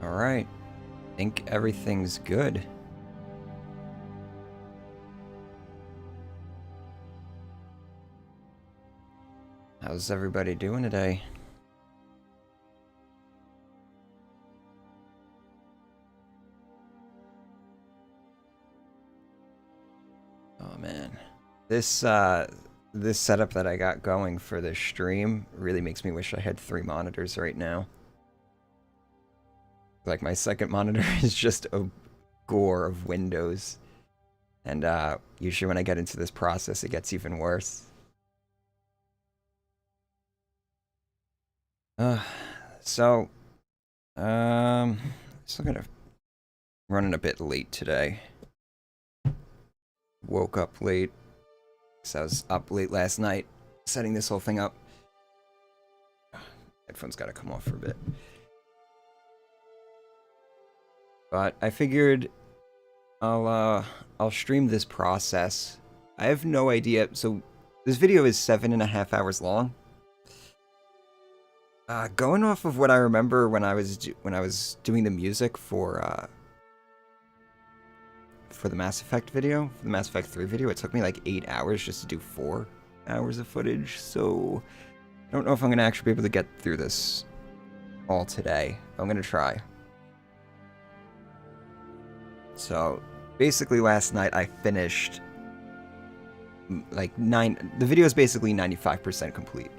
Alright. Think everything's good. How's everybody doing today? Oh man. This setup that I got going for this stream really makes me wish I had 3 monitors right now. Like, my second monitor is just a gore of windows. And usually when I get into this process, it gets even worse. Still gonna running a bit late today. Woke up late, because I was up late last night, setting this whole thing up. Headphones gotta come off for a bit. But I figured I'll stream this process. I have no idea. So this video is 7.5 hours long. Going off of what I remember when I was doing the music for the Mass Effect video, for the Mass Effect 3 video, it took me like 8 hours just to do 4 hours of footage. So I don't know if I'm gonna actually be able to get through this all today. I'm gonna try. So basically last night I finished like the video is basically 95% complete.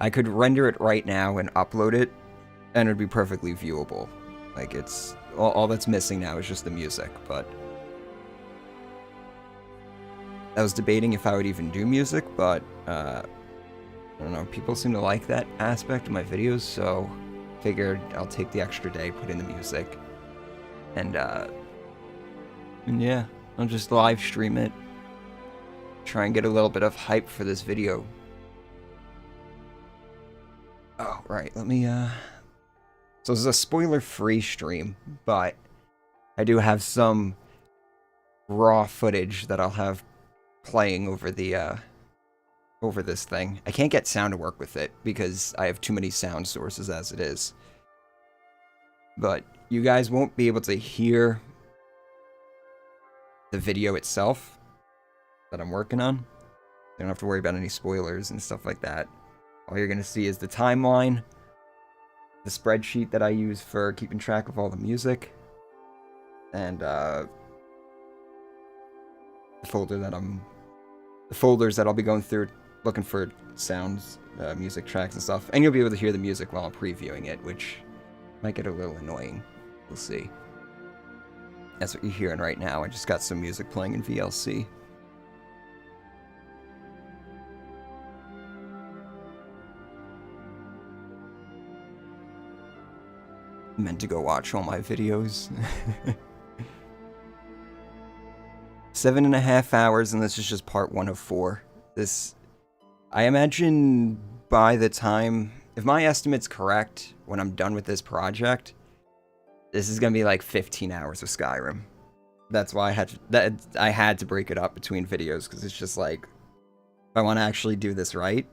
I could render it right now and upload it and it would be perfectly viewable. Like, it's all that's missing now is just the music. But I was debating if I would even do music, but I don't know, people seem to like that aspect of my videos, so figured I'll take the extra day, put in the music, and yeah, I'll just live stream it. Try and get a little bit of hype for this video. Oh, right, let me, so this is a spoiler-free stream, but I do have some raw footage that I'll have playing over the, over this thing. I can't get sound to work with it, because I have too many sound sources as it is. But you guys won't be able to hear the video itself that I'm working on. You don't have to worry about any spoilers and stuff like that. All you're going to see is the timeline, the spreadsheet that I use for keeping track of all the music, and the folders that I'll be going through looking for sounds, music tracks and stuff. And you'll be able to hear the music while I'm previewing it, which might get a little annoying. We'll see. That's what you're hearing right now. I just got some music playing in VLC. I meant to go watch all my videos. 7.5 hours, and this is just part 1 of 4. This, I imagine by the time, if my estimate's correct, when I'm done with this project, this is gonna be like 15 hours of Skyrim. That's why I had to break it up between videos, because it's just like, if I want to actually do this right.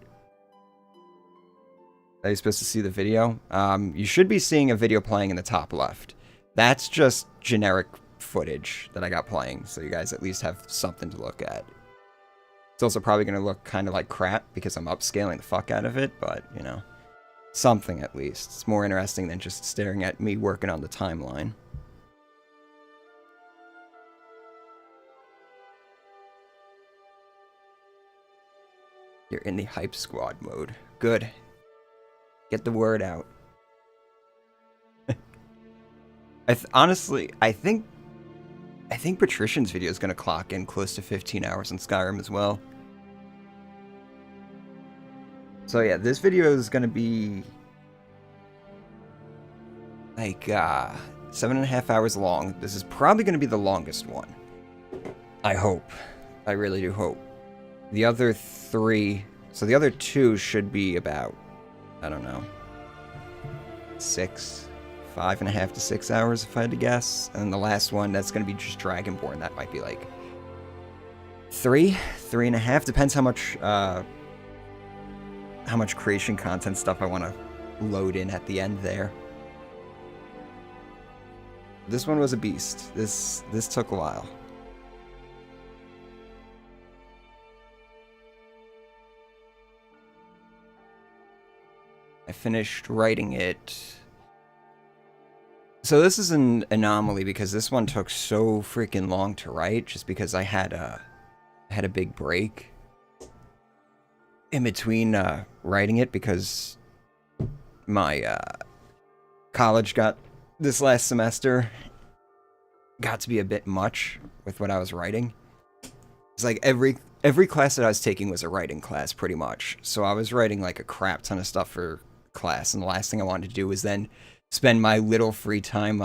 Are you supposed to see the video? You should be seeing a video playing in the top left. That's just generic footage that I got playing, so you guys at least have something to look at. It's also probably going to look kind of like crap because I'm upscaling the fuck out of it, but, you know, something at least. It's more interesting than just staring at me working on the timeline. You're in the hype squad mode. Good. Get the word out. Honestly, I think Patrician's video is going to clock in close to 15 hours in Skyrim as well. So yeah, this video is going to be like 7.5 hours long. This is probably going to be the longest one. I hope. I really do hope. The other 3, so the other 2 should be about, I don't know, 5.5 to 6 hours if I had to guess. And the last one, that's going to be just Dragonborn. That might be like 3.5. Depends how much creation content stuff I want to load in at the end there. This one was a beast. This took a while. I finished writing it. So this is an anomaly because this one took so freaking long to write just because I had a big break in between writing it because my college got this last semester got to be a bit much with what I was writing. It's like every class that I was taking was a writing class pretty much. So I was writing like a crap ton of stuff for class, and the last thing I wanted to do was then spend my little free time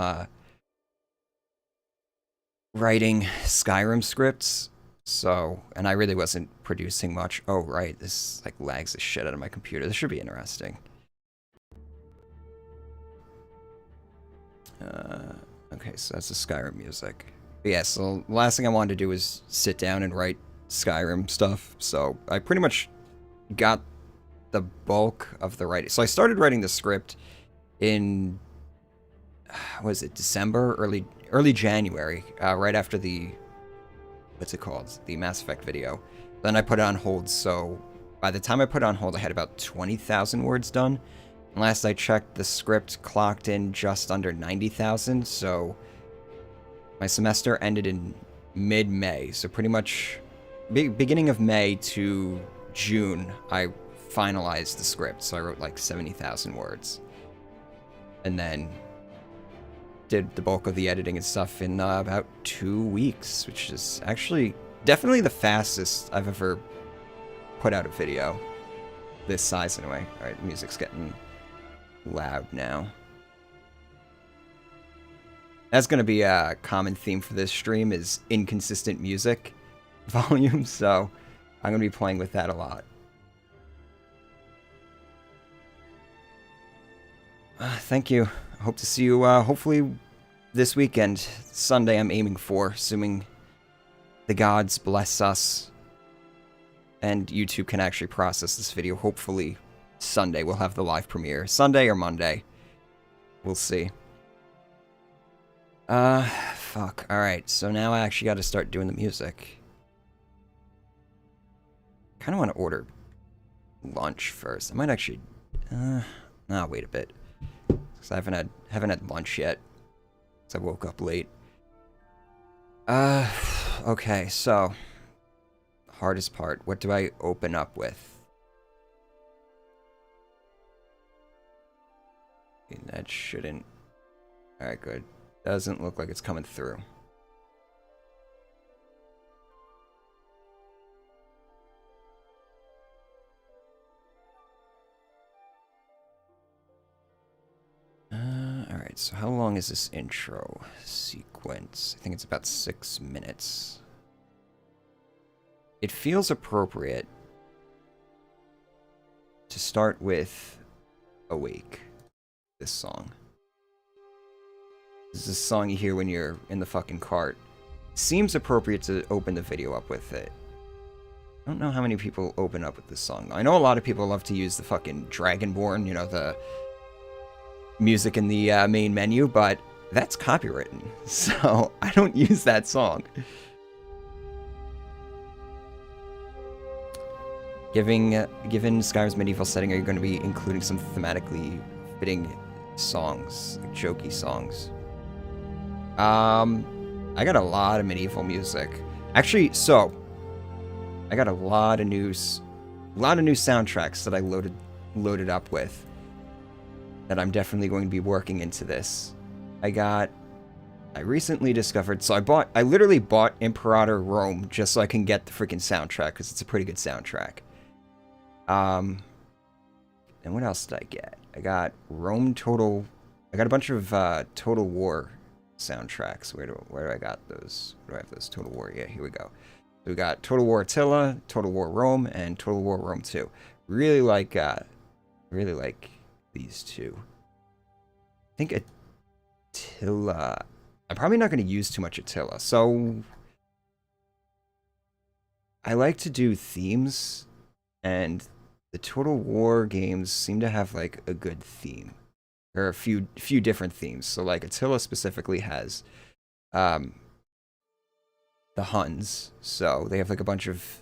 writing Skyrim scripts. So, and I really wasn't producing much. Oh, right, this like lags the shit out of my computer. This should be interesting. Okay, so that's the Skyrim music. But yeah, so the last thing I wanted to do was sit down and write Skyrim stuff. So I pretty much got the bulk of the writing. So I started writing the script in, was it December, early January, right after the, what's it called, the Mass Effect video. Then I put it on hold. So by the time I put it on hold, I had about 20,000 words done. And last I checked, the script clocked in just under 90,000. So my semester ended in mid-May. So pretty much beginning of May to June, I finalized the script. So I wrote like 70,000 words. And then did the bulk of the editing and stuff in about 2 weeks, which is actually definitely the fastest I've ever put out a video this size anyway. All right, the music's getting loud now. That's going to be a common theme for this stream is inconsistent music volume, so I'm going to be playing with that a lot. Thank you. I hope to see you hopefully this weekend. Sunday I'm aiming for, assuming the gods bless us and YouTube can actually process this video. Hopefully Sunday we'll have the live premiere. Sunday or Monday. We'll see. Fuck. Alright, so now I actually got to start doing the music. Kind of want to order lunch first. I might actually... nah, wait a bit. Because I haven't had lunch yet. Because I woke up late. Okay, so... hardest part. What do I open up with? That shouldn't... Alright, good. Doesn't look like it's coming through. Alright, so how long is this intro sequence? I think it's about 6 minutes. It feels appropriate to start with Awake, this song. This is a song you hear when you're in the fucking cart. Seems appropriate to open the video up with it. I don't know how many people open up with this song. I know a lot of people love to use the fucking Dragonborn, you know, the music in the main menu, but that's copywritten, so I don't use that song. Given Skyrim's medieval setting, are you going to be including some thematically fitting songs, like jokey songs? I got a lot of medieval music. Actually, so I got a lot of new soundtracks that I loaded up with that I'm definitely going to be working into this. I recently discovered, so I literally bought Imperator Rome just so I can get the freaking soundtrack because it's a pretty good soundtrack. And what else did I get? I got Rome Total. I got a bunch of Total War soundtracks. Where do I got those? Where do I have those? Total War. Yeah, here we go. So we got Total War Attila, Total War Rome, and Total War Rome 2. Really like these two. I think Attila. I'm probably not going to use too much Attila. So I like to do themes, and the Total War games seem to have like a good theme. or a few different themes. So like Attila specifically has the Huns, so they have like a bunch of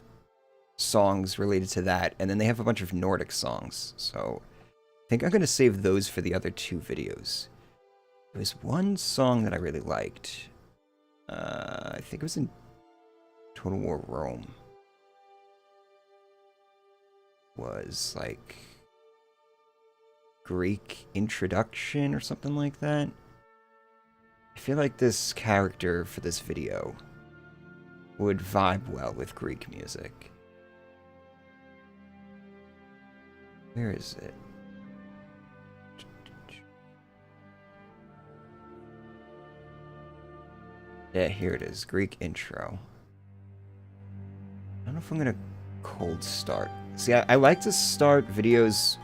songs related to that, and then they have a bunch of Nordic songs. So I think I'm gonna save those for the other 2 videos. There was one song that I really liked. I think it was in Total War Rome. Was like Greek introduction or something like that. I feel like this character for this video would vibe well with Greek music. Where is it? Yeah, here it is. Greek intro. I don't know if I'm gonna cold start. See, I like to start videos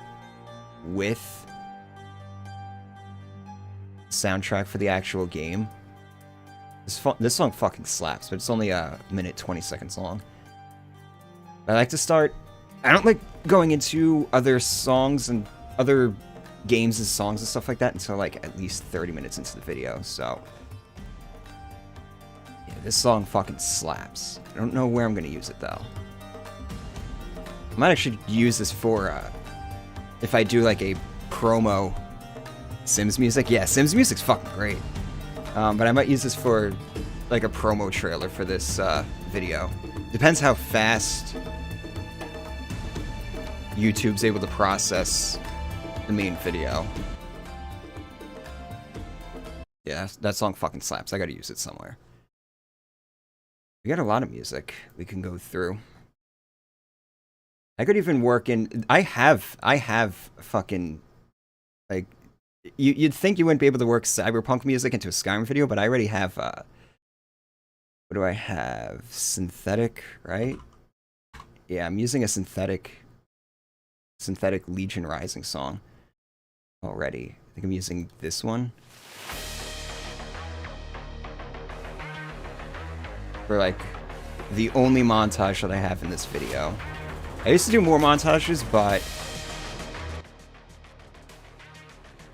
with soundtrack for the actual game. This song fucking slaps, but it's only a minute 20 seconds long. I like to start. I don't like going into other songs and other games and songs and stuff like that until like at least 30 minutes into the video. So yeah, this song fucking slaps. I don't know where I'm gonna use it though. I might actually use this for if I do like a promo Sims music. Yeah, Sims music's fucking great. But I might use this for like a promo trailer for this video. Depends how fast YouTube's able to process the main video. Yeah, that song fucking slaps. I gotta use it somewhere. We got a lot of music we can go through. I could even work in. I have fucking like. You'd think you wouldn't be able to work cyberpunk music into a Skyrim video, but I already have. What do I have? Synthetic, right? Yeah, I'm using a synthetic Legion Rising song already. I think I'm using this one for like the only montage that I have in this video. I used to do more montages, but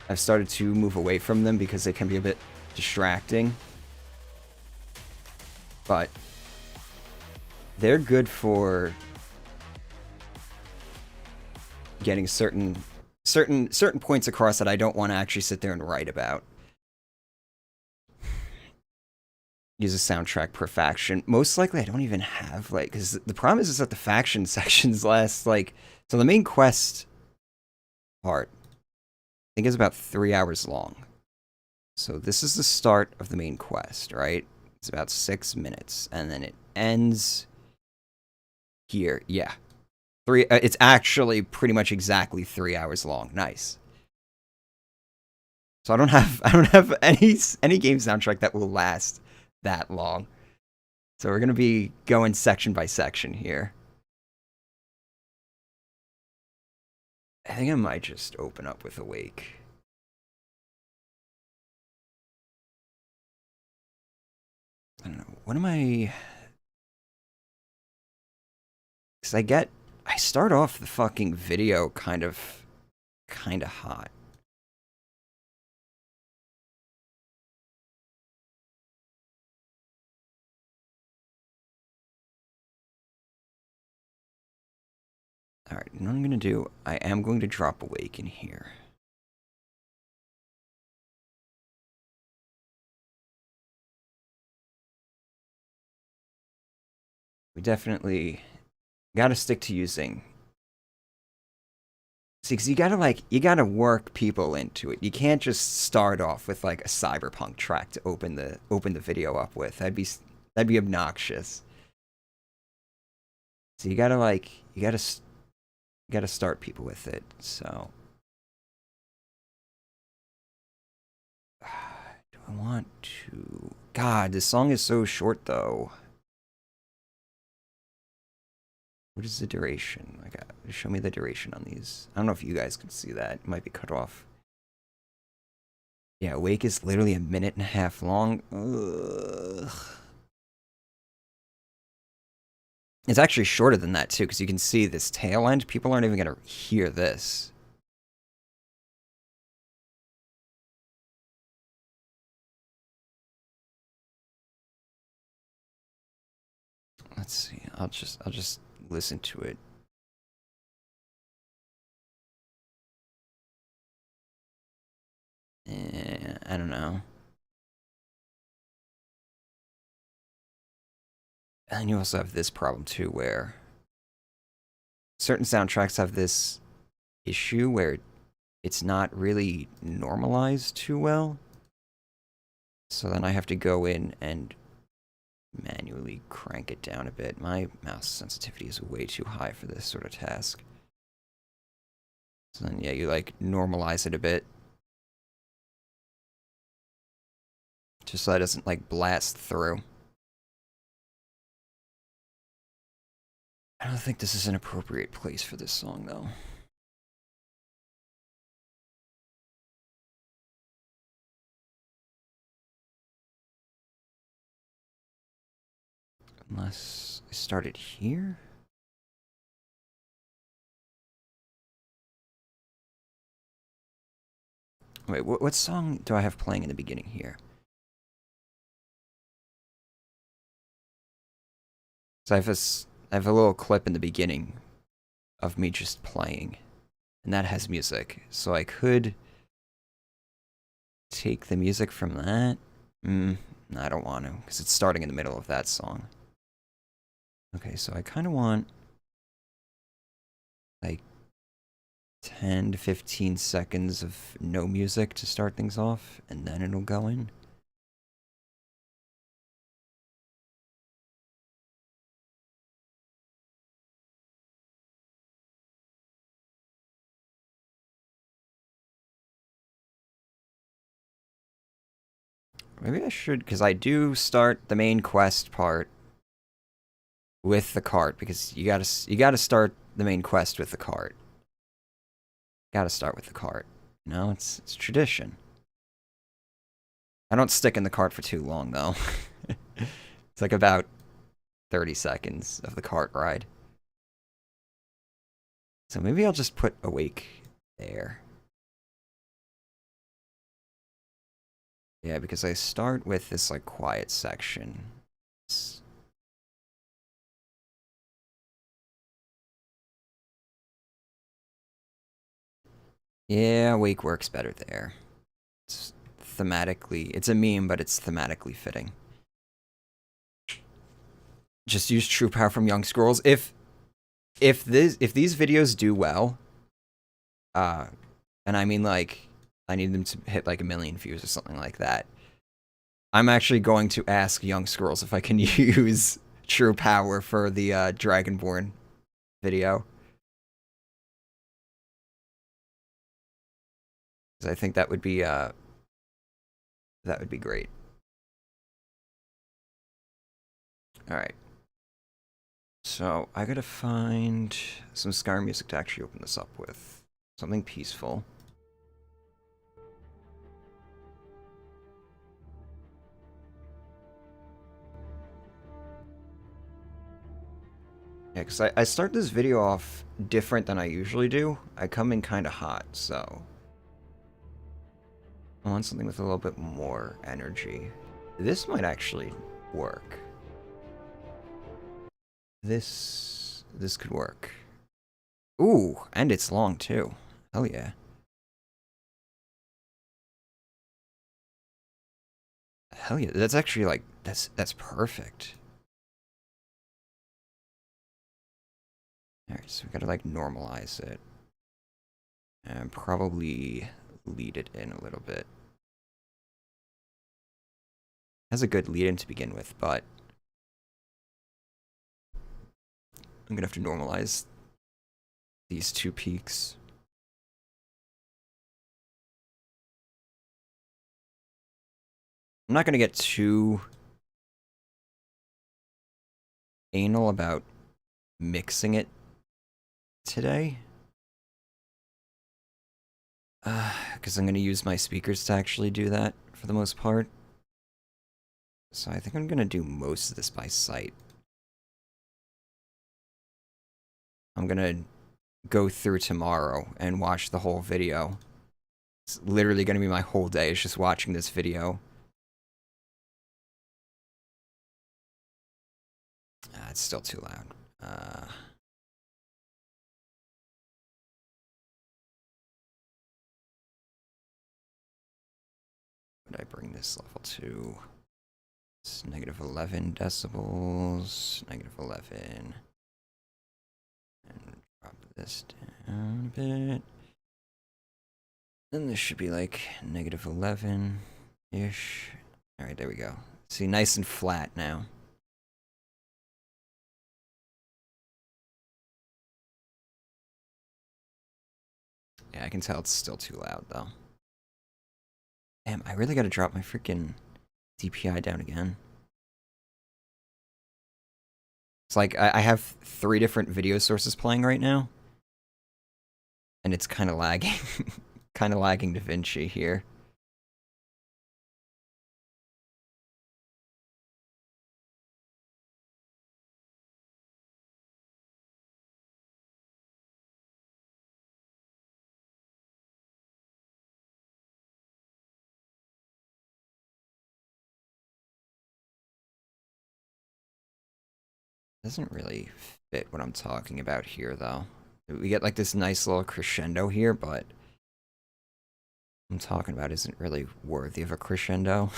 I've started to move away from them because they can be a bit distracting. But they're good for getting certain points across that I don't want to actually sit there and write about. Use a soundtrack per faction. Most likely I don't even have, like, because the problem is that the faction sections last, like, so the main quest part, I think, is about 3 hours long. So this is the start of the main quest, right? It's about 6 minutes, and then it ends here. Yeah. It's actually pretty much exactly 3 hours long. Nice. So I don't have any game soundtrack that will last that long. So we're gonna be going section by section here. I think I might just open up with Awake. I don't know. What am I? Because I start off the fucking video kind of hot. Alright, you know what I'm gonna do? I am going to drop Awake in here. We definitely gotta stick to using. See, because you gotta work people into it. You can't just start off with like a cyberpunk track to open the video up with. That'd be obnoxious. So you gotta start people with it. So do I want to? God, this song is so short though. What is the duration? Like, show me the duration on these. I don't know if you guys can see that. It might be cut off. Yeah, Awake is literally a minute and a half long. Ugh. It's actually shorter than that, too, because you can see this tail end. People aren't even going to hear this. Let's see. I'll just listen to it. I don't know. And you also have this problem too, where certain soundtracks have this issue where it's not really normalized too well. So then I have to go in and manually crank it down a bit. My mouse sensitivity is way too high for this sort of task. So then, yeah, you like normalize it a bit. Just so it doesn't like blast through. I don't think this is an appropriate place for this song, though. Unless I started here? Wait, what song do I have playing in the beginning here? So I have a little clip in the beginning of me just playing, and that has music. So I could take the music from that. No, I don't want to, because it's starting in the middle of that song. Okay, so I kind of want like 10 to 15 seconds of no music to start things off, and then it'll go in. Maybe I should, because I do start the main quest part with the cart, because you gotta start the main quest with the cart. Gotta start with the cart. No, it's tradition. I don't stick in the cart for too long, though. It's like about 30 seconds of the cart ride. So maybe I'll just put Awake there. Yeah, because I start with this, like, quiet section. Yeah, Awake works better there. It's thematically... It's a meme, but it's thematically fitting. Just use True Power from Young Scrolls. If these videos do well, and I mean, like, I need them to hit, like, 1 million views or something like that, I'm actually going to ask Young Scrolls if I can use True Power for the Dragonborn video. Because I think that would be great. Alright. So, I gotta find some Skyrim music to actually open this up with. Something peaceful. Yeah, because I start this video off different than I usually do. I come in kind of hot, so... I want something with a little bit more energy. This might actually work. This could work. Ooh, and it's long too. Hell yeah. Hell yeah, that's actually like, that's perfect. Alright, so we gotta like normalize it. And probably lead it in a little bit. Has a good lead in to begin with, but I'm gonna have to normalize these two peaks. I'm not gonna get too anal about mixing it today. Because I'm gonna use my speakers to actually do that for the most part. So I think I'm gonna do most of this by sight. I'm gonna go through tomorrow and watch the whole video. It's literally gonna be my whole day, is just watching this video. it's still too loud. Would I bring this level to? It's negative 11 decibels. Negative 11. And drop this down a bit. Then this should be like negative 11-ish. Alright, there we go. See, nice and flat now. Yeah, I can tell it's still too loud, though. Damn, I really gotta drop my freaking DPI down again. It's like, I have 3 different video sources playing right now. And it's kind of lagging. Kind of lagging DaVinci here. Doesn't really fit what I'm talking about here, though. We get like this nice little crescendo here, but what I'm talking about isn't really worthy of a crescendo.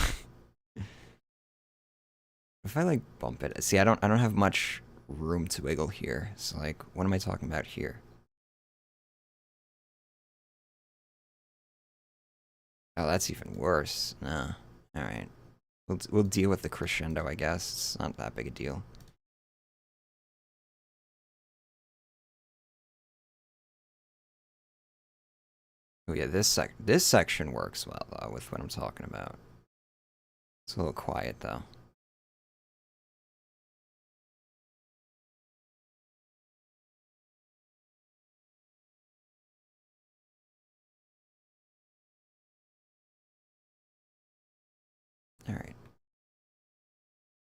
If I like bump it, see, I don't have much room to wiggle here. So like, what am I talking about here? Oh, that's even worse. Nah. All right. We'll deal with the crescendo, I guess. It's not that big a deal. Oh yeah, this section works well though with what I'm talking about. It's a little quiet though. Alright.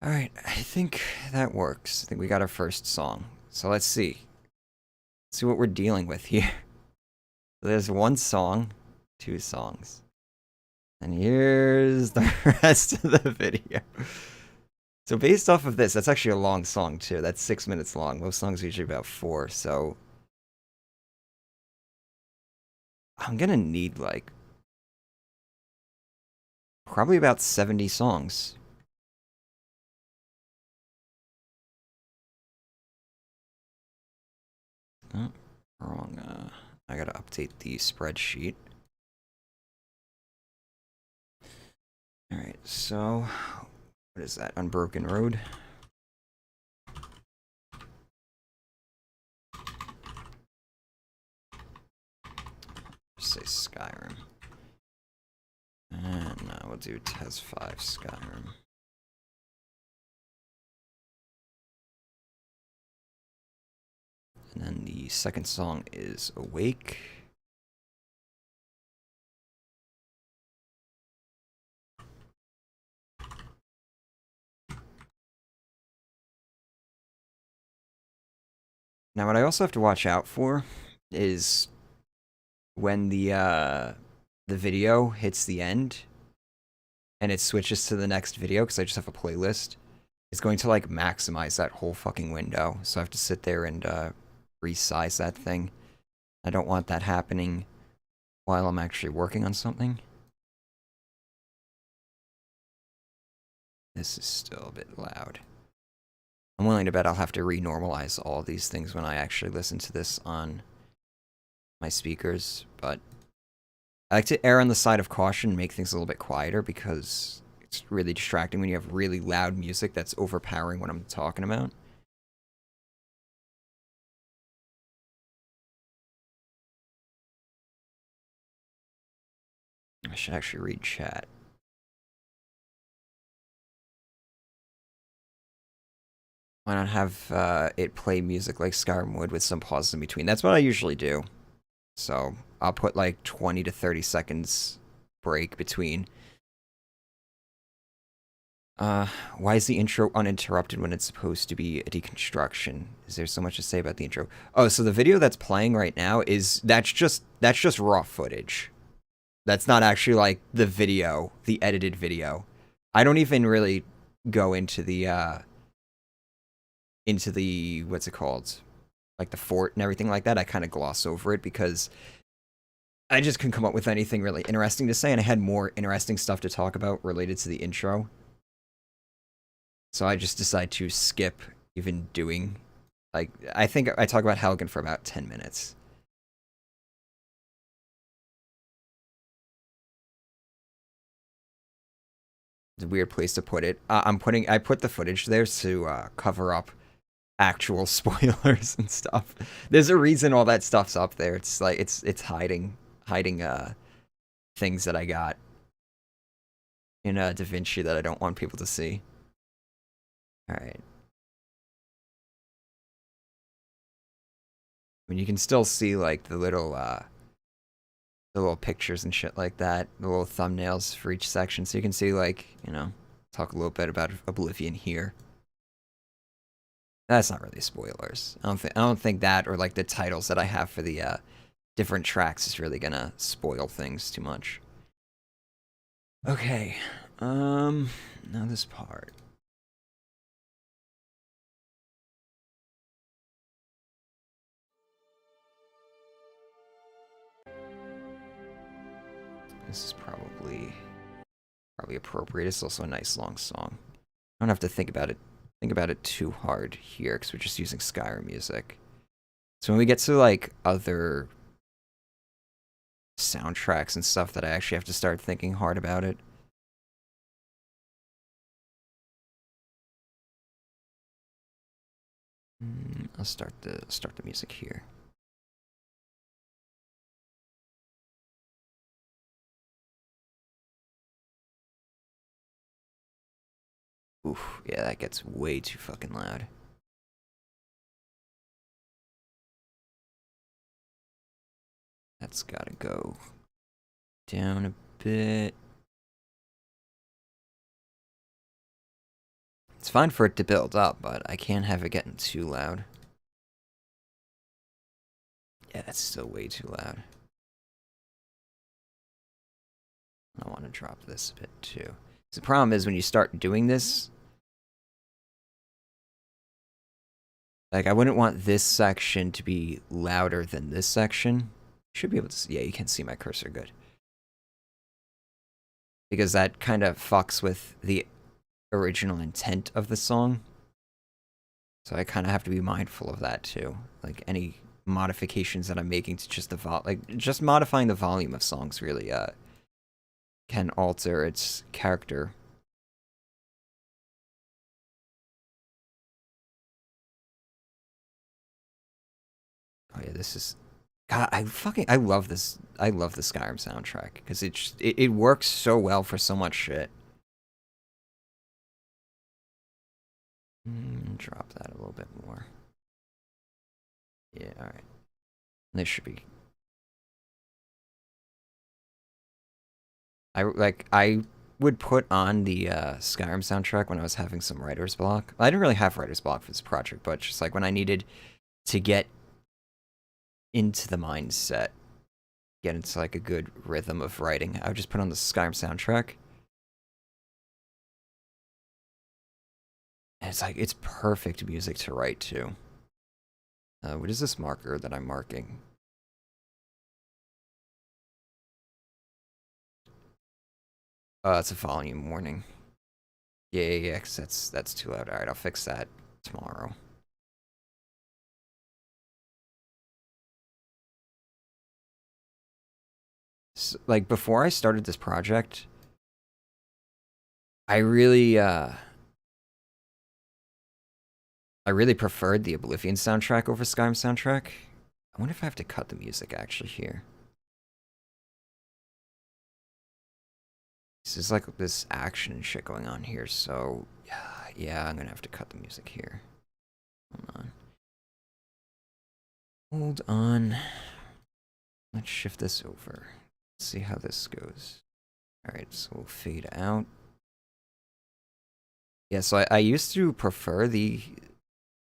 Alright, I think that works. I think we got our first song. So let's see. Let's see what we're dealing with here. There's 1 song, 2 songs. And here's the rest of the video. So based off of this, that's actually a long song too. That's 6 minutes long. Most songs are usually about 4, so I'm gonna need like probably about 70 songs. Oh, wrong. I gotta update the spreadsheet. Alright, so what is that? Unbroken Road. Say Skyrim. And now we'll do Tez 5 Skyrim. And then the second song is Awake. Now what I also have to watch out for is when the video hits the end and it switches to the next video, because I just have a playlist, it's going to like maximize that whole fucking window. So I have to sit there and resize that thing. I don't want that happening while I'm actually working on something. This is still a bit loud. I'm willing to bet I'll have to renormalize all of these things when I actually listen to this on my speakers, but I like to err on the side of caution and make things a little bit quieter because it's really distracting when you have really loud music that's overpowering what I'm talking about. I should actually read chat. Why not have it play music like Skyrim would with some pauses in between? That's what I usually do. So I'll put like 20 to 30 seconds break between. Why is the intro uninterrupted when it's supposed to be a deconstruction? Is there so much to say about the intro? Oh, so the video that's playing right now is that's just raw footage. That's not actually like the video, the edited video. I don't even really go into the into the, what's it called? Like the fort and everything like that, I kind of gloss over it because I just couldn't come up with anything really interesting to say, and I had more interesting stuff to talk about related to the intro. So I just decided to skip even doing, like, I think I talk about Helgen for about 10 minutes. It's a weird place to put it. I put the footage there to cover up actual spoilers and stuff. There's a reason all that stuff's up there. It's like, it's hiding things that I got in DaVinci that I don't want people to see. All right. I mean, you can still see like the little pictures and shit like that, the little thumbnails for each section, so you can see like, you know, talk a little bit about Oblivion here. That's not really spoilers. I don't think that, or like the titles that I have for the different tracks, is really gonna spoil things too much. Okay. Now this part. This is probably appropriate. It's also a nice long song. I don't have to think about it too hard here because we're just using Skyrim music. So when we get to like other soundtracks and stuff that I actually have to start thinking hard about it. I'll start the music here. Oof, yeah, that gets way too fucking loud. That's gotta go down a bit. It's fine for it to build up, but I can't have it getting too loud. Yeah, that's still way too loud. I want to drop this a bit too. The problem is when you start doing this, like I wouldn't want this section to be louder than this section. You should be able to see, yeah, you can see my cursor good. Because that kind of fucks with the original intent of the song. So I kind of have to be mindful of that too. Like any modifications that I'm making to just just modifying the volume of songs really can alter its character. Oh yeah, this is, God, I love this. I love the Skyrim soundtrack because it works so well for so much shit. Drop that a little bit more. Yeah, all right. This should be. I would put on the Skyrim soundtrack when I was having some writer's block. I didn't really have writer's block for this project, but just like when I needed to get into the mindset, get into like a good rhythm of writing, I would just put on the Skyrim soundtrack. And it's like, it's perfect music to write to. What is this marker that I'm marking? It's a volume warning. Yeah, cause that's too loud. Alright, I'll fix that tomorrow. So, like, before I started this project, I really preferred the Oblivion soundtrack over Skyrim soundtrack. I wonder if I have to cut the music actually here. This is like this action and shit going on here, so yeah, I'm gonna have to cut the music here. Hold on. Let's shift this over. Let's see how this goes. Alright, so we'll fade out. Yeah, so I used to prefer the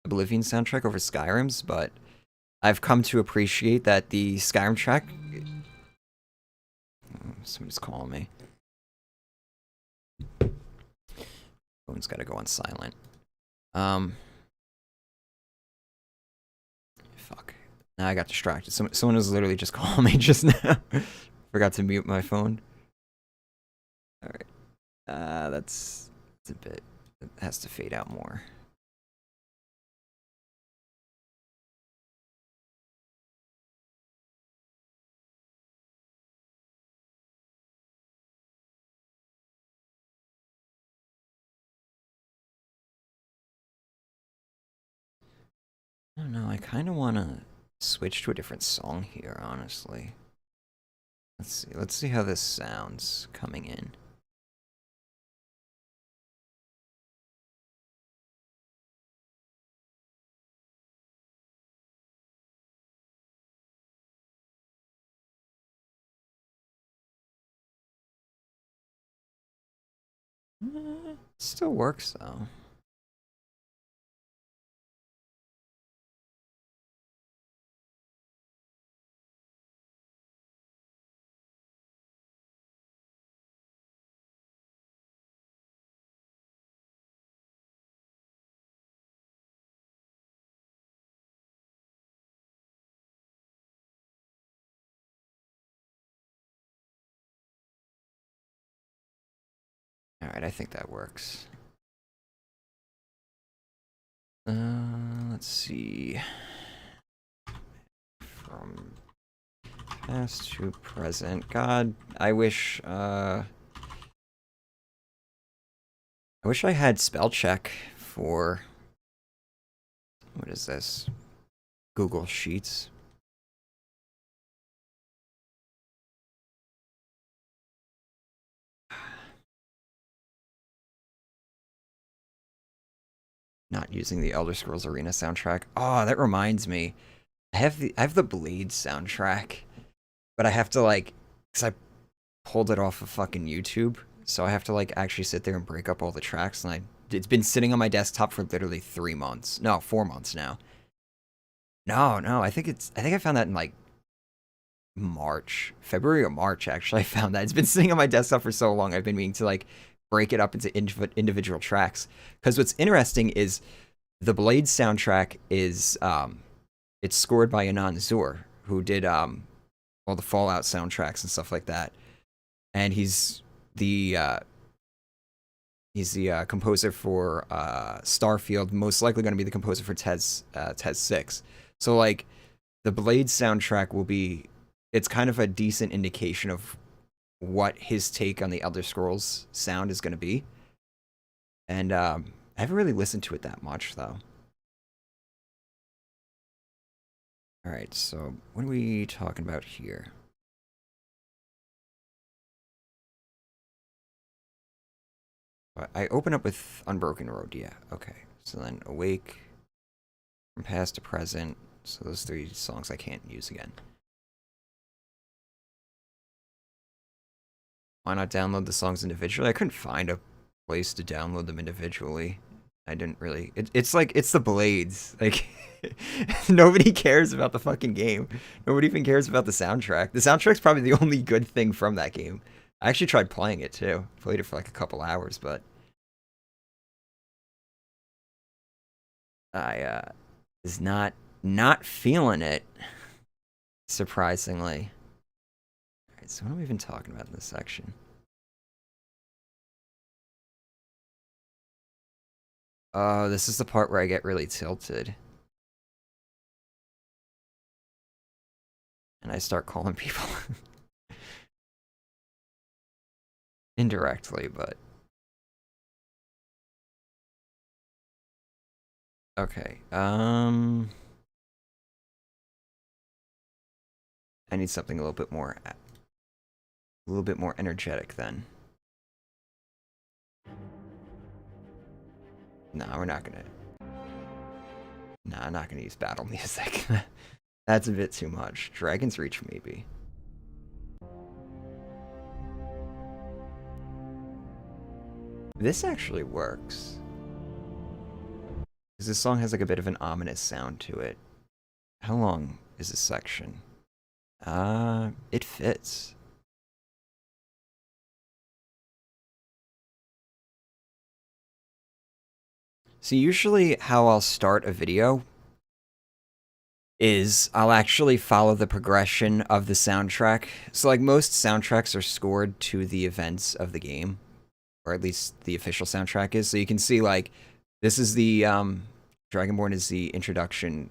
Oblivion soundtrack over Skyrim's, but I've come to appreciate that the Skyrim track... Somebody's calling me. Phone's gotta go on silent. fuck. Now I got distracted. Someone was literally just calling me just now. Forgot to mute my phone. Alright. That's a bit... It has to fade out more. I don't know, I kind of want to switch to a different song here, honestly. Let's see how this sounds coming in. Still works though. Alright, I think that works. Let's see. From past to present. God, I wish I had spell check for... What is this? Google Sheets. Not using the Elder Scrolls Arena soundtrack. Oh, that reminds me. I have the Blade soundtrack, but I have to like, cause I pulled it off of fucking YouTube, so I have to like actually sit there and break up all the tracks, and it's been sitting on my desktop for literally 3 months. No, 4 months now. No, I think I found that in like February or March actually. I found that it's been sitting on my desktop for so long. I've been meaning to like break it up into individual tracks. Because what's interesting is the Blade soundtrack is it's scored by Anand Zur, who did all the Fallout soundtracks and stuff like that, and he's the composer for Starfield. Most likely going to be the composer for Tez 6. So like the Blade soundtrack will be. It's kind of a decent indication of what his take on the Elder Scrolls sound is going to be. And I haven't really listened to it that much, though. Alright, so what are we talking about here? I open up with Unbroken Road, yeah. Okay, so then Awake, From Past to Present. So those 3 songs I can't use again. Why not download the songs individually? I couldn't find a place to download them individually. I didn't really... It's like, it's the Blades. Like, nobody cares about the fucking game. Nobody even cares about the soundtrack. The soundtrack's probably the only good thing from that game. I actually tried playing it, too. Played it for like a couple hours, but... I, is not feeling it. Surprisingly. Alright, so what are we even talking about in this section? Oh, this is the part where I get really tilted. And I start calling people. Indirectly, but... Okay, I need something a little bit more energetic then. No, we're not gonna... No, I'm not gonna use battle music. That's a bit too much. Dragon's Reach, maybe. This actually works. Because this song has like a bit of an ominous sound to it. How long is this section? It fits. So usually how I'll start a video is I'll actually follow the progression of the soundtrack. So like most soundtracks are scored to the events of the game, or at least the official soundtrack is. So you can see like this is the Dragonborn is the introduction,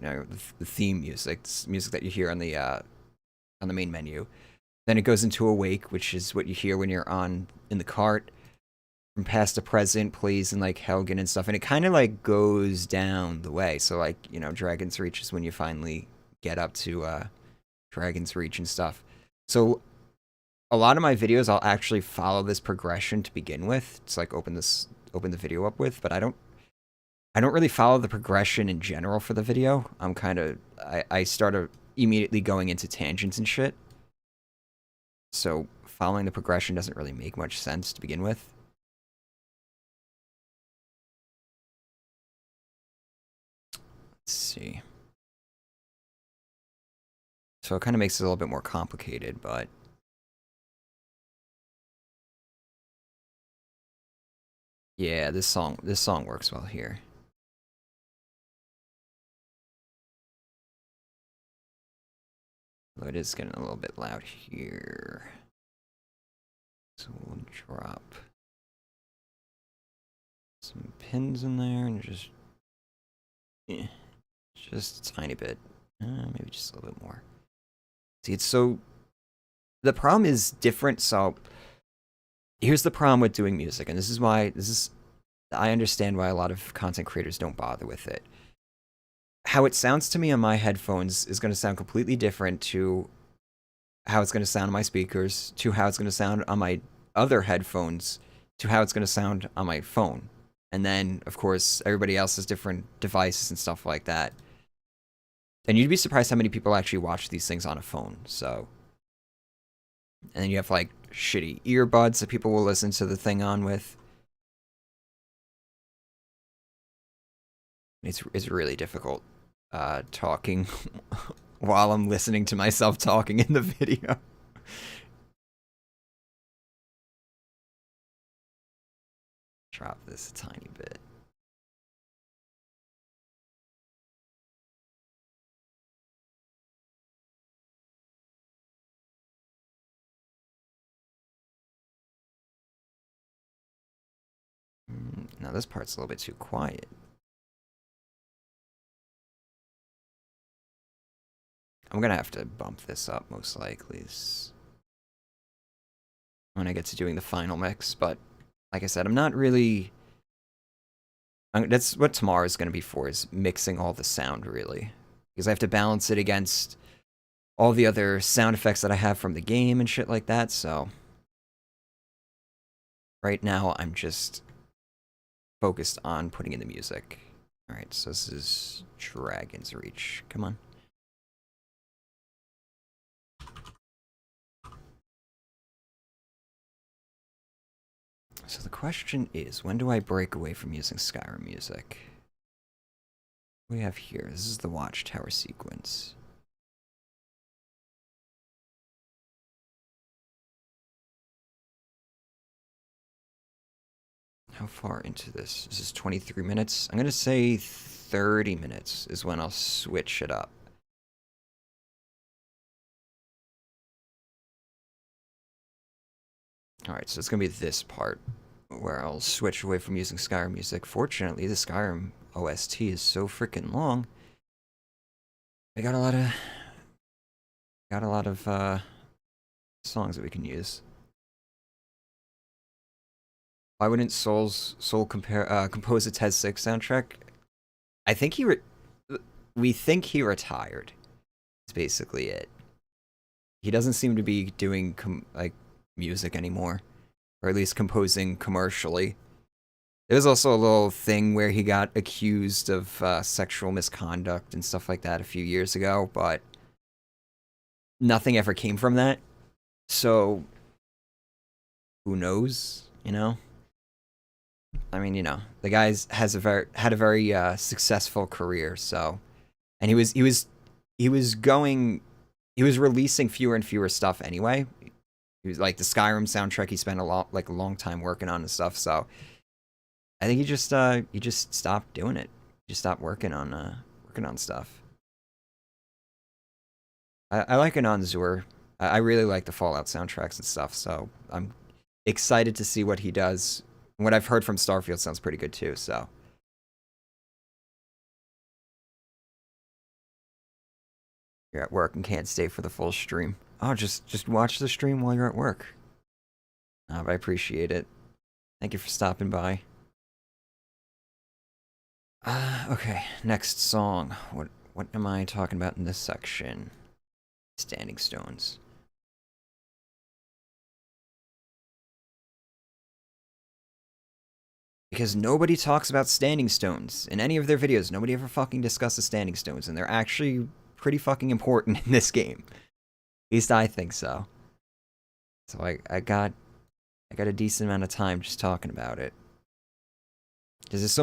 the theme music, it's music that you hear on the main menu. Then it goes into Awake, which is what you hear when you're in the cart. From past to present plays in like Helgen and stuff, and it kind of like goes down the way. So like Dragon's Reach is when you finally get up to Dragon's Reach and stuff. So a lot of my videos I'll actually follow this progression to begin with. It's like open the video up with, but I don't really follow the progression in general for the video. I start immediately going into tangents and shit. So following the progression doesn't really make much sense to begin with. Let's see. So it kind of makes it a little bit more complicated, but yeah, this song works well here. Although it is getting a little bit loud here. So we'll drop some pins in there and just a tiny bit. Maybe just a little bit more. See, it's so... The problem is different, so... Here's the problem with doing music, and this is why... I understand why a lot of content creators don't bother with it. How it sounds to me on my headphones is going to sound completely different to how it's going to sound on my speakers, to how it's going to sound on my other headphones, to how it's going to sound on my phone. And then, of course, everybody else has different devices and stuff like that. And you'd be surprised how many people actually watch these things on a phone, so... And then you have, like, shitty earbuds that people will listen to the thing on with. It's really difficult talking while I'm listening to myself talking in the video. Drop this a tiny bit. Now this part's a little bit too quiet. I'm gonna have to bump this up most likely when I get to doing the final mix, but like I said, I'm not really... That's what tomorrow is going to be for, is mixing all the sound, really. Because I have to balance it against all the other sound effects that I have from the game and shit like that, so... Right now, I'm just focused on putting in the music. Alright, so this is Dragon's Reach. Come on. So the question is, when do I break away from using Skyrim music? What do we have here? This is the Watchtower sequence. How far into this? This is 23 minutes. I'm going to say 30 minutes is when I'll switch it up. Alright, so it's going to be this part where I'll switch away from using Skyrim music. Fortunately, the Skyrim OST is so freaking long. I got a lot of songs that we can use. Why wouldn't Soul compose a TED 6 soundtrack? I think we think he retired. That's basically it. He doesn't seem to be doing music anymore, or at least composing commercially. There was also a little thing where he got accused of sexual misconduct and stuff like that a few years ago, but nothing ever came from that. So who knows? You know. I mean, you know, the guy had a very successful career. So, and he was releasing fewer and fewer stuff anyway. He was like the Skyrim soundtrack. He spent a long time working on and stuff. So, I think he just stopped doing it. He just stopped working on stuff. I like Anonzur. I really like the Fallout soundtracks and stuff, so I'm excited to see what he does. What I've heard from Starfield sounds pretty good too, so. You're at work and can't stay for the full stream. Oh, just watch the stream while you're at work. I appreciate it. Thank you for stopping by. Okay, next song. What am I talking about in this section? Standing Stones. Because nobody talks about standing stones in any of their videos. Nobody ever fucking discusses standing stones, and they're actually pretty fucking important in this game. At least I think so. So I got a decent amount of time just talking about it. Because there's so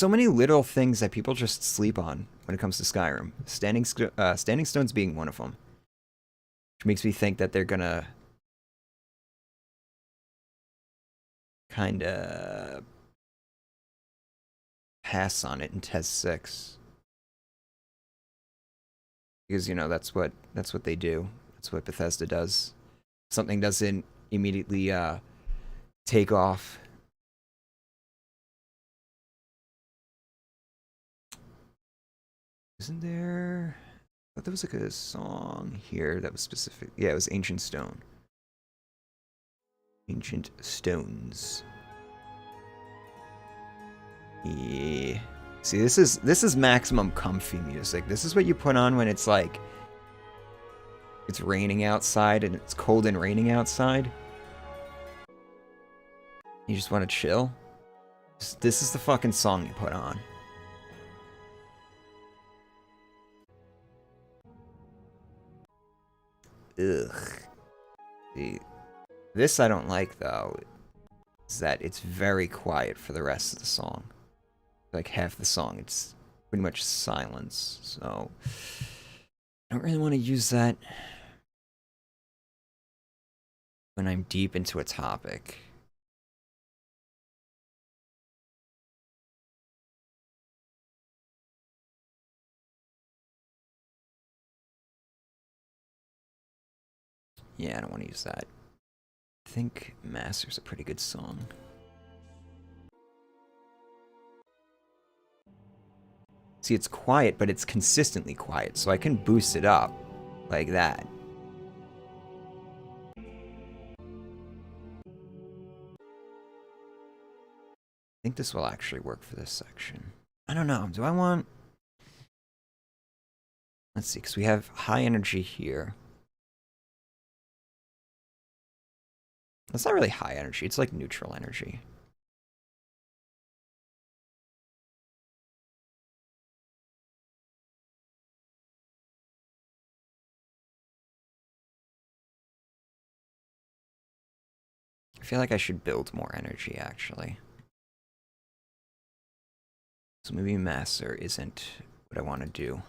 many little things that people just sleep on when it comes to Skyrim. Standing stones being one of them. Which makes me think that they're gonna kinda pass on it in Test 6. Because, you know, that's what they do. That's what Bethesda does. Something doesn't immediately take off. Isn't there? I thought there was like a song here that was specific. Yeah, it was Ancient Stone. Ancient Stones. Yeah. See, this is maximum comfy music. This is what you put on when it's like it's raining outside and it's cold and raining outside. You just want to chill. This is the fucking song you put on. Ugh. See, this I don't like though. Is that it's very quiet for the rest of the song. Like half the song, it's pretty much silence. So I don't really want to use that when I'm deep into a topic. Yeah, I don't want to use that. I think Master's a pretty good song. See, it's quiet, but it's consistently quiet, so I can boost it up like that. I think this will actually work for this section. I don't know. Do I want... Let's see, because we have high energy here. That's not really high energy. It's like neutral energy. I feel like I should build more energy, actually. So maybe Master isn't what I want to do.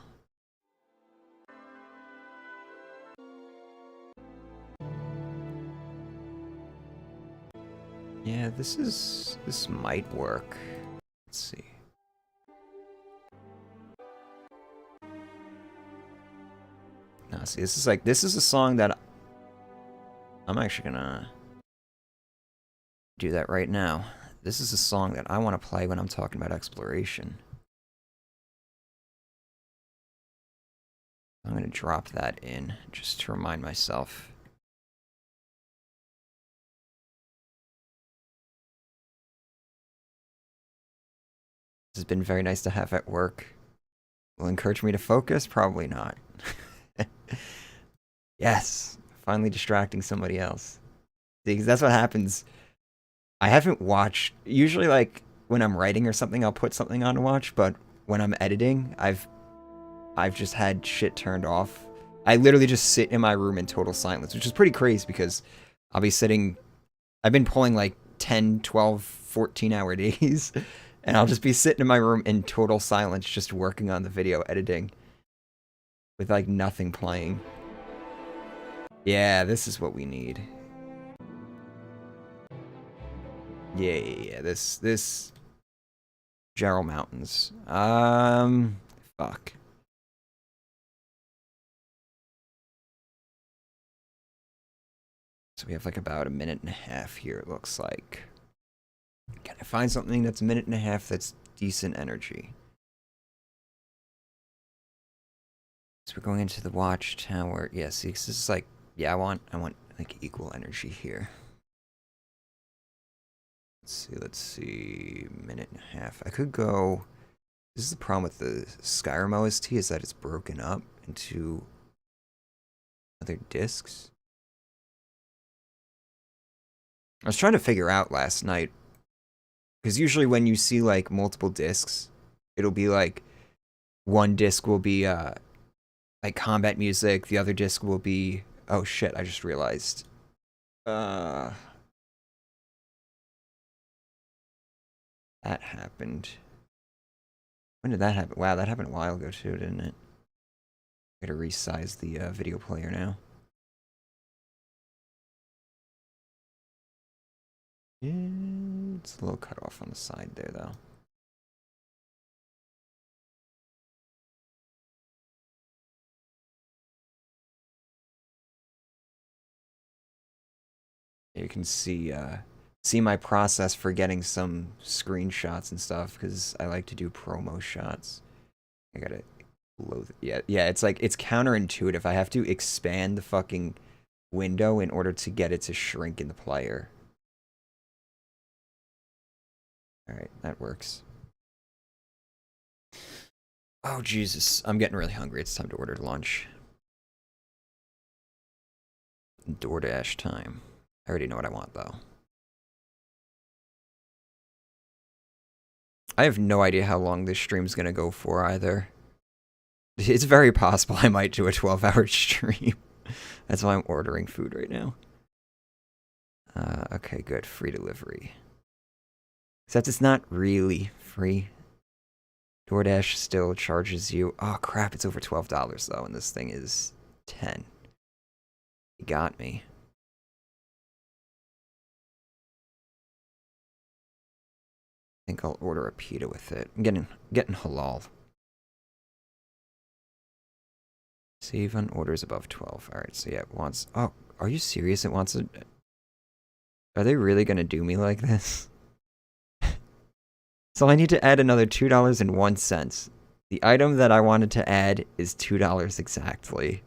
Yeah, this might work. Let's see. No, see, this is a song that I'm actually gonna do that right now. This is a song that I want to play when I'm talking about exploration. I'm gonna drop that in just to remind myself. This has been very nice to have at work. Will encourage me to focus? Probably not. Yes, finally distracting somebody else. See, 'cause that's what happens. I haven't watched. Usually, like when I'm writing or something, I'll put something on to watch. But when I'm editing, I've just had shit turned off. I literally just sit in my room in total silence, which is pretty crazy because I'll be sitting. I've been pulling like 10, 12, 14-hour days, and I'll just be sitting in my room in total silence, just working on the video editing with like nothing playing. Yeah, this is what we need. Yeah. This Jarrell Mountains. Fuck. So we have like about a minute and a half here, it looks like. Can I find something that's a minute and a half that's decent energy? So we're going into the watchtower. Yeah, see, this is like, yeah, I want like equal energy here. Let's see, minute and a half. I could go. This is the problem with the Skyrim OST is that it's broken up into other discs. I was trying to figure out last night because usually when you see like multiple discs, it'll be like one disc will be like combat music, the other disc will be oh shit, I just realized. That happened. When did that happen? Wow, that happened a while ago too, didn't it? I gotta resize the video player now. Yeah, it's a little cut off on the side there though. You can see my process for getting some screenshots and stuff because I like to do promo shots. I gotta load it. Yeah, it's like it's counterintuitive. I have to expand the fucking window in order to get it to shrink in the player. Alright, that works. Oh Jesus, I'm getting really hungry. It's time to order lunch. DoorDash time. I already know what I want though. I have no idea how long this stream's gonna go for either. It's very possible I might do a 12-hour stream. That's why I'm ordering food right now. Okay, good. Free delivery. Except it's not really free. DoorDash still charges you. Oh crap, it's over $12 though, and this thing is 10. You got me. I think I'll order a pita with it. I'm getting halal. Save on orders above 12. Alright, so yeah, it wants... Oh, are you serious? It wants a... Are they really gonna do me like this? So I need to add another $2.01. The item that I wanted to add is $2 exactly.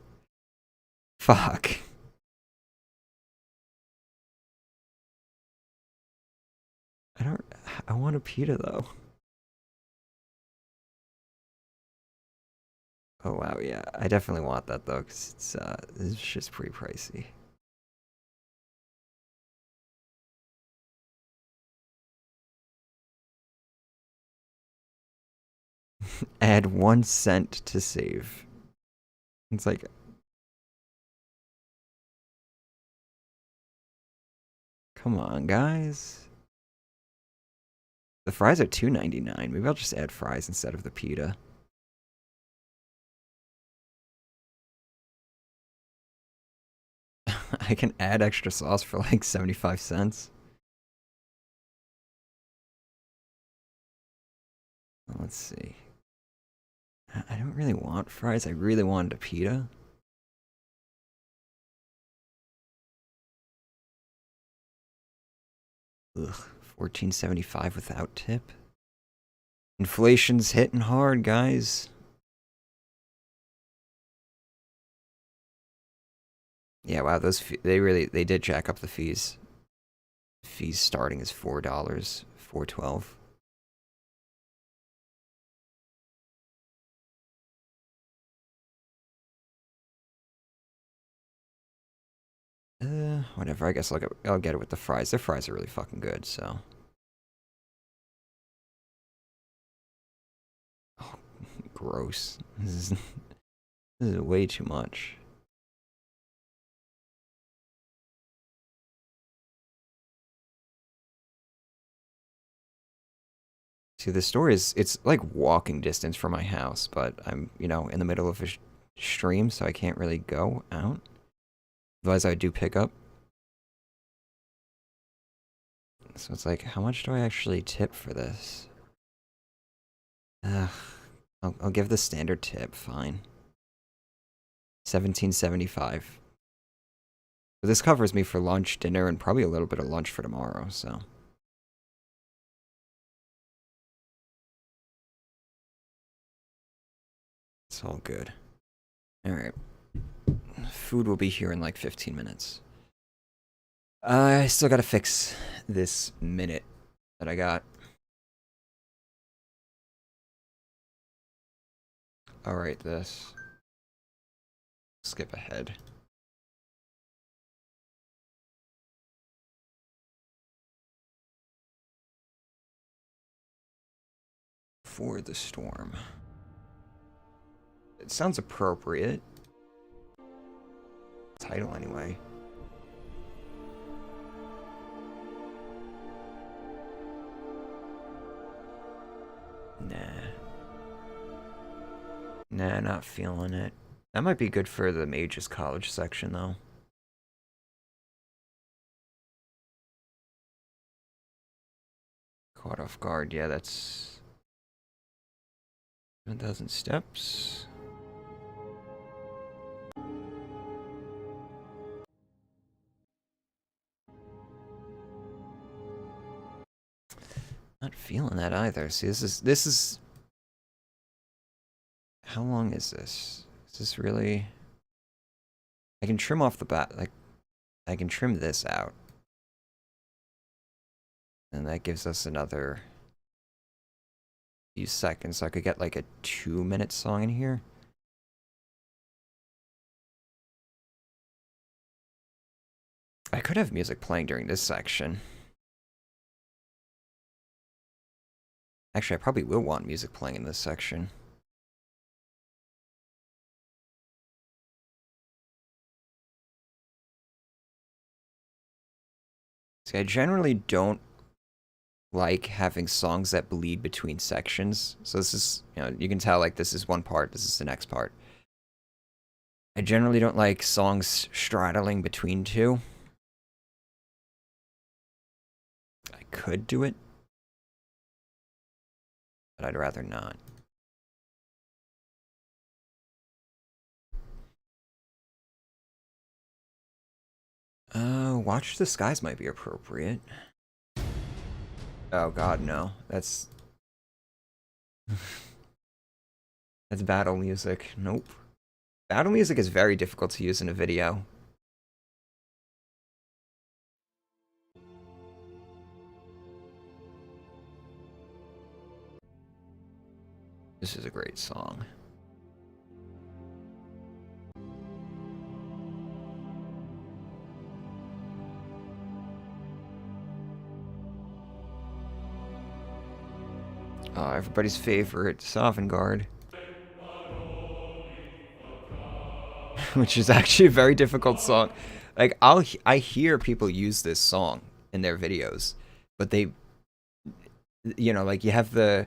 Fuck. I want a pita though. Oh wow, yeah. I definitely want that though, because it's just pretty pricey. Add 1 cent to save. It's like come on, guys. The fries are $2.99. Maybe I'll just add fries instead of the pita. I can add extra sauce for like 75 cents. Let's see. I don't really want fries. I really wanted a pita. Ugh, $14.75 without tip. Inflation's hitting hard, guys. Yeah, wow, they did jack up the fees. Fees starting is $4, $4.12. Whatever. I guess I'll get it with the fries. Their fries are really fucking good, so. Oh, gross. This is way too much. See, the store it's like walking distance from my house, but I'm, in the middle of a stream, so I can't really go out. Otherwise, I do pick up. So it's like, how much do I actually tip for this? Ugh. I'll give the standard tip, fine. $17.75. But this covers me for lunch, dinner, and probably a little bit of lunch for tomorrow, so. It's all good. Alright. Food will be here in like 15 minutes. I still gotta fix this minute that I got. Alright, this. Skip ahead. For the storm. It sounds appropriate. Title, anyway. Nah, not feeling it. That might be good for the Mages College section, though. Caught off guard, yeah, that's 7,000 steps. Not feeling that either. See, this is. How long is this? Is this really? I can trim off the bat. Like, I can trim this out, and that gives us another few seconds. So I could get like a 2-minute song in here. I could have music playing during this section. Actually, I probably will want music playing in this section. See, I generally don't like having songs that bleed between sections. So this is, you know, you can tell like this is one part, this is the next part. I generally don't like songs straddling between two. I could do it, but I'd rather not. Watch the Skies might be appropriate. Oh god, no. That's... That's battle music. Nope. Battle music is very difficult to use in a video. This is a great song. Everybody's favorite, Sovngarde. Which is actually a very difficult song. Like, I hear people use this song in their videos, but they, you know, like, you have the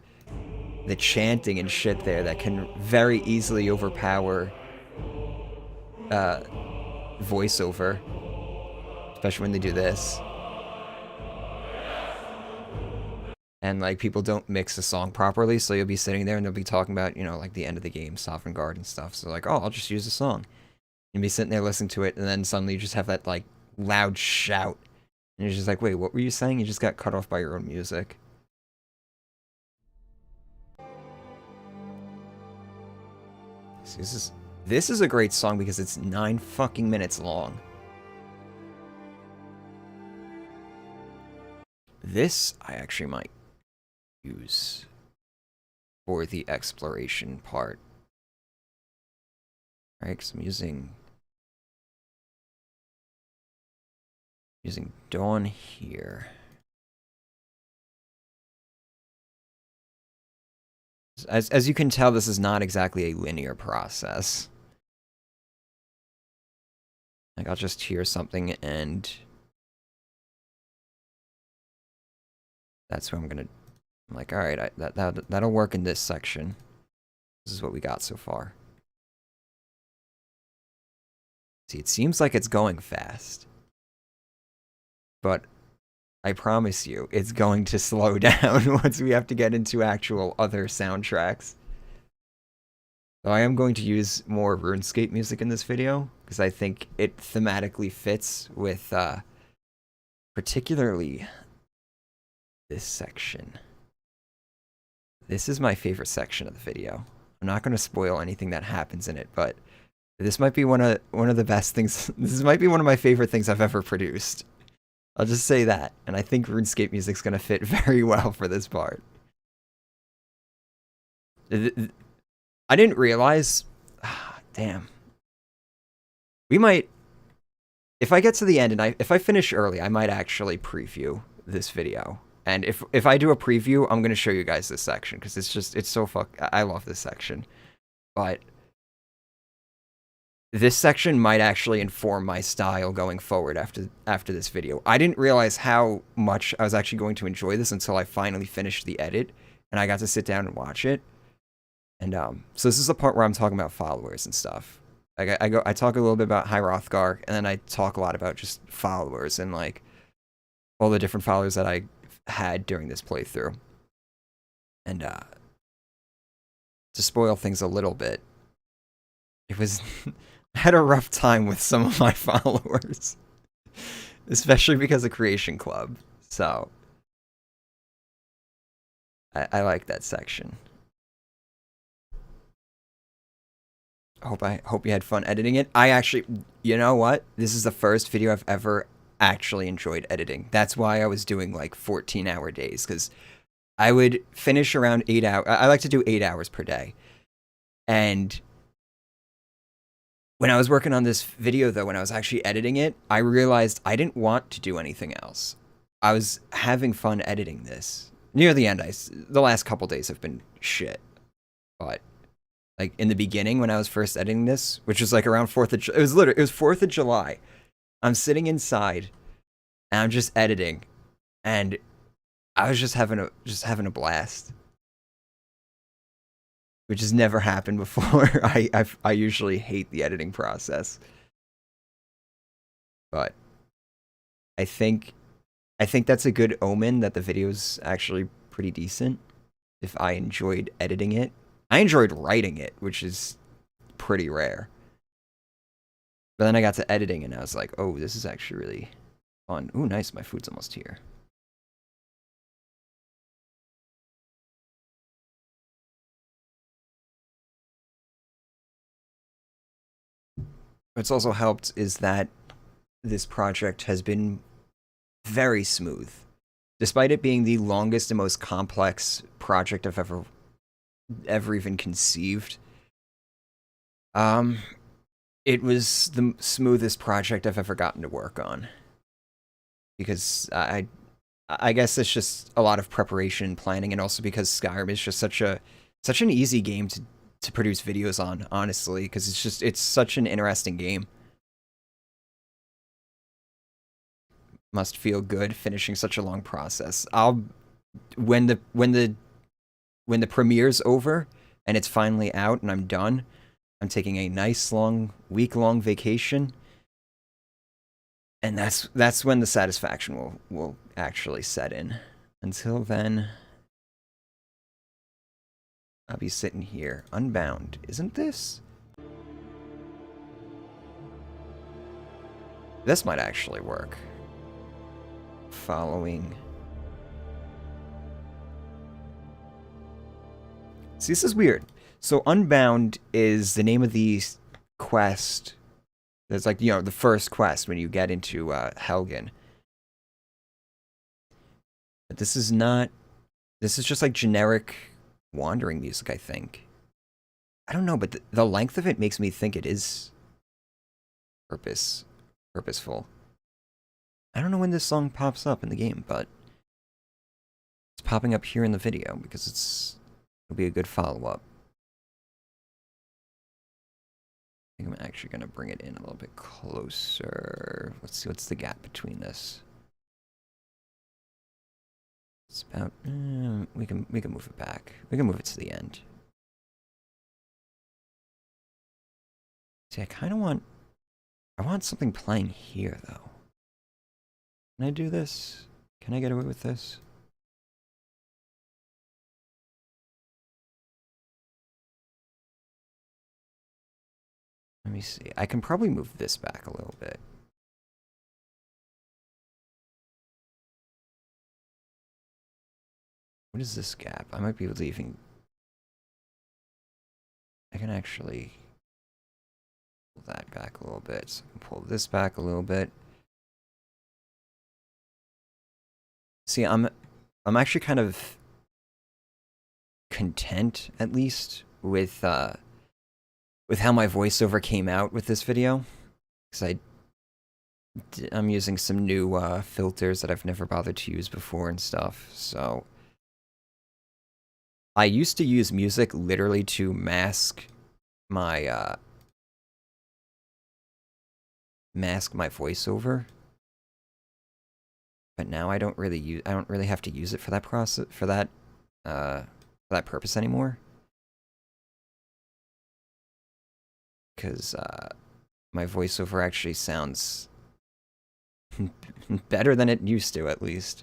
chanting and shit there that can very easily overpower voiceover, especially when they do this. And, like, people don't mix the song properly, so you'll be sitting there and they'll be talking about, you know, like, the end of the game, Sovngarde and stuff. So, like, oh, I'll just use the song. You'll be sitting there listening to it, and then suddenly you just have that, like, loud shout. And you're just like, wait, what were you saying? You just got cut off by your own music. So this is a great song because it's 9 fucking minutes long. This I actually might use for the exploration part. Alright, because I'm using Dawn here. As you can tell, this is not exactly a linear process. Like, I'll just hear something and that's what I'm like, alright, that'll work in this section. This is what we got so far. See, it seems like it's going fast. But I promise you, it's going to slow down once we have to get into actual other soundtracks. So I am going to use more RuneScape music in this video. because I think it thematically fits with particularly this section. This is my favorite section of the video. I'm not going to spoil anything that happens in it, but this might be one of the best things. This might be one of my favorite things I've ever produced. I'll just say that, and I think RuneScape music's going to fit very well for this part. I didn't realize. Damn. We might, if I get to the end and if I finish early, I might actually preview this video. And if I do a preview, I'm gonna show you guys this section because it's so I love this section. But this section might actually inform my style going forward after this video. I didn't realize how much I was actually going to enjoy this until I finally finished the edit and I got to sit down and watch it. And so this is the part where I'm talking about followers and stuff. Like I talk a little bit about Hrothgar, and then I talk a lot about just followers and like all the different followers that I had during this playthrough. And to spoil things a little bit, it was I had a rough time with some of my followers, especially because of Creation Club. So I like that section. I hope you had fun editing it. I actually, you know what? This is the first video I've ever actually enjoyed editing. That's why I was doing like 14-hour days, because I would finish around 8 hours. I like to do 8 hours per day. And when I was working on this video, though, when I was actually editing it, I realized I didn't want to do anything else. I was having fun editing this. Near the end, the last couple days have been shit. But like in the beginning when I was first editing this, which was like around 4th of July, it was 4th of July. I'm sitting inside and I'm just editing and I was just having a blast. Which has never happened before. I usually hate the editing process. But I think that's a good omen that the video's actually pretty decent if I enjoyed editing it. I enjoyed writing it, which is pretty rare. But then I got to editing and I was like, oh, this is actually really fun. Ooh, nice, my food's almost here. What's also helped is that this project has been very smooth. Despite it being the longest and most complex project I've ever even conceived. It was the smoothest project I've ever gotten to work on. Because I guess it's just a lot of preparation and planning, and also because Skyrim is just such an easy game to produce videos on, honestly, because it's such an interesting game. Must feel good finishing such a long process. When the premiere's over and it's finally out and I'm done, I'm taking a nice long week-long vacation, and that's when the satisfaction will actually set in. Until then, I'll be sitting here unbound. Isn't this? This might actually work. Following. See, this is weird. So Unbound is the name of the quest. That's like, the first quest when you get into Helgen. But this is not. This is just like generic wandering music, I think. I don't know, but the length of it makes me think it is purposeful. I don't know when this song pops up in the game, but it's popping up here in the video because it'll be a good follow-up. I think I'm actually going to bring it in a little bit closer. Let's see, what's the gap between this? It's about, we can move it back. We can move it to the end. See, I want something playing here, though. Can I do this? Can I get away with this? Let me see. I can probably move this back a little bit. What is this gap? I might be able to even... I can actually pull that back a little bit. So I can pull this back a little bit. See, I'm actually kind of content, at least, with how my voiceover came out with this video. Because I'm using some new filters that I've never bothered to use before and stuff, so... I used to use music literally to mask my voiceover, but now I don't really have to use it for that purpose anymore, because my voiceover actually sounds better than it used to, at least.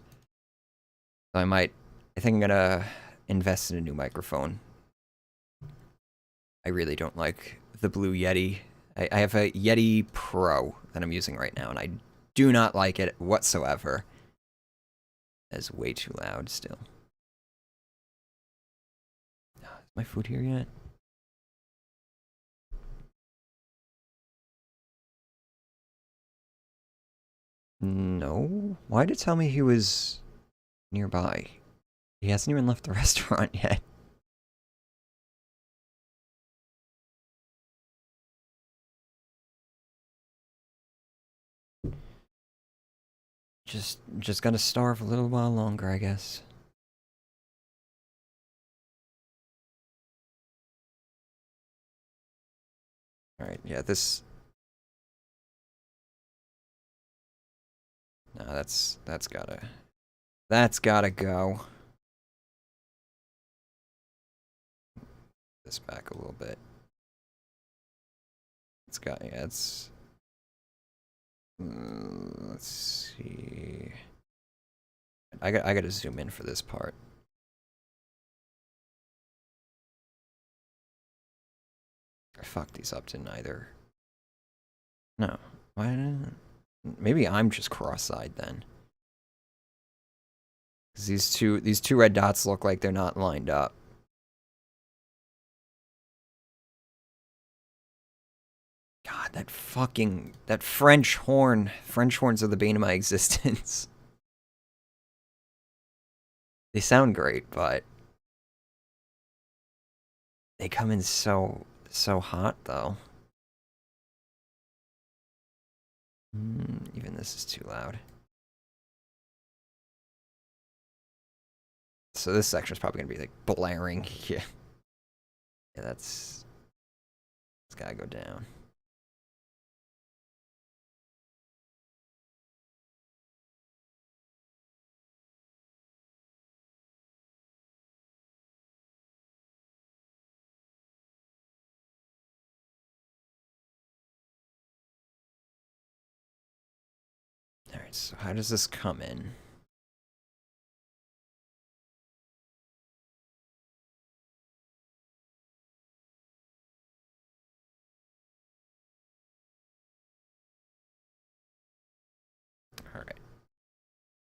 So I think I'm gonna invest in a new microphone. I really don't like the Blue Yeti. I have a Yeti Pro that I'm using right now, and I do not like it whatsoever. It's way too loud still. Is my food here yet? No. Why did it tell me he was nearby? He hasn't even left the restaurant yet. Just gotta starve a little while longer, I guess. Alright, yeah, this... No, that's gotta go. This back a little bit. Let's see. I gotta zoom in for this part. I fucked these up, didn't either. No. Why didn't... Maybe I'm just cross-eyed then. Because these two red dots look like they're not lined up. God, that French horn. French horns are the bane of my existence. They sound great, but they come in so hot, though. Even this is too loud. So this section is probably gonna be like blaring. Yeah, yeah, it's gotta go down. Alright, so how does this come in? Alright.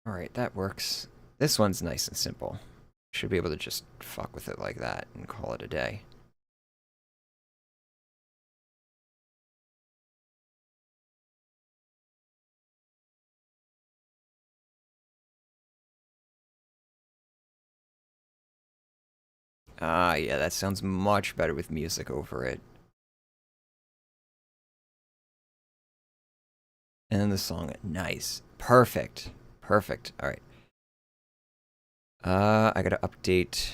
Alright, that works. This one's nice and simple. Should be able to just fuck with it like that and call it a day. Ah, yeah, that sounds much better with music over it. And then the song, nice. Perfect. Perfect. Alright. I gotta update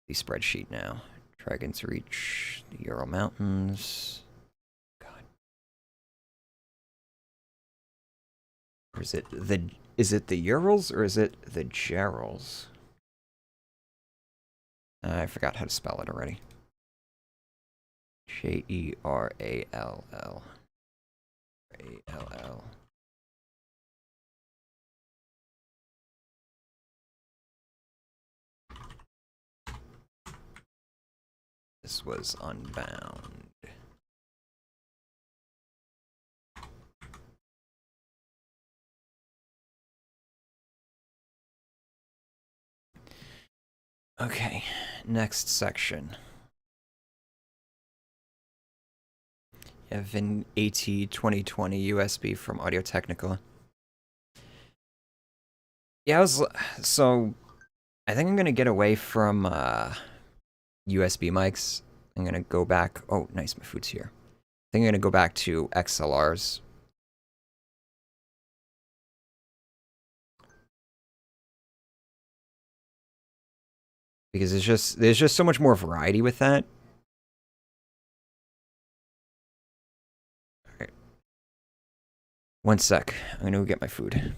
the spreadsheet now. Dragon's Reach, the Ural Mountains. God. Or is it the Urals or is it the Gerals? I forgot how to spell it already. Jerall. A-L-L. This was Unbound. Okay, next section. You have an AT2020 USB from Audio Technica. Yeah, so I think I'm gonna get away from USB mics. I'm gonna go back. Oh, nice, my food's here. I think I'm gonna go back to XLRs. Because there's just so much more variety with that. Alright. One sec. I'm gonna go get my food.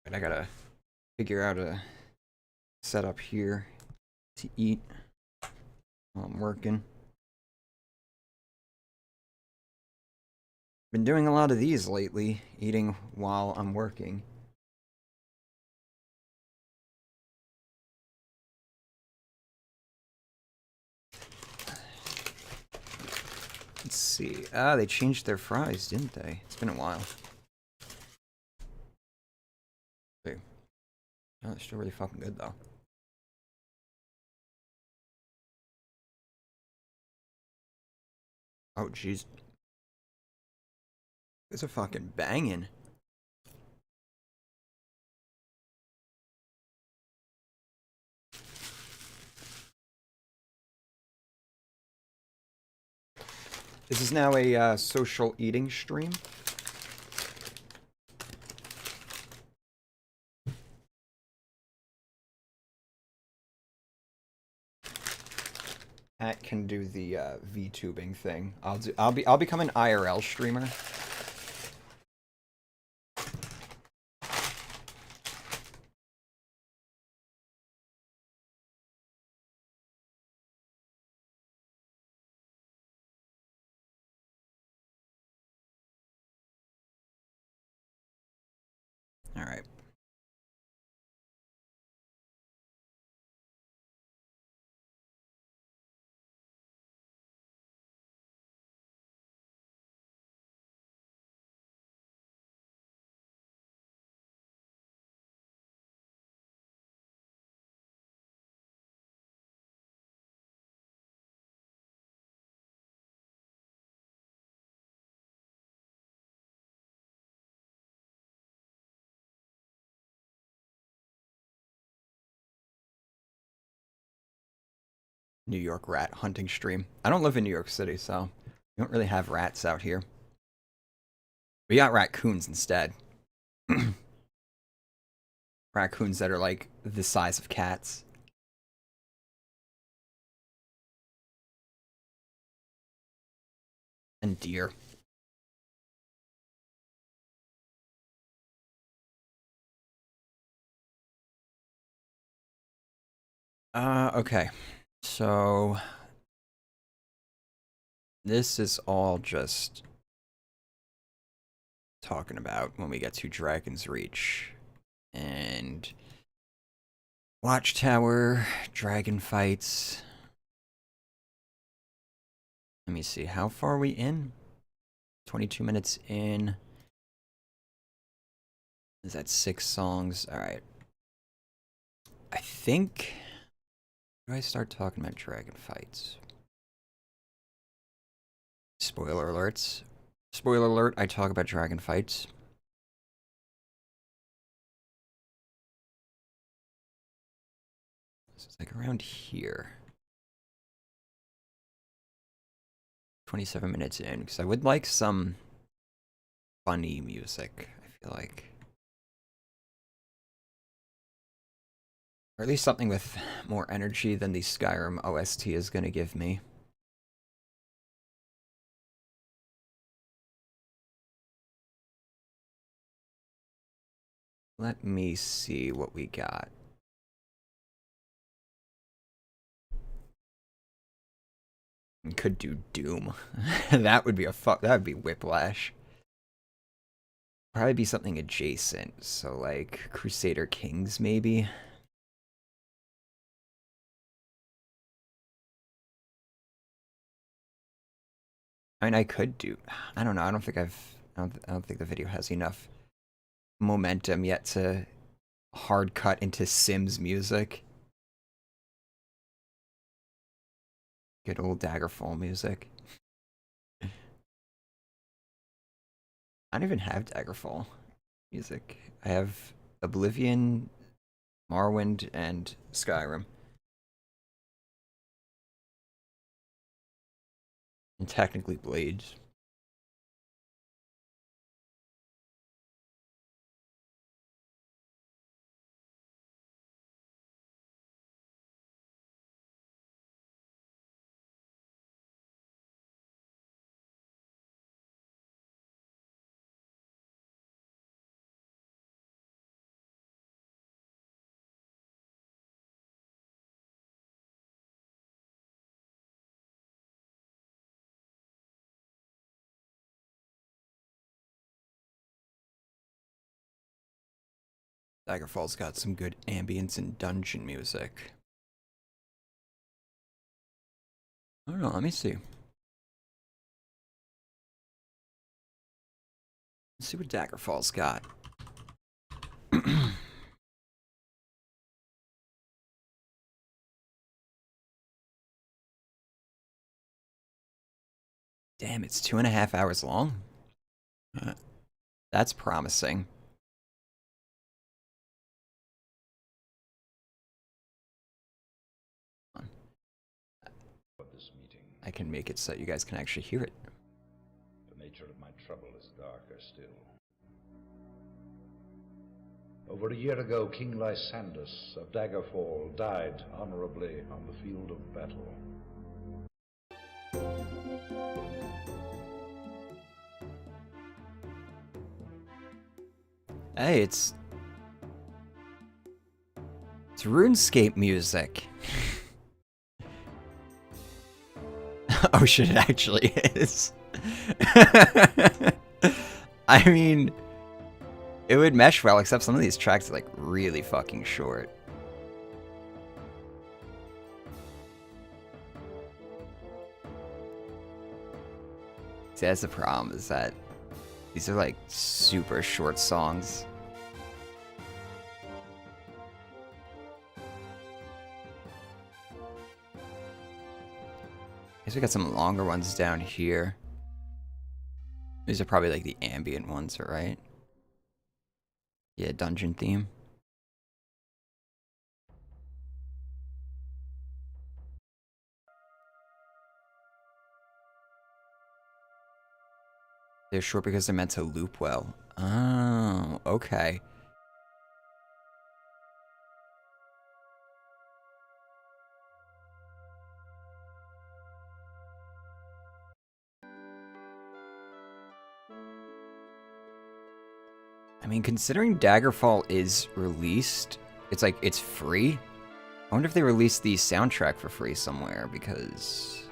But I gotta figure out a setup here to eat while I'm working. Been doing a lot of these lately, eating while I'm working. Let's see. Ah, they changed their fries, didn't they? It's been a while. Wait. Oh, they're still really fucking good, though. Oh, jeez. These are fucking banging. This is now a social eating stream. Pat can do the VTubing thing. I'll become an IRL streamer. All right. New York rat hunting stream. I don't live in New York City, so we don't really have rats out here. We got raccoons instead. Raccoons that are like the size of cats. And deer. Okay. So this is all just talking about when we get to Dragon's Reach. And Watchtower, dragon fights. Let me see, how far are we in? 22 minutes in. Is that 6 songs? Alright. I think... Do I start talking about dragon fights? Spoiler alerts. Spoiler alert, I talk about dragon fights. So it's like around here. 27 minutes in, because I would like some funny music, I feel like. Or at least something with more energy than the Skyrim OST is going to give me. Let me see what we got. Could do Doom. That would be that would be Whiplash. Probably be something adjacent, so like Crusader Kings maybe. I mean, I could do. I don't know. I don't think I don't think the video has enough momentum yet to hard cut into Sims music. Good old Daggerfall music. I don't even have Daggerfall music. I have Oblivion, Morrowind, and Skyrim. And technically Blades. Daggerfall's got some good ambience and dungeon music. I don't know, let me see. Let's see what Daggerfall's got. Damn, it's 2.5 hours long? That's promising. I can make it so you guys can actually hear it. nature of my trouble is darker still. Over a year ago, King Lysandus of Daggerfall died honorably on the field of battle. Hey, it's RuneScape music. Oh shit, it actually is. I mean, it would mesh well, except some of these tracks are like really fucking short. See, that's the problem, is that these are like super short songs. I guess we got some longer ones down here. These are probably like the ambient ones, right? Yeah, dungeon theme. They're short because they're meant to loop well. Oh, okay. I mean, considering Daggerfall is released, it's like, it's free. I wonder if they released the soundtrack for free somewhere, because...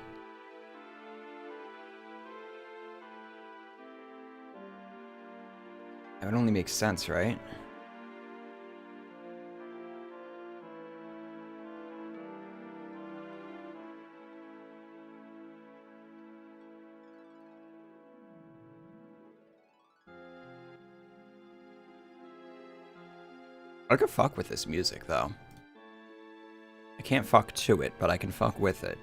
that would only make sense, right? I could fuck with this music, though. I can't fuck to it, but I can fuck with it.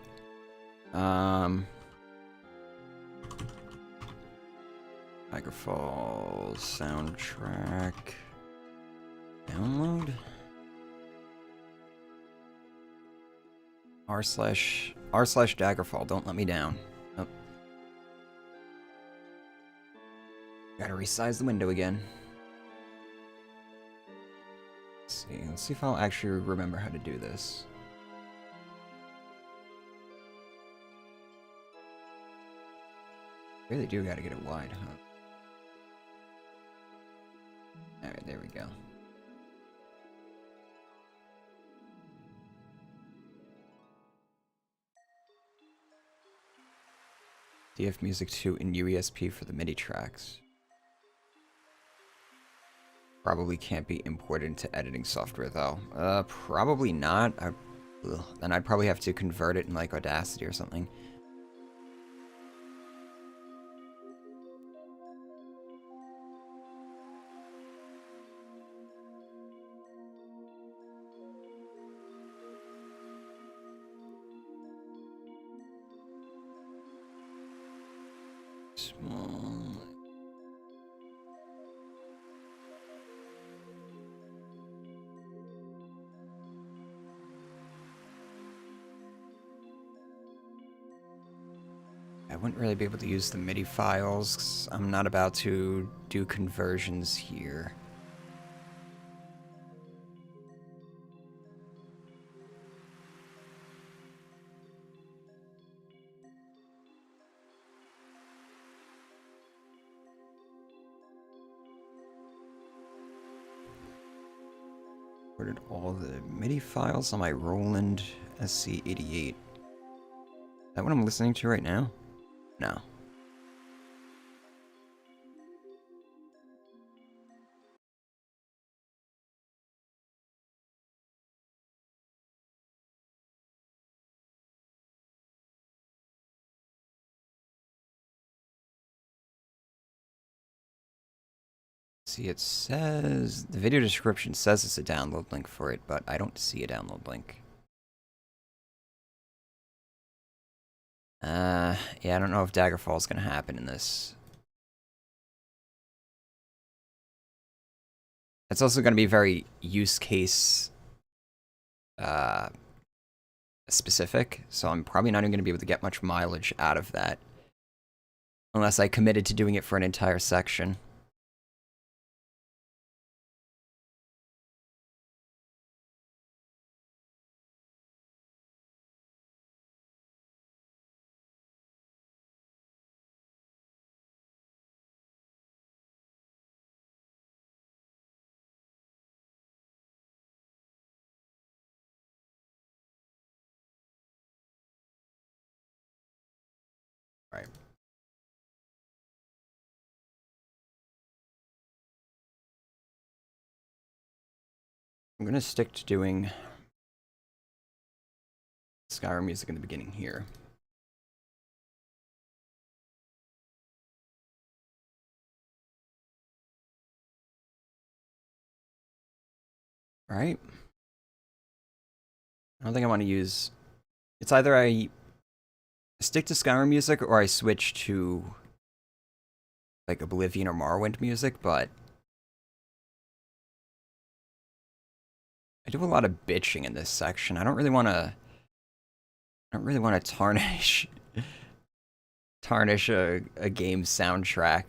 Daggerfall soundtrack. Download? r/Daggerfall, don't let me down. Oh. Gotta resize the window again. Let's see if I'll actually remember how to do this. Really do gotta get it wide, huh? Alright, there we go. DF Music 2 in UESP for the MIDI tracks. Probably can't be imported into editing software, though. Probably not. Then I'd probably have to convert it in, like, Audacity or something. Small... I wouldn't really be able to use the MIDI files, 'cause I'm not about to do conversions here. Recorded all the MIDI files on my Roland SC88. Is that what I'm listening to right now? No. See, it says... the video description says it's a download link for it, but I don't see a download link. Yeah, I don't know if Daggerfall is going to happen in this. It's also going to be very use case specific, so I'm probably not even going to be able to get much mileage out of that. Unless I committed to doing it for an entire section. Right. I'm gonna stick to doing Skyrim music in the beginning here. Right? I don't think I want to use... It's either I stick to Skyrim music or I switch to like Oblivion or Morrowind music, but I do a lot of bitching in this section. I don't really want to tarnish a game soundtrack.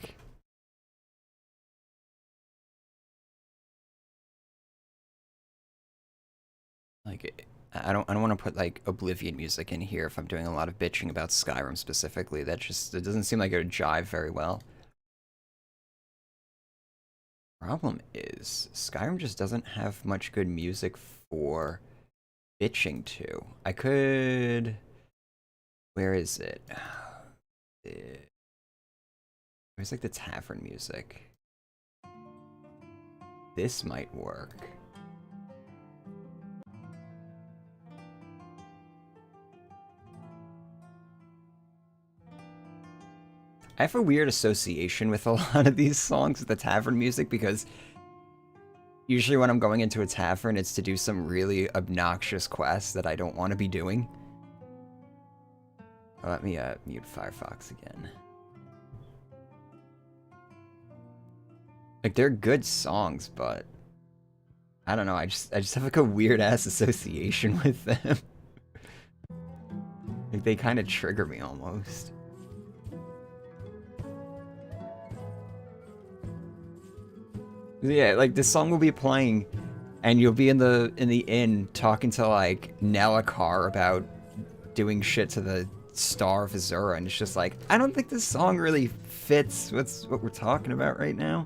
Like I don't want to put like Oblivion music in here if I'm doing a lot of bitching about Skyrim specifically. It doesn't seem like it would jive very well. Problem is, Skyrim just doesn't have much good music for bitching to. I could... Where is it? Where's like the tavern music? This might work. I have a weird association with a lot of these songs with the tavern music because usually when I'm going into a tavern, it's to do some really obnoxious quest that I don't want to be doing. Let me mute Firefox again. Like, they're good songs, but I don't know, I just have like a weird ass association with them. Like, they kind of trigger me almost. Yeah, like this song will be playing and you'll be in the inn talking to like Nelakar about doing shit to the Star of Azura, and it's just like, I don't think this song really fits what we're talking about right now.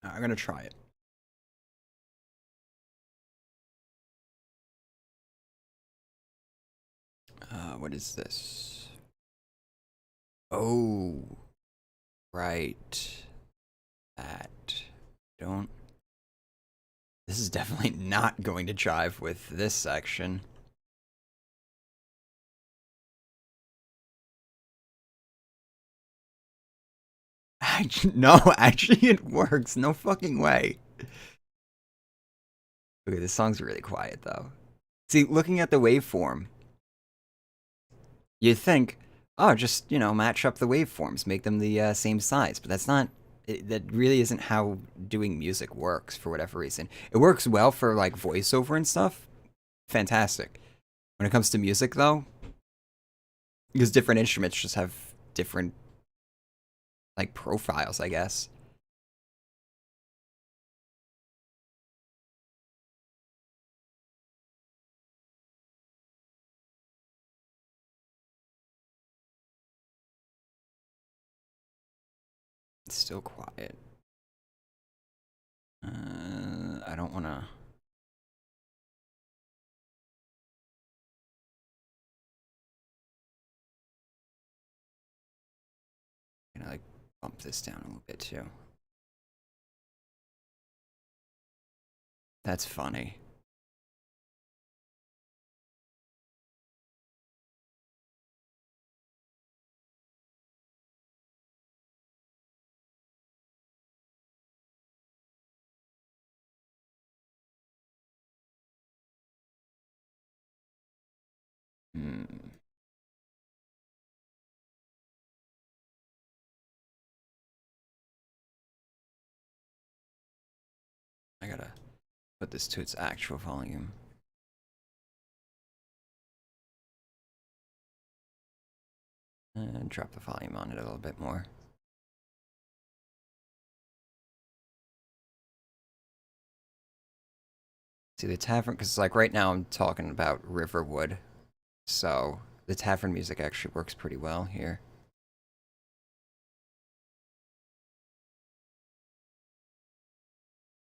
I'm gonna try it. What is this? Oh, right. That. Don't. This is definitely not going to jive with this section. No, actually it works. No fucking way. Okay, this song's really quiet though. See, looking at the waveform, you'd think, oh, just, you know, match up the waveforms, make them the same size. But that's not, that really isn't how doing music works for whatever reason. It works well for like voiceover and stuff. Fantastic. When it comes to music though, because different instruments just have different like profiles, I guess. It's still quiet. I don't want to. Gonna like bump this down a little bit too. That's funny. put this to its actual volume. And drop the volume on it a little bit more. See the tavern, because like right now I'm talking about Riverwood, so the tavern music actually works pretty well here.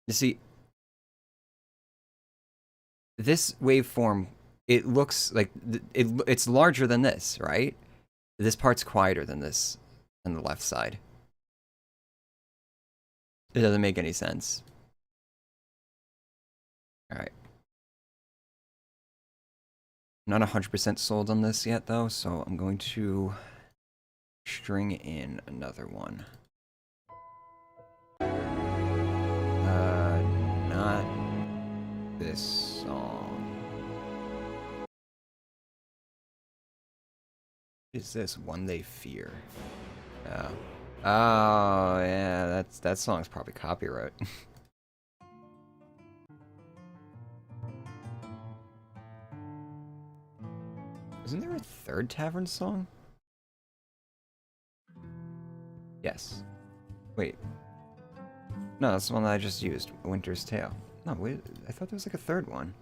You see, this waveform, it looks like it's larger than this, right? This part's quieter than this on the left side. It doesn't make any sense. All right. Not 100% sold on this yet, though, so I'm going to string in another one. Not this song. What is this? One They Fear. Oh. Oh, yeah, that song's probably copyright. Isn't there a third tavern song? Yes. Wait. No, that's the one that I just used. Winter's Tale. No, wait. I thought there was like a third one.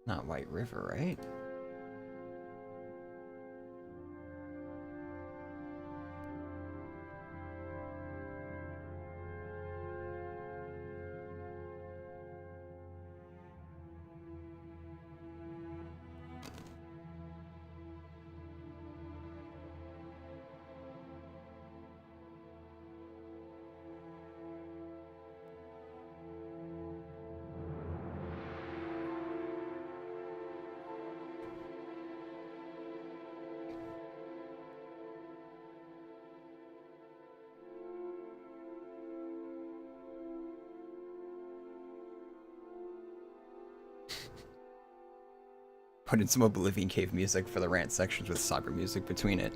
Not White River, right? Put in some Oblivion Cave music for the rant sections with cyber music between it.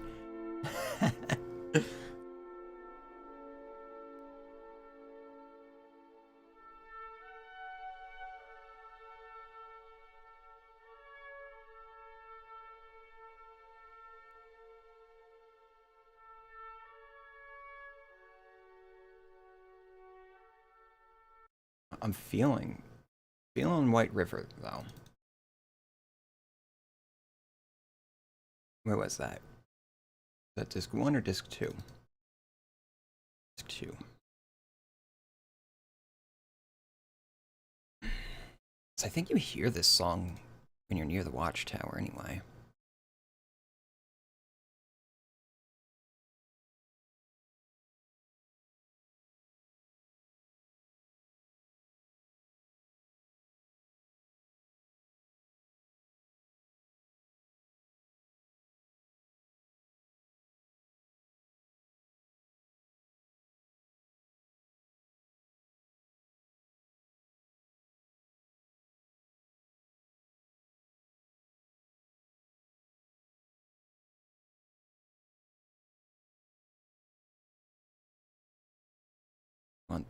I'm feeling White River, though. Where was that? Is that disc 1 or disc 2? Disc 2. So I think you hear this song when you're near the watchtower anyway.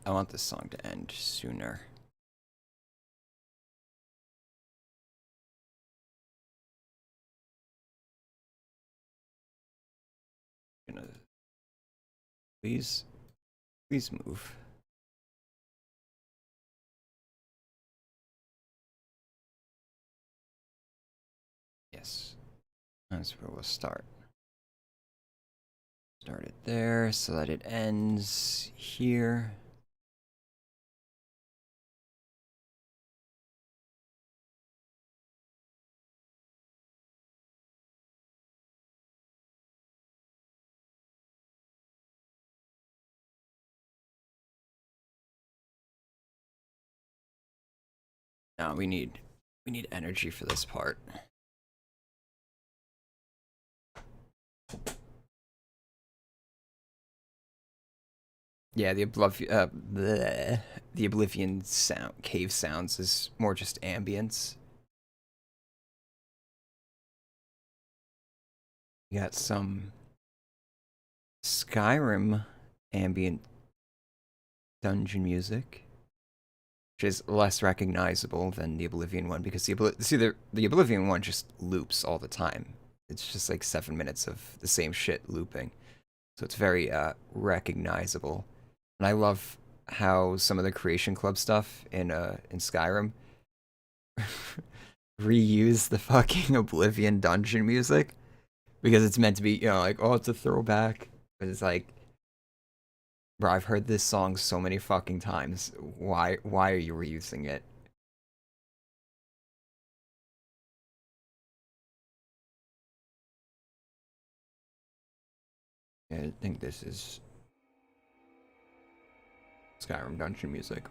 I want this song to end sooner. Please move. Yes, that's where we'll start. Start it there so that it ends here. Now we need energy for this part. Yeah, the Oblivion sound cave sounds is more just ambience. You got some Skyrim ambient dungeon music, which is less recognizable than the Oblivion one because the Oblivion one just loops all the time. It's just like 7 minutes of the same shit looping, so it's very recognizable. And I love how some of the Creation Club stuff in Skyrim reuse the fucking Oblivion dungeon music because it's meant to be, like, oh, it's a throwback, but it's like, bro, I've heard this song so many fucking times. Why are you reusing it? Yeah, I think this is Skyrim dungeon music.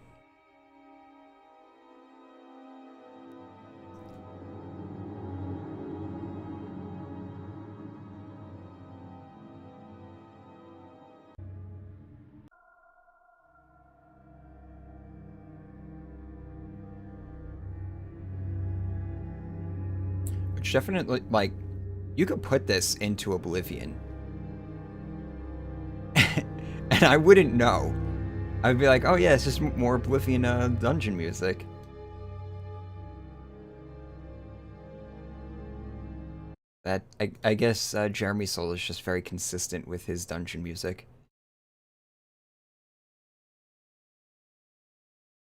Which definitely, like, you could put this into Oblivion. And I wouldn't know. I'd be like, oh yeah, it's just more Oblivion dungeon music. That I guess Jeremy Soule is just very consistent with his dungeon music.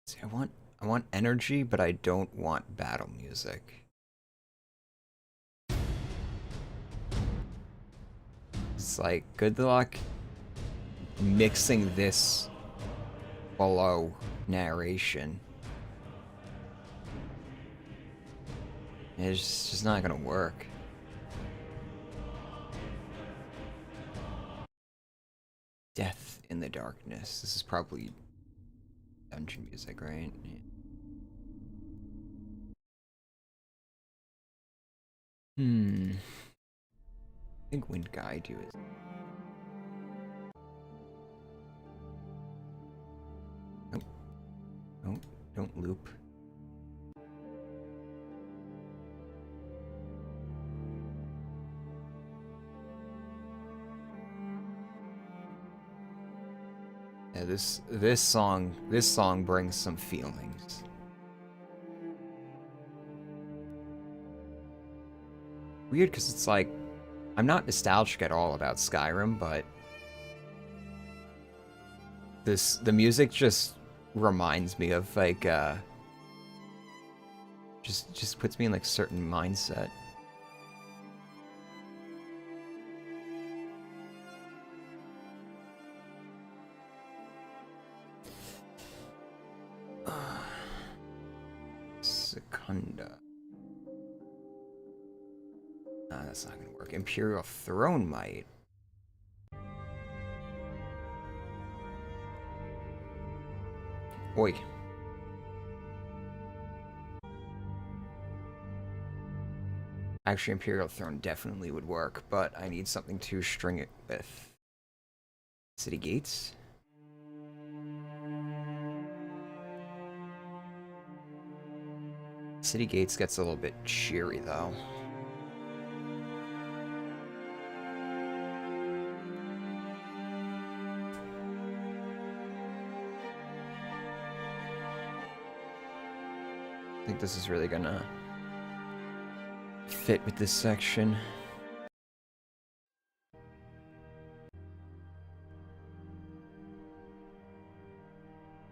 See, I want energy, but I don't want battle music. It's like, good luck mixing this below narration. It's just not gonna work. Death in the Darkness. This is probably dungeon music, right? Yeah. I think Wind Guide you is. Nope. Nope. Don't loop. Yeah, this song brings some feelings. Weird, because it's like, I'm not nostalgic at all about Skyrim, but the music just reminds me of like just puts me in like certain mindset. Secunda. Nah, that's not gonna work. Imperial Throne Might. Oi. Actually, Imperial Throne definitely would work, but I need something to string it with. City Gates? City Gates gets a little bit cheery, though. I think this is really gonna fit with this section.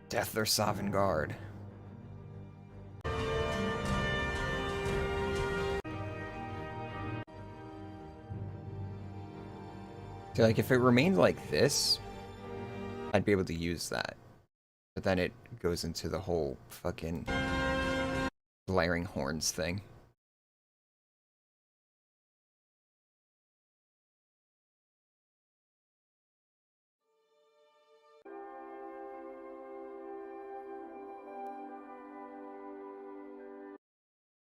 Death or Sovngarde. So, like, if it remained like this, I'd be able to use that. But then it goes into the whole fucking blaring horns thing.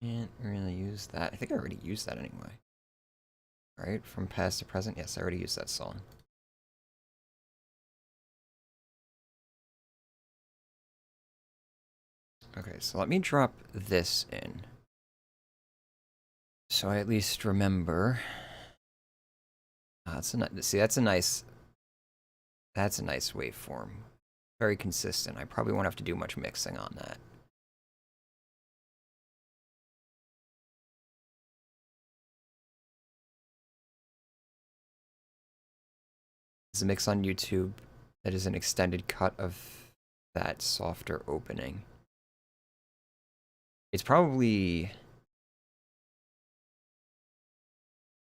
Can't really use that. I think I already used that anyway. Right? From past to present? Yes, I already used that song. Okay, so let me drop this in. So I at least remember That's a see. That's a nice waveform. Very consistent. I probably won't have to do much mixing on that. There's a mix on YouTube that is an extended cut of that softer opening. It's probably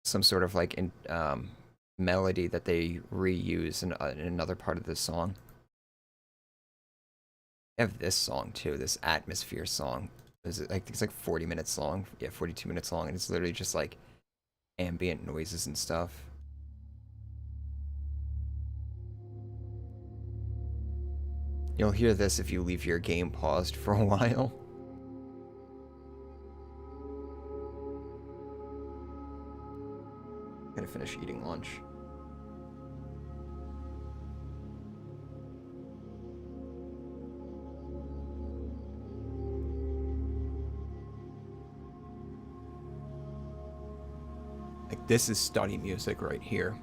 some sort of like melody that they reuse in another part of the song. I have this song too, this atmosphere song. It's like 40 minutes long. Yeah, 42 minutes long, and it's literally just like ambient noises and stuff. You'll hear this if you leave your game paused for a while. Gotta finish eating lunch. Like, this is study music right here.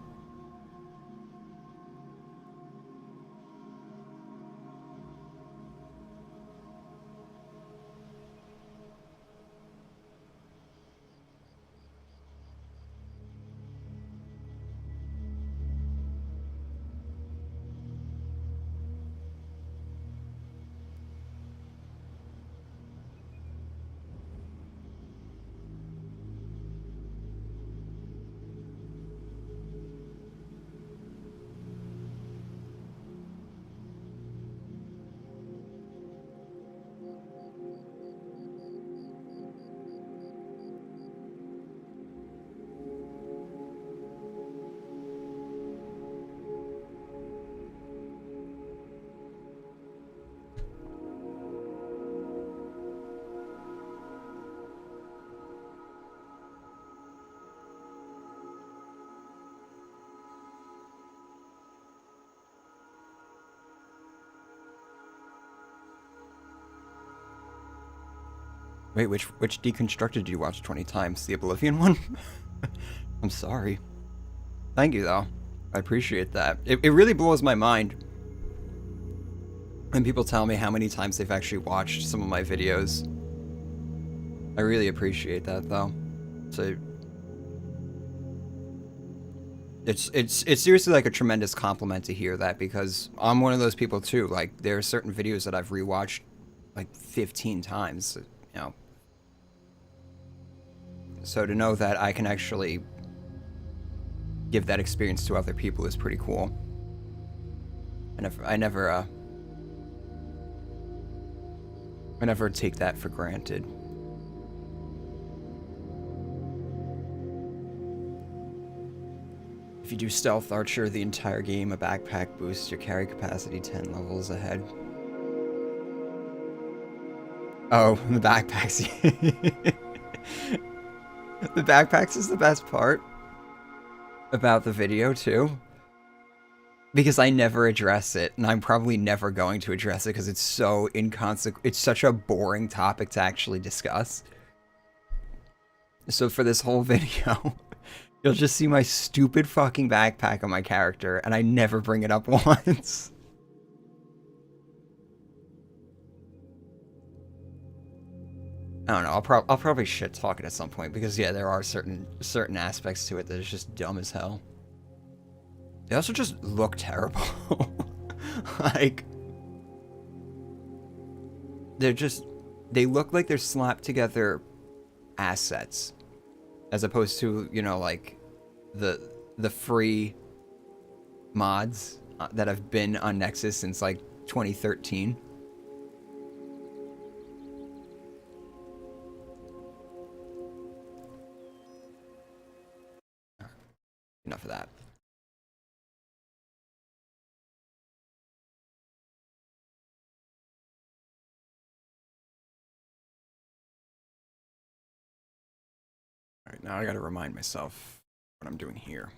Wait, which deconstructed did you watch 20 times? The Oblivion one? I'm sorry. Thank you, though. I appreciate that. It really blows my mind when people tell me how many times they've actually watched some of my videos. I really appreciate that, though. So it's seriously like a tremendous compliment to hear that, because I'm one of those people too. Like, there are certain videos that I've rewatched like 15 times, you know. So to know that I can actually give that experience to other people is pretty cool. I never take that for granted. If you do Stealth Archer the entire game, a backpack boosts your carry capacity 10 levels ahead. Oh, the backpacks. The backpacks is the best part about the video, too. Because I never address it, and I'm probably never going to address it because it's so inconsequential. It's such a boring topic to actually discuss. So for this whole video, you'll just see my stupid fucking backpack on my character, and I never bring it up once. I don't know. I'll probably shit talk it at some point, because yeah, there are certain aspects to it that is just dumb as hell. They also just look terrible. Like, they look like they're slapped together assets, as opposed to, you know, like the free mods that have been on Nexus since like 2013. Enough of that. Alright, now I gotta remind myself what I'm doing here.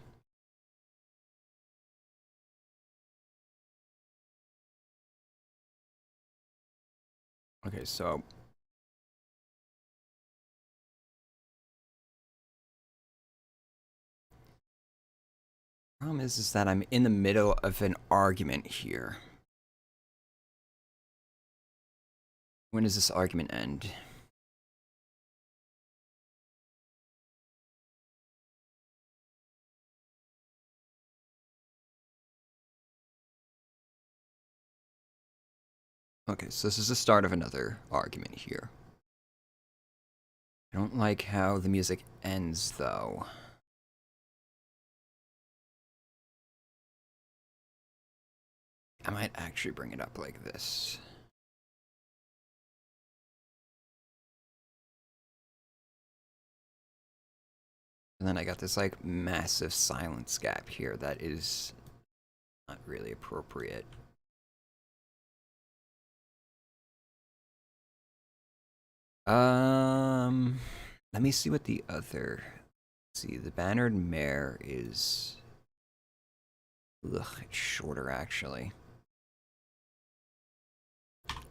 Okay, so Problem is that I'm in the middle of an argument here. When does this argument end? Okay, so this is the start of another argument here. I don't like how the music ends, though. I might actually bring it up like this. And then I got this, like, massive silence gap here that is not really appropriate. Let me see what the other... Let's see, the Bannered Mare is... Ugh, it's shorter, actually.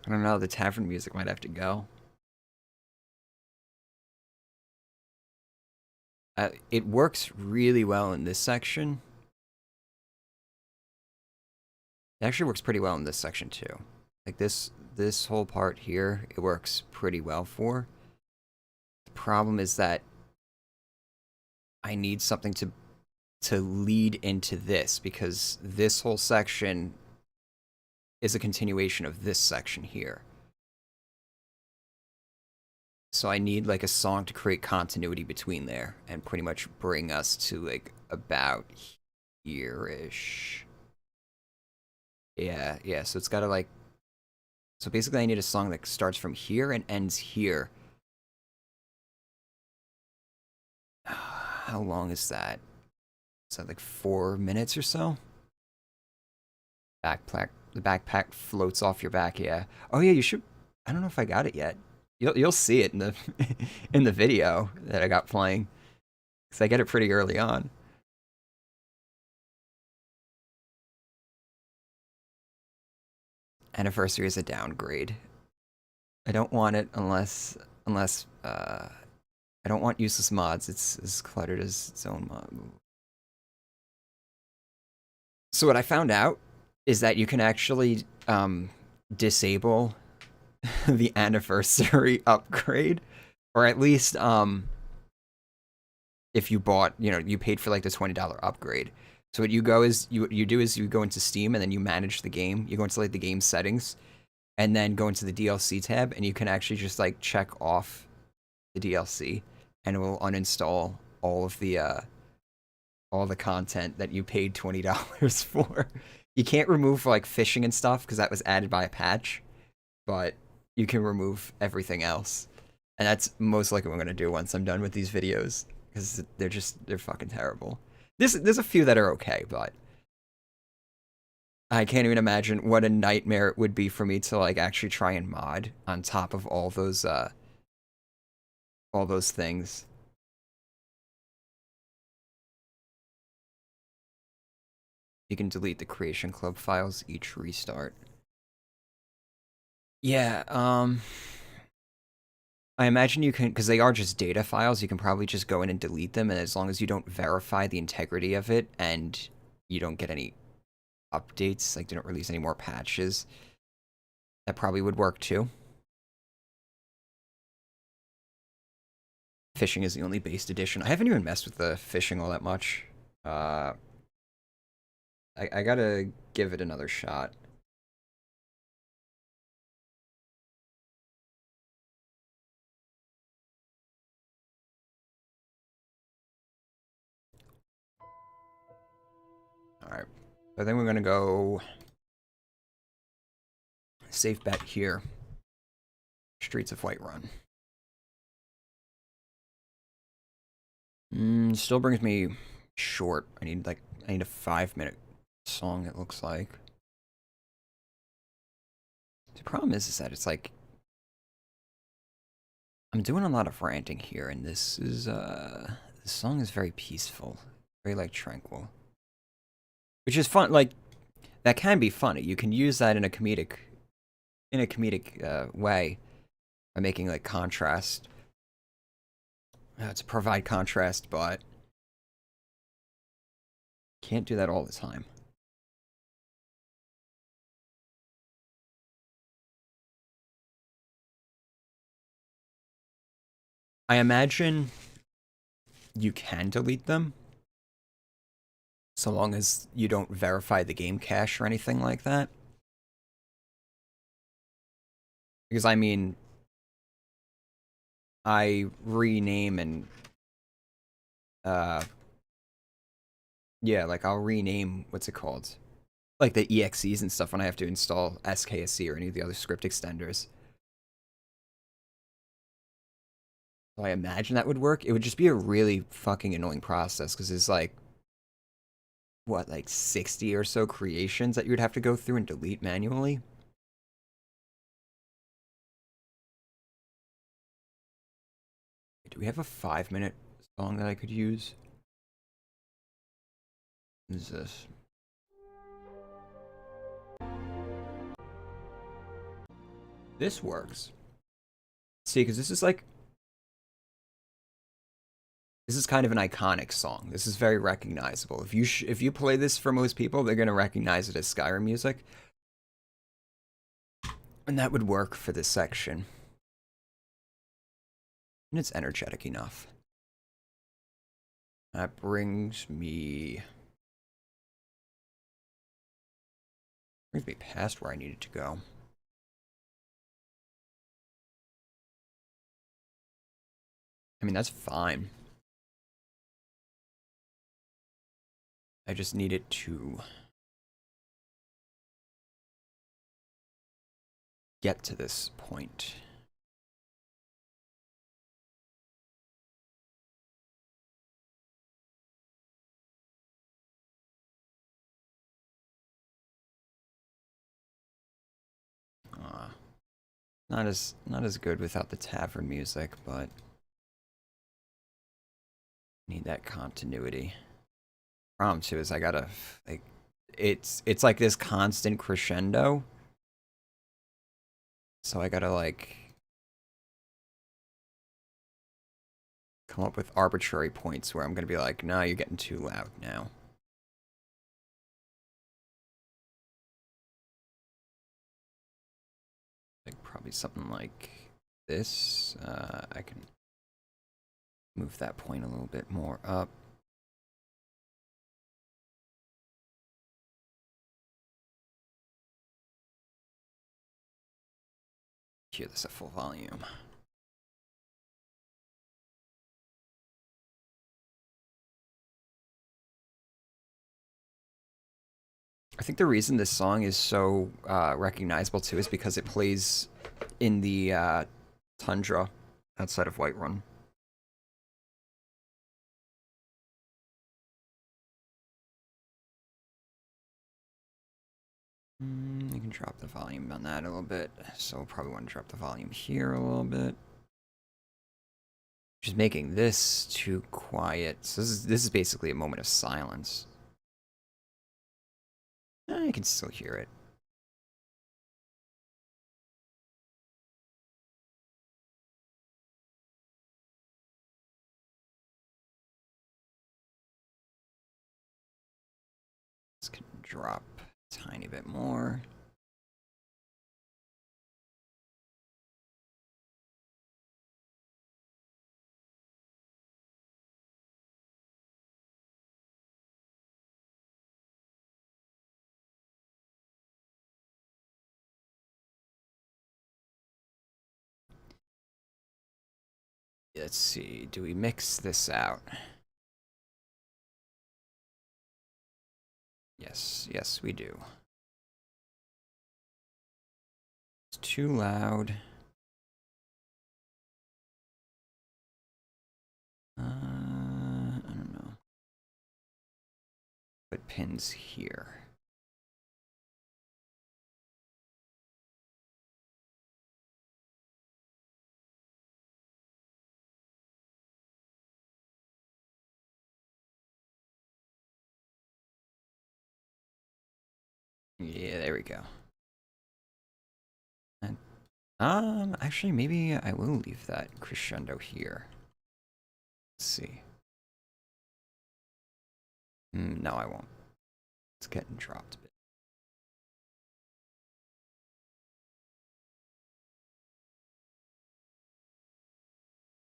I don't know, the tavern music might have to go. It works really well in this section. It actually works pretty well in this section, too. Like, this whole part here, it works pretty well for. The problem is that I need something to lead into this, because this whole section is a continuation of this section here. So I need, like, a song to create continuity between there and pretty much bring us to, like, about here-ish. Yeah, so it's gotta, like... So basically I need a song that starts from here and ends here. How long is that? Is that, like, 4 minutes or so? Backpack. The backpack floats off your back, yeah. Oh, yeah, you should... I don't know if I got it yet. You'll see it in the in the video that I got playing, because I get it pretty early on. Anniversary is a downgrade. I don't want it unless I don't want useless mods. It's as cluttered as its own mod. So what I found out is that you can actually disable the anniversary upgrade, or at least if you bought, you paid for like the $20 upgrade. So what you go is you go into Steam, and then you manage the game. You go into like the game settings, and then go into the DLC tab, and you can actually just like check off the DLC, and it will uninstall all the content that you paid $20 for. You can't remove like fishing and stuff because that was added by a patch, but you can remove everything else. And that's most likely what I'm going to do once I'm done with these videos, because they're fucking terrible. There's a few that are okay, but I can't even imagine what a nightmare it would be for me to like actually try and mod on top of all those things. You can delete the Creation Club files each restart. Yeah, I imagine you can, because they are just data files, you can probably just go in and delete them, and as long as you don't verify the integrity of it, and you don't get any updates, like they don't release any more patches, that probably would work too. Fishing is the only based edition. I haven't even messed with the fishing all that much. I gotta give it another shot. Alright. I think we're gonna go safe bet here. Streets of Whiterun. Still brings me short. I need a 5-minute song, it looks like. The problem is that it's like I'm doing a lot of ranting here, and this song is very peaceful, very like tranquil, which is fun. Like that can be funny. You can use that in a comedic way by making like contrast to provide contrast, but Can't do that all the time. I imagine you can delete them, so long as you don't verify the game cache or anything like that. Because, I mean, I rename and, yeah, like, I'll rename, what's it called? Like, the EXEs and stuff when I have to install SKSC or any of the other script extenders. So I imagine that would work. It would just be a really fucking annoying process, because there's, like, what, like 60 or so creations that you would have to go through and delete manually? Do we have a 5-minute song that I could use? What is this? This works. See, because this is like... This is kind of an iconic song. This is very recognizable. If you play this for most people, they're going to recognize it as Skyrim music. And that would work for this section. And it's energetic enough. That brings me past where I needed to go. I mean, that's fine. I just need it to get to this point. Not as good without the tavern music, but need that continuity. Problem too is I gotta like it's like this constant crescendo. So I gotta like come up with arbitrary points where I'm gonna be like, nah, you're getting too loud now. Like probably something like this. I can move that point a little bit more up. Hear this at full volume. I think the reason this song is so recognizable too is because it plays in the tundra outside of Whiterun. You can drop the volume on that a little bit, so we'll probably want to drop the volume here a little bit. Just making this too quiet. So this is basically a moment of silence. I can still hear it. This can drop a tiny bit more. Let's see, do we mix this out? Yes, we do. It's too loud. I don't know. Put pins here. Yeah, there we go. And, actually, maybe I will leave that crescendo here. Let's see. No, I won't. It's getting dropped a bit.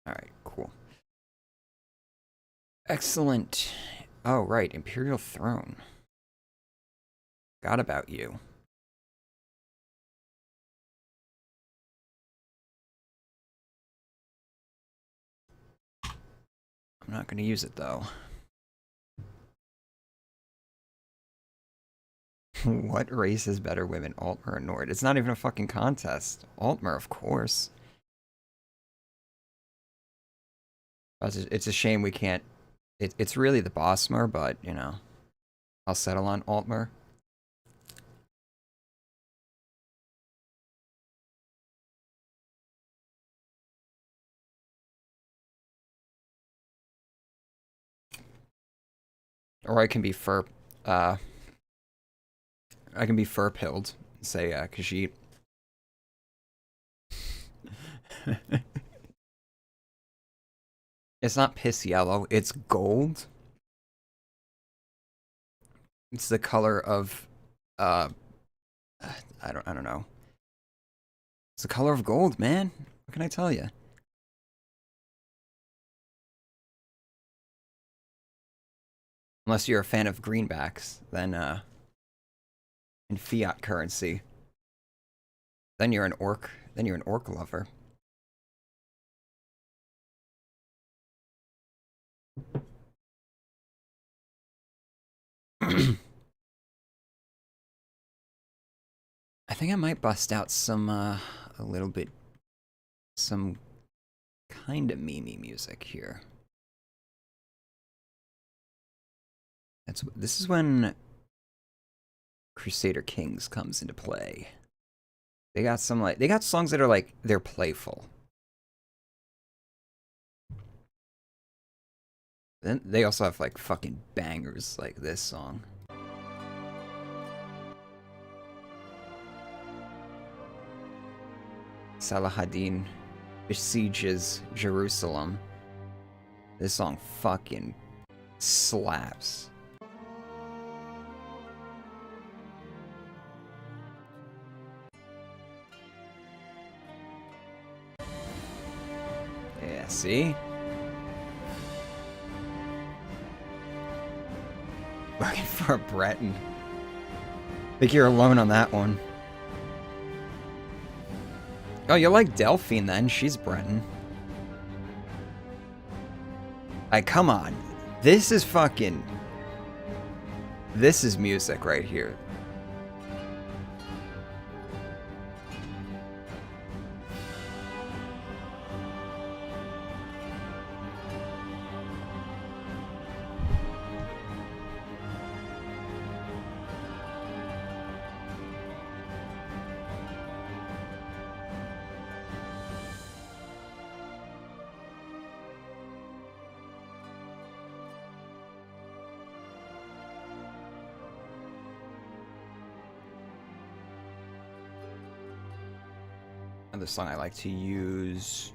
Alright, cool. Excellent. Oh, right, Imperial Throne. Forgot about you. I'm not going to use it, though. What race is better women, Altmer or Nord? It's not even a fucking contest. Altmer, of course. It's a shame we can't... It's really the Bosmer, but, you know. I'll settle on Altmer. Or I can be I can be fur-pilled and say, Khajiit. It's not piss yellow, it's gold. It's the color of, I don't know. It's the color of gold, man. What can I tell you? Unless you're a fan of greenbacks, then, in fiat currency. Then you're an orc. Then you're an orc lover. I think I might bust out some, a little bit, some kind of memey music here. This is when Crusader Kings comes into play. They got songs that are like, they're playful. Then they also have like fucking bangers like this song. Salahadin besieges Jerusalem. This song fucking slaps. Yeah, see? Looking for a Breton. Think you're alone on that one. Oh, you like Delphine then? She's Breton. Like, come on. This is fucking... This is music right here. Another song I like to use...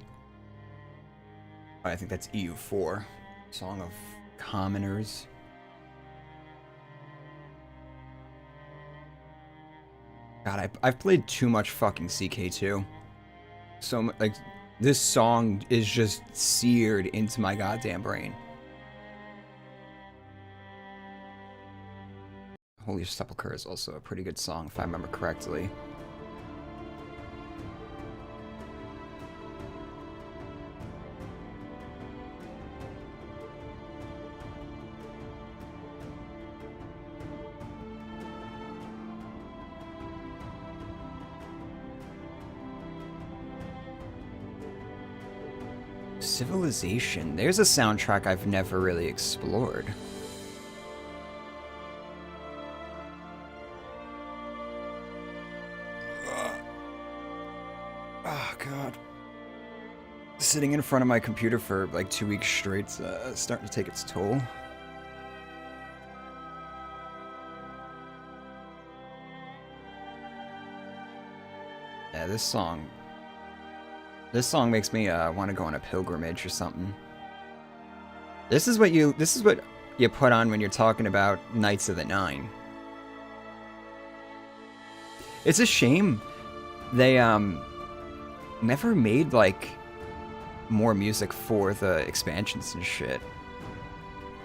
I think that's EU4. Song of Commoners. God, I've played too much fucking CK2. So, like, this song is just seared into my goddamn brain. Holy Sepulchre is also a pretty good song, if I remember correctly. Civilization. There's a soundtrack I've never really explored. Oh, God. Sitting in front of my computer for like 2 weeks straight's starting to take its toll. Yeah, this song makes me want to go on a pilgrimage or something. This is what you put on when you're talking about Knights of the Nine. It's a shame they never made like more music for the expansions and shit.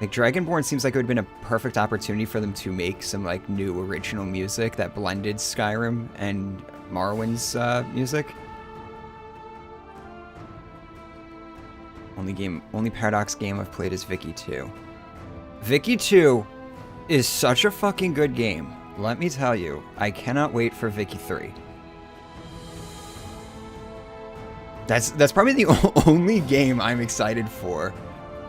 Like Dragonborn seems like it would have been a perfect opportunity for them to make some like new original music that blended Skyrim and Morrowind's music. Only Paradox game I've played is Vicky 2. Vicky 2 is such a fucking good game. Let me tell you, I cannot wait for Vicky 3. That's probably the only game I'm excited for.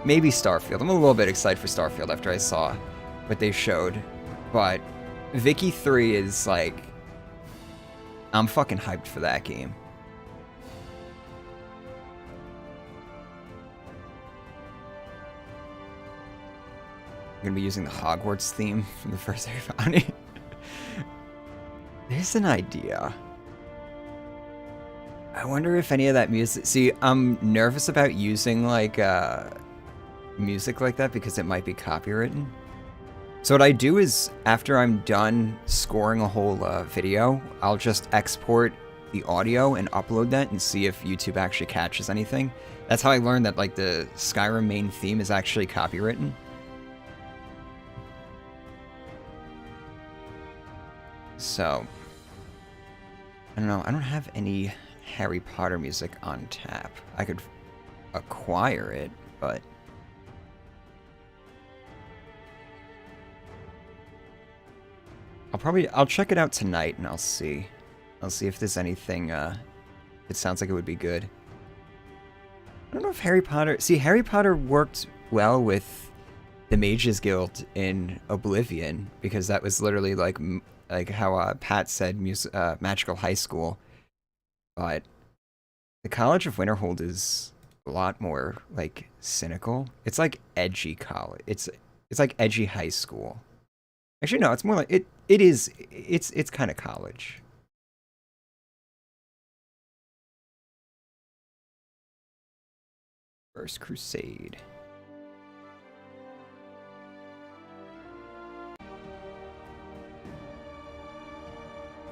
Maybe Starfield. I'm a little bit excited for Starfield after I saw what they showed. But Vicky 3 is like... I'm fucking hyped for that game. I'm gonna be using the Hogwarts theme from the first Harry Potter. There's an idea. I wonder if any of that music... See, I'm nervous about using, like, music like that because it might be copywritten. So what I do is, after I'm done scoring a whole video, I'll just export the audio and upload that and see if YouTube actually catches anything. That's how I learned that, like, the Skyrim main theme is actually copywritten. So, I don't know. I don't have any Harry Potter music on tap. I could acquire it, but... I'll check it out tonight and I'll see. I'll see if there's anything, it sounds like it would be good. I don't know if Harry Potter... See, Harry Potter worked well with the Mages Guild in Oblivion, because that was literally like how Pat said, magical high school. But the College of Winterhold is a lot more like cynical. It's like edgy college. It's like edgy high school. Actually, no, it's more like it's kind of college. First Crusade.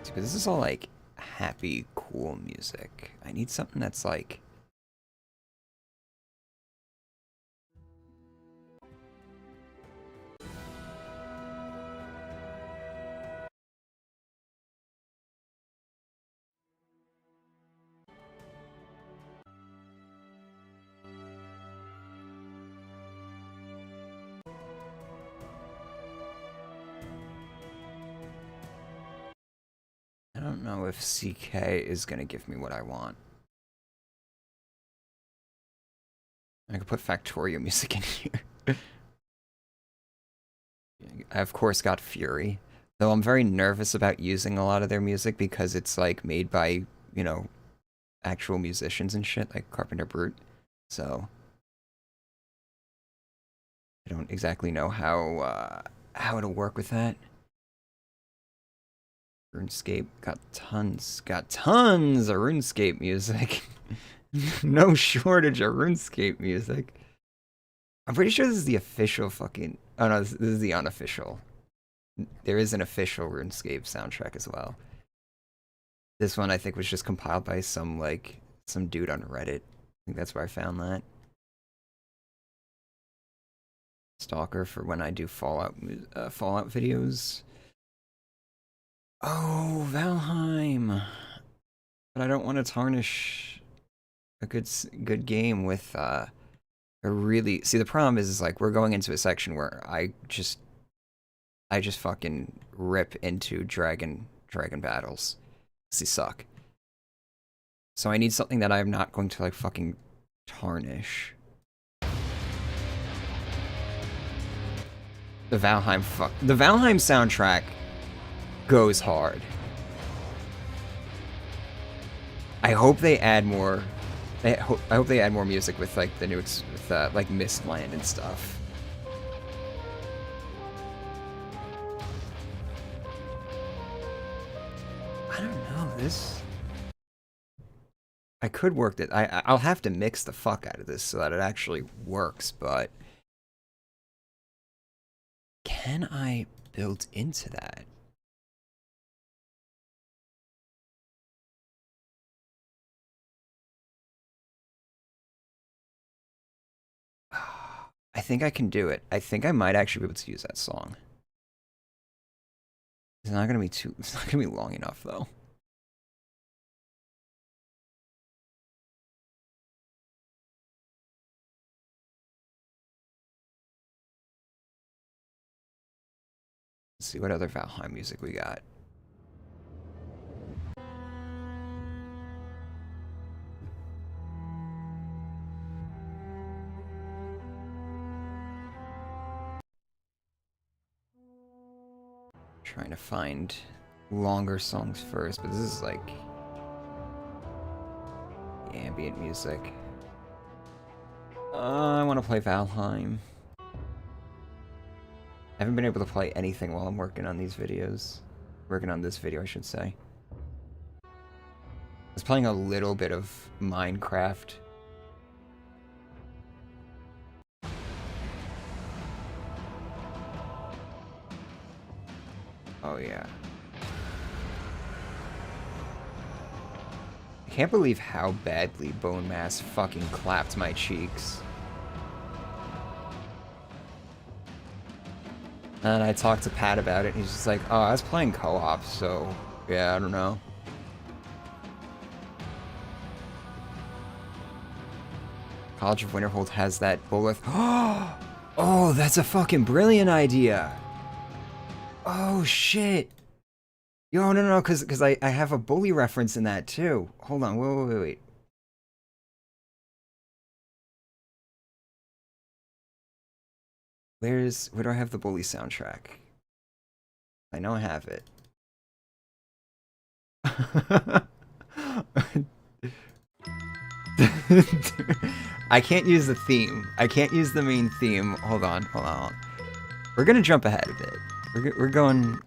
Because this is all like happy, cool music. I need something that's like... I don't know if CK is going to give me what I want. I could put Factorio music in here. I, of course, got Fury. Though I'm very nervous about using a lot of their music because it's, like, made by, you know, actual musicians and shit, like Carpenter Brute. So... I don't exactly know how it'll work with that. RuneScape got tons of RuneScape music. No shortage of RuneScape music. I'm pretty sure this is the official fucking... Oh no, this is the unofficial. There is an official RuneScape soundtrack as well. This one I think was just compiled by some dude on Reddit. I think that's where I found that. Stalker for when I do Fallout videos. Oh, Valheim. But I don't want to tarnish a good game with a really... See, the problem is like we're going into a section where I just fucking rip into dragon battles. These suck. So I need something that I'm not going to like fucking tarnish. The Valheim soundtrack goes hard. I hope they add more. I hope they add more music with like the new with like Mistland and stuff. I don't know this. I could work it. I'll have to mix the fuck out of this so that it actually works, but can I build into that? I think I can do it. I think I might actually be able to use that song. It's not gonna be long enough though. Let's see what other Valheim music we got. Trying to find longer songs first, but this is like ambient music. I want to play Valheim. I haven't been able to play anything while I'm working on these videos. Working on this video, I should say. I was playing a little bit of Minecraft. Oh yeah. I can't believe how badly Bone Mass fucking clapped my cheeks. And I talked to Pat about it, and he's just like, oh, I was playing co-op, so yeah, I don't know. College of Winterhold has that bullet. Oh, that's a fucking brilliant idea. Oh, shit. Yo, no, because I have a bully reference in that, too. Hold on, wait. Where do I have the bully soundtrack? I know I have it. I can't use the theme. I can't use the main theme. Hold on. We're gonna jump ahead a bit. We're going...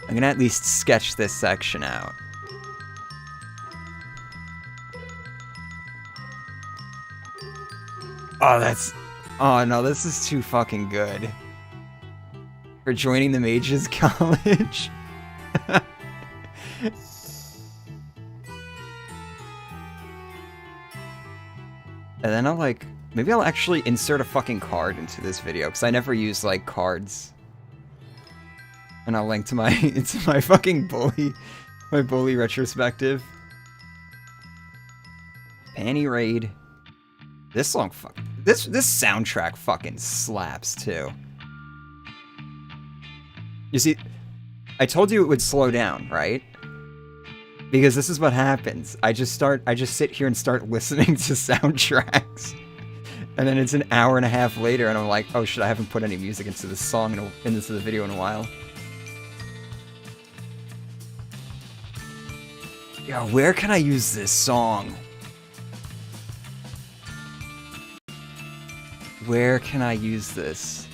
I'm gonna at least sketch this section out. Oh no, this is too fucking good. For joining the Mages College. And then maybe I'll actually insert a fucking card into this video, because I never use, like, cards. And I'll link to my, my fucking bully retrospective. Panty Raid. This song this soundtrack fucking slaps, too. You see, I told you it would slow down, right? Because this is what happens. I just sit here and start listening to soundtracks. And then it's an hour and a half later and I'm like, oh shit, I haven't put any music into this song into the video in a while. Yo, where can I use this song? Where can I use this?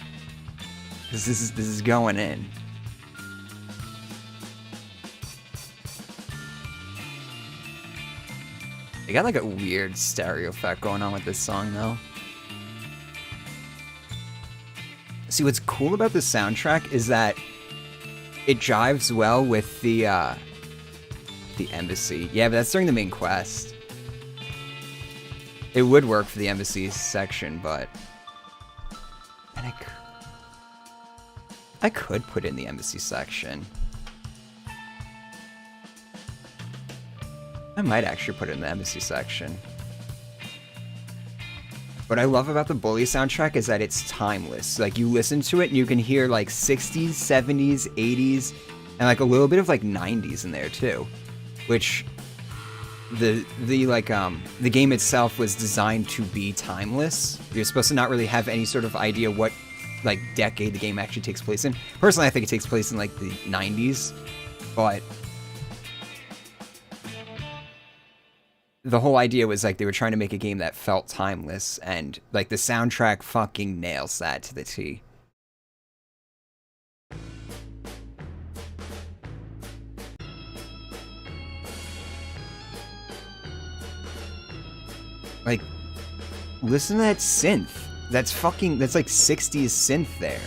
This is going in. They got like a weird stereo effect going on with this song though. See, what's cool about the soundtrack is that it jives well with the embassy. Yeah, but that's during the main quest. It would work for the embassy section, but... And I could put in the embassy section. I might actually put it in the embassy section. What I love about the Bully soundtrack is that it's timeless. Like, you listen to it and you can hear, like, 60s, 70s, 80s, and, like, a little bit of, like, 90s in there, too. Which, the game itself was designed to be timeless. You're supposed to not really have any sort of idea what, like, decade the game actually takes place in. Personally, I think it takes place in, like, the 90s, but... the whole idea was, like, they were trying to make a game that felt timeless, and, like, the soundtrack fucking nails that to the T. Like, listen to that synth. That's like 60s synth there.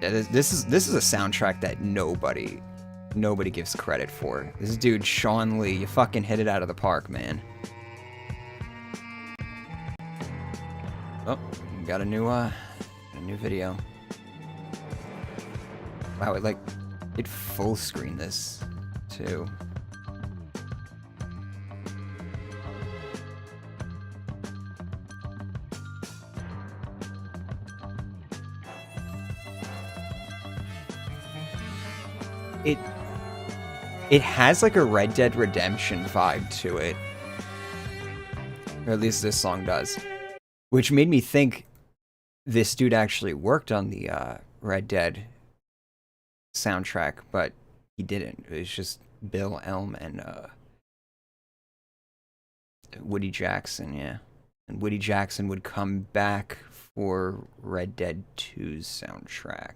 Yeah, this is a soundtrack that nobody gives credit for. This dude, Sean Lee, you fucking hit it out of the park, man. Oh, got a new video. Wow, it full screen this too. It has like a Red Dead Redemption vibe to it. Or at least this song does. Which made me think this dude actually worked on the Red Dead soundtrack, but he didn't. It was just Bill Elm and Woody Jackson, yeah. And Woody Jackson would come back for Red Dead 2's soundtrack.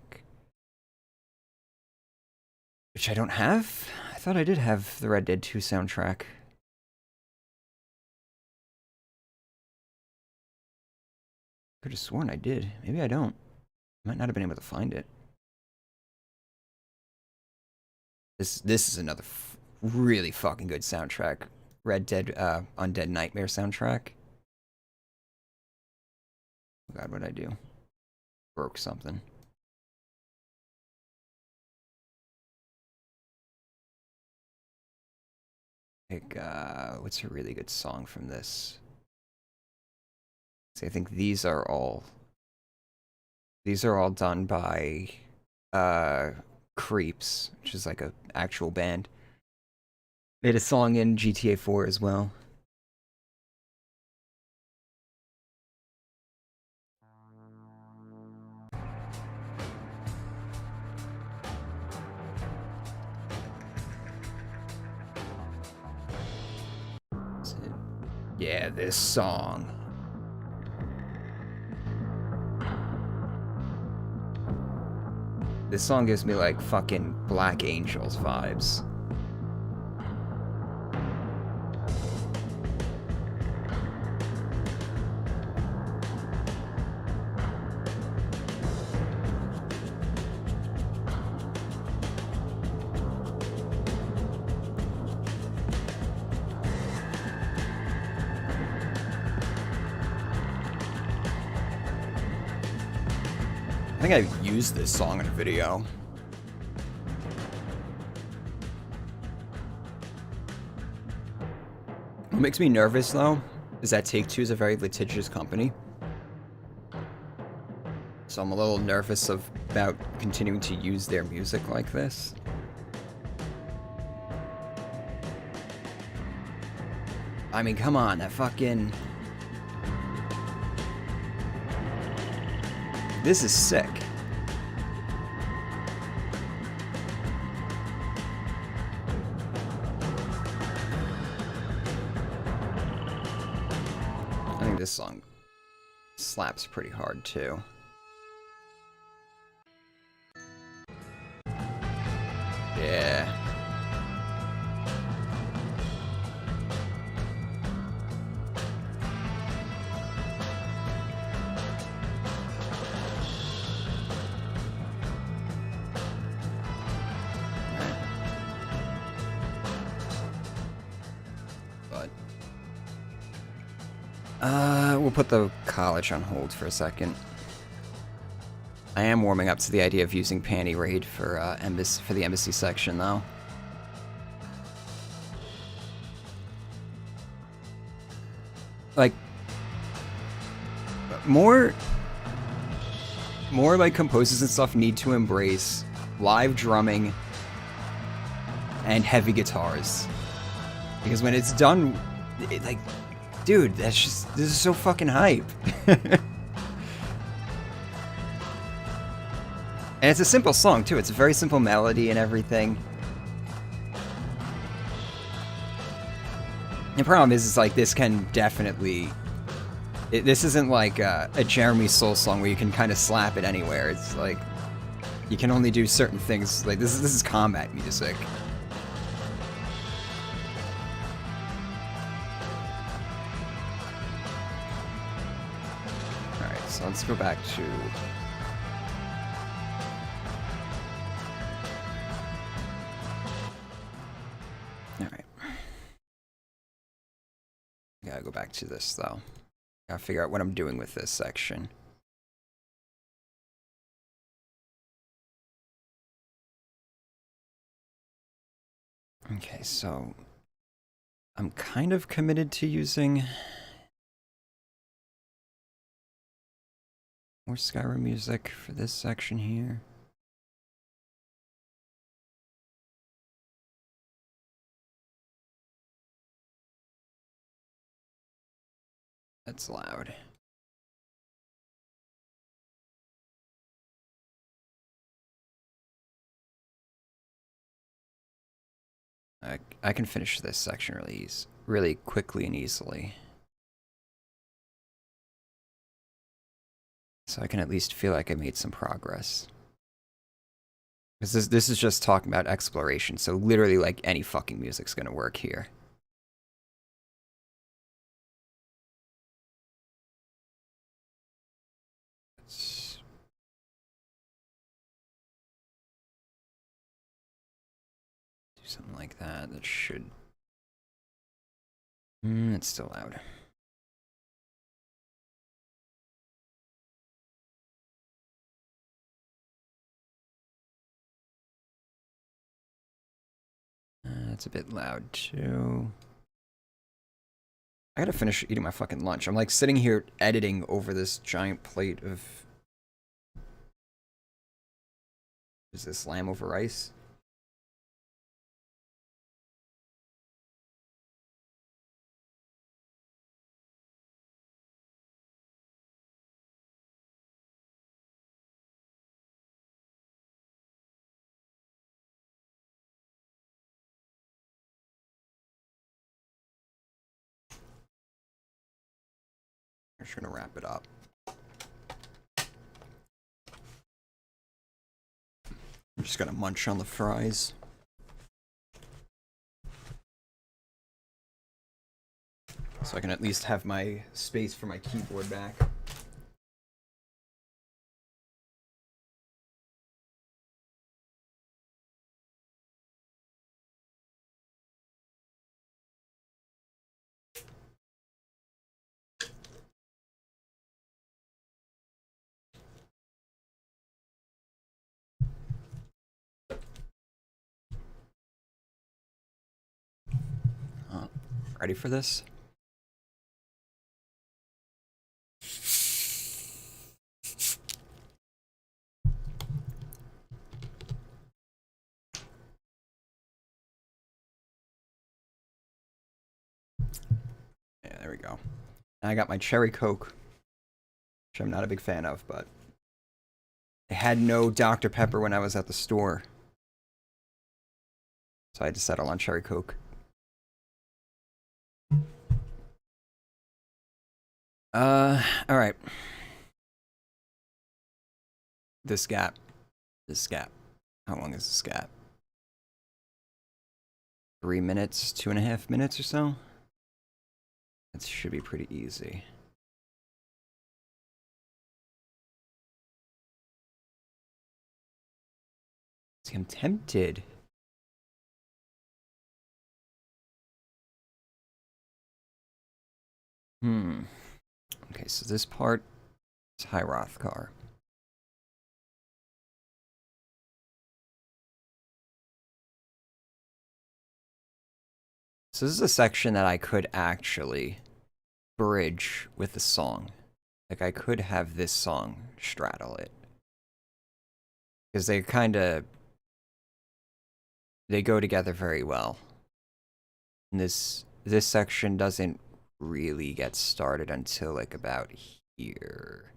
Which I don't have. I thought I did have the Red Dead 2 soundtrack. Could have sworn I did. Maybe I don't. Might not have been able to find it. This is another really fucking good soundtrack. Red Dead Undead Nightmare soundtrack. Oh god, what'd I do? Broke something. Like, what's a really good song from this? See, I think these are all done by Creeps, which is like a actual band. Made a song in GTA 4 as well. Yeah, this song. This song gives me like fucking Black Angels vibes. I think I've used this song in a video. What makes me nervous, though, is that Take-Two is a very litigious company. So I'm a little nervous about continuing to use their music like this. I mean, come on, that fucking... This is sick. I think this song slaps pretty hard too. Yeah. We'll put the college on hold for a second. I am warming up to the idea of using Panty Raid for the embassy section, though. Like, more like composers and stuff need to embrace live drumming and heavy guitars, because when it's done, like, dude, this is so fucking hype. And it's a simple song too. It's a very simple melody and everything. The problem is like this can definitely This isn't like a Jeremy Soul song where you can kind of slap it anywhere. It's like you can only do certain things. Like this is combat music. All right, so let's go back to. All right. Gotta go back to this though. Gotta figure out what I'm doing with this section. Okay, so I'm kind of committed to using more Skyrim music for this section here. That's loud. I can finish this section really quickly and easily. So I can at least feel like I made some progress. Because this is just talking about exploration, so literally like any fucking music's gonna work here. Let's do something like that. That should... it's still loud. It's a bit loud too. I gotta finish eating my fucking lunch. I'm like sitting here editing over this giant plate of... Is this lamb over rice? I'm just gonna wrap it up. I'm just gonna munch on the fries. So I can at least have my space for my keyboard back. Ready for this? Yeah, there we go. I got my cherry Coke, which I'm not a big fan of, but I had no Dr. Pepper when I was at the store. So I had to settle on cherry Coke. Alright. This gap. How long is this gap? 3 minutes, 2.5 minutes or so? That should be pretty easy. See, I'm tempted. Okay, so this part is High Rothgar. So this is a section that I could actually bridge with the song. Like, I could have this song straddle it. Because they go together very well. And this section doesn't really get started until, like, about here.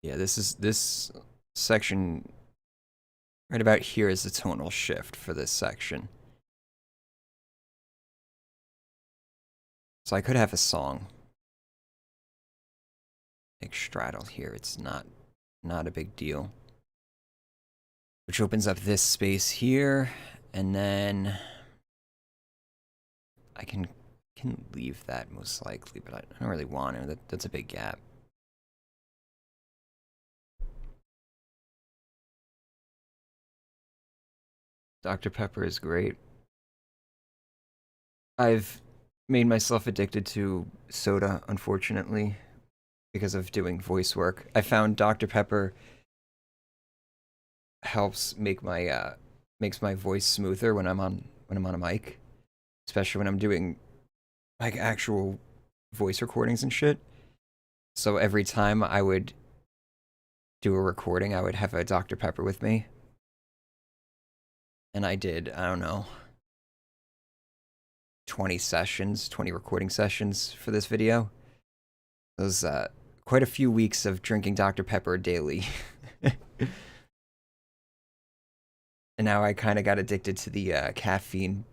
Yeah, this section right about here is the tonal shift for this section. So I could have a song. Big straddle here. It's not a big deal. Which opens up this space here, and then I can leave that most likely, but I don't really want to. That's a big gap. Dr. Pepper is great. I've made myself addicted to soda, unfortunately, because of doing voice work. I found Dr. Pepper helps make my makes my voice smoother when I'm on a mic, especially when I'm doing like actual voice recordings and shit. So every time I would do a recording, I would have a Dr. Pepper with me. And I did, I don't know, 20 sessions, 20 recording sessions for this video. It was quite a few weeks of drinking Dr. Pepper daily. And now I kind of got addicted to the caffeine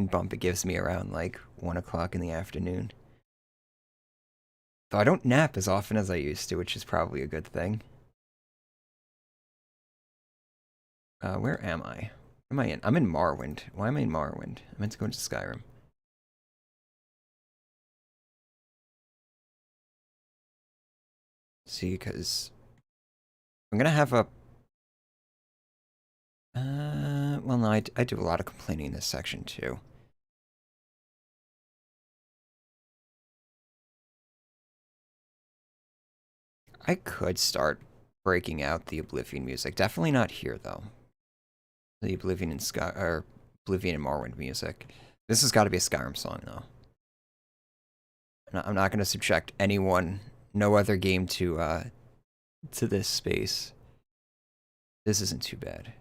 bump it gives me around like 1 o'clock in the afternoon. Though I don't nap as often as I used to, which is probably a good thing. Where am I? Am I in? I'm in Morrowind. Why am I in Morrowind? I meant to go into Skyrim. See, because I'm gonna have a. Well, no, I do a lot of complaining in this section too. I could start breaking out the Oblivion music. Definitely not here though. The Oblivion and Oblivion and Morrowind music. This has got to be a Skyrim song though. I'm not gonna subject anyone, no other game to this space. This isn't too bad.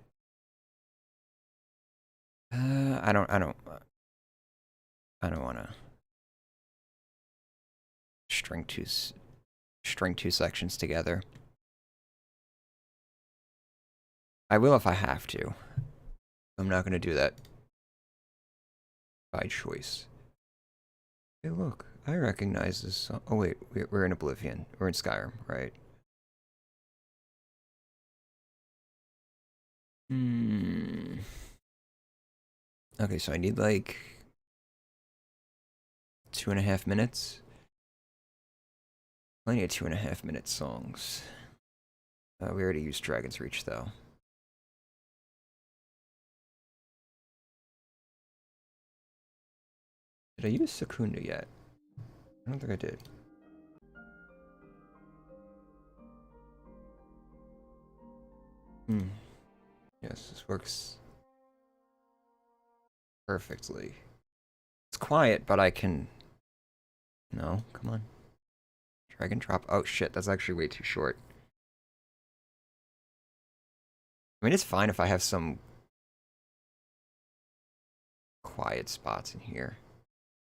I don't want to string two sections together. I will if I have to. I'm not going to do that by choice. Hey, look, I recognize this song. Oh wait, we're in Oblivion. We're in Skyrim, right? Okay, so I need like 2.5 minutes. Plenty of 2.5 minute songs. We already used Dragon's Reach though. Did I use Secunda yet? I don't think I did. Yes, this works perfectly. It's quiet, but I can... No, come on. Drag and drop. Oh shit, that's actually way too short. I mean, it's fine if I have some quiet spots in here.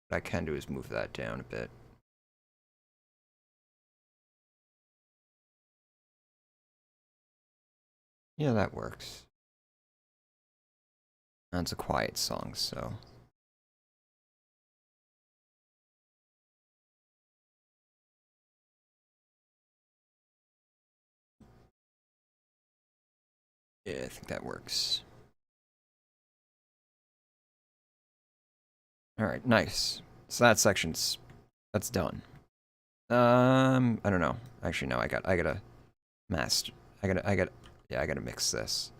What I can do is move that down a bit. Yeah, that works. That's a quiet song, so... Yeah, I think that works. Alright, nice. So that section's... That's done. I don't know. Actually, no, I gotta master... Yeah, I gotta mix this.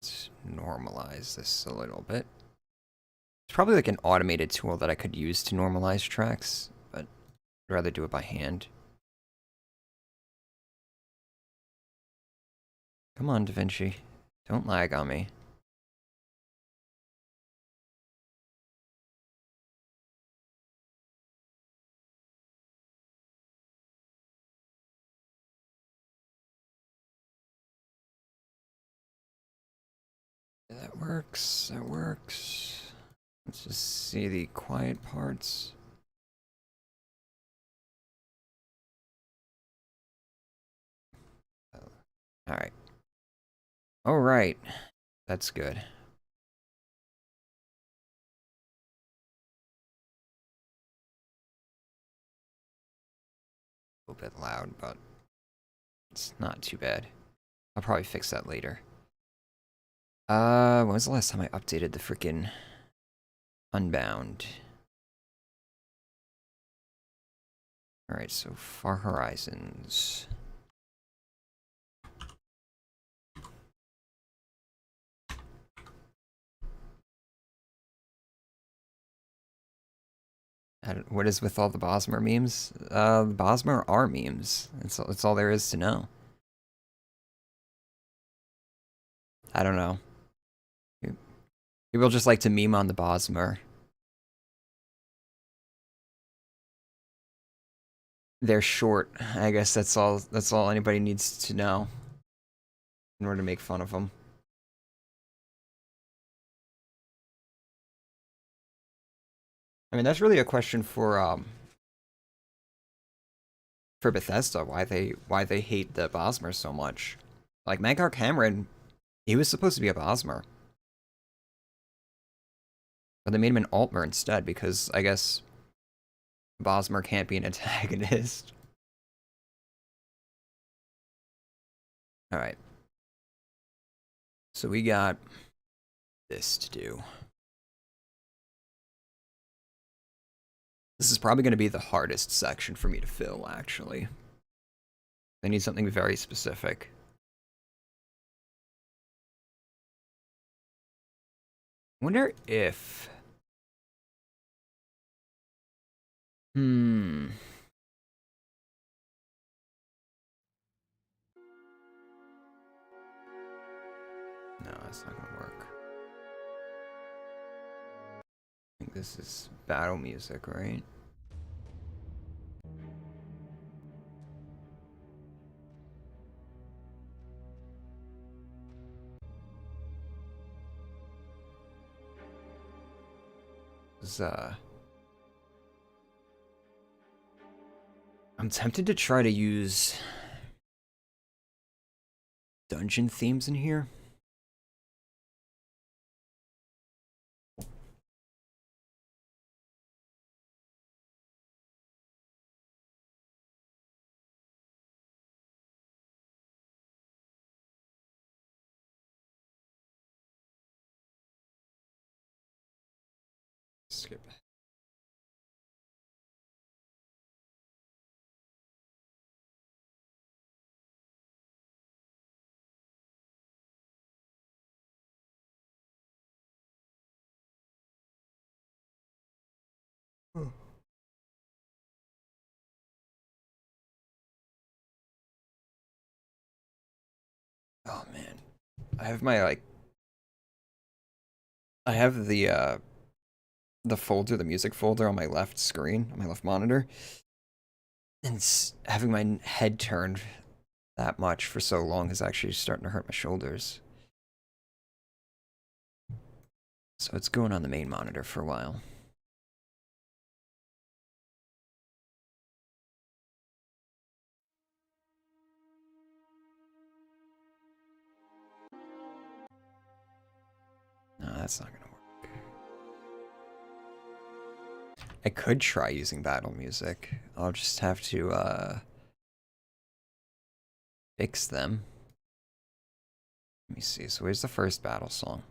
Let's normalize this a little bit. It's probably like an automated tool that I could use to normalize tracks, but I'd rather do it by hand. Come on, DaVinci. Don't lag on me. That works. That works. Let's just see the quiet parts. Alright. Alright. That's good. A little bit loud, but it's not too bad. I'll probably fix that later. When was the last time I updated the freaking Unbound? Alright, so Far Horizons. What is with all the Bosmer memes? The Bosmer are memes. That's all there is to know. I don't know. People just like to meme on the Bosmer. They're short. I guess that's all anybody needs to know in order to make fun of them. I mean, that's really a question for Bethesda, why they hate the Bosmer so much. Like Mankar Cameron, he was supposed to be a Bosmer. But they made him an Altmer instead because I guess Bosmer can't be an antagonist. Alright. So we got this to do. This is probably going to be the hardest section for me to fill, actually. I need something very specific. Wonder if... No, that's not gonna work. I think this is battle music, right? This, I'm tempted to try to use dungeon themes in here. Skip. Oh man, I have my I have the folder, the music folder on my left screen, on my left monitor, and having my head turned that much for so long is actually starting to hurt my shoulders. So it's going on the main monitor for a while. No, that's not gonna work. I could try using battle music. I'll just have to fix them. Let me see. So where's the first battle song?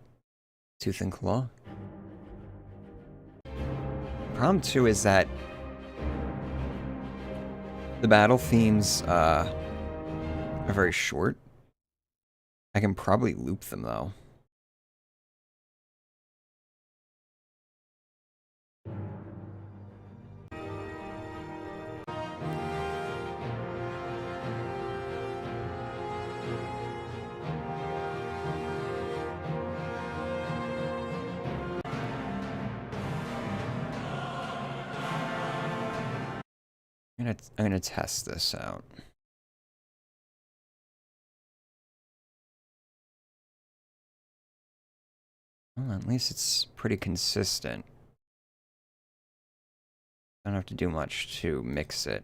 Tooth and Claw? Problem 2 is that the battle themes are very short. I can probably loop them though. I'm gonna test this out. Well, at least it's pretty consistent. Don't have to do much to mix it.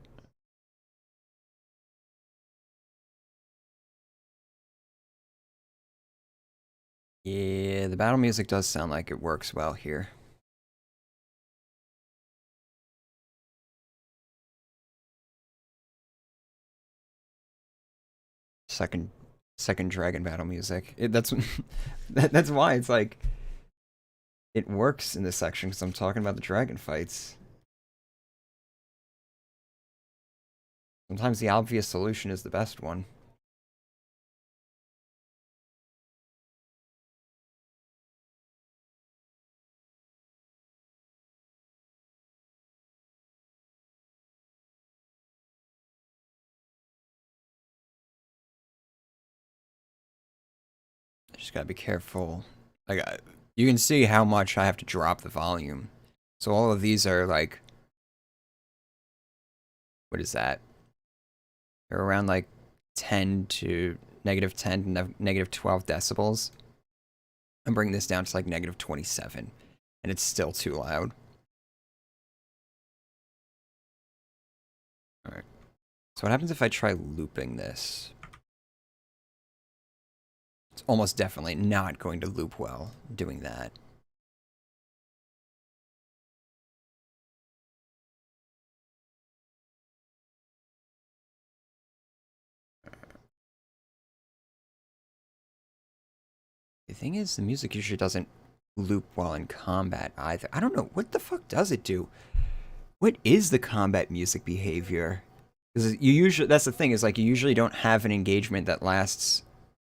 Yeah, the battle music does sound like it works well here. Second dragon battle music. That's that's why it's like it works in this section because I'm talking about the dragon fights. Sometimes the obvious solution is the best one. Just gotta be careful. Like, you can see how much I have to drop the volume. So all of these are like, what is that? They're around like 10 to -10 to -12 decibels. I'm bringing this down to like -27, and it's still too loud. All right. So what happens if I try looping this? It's almost definitely not going to loop well doing that. The thing is, the music usually doesn't loop while in combat either. I don't know. What the fuck does it do? What is the combat music behavior? Because you usually, that's the thing, is like you usually don't have an engagement that lasts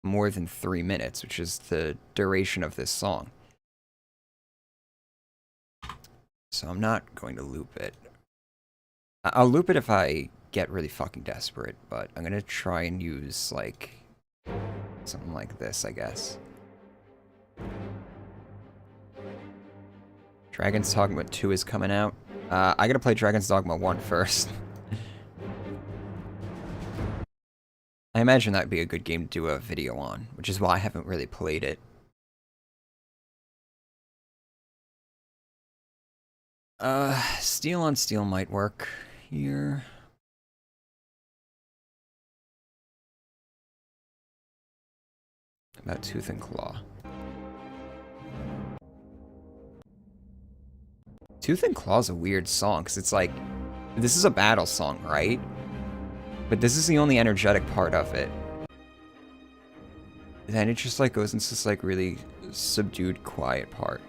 more than 3 minutes, which is the duration of this song. So I'm not going to loop it. I'll loop it if I get really fucking desperate, but I'm gonna try and use like something like this, I guess. Dragon's Dogma 2 is coming out. I gotta play Dragon's Dogma 1 first. I imagine that'd be a good game to do a video on, which is why I haven't really played it. Steel on steel might work here. About Tooth and Claw. Tooth and Claw's a weird song, because it's like, this is a battle song, right? But this is the only energetic part of it. And then it just like goes into this like really subdued, quiet part.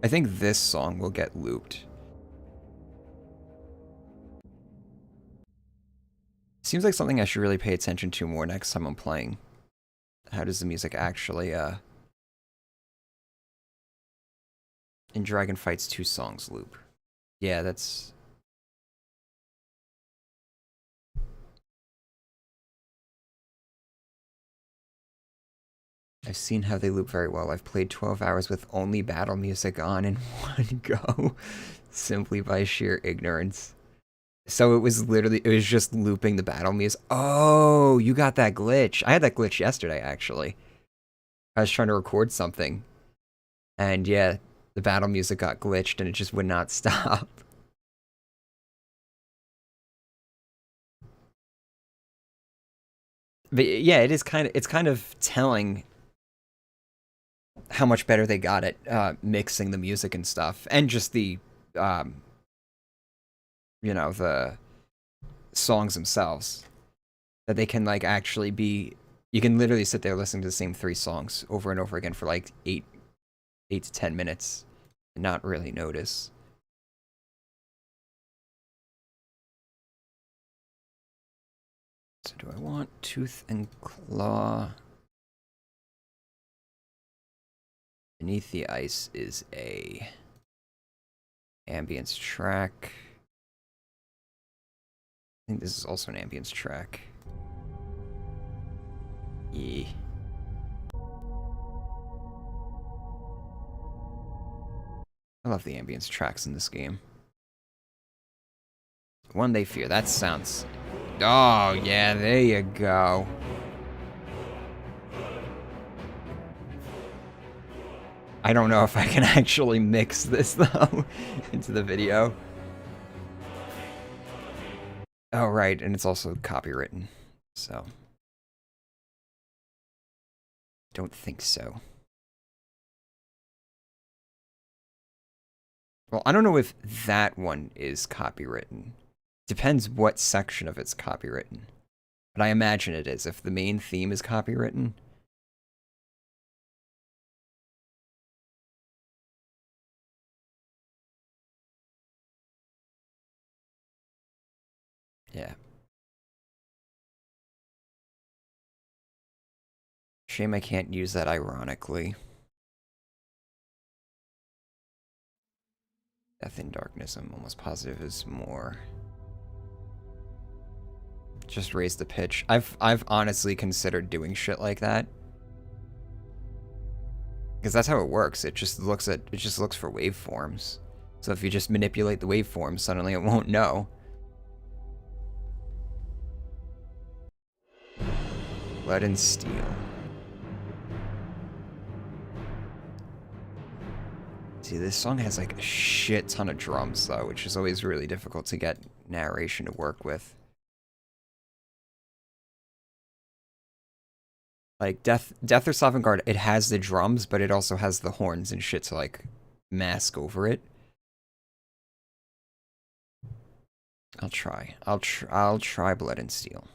I think this song will get looped. Seems like something I should really pay attention to more next time I'm playing. How does the music actually, in Dragon Fights 2 songs loop? Yeah, that's... I've seen how they loop very well. I've played 12 hours with only battle music on in one go, simply by sheer ignorance. So it was literally, it was just looping the battle music. Oh, you got that glitch. I had that glitch yesterday, actually. I was trying to record something. And yeah, the battle music got glitched and it just would not stop. But yeah, it's kind of telling how much better they got at mixing the music and stuff. And just the, you know, the songs themselves. That they can, like, actually be... You can literally sit there listening to the same 3 songs over and over again for, like, 8 to 10 minutes and not really notice. So do I want Tooth and Claw? Beneath the Ice is a ambience track. I think this is also an ambience track. Yeah. I love the ambience tracks in this game. One They Fear, that sounds... Oh, yeah, there you go. I don't know if I can actually mix this, though, into the video. Oh, right, and it's also copywritten, so don't think so. Well, I don't know if that one is copywritten. Depends what section of it's copywritten. But I imagine it is. If the main theme is copywritten. Yeah. Shame I can't use that ironically. Death in Darkness, I'm almost positive is more. Just raise the pitch. I've honestly considered doing shit like that. Because that's how it works. It just looks for waveforms. So if you just manipulate the waveforms, suddenly it won't know. Lead and Steel. See, this song has like a shit ton of drums though, which is always really difficult to get narration to work with. Like Death or Sovngarde, it has the drums, but it also has the horns and shit to like mask over it. I'll try Blood and Steel.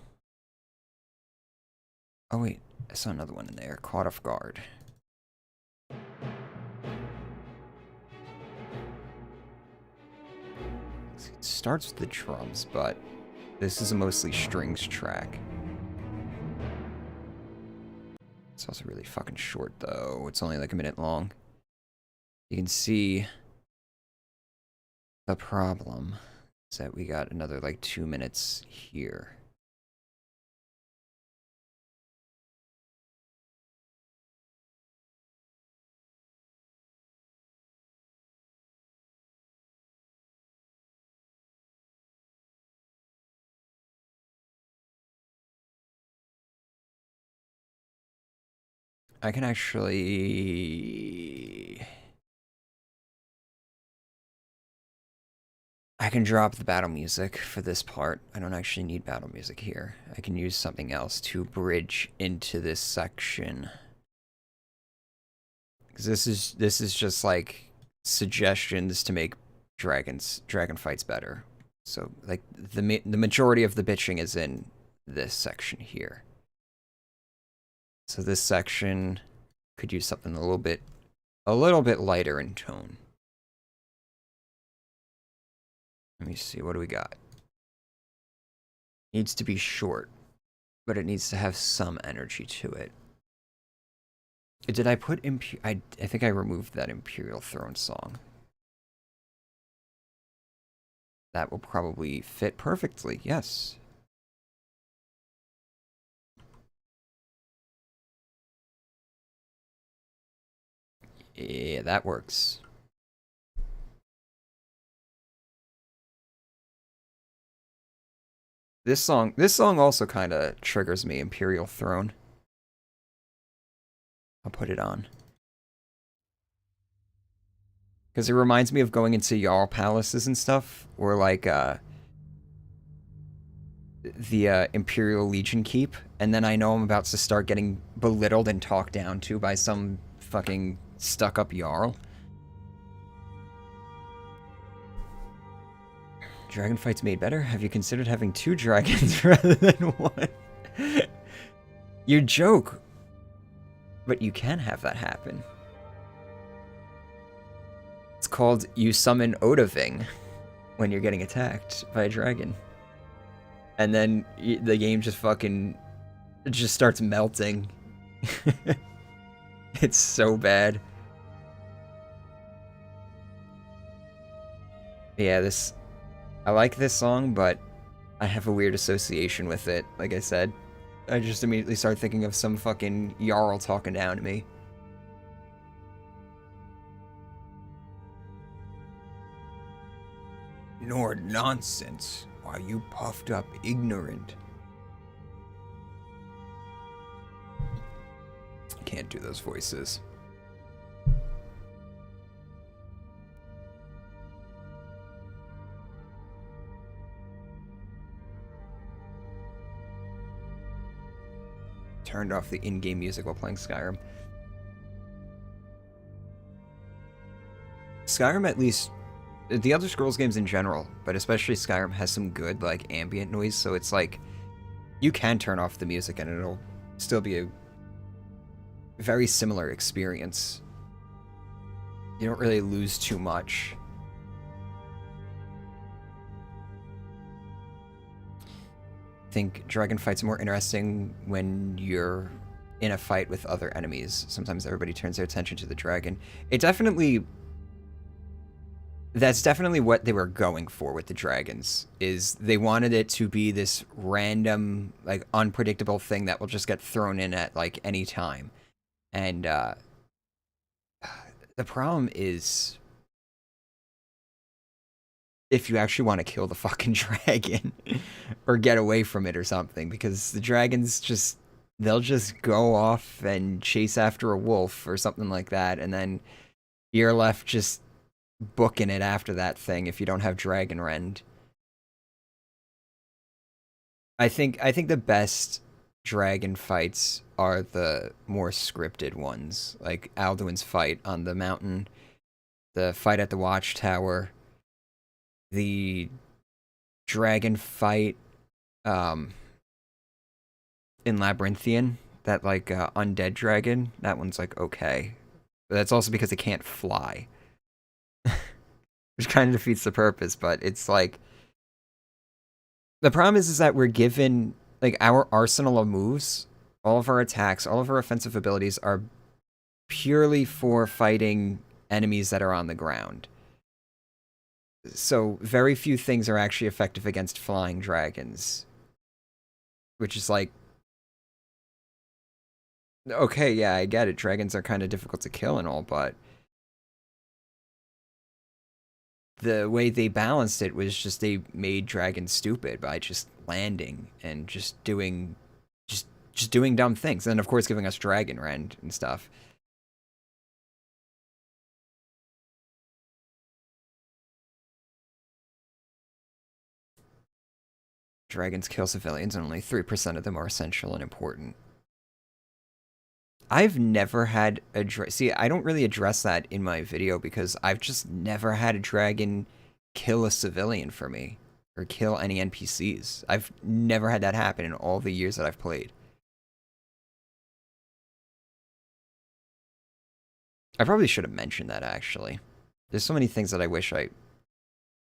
Oh wait, I saw another one in there. Caught Off Guard. It starts with the drums, but this is a mostly strings track. It's also really fucking short though. It's only like a minute long. You can see the problem is that we got another like 2 minutes here. I can actually... I can drop the battle music for this part. I don't actually need battle music here. I can use something else to bridge into this section. Because this is just like suggestions to make dragon fights better. So like the majority of the bitching is in this section here. So this section could use something a little bit lighter in tone. Let me see, what do we got? Needs to be short, but it needs to have some energy to it. Did I put I think I removed that Imperial Throne song. That will probably fit perfectly, yes. Yeah, that works. This song also kind of triggers me, Imperial Throne. I'll put it on. Because it reminds me of going into Jarl palaces and stuff, or like the Imperial Legion keep, and then I know I'm about to start getting belittled and talked down to by some fucking stuck-up Jarl. Dragon fights made better? Have you considered having 2 dragons rather than 1? You joke, but you can have that happen. It's called you summon Odaving when you're getting attacked by a dragon. And then the game just starts melting. It's so bad. Yeah, I like this song, but I have a weird association with it. Like I said, I just immediately start thinking of some fucking Jarl talking down to me. Nor nonsense. Why, you puffed up ignorant. Can't do those voices. turned off the in-game music while playing Skyrim. Skyrim, at least, the Elder Scrolls games in general, but especially Skyrim, has some good, like, ambient noise, so it's like, you can turn off the music and it'll still be a very similar experience. You don't really lose too much. I think dragon fights are more interesting when you're in a fight with other enemies. Sometimes everybody turns their attention to the dragon. That's definitely what they were going for with the dragons, is they wanted it to be this random, like, unpredictable thing that will just get thrown in at, like, any time. And, the problem is, if you actually want to kill the fucking dragon, or get away from it or something, because the dragons they'll just go off and chase after a wolf or something like that, and then you're left just booking it after that thing if you don't have Dragon Rend. I think the best dragon fights are the more scripted ones, like Alduin's fight on the mountain, the fight at the watchtower, the dragon fight in Labyrinthian, that like undead dragon, that one's like okay. But that's also because it can't fly. Which kind of defeats the purpose, but it's like the problem is that we're given like our arsenal of moves, all of our attacks, all of our offensive abilities are purely for fighting enemies that are on the ground. So very few things are actually effective against flying dragons. Which is like, okay, yeah, I get it. Dragons are kind of difficult to kill and all, but the way they balanced it was just they made dragons stupid by just landing and just doing dumb things. And of course giving us Dragon Rend and stuff. Dragons kill civilians and only 3% of them are essential and important. I've never had a see, I don't really address that in my video because I've just never had a dragon kill a civilian for me or kill any NPCs. I've never had that happen in all the years that I've played. I probably should have mentioned that actually. There's so many things that I wish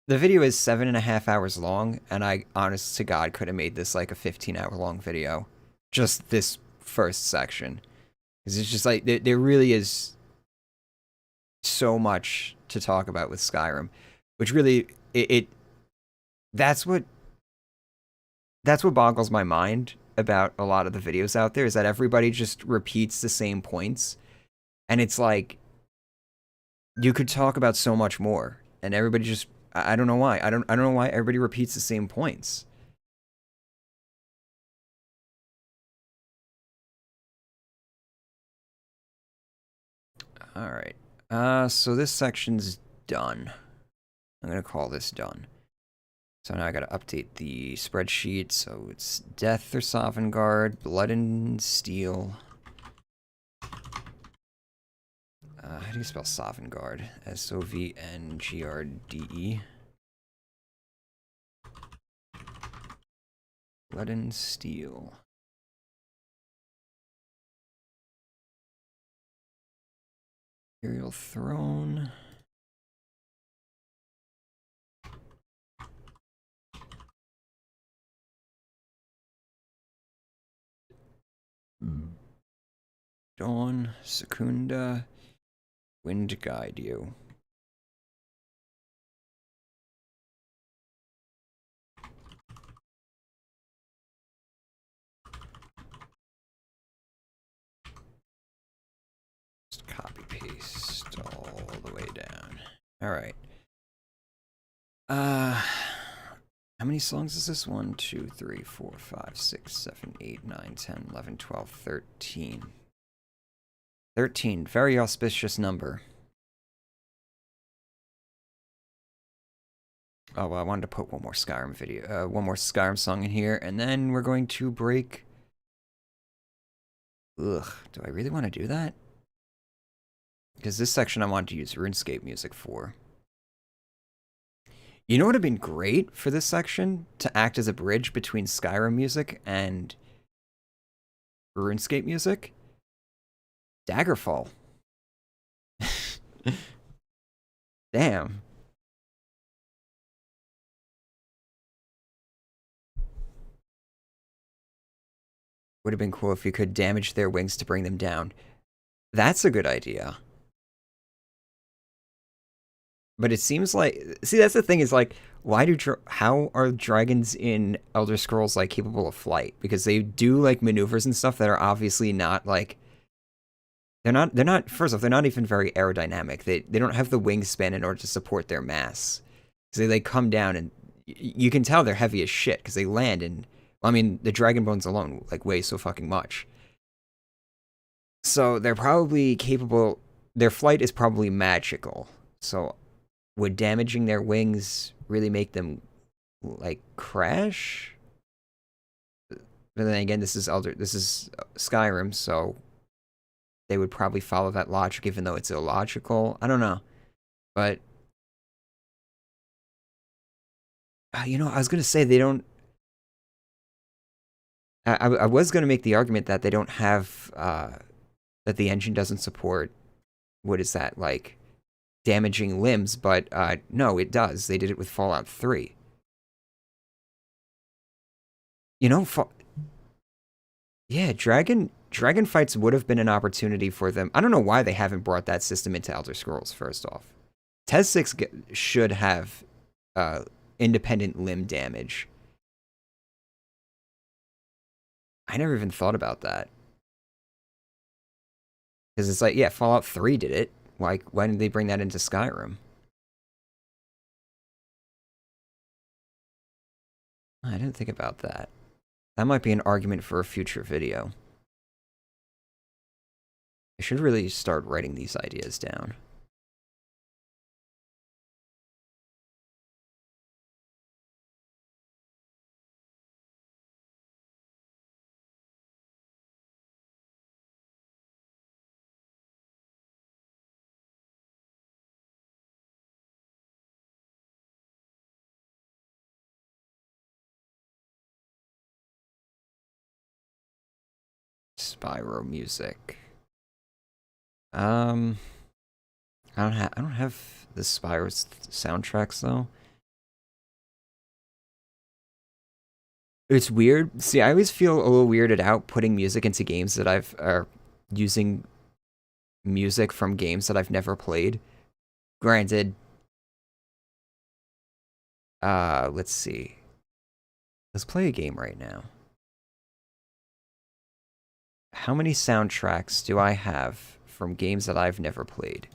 the video is 7.5 hours long, and I, honest to God, could have made this like a 15-hour long video. Just this first section. Because it's just like, there really is so much to talk about with Skyrim. Which really, that's what boggles my mind about a lot of the videos out there, is that everybody just repeats the same points. And it's like, you could talk about so much more. And everybody just, I don't know why. I don't know why everybody repeats the same points. Alright. So this section's done. I'm going to call this done. So now I got to update the spreadsheet. So it's Death or Sovngarde, Blood and Steel. How do you spell Sovngarde? Sovngrde. Blood and Steel. Imperial Throne. Dawn, Secunda, Wind Guide You. Just copy paste all the way down. Alright. How many songs is this? 1, 2, 3, 4, 5, 6, 7, 8, 9, 10, 11, 12, 13. 13. Very auspicious number. Oh, well, I wanted to put one more Skyrim video, one more Skyrim song in here, and then we're going to break Ugh, do I really want to do that? Because this section I want to use RuneScape music for. You know what would have been great for this section? To act as a bridge between Skyrim music and RuneScape music? Daggerfall. Damn. Would have been cool if you could damage their wings to bring them down. That's a good idea. But it seems like, see, that's the thing is like, why do how are dragons in Elder Scrolls like capable of flight? Because they do like maneuvers and stuff that are obviously not like they're not first off, they're not even very aerodynamic. They don't have the wingspan in order to support their mass. So they come down and you can tell they're heavy as shit because they land and I mean the dragon bones alone like weigh so fucking much. So they're probably capable, their flight is probably magical. So would damaging their wings really make them like crash? But then again, this is Skyrim, so they would probably follow that logic, even though it's illogical. I don't know, but you know, I was gonna say they don't. I was gonna make the argument that they don't have that the engine doesn't support. What is that like? Damaging limbs, but no, it does. They did it with Fallout 3. You know, yeah, dragon fights would have been an opportunity for them. I don't know why they haven't brought that system into Elder Scrolls. First off, Tes 6 should have independent limb damage. I never even thought about that because it's like, yeah, Fallout 3 did it. Why didn't they bring that into Skyrim? I didn't think about that. That might be an argument for a future video. I should really start writing these ideas down. Spyro music. I don't have the Spyro soundtracks though. It's weird. See, I always feel a little weirded out putting music into games that I've using music from games that I've never played. Granted, let's see. Let's play a game right now. How many soundtracks do I have from games that I've never played?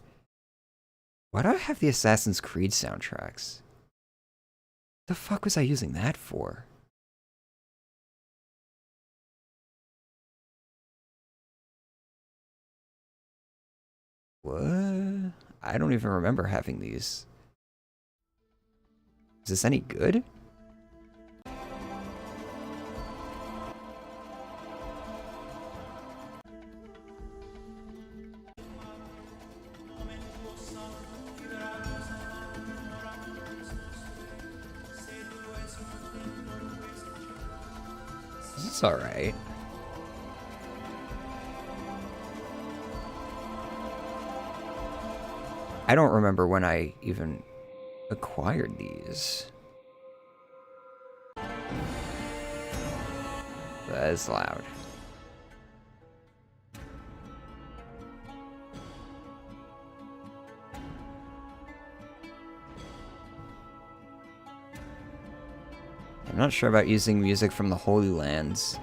Why do I have the Assassin's Creed soundtracks? The fuck was I using that for? What? I don't even remember having these. Is this any good? It's alright. I don't remember when I even acquired these. That is loud. I'm not sure about using music from the Holy Lands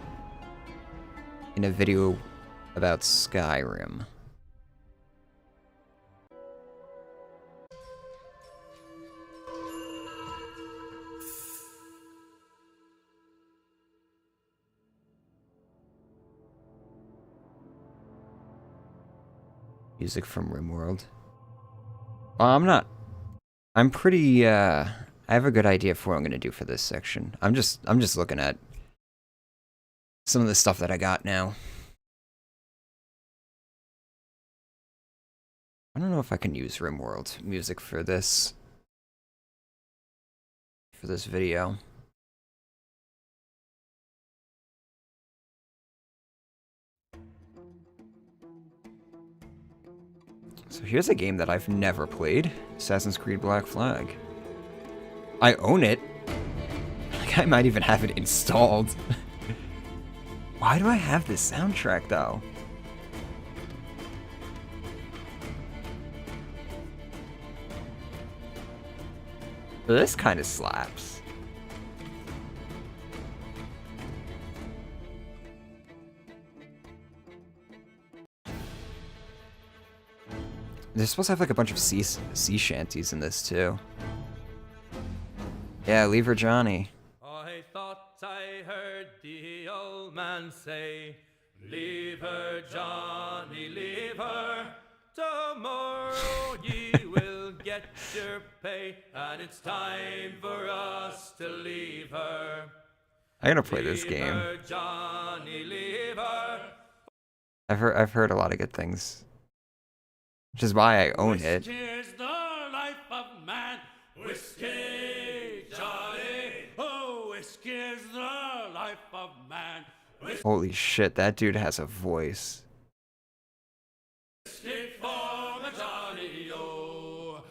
in a video about Skyrim. Music from RimWorld. Well, I'm pretty, I have a good idea for what I'm gonna do for this section. I'm just looking at some of the stuff that I got now. I don't know if I can use RimWorld music for this video. So here's a game that I've never played, Assassin's Creed Black Flag. I own it. Like, I might even have it installed. Why do I have this soundtrack, though? This kind of slaps. They're supposed to have like a bunch of sea shanties in this too. Yeah, leave her Johnny. I thought I heard the old man say, leave her Johnny, leave her. Tomorrow ye will get your pay, and it's time for us to leave her. I'm gonna play this game. Leave her, Johnny, leave her. I've heard a lot of good things, which is why I own it. Whiskey's the life of man. Whiskey, Johnny. Oh, whiskey's the life of man. Holy shit, that dude has a voice. Whiskey for my Johnny, oh.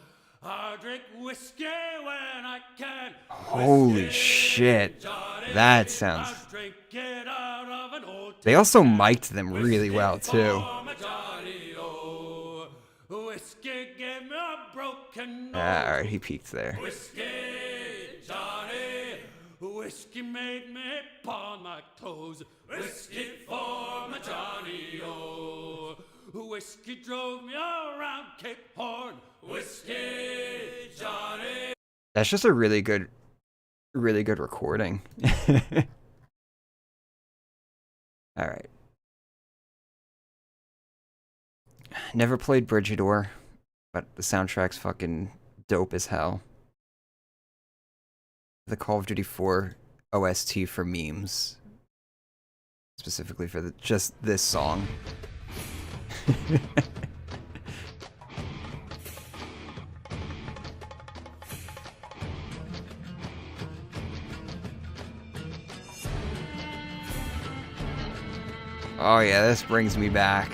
I drink whiskey when I can. Holy shit, Johnny, that sounds... I drink it out of an old They also mic'd them really well too. for my Johnny, oh. Whiskey gave me a broken nose. Alright, he peaked there. Whiskey, Johnny. Whiskey made me pawn my toes. Whiskey for my Johnny, oh. Whiskey drove me around Cape Horn. Whiskey, Johnny. That's just a really good recording. Alright. Never played Bridgeador, but the soundtrack's fucking dope as hell. The Call of Duty 4 OST for memes. Specifically for just this song. Oh yeah, this brings me back.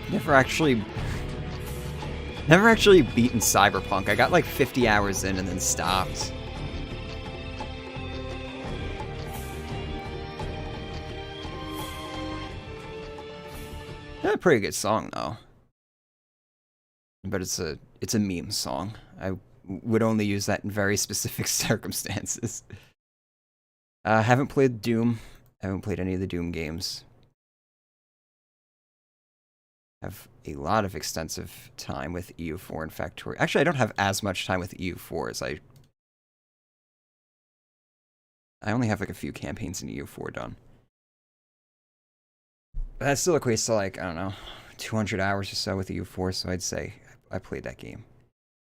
Never actually beaten Cyberpunk. I got like 50 hours in and then stopped. Yeah, pretty good song though. But it's a meme song. I would only use that in very specific circumstances. Haven't played Doom. Haven't played any of the Doom games. Have a lot of extensive time with EU4 and Factorio. Actually, I don't have as much time with EU4 as I only have like a few campaigns in EU4 done. But that still equates to like, I don't know, 200 hours or so with EU4, so I'd say I played that game.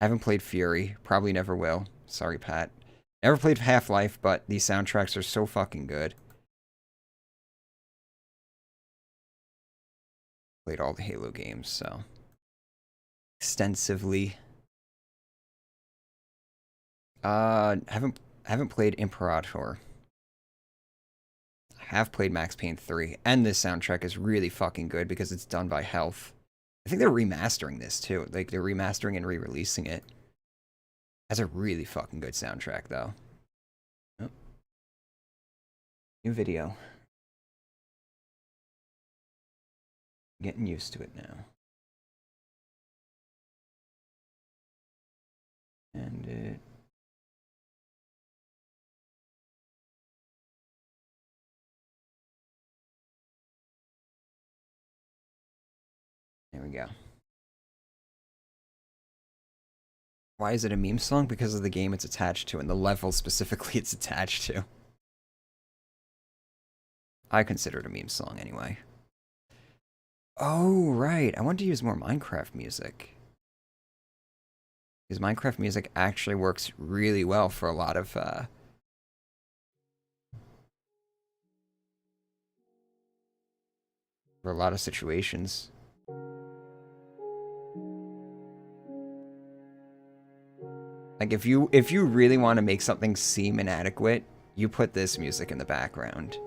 Haven't played Fury, probably never will. Sorry, Pat. Never played Half-Life, but these soundtracks are so fucking good. Played all the Halo games, so extensively. Haven't played Imperator. I have played Max Payne 3, and this soundtrack is really fucking good because it's done by Health. I think they're remastering this too. Like they're remastering and re-releasing it. That's a really fucking good soundtrack, though. Oh. New video. Getting used to it now. And it... There we go. Why is it a meme song? Because of the game it's attached to and the level specifically it's attached to. I consider it a meme song anyway. Oh, right. I wanted to use more Minecraft music. Because Minecraft music actually works really well for a lot of situations. Like if you really want to make something seem inadequate, you put this music in the background.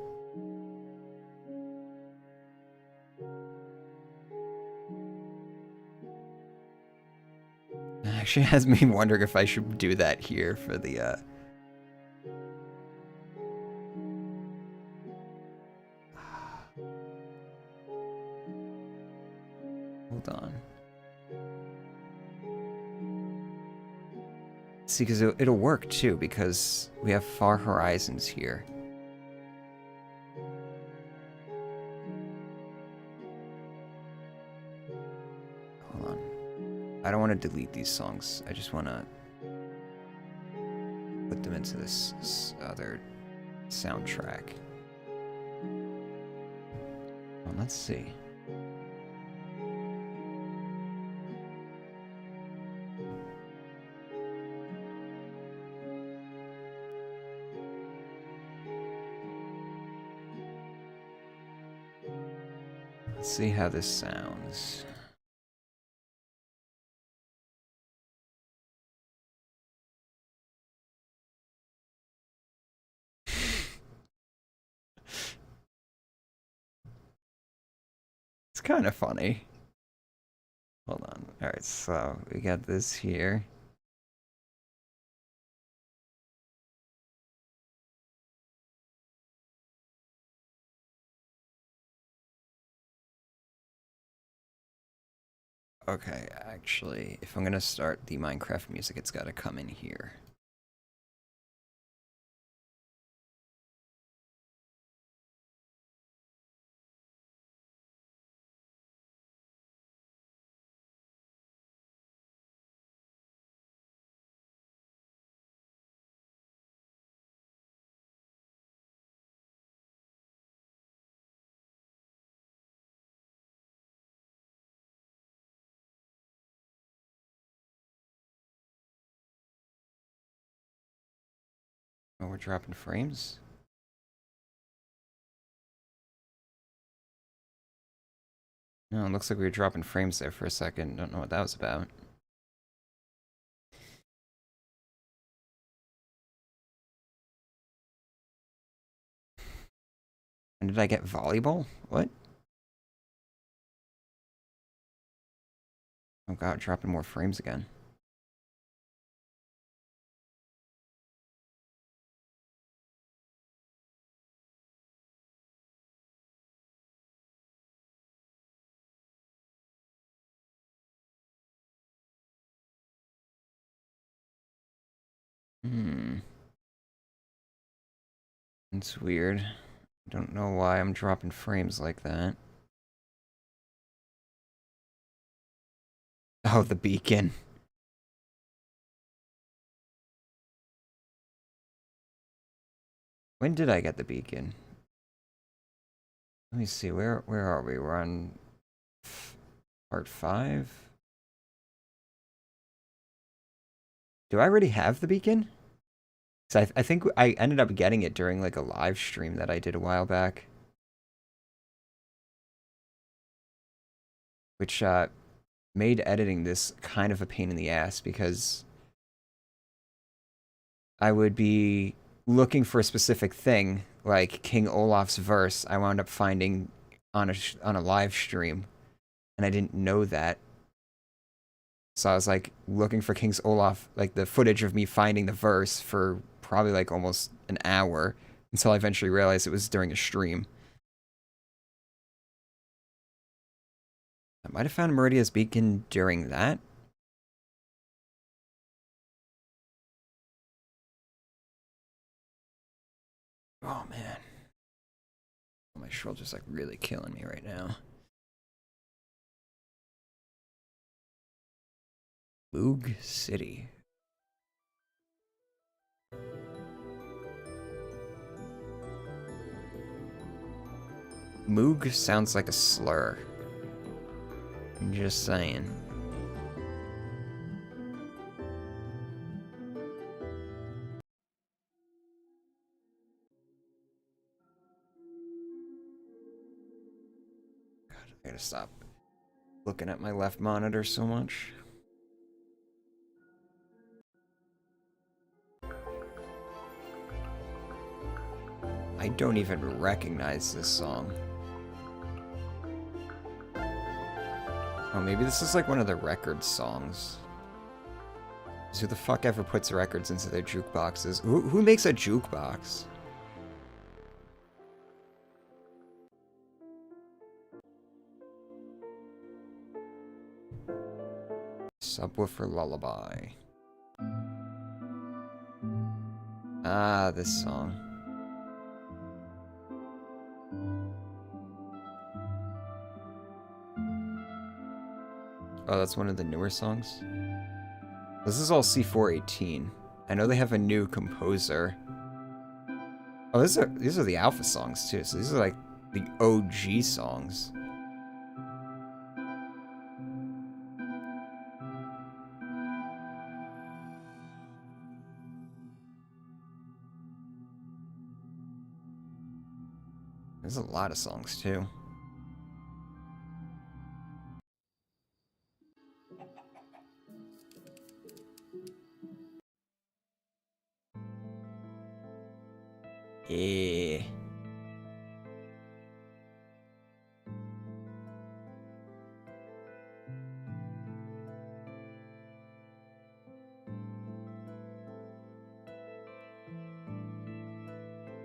It actually has me wondering if I should do that here for the hold on. See, because it'll work too, because we have Far Horizons here. Hold on. I don't want to delete these songs. I just want to put them into this other soundtrack. Well, let's see. Let's see how this sounds. It's kind of funny. Hold on. Alright, so we got this here. Okay, actually, if I'm gonna start the Minecraft music, it's gotta come in here. Oh, we're dropping frames? No, it looks like we were dropping frames there for a second. Don't know what that was about. And did I get volleyball? What? Oh god, dropping more frames again. It's weird. I don't know why I'm dropping frames like that. Oh, the beacon. When did I get the beacon? Let me see, where are we? We're on part 5? Do I already have the beacon? So I think I ended up getting it during like a live stream that I did a while back. Which made editing this kind of a pain in the ass because I would be looking for a specific thing, like King Olaf's verse. I wound up finding on a live stream, and I didn't know that. So I was like looking for King's Olaf, like the footage of me finding the verse for probably like almost an hour until I eventually realized it was during a stream. I might have found Meridia's beacon during that. Oh man. My shoulder's like really killing me right now. Moog City. Moog sounds like a slur. I'm just saying. I gotta stop looking at my left monitor so much. I don't even recognize this song. Oh, maybe this is like one of the record songs. Who the fuck ever puts records into their jukeboxes? Who makes a jukebox? Subwoofer Lullaby. Ah, this song. Oh, that's one of the newer songs? This is all C418. I know they have a new composer. Oh, these are the alpha songs too, so these are like the OG songs. There's a lot of songs too. Yeah.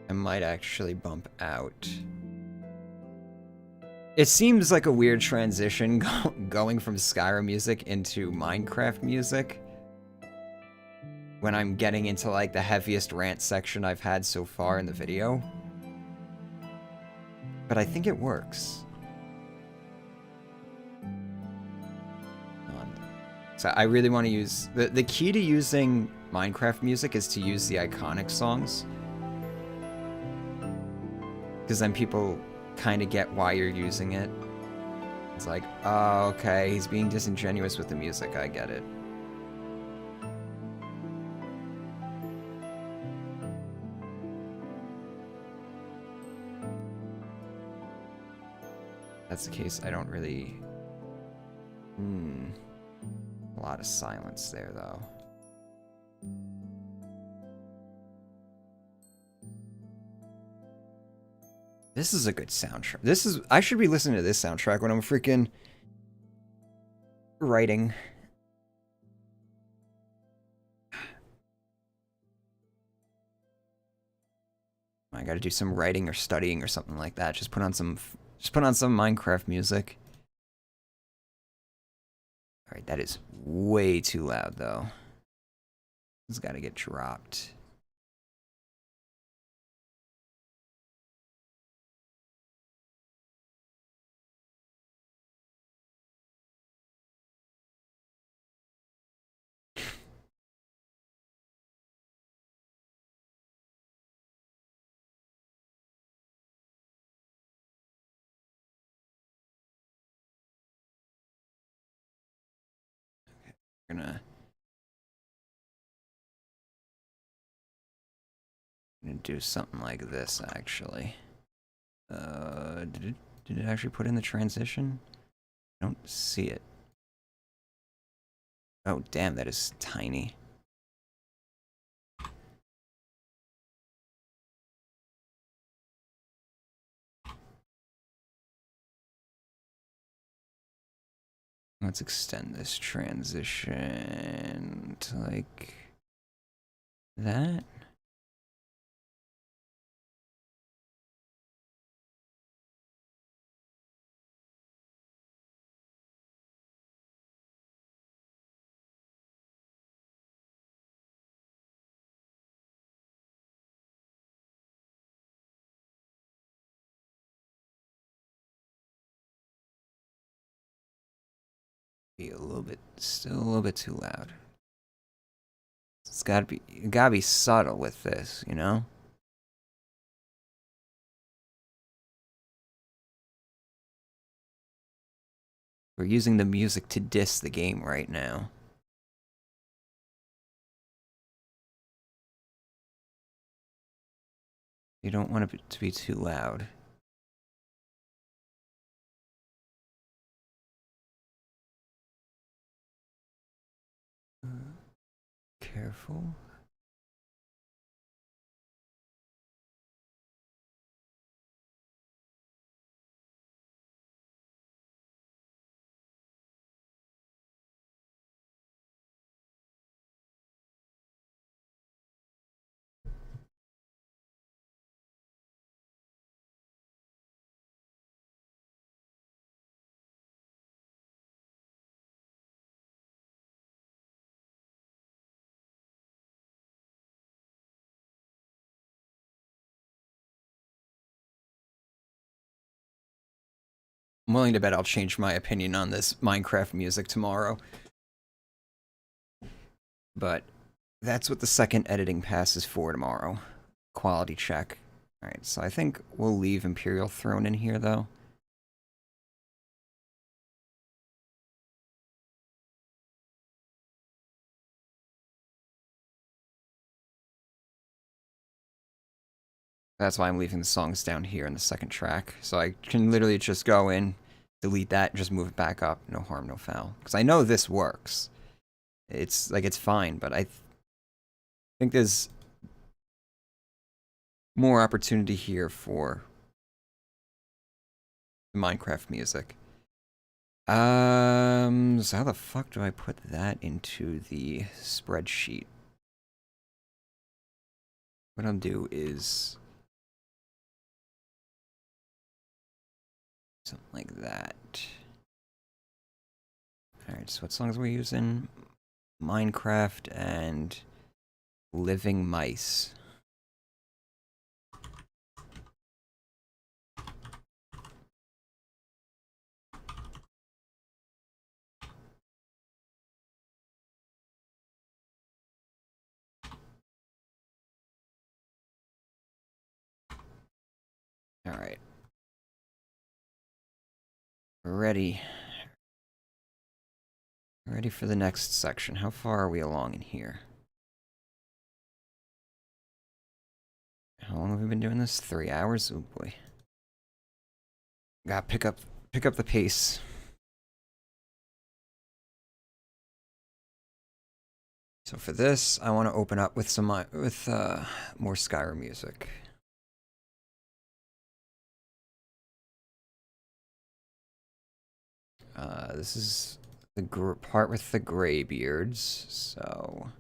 I might actually bump out. It seems like a weird transition going from Skyrim music into Minecraft music. When I'm getting into like the heaviest rant section I've had so far in the video. But I think it works. So I really want to use... The key to using Minecraft music is to use the iconic songs. Because then people kind of get why you're using it. It's like, oh, okay, he's being disingenuous with the music, I get it. That's the case, I don't really... A lot of silence there, though. This is a good soundtrack. I should be listening to this soundtrack when I'm freaking writing. I gotta do some writing or studying or something like that. Just put on some Minecraft music. Alright, that is way too loud, though. It's gotta get dropped. Gonna do something like this, actually. Did it actually put in the transition? I don't see it. Oh, damn, that is tiny. Let's extend this transition to like that. Be still a little bit too loud. It's gotta be subtle with this, you know? We're using the music to diss the game right now. You don't want it to be too loud. Careful. I'm willing to bet I'll change my opinion on this Minecraft music tomorrow. But that's what the second editing pass is for tomorrow. Quality check. Alright, so I think we'll leave Imperial Throne in here, though. That's why I'm leaving the songs down here in the second track. So I can literally just go in, delete that, and just move it back up. No harm, no foul. Because I know this works. It's fine, but I think there's more opportunity here for the Minecraft music. So how the fuck do I put that into the spreadsheet? What I'll do is something like that. Alright, so what songs are we using? Minecraft and Living Mice. Alright. We're ready. Ready for the next section. How far are we along in here? How long have we been doing this? 3 hours? Oh boy. Gotta pick up the pace. So for this, I want to open up with more Skyrim music. This is the part with the graybeards, so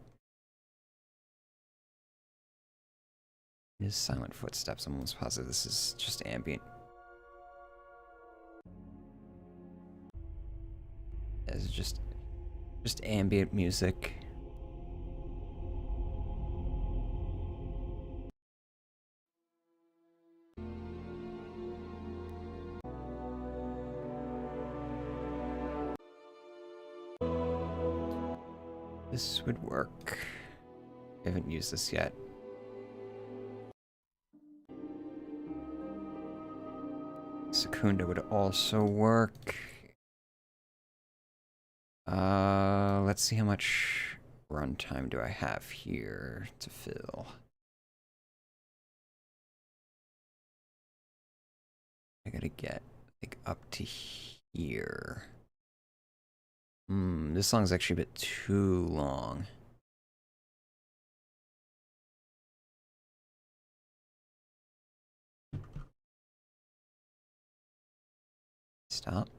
it is silent footsteps. I'm almost positive this is just ambient. It's just ambient music. This would work. I haven't used this yet. Secunda would also work. Let's see how much runtime do I have here to fill. I gotta get like up to here. This song's actually a bit too long. Stop.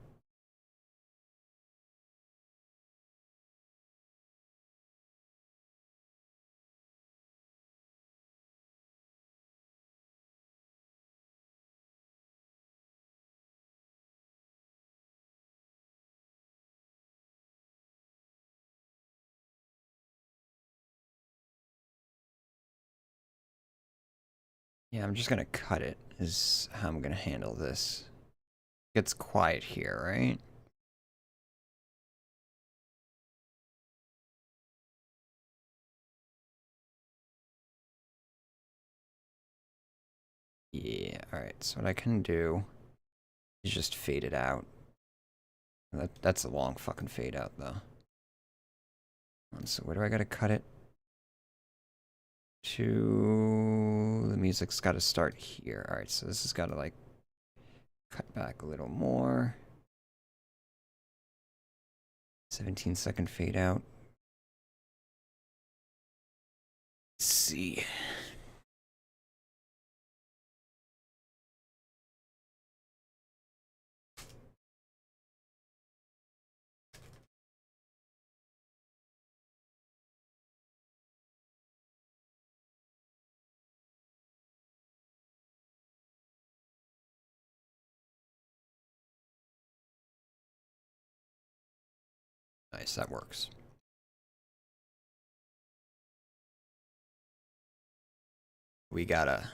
Yeah, I'm just gonna cut it, is how I'm gonna handle this. It's quiet here, right? Yeah, alright, so what I can do is just fade it out. That's a long fucking fade out, though. So where do I gotta cut it? To... the music's gotta start here. Alright, so this has gotta, like, cut back a little more. 17-second fade out. Let's see. Nice, that works. We gotta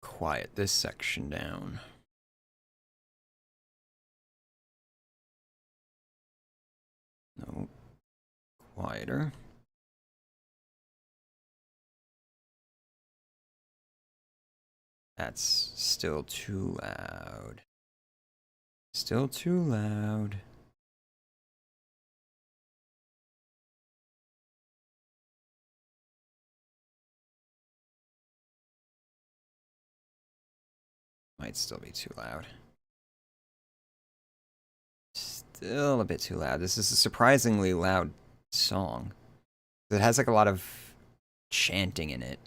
quiet this section down. No, quieter. That's still too loud. Still too loud. Might still be too loud. Still a bit too loud. This is a surprisingly loud song. It has like a lot of chanting in it.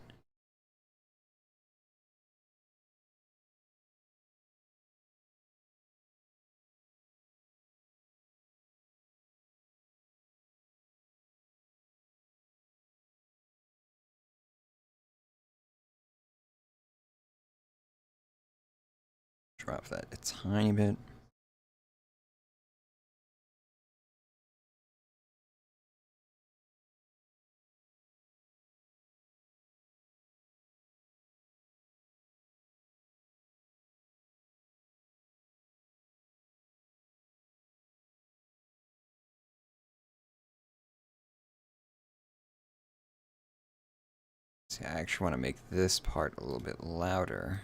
Drop that a tiny bit. See, I actually want to make this part a little bit louder.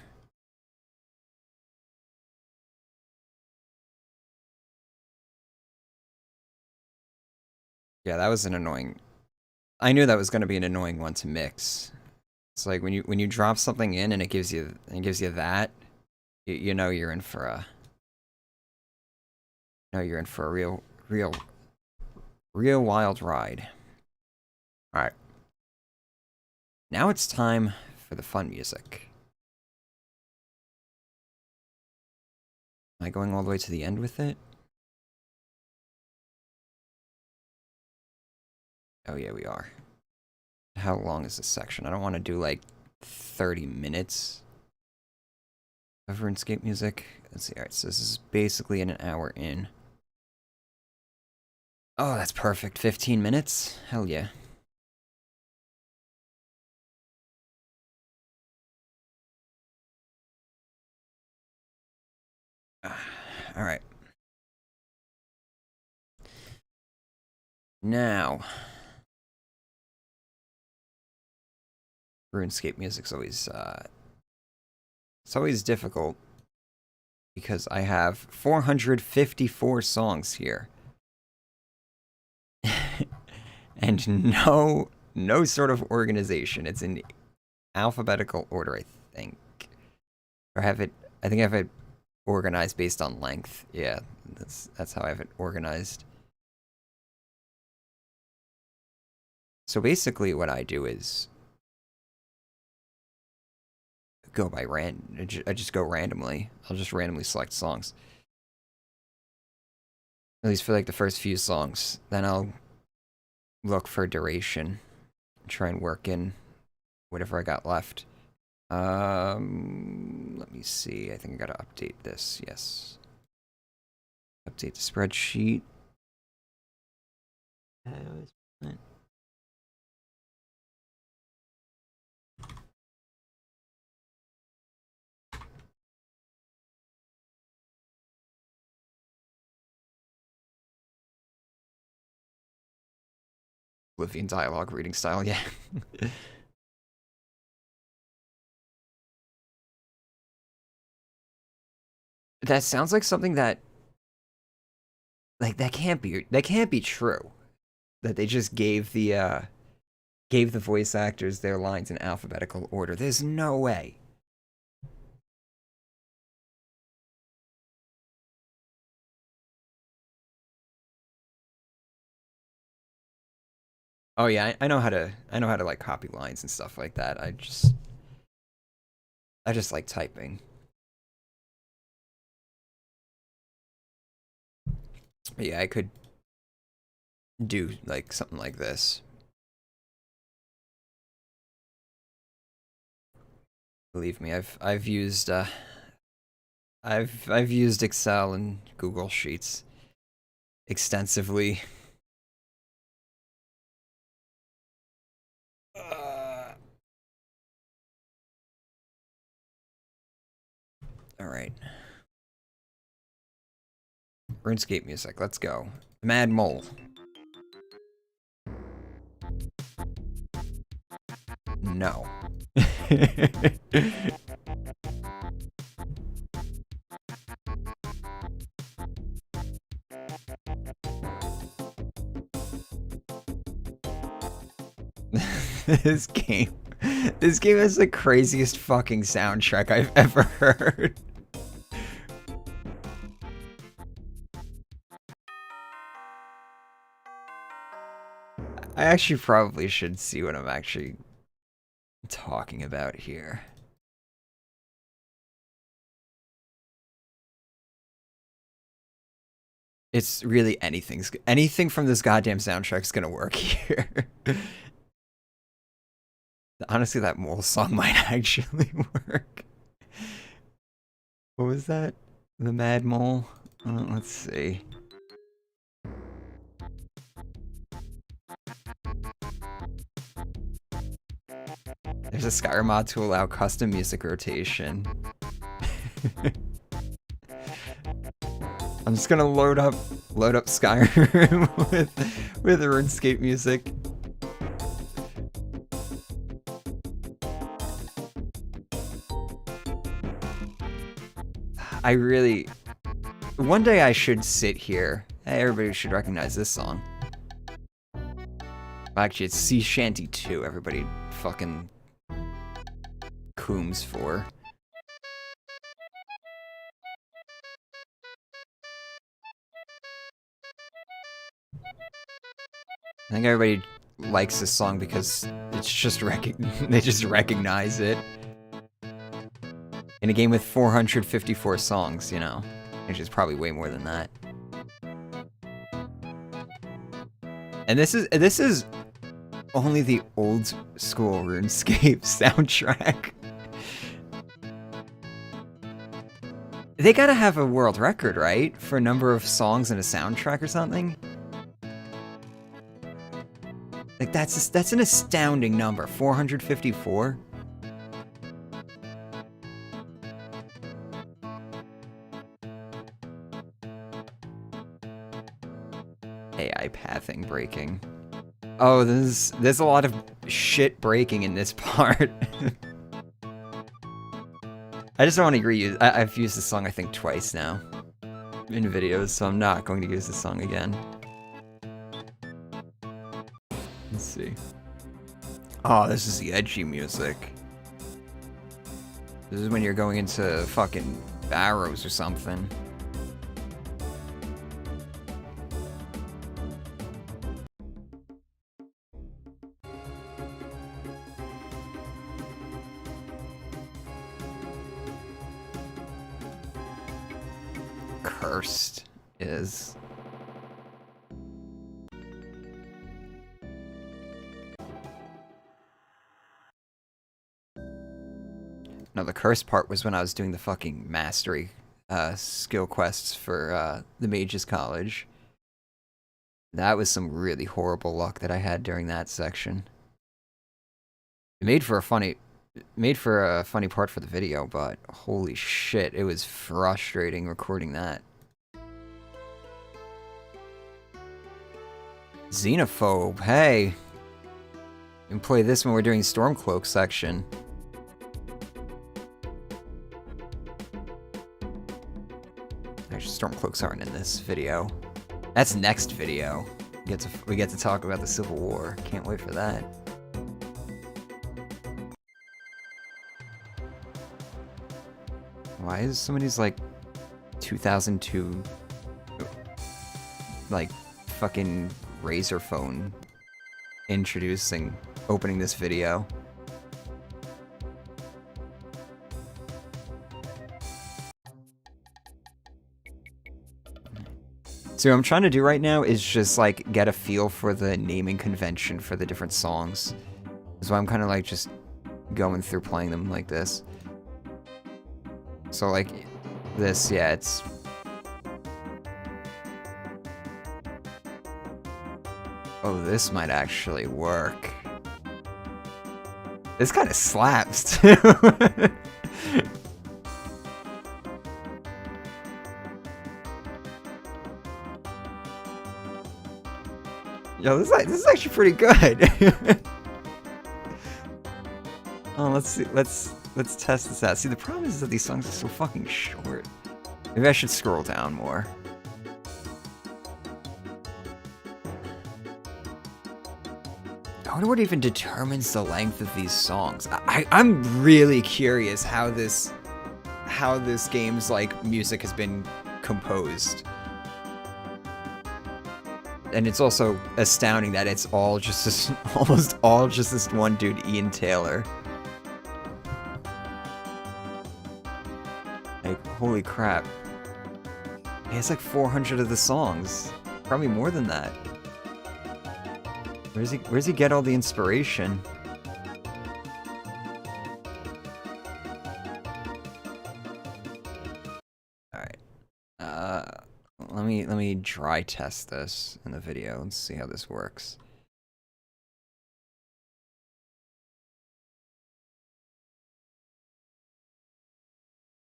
Yeah, that was an annoying. I knew that was going to be an annoying one to mix. It's like when you drop something in and it gives you that, you know you're in for a real wild ride. All right. Now it's time for the fun music. Am I going all the way to the end with it? Oh yeah, we are. How long is this section? I don't want to do like 30 minutes of RuneScape music. Let's see. All right, so this is basically an hour in. Oh, that's perfect. 15 minutes? Hell yeah. All right. Now, RuneScape music's always it's always difficult because I have 454 songs here. And no sort of organization. It's in alphabetical order, I think. Or I think I have it organized based on length. Yeah, that's how I have it organized. So basically what I do is go by I just go randomly. I'll just randomly select songs. At least for like the first few songs. Then I'll look for duration. Try and work in whatever I got left. Let me see. I think I gotta update this. Yes. Update the spreadsheet. Oblivion dialogue reading style, yeah. That sounds like something that that can't be true. That they just gave the voice actors their lines in alphabetical order. There's no way. Oh yeah, I know how to like copy lines and stuff like that. I just like typing. But yeah, I could do like something like this. Believe me, I've used I've used Excel and Google Sheets extensively. All right. RuneScape music. Let's go. Mad Mole. No. this game this game has the craziest fucking soundtrack I've ever heard. I actually probably should see what I'm actually talking about here. It's really anything from this goddamn soundtrack is gonna work here. Honestly, that mole song might actually work. What was that? The Mad Mole? Let's see. There's a Skyrim mod to allow custom music rotation. I'm just gonna load up Skyrim with RuneScape music. One day I should sit here. Hey, everybody should recognize this song. Actually, it's Sea Shanty 2. Everybody fucking cooms for. I think everybody likes this song because it's just they just recognize it. In a game with 454 songs, you know, which is probably way more than that. And this is only the old school RuneScape soundtrack. They gotta have a world record, right? For a number of songs in a soundtrack or something? Like, that's an astounding number. 454? AI pathing breaking. Oh, there's a lot of shit breaking in this part. I just don't want to reuse. I've used this song I think twice now in videos, so I'm not going to use this song again. Let's see. Oh, this is the edgy music. This is when you're going into fucking barrows or something. Cursed is. No, the cursed part was when I was doing the fucking mastery skill quests for the Mages College. That was some really horrible luck that I had during that section. It made for a funny part for the video, but holy shit, it was frustrating recording that. Xenophobe, hey! You can play this when we're doing Stormcloak section. Actually, Stormcloaks aren't in this video. That's next video. We get to talk about the Civil War. Can't wait for that. Why is somebody's like 2002 like fucking Razor phone opening this video. So what I'm trying to do right now is just like get a feel for the naming convention for the different songs. So I'm kind of like just going through playing them like this. So like this, yeah, it's... Oh, this might actually work. This kind of slaps too. Yo, this is actually pretty good. Oh, let's see. Let's test this out. See, the problem is that these songs are so fucking short. Maybe I should scroll down more. I wonder what even determines the length of these songs. I'm really curious how this game's like music has been composed. And it's also astounding that it's all just this, almost all just this one dude, Ian Taylor. Like, holy crap. He has like 400 of the songs. Probably more than that. Where's he get all the inspiration? Alright. Let me dry test this in the video and see how this works.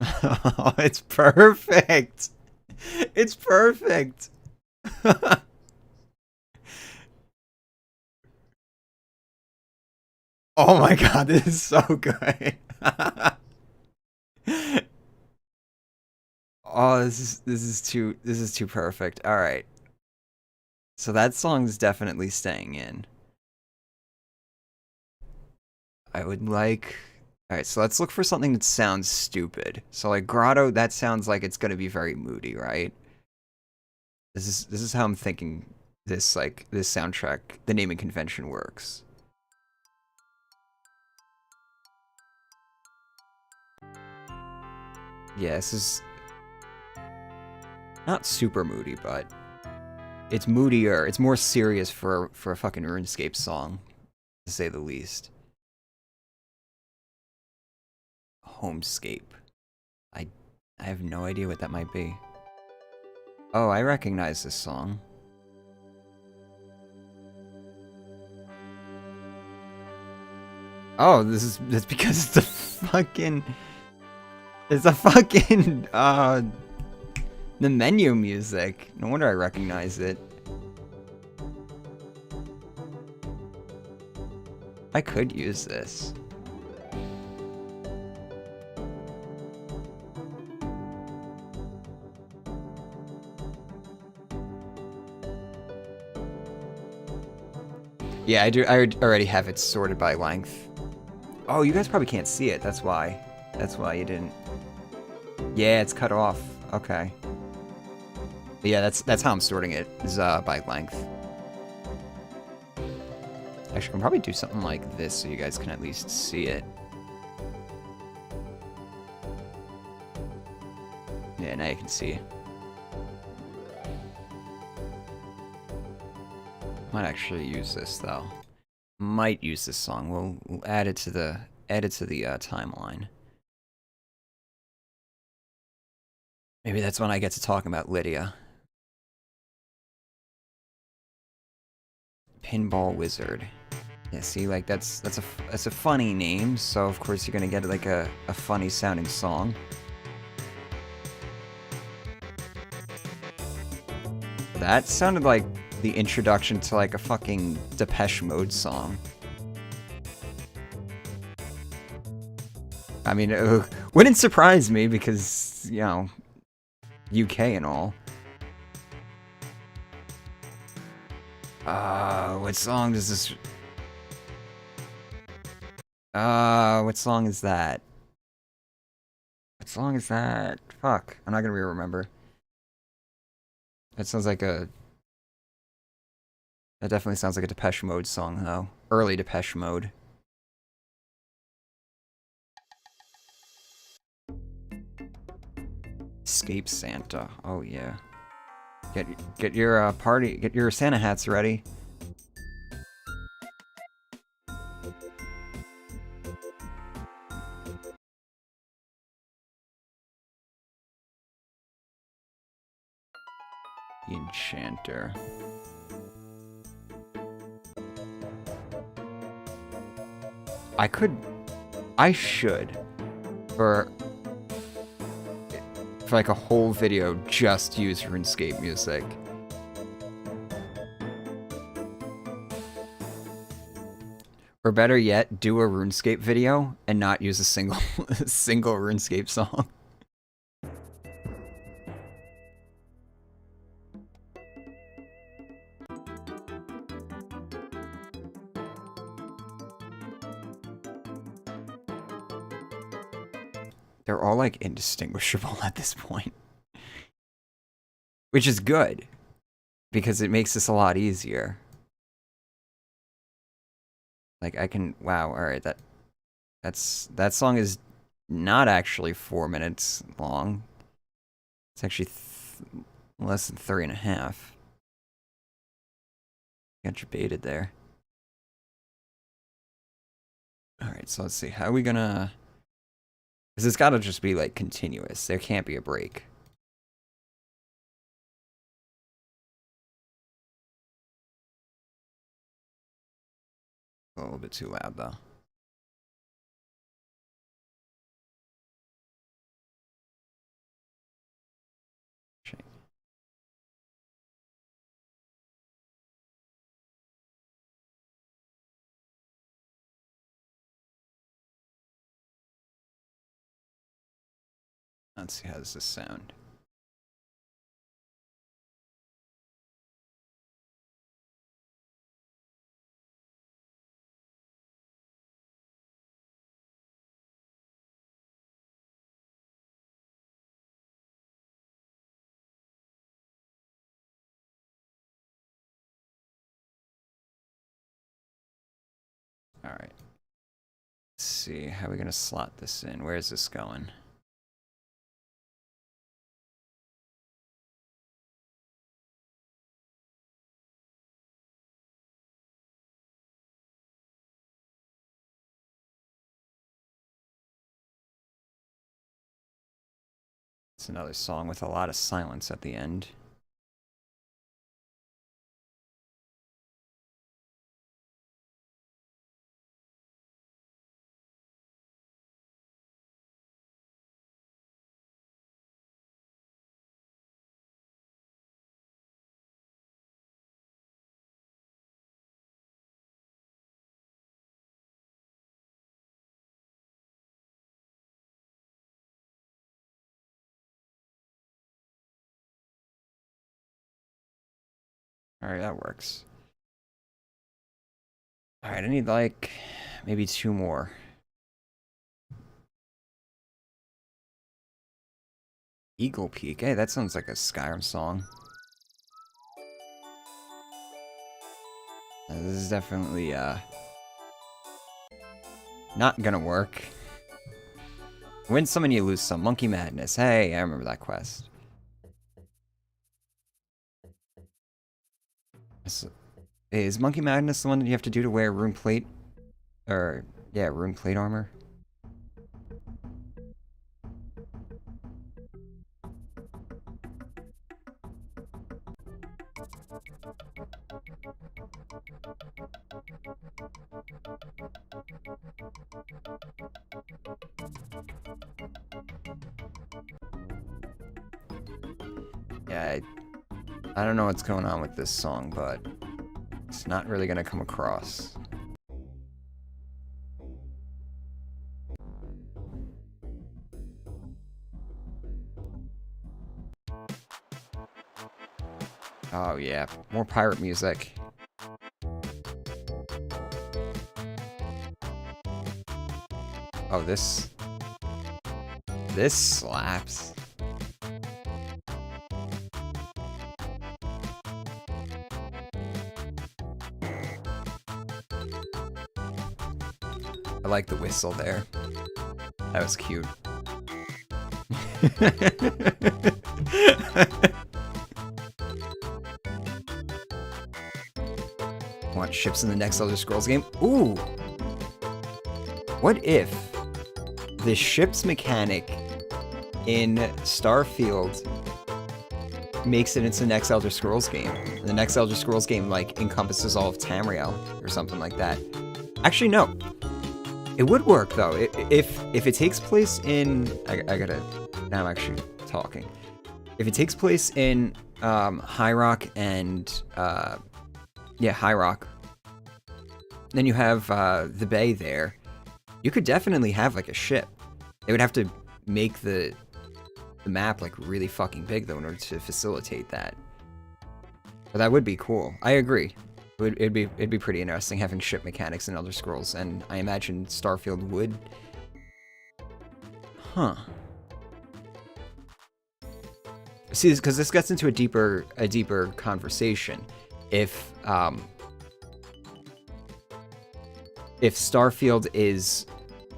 Oh, it's perfect. It's perfect. Oh my god, this is so good. Oh, this is too perfect. All right. So that song's definitely staying in. I would like... Alright, so let's look for something that sounds stupid. So like Grotto, that sounds like it's gonna be very moody, right? This is how I'm thinking this soundtrack, the naming convention works. Yeah, this is not super moody, but it's moodier. It's more serious for a fucking RuneScape song, to say the least. Homescape. I have no idea what that might be. Oh, I recognize this song. Oh, that's because it's the fucking the menu music. No wonder I recognize it. I could use this. Yeah, I do. I already have it sorted by length. Oh, you guys probably can't see it. That's why. That's why you didn't. Yeah, it's cut off. Okay. But yeah, that's how I'm sorting it. Is by length. Actually, I can probably do something like this so you guys can at least see it. Yeah, now you can see. Might actually use this though. Might use this song. We'll add it to the timeline. Maybe that's when I get to talk about Lydia. Pinball Wizard. Yeah, see, like that's a funny name, so of course you're gonna get like a funny sounding song. That sounded like the introduction to like a fucking Depeche Mode song. I mean, it wouldn't surprise me because, you know, UK and all. What song does this... what song is that? What song is that? Fuck, I'm not gonna remember. That sounds like a That definitely sounds like a Depeche Mode song, though. Early Depeche Mode. Escape Santa. Oh yeah. Get your get your Santa hats ready. The Enchanter. I should for like a whole video just use RuneScape music. Or better yet, do a RuneScape video and not use a single single RuneScape song. They're all like indistinguishable at this point. Which is good, because it makes this a lot easier. Like I can, wow, alright, that song is not actually 4 minutes long. It's actually less than 3.5. Got you baited there. Alright, so let's see, how are we gonna... Because it's gotta just be like continuous, there can't be a break. A little bit too loud though. Let's see, how does this sound? Alright. Let's see, how are we gonna slot this in? Where is this going? It's another song with a lot of silence at the end. Alright, that works. Alright, I need like maybe 2 more. Eagle Peak. Hey, that sounds like a Skyrim song. This is definitely not gonna work. Win some and you lose some. Monkey Madness. Hey, I remember that quest. Hey, is Monkey Madness the one that you have to do to wear rune plate? Or, yeah, rune plate armor? Yeah, I don't know what's going on with this song, but it's not really gonna come across. Oh yeah, more pirate music. Oh, this slaps. like the whistle there. That was cute. Want ships in the next Elder Scrolls game? Ooh! What if the ship's mechanic in Starfield makes it into the next Elder Scrolls game? The next Elder Scrolls game, like, encompasses all of Tamriel, or something like that. Actually, no. It would work, though. If it takes place in... I gotta... Now I'm actually talking. If it takes place in High Rock and... yeah, High Rock. Then you have the bay there. You could definitely have, like, a ship. They would have to make the map, like, really fucking big, though, in order to facilitate that. But that would be cool. I agree. It'd be pretty interesting having ship mechanics in Elder Scrolls, and I imagine Starfield would. Huh. See, because this gets into a deeper conversation. If Starfield is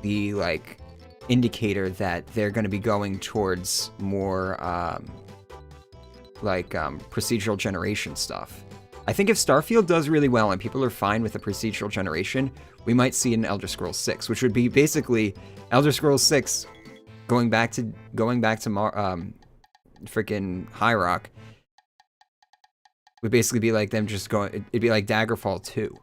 the, like, indicator that they're going to be going towards more procedural generation stuff. I think if Starfield does really well and people are fine with the procedural generation, we might see an Elder Scrolls 6, which would be basically Elder Scrolls 6 going back to freaking High Rock. Would basically be like them just going. It'd be like Daggerfall 2.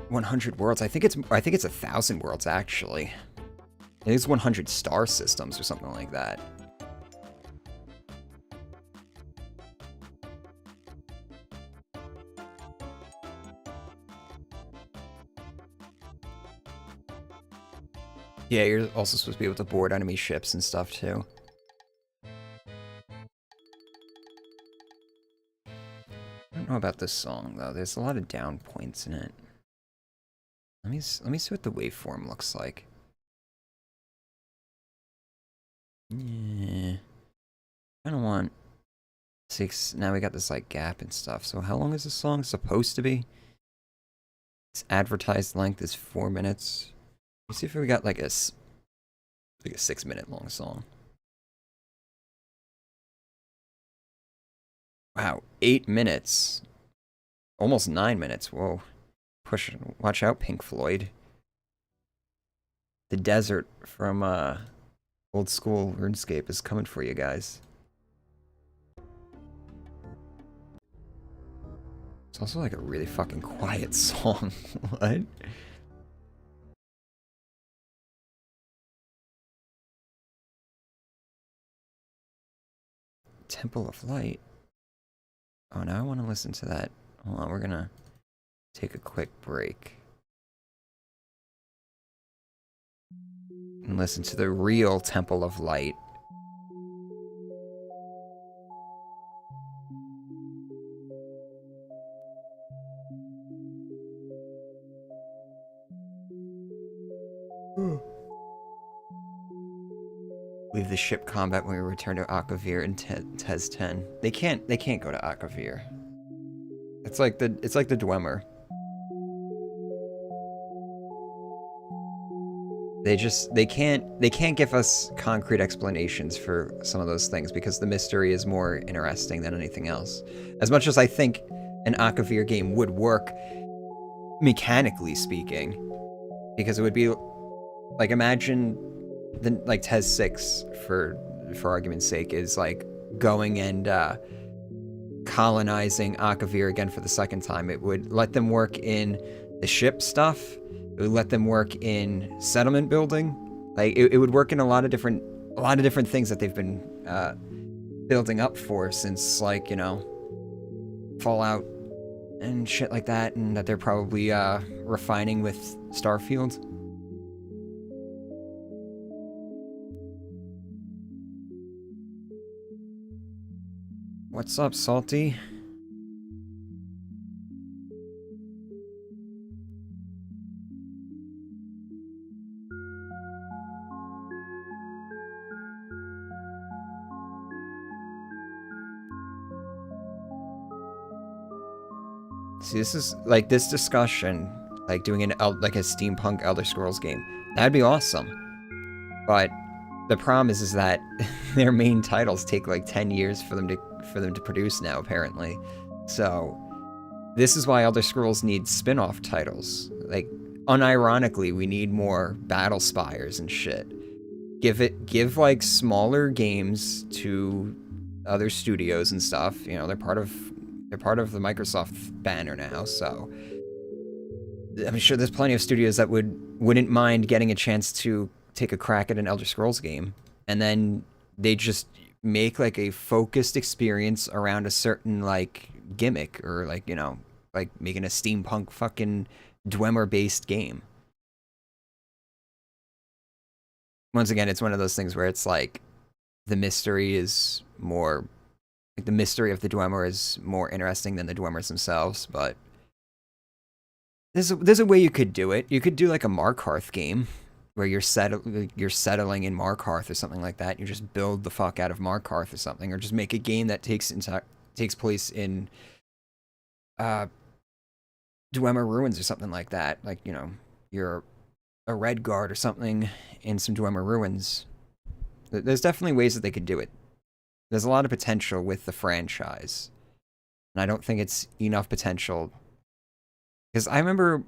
100 worlds. I think it's 1,000 worlds actually. I think it's 100 star systems or something like that. Yeah, you're also supposed to be able to board enemy ships and stuff too. I don't know about this song though. There's a lot of down points in it. Let me see what the waveform looks like. Yeah. I don't want 6. Now we got this like gap and stuff. So how long is this song supposed to be? Its advertised length is 4 minutes. Let's see if we got like a 6-minute long song. Wow, 8 minutes. Almost 9 minutes. Whoa. Watch out, Pink Floyd. The desert from old school RuneScape is coming for you guys. It's also like a really fucking quiet song. What? Temple of Light. Oh, now I want to listen to that. Hold on, we're gonna take a quick break. And listen to the real Temple of Light. Leave the ship combat when we return to Akavir in Tez 10. They can't go to Akavir. It's like the Dwemer. They can't give us concrete explanations for some of those things because the mystery is more interesting than anything else. As much as I think an Akavir game would work mechanically speaking, because it would be like, imagine like Tez 6 for argument's sake is like going and colonizing Akavir again for the second time. It would let them work in the ship stuff. It would let them work in settlement building. Like it would work in a lot of different things that they've been building up for since, like, you know, Fallout and shit like that, and that they're probably refining with Starfield. What's up, Salty? See, this is like this discussion, like doing like a steampunk Elder Scrolls game. That'd be awesome. But the problem is that their main titles take like 10 years for them to produce now, apparently. So this is why Elder Scrolls needs spin-off titles. Like, unironically, we need more Battle Spires and shit. Give like smaller games to other studios and stuff. You know, they're part of the Microsoft banner now, so I'm sure there's plenty of studios that wouldn't mind getting a chance to take a crack at an Elder Scrolls game, and then they just make like a focused experience around a certain like gimmick, or like, you know, like making a steampunk fucking Dwemer based game. Once again, it's one of those things where it's like the mystery is more like the mystery of the Dwemer is more interesting than the Dwemers themselves, but there's a way you could do it. You could do like a Markarth game where you're settling in Markarth or something like that. You just build the fuck out of Markarth or something, or just make a game that takes place in Dwemer ruins or something like that. Like, you know, you're a Redguard or something in some Dwemer ruins. There's definitely ways that they could do it. There's a lot of potential with the franchise, and I don't think it's enough potential. Because I remember,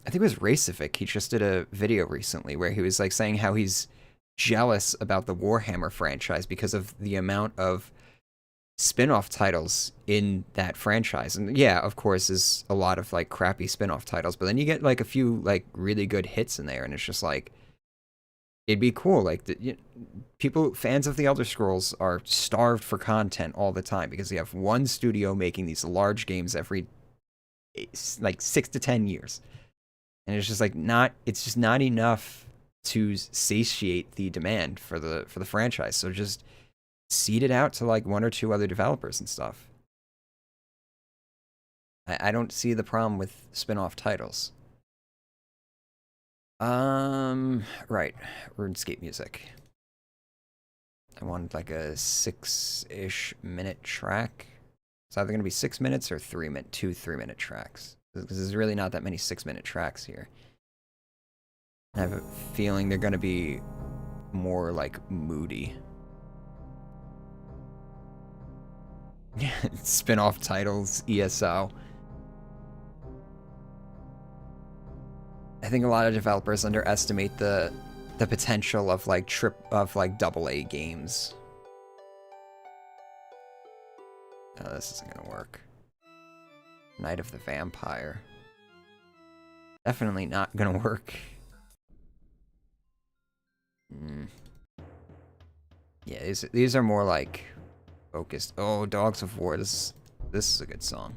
I think it was Racific, he just did a video recently where he was like saying how he's jealous about the Warhammer franchise because of the amount of spin-off titles in that franchise. And yeah, of course, there's a lot of like crappy spin-off titles, but then you get like a few like really good hits in there, and it's just like, it'd be cool. Like, fans of the Elder Scrolls are starved for content all the time because you have one studio making these large games every like 6 to 10 years. And it's just like it's just not enough to satiate the demand for the franchise. So just seed it out to like 1 or 2 other developers and stuff. I don't see the problem with spin-off titles. Right. RuneScape music. I wanted like a 6-ish minute track. It's either going to be 6 minutes or 2 3-minute tracks. Because there's really not that many 6-minute tracks here. I have a feeling they're going to be more like moody. Spin-off titles, ESO. I think a lot of developers underestimate the potential of like AA games. Oh, this isn't gonna work. Night of the Vampire. Definitely not gonna work. Yeah, these are more like focused. Oh, Dogs of War. This is a good song.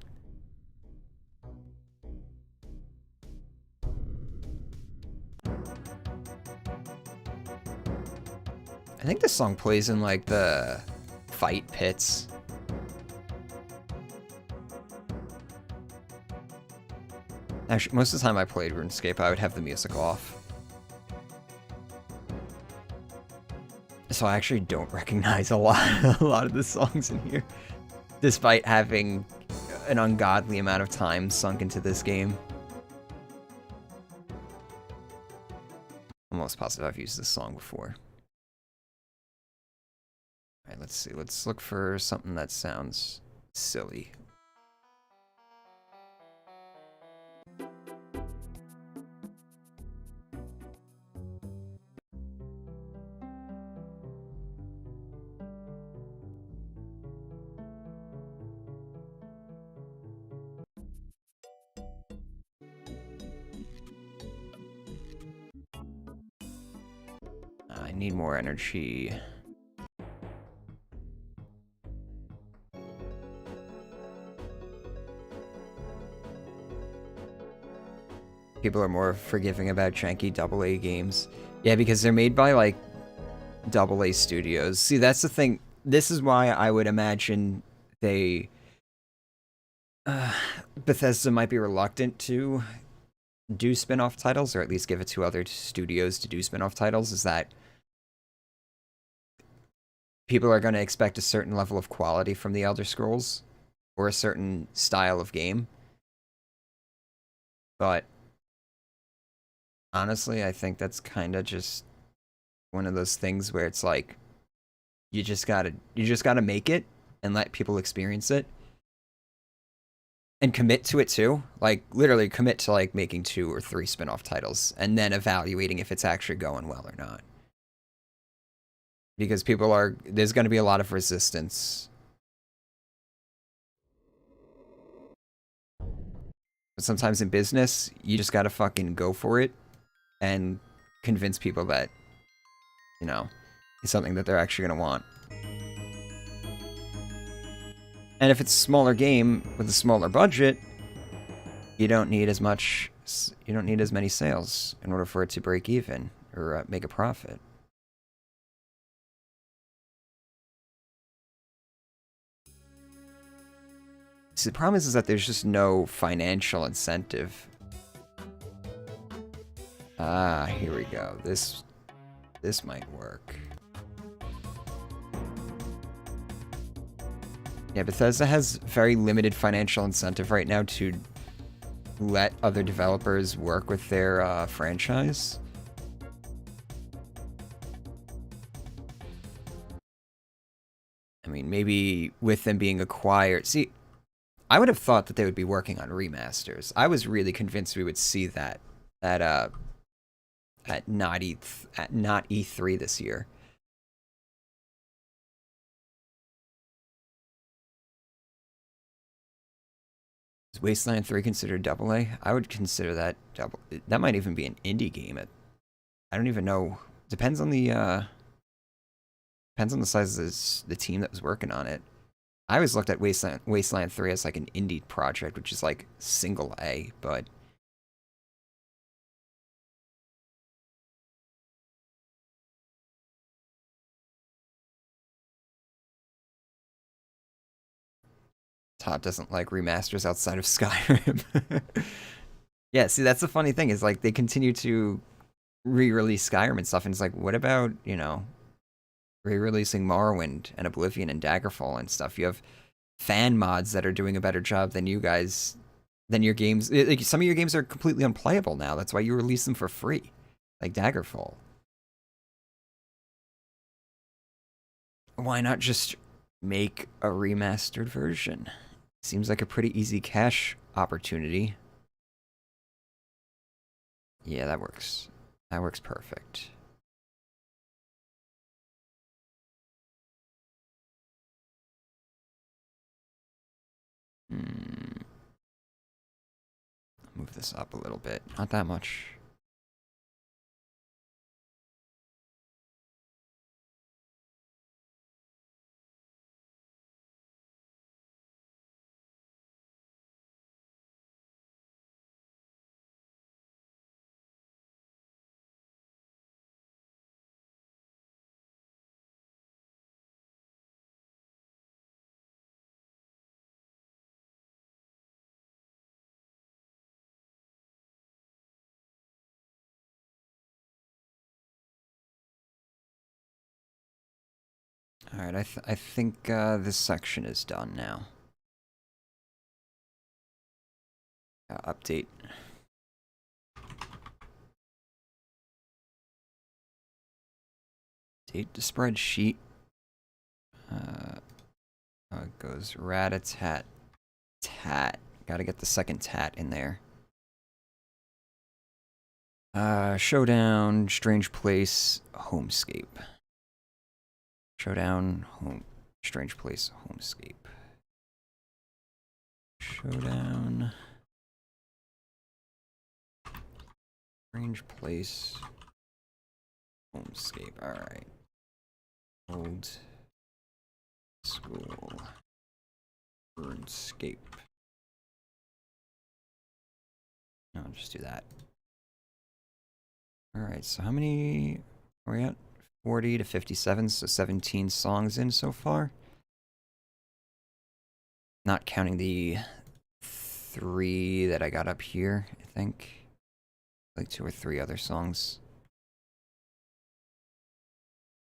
I think this song plays in like the fight pits. Actually, most of the time I played RuneScape, I would have the music off. So I actually don't recognize a lot of the songs in here, despite having an ungodly amount of time sunk into this game. I'm almost positive I've used this song before. Alright, let's see. Let's look for something that sounds silly. I need more energy. People are more forgiving about janky AA games. Yeah, because they're made by, like, AA studios. See, that's the thing. This is why I would imagine they... Bethesda might be reluctant to do spin-off titles, or at least give it to other studios to do spin-off titles, is that people are going to expect a certain level of quality from the Elder Scrolls, or a certain style of game. But honestly, I think that's kind of just one of those things where it's like you just gotta make it and let people experience it and commit to it too. Like literally commit to like making 2 or 3 spin-off titles and then evaluating if it's actually going well or not. Because there's going to be a lot of resistance. But sometimes in business, you just got to fucking go for it and convince people that, you know, it's something that they're actually going to want. And if it's a smaller game with a smaller budget, you don't need as many sales in order for it to break even or make a profit. See, the problem is that there's just no financial incentive. Ah, here we go. This might work. Yeah, Bethesda has very limited financial incentive right now to let other developers work with their franchise. I mean, maybe with them being acquired. See, I would have thought that they would be working on remasters. I was really convinced we would see that at not E3 this year. Is Wasteland 3 considered AA? I would consider that double. That might even be an indie game. I don't even know. Depends on the size of the team that was working on it. I always looked at Wasteland 3 as like an indie project, which is like single A, but Todd doesn't like remasters outside of Skyrim. Yeah, see, that's the funny thing is like they continue to re-release Skyrim and stuff, and it's like, what about, re-releasing Morrowind and Oblivion and Daggerfall and stuff? You have fan mods that are doing a better job than you guys, than your games. Like, some of your games are completely unplayable now. That's why you release them for free, like Daggerfall. Why not just make a remastered version? Seems like a pretty easy cash opportunity. Yeah, that works. That works perfect. Move this up a little bit. Not that much. All right, I think this section is done now. Update. Update the spreadsheet. It goes rat-a-tat. Tat. Gotta get the second tat in there. Showdown, Strange Place, Homescape. Showdown, Strange Place, Homescape. Showdown. Strange Place, Homescape. Alright. Old School. RuneScape. No, I'll just do that. Alright, so how many are we at? 40 to 57, so 17 songs in so far. Not counting the 3 that I got up here, I think. Like 2 or 3 other songs.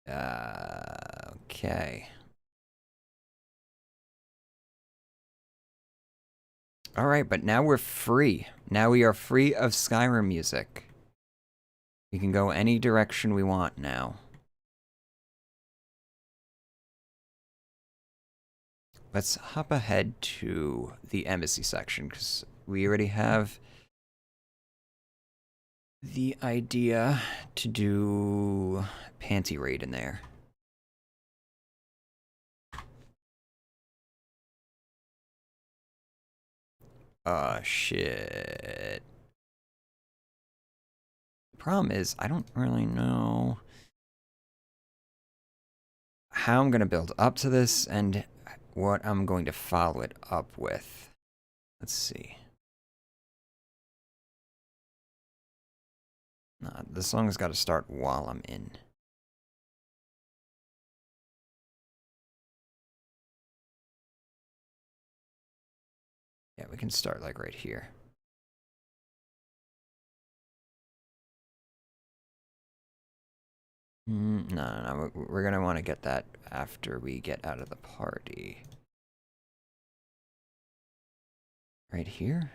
Okay. Alright, but now we're free. Now we are free of Skyrim music. We can go any direction we want now. Let's hop ahead to the embassy section, because we already have the idea to do panty raid in there. Shit. Problem is, I don't really know how I'm going to build up to this and what I'm going to follow it up with. Let's see. Nah, the song's got to start while I'm in. Yeah, we can start like right here. No, we're gonna want to get that after we get out of the party. Right here?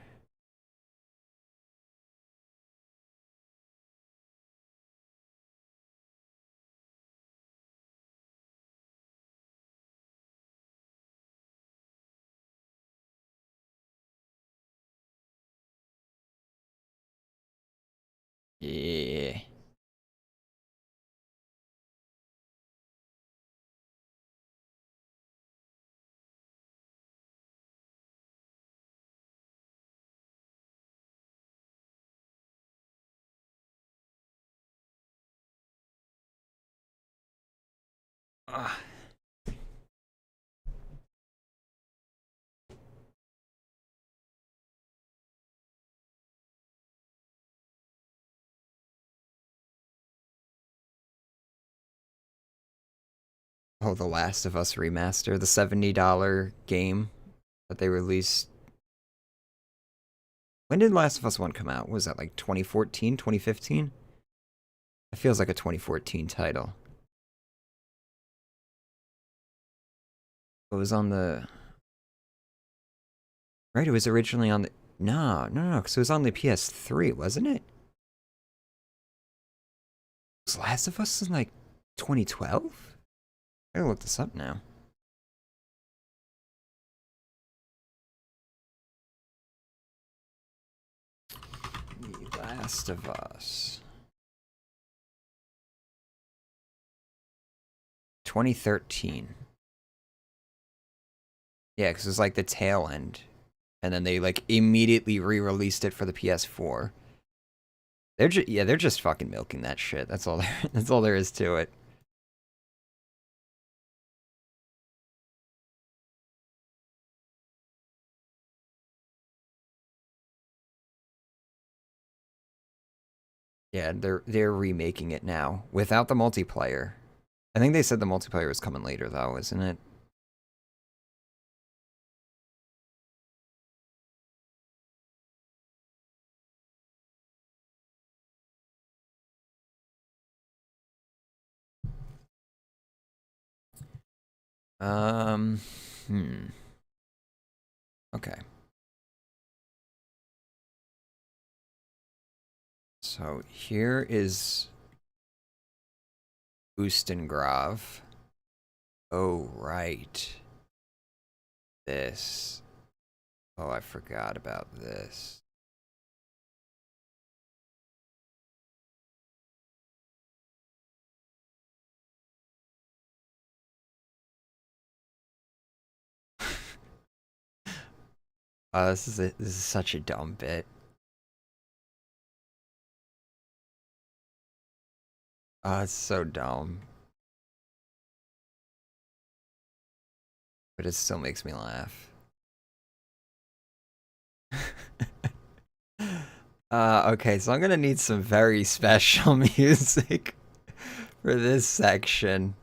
Yeah. Ah. Oh, The Last of Us Remaster, the $70 game that they released. When did Last of Us 1 come out? Was that like 2014, 2015? It feels like a 2014 title. It was on the... Right, it was originally on the... No, because it was on the PS3, wasn't it? Was Last of Us in like 2012? I gotta look this up now. The Last of Us. 2013. Yeah, because it was like the tail end. And then they like immediately re-released it for the PS4. They're just fucking milking that shit. That's all there is to it. Yeah, they're remaking it now without the multiplayer. I think they said the multiplayer was coming later though, isn't it? Hmm. Okay. So here is Oostengrav. Oh, right. This. Oh, I forgot about this. Oh, this is such a dumb bit. Oh, it's so dumb. But it still makes me laugh. Okay, so I'm gonna need some very special music for this section,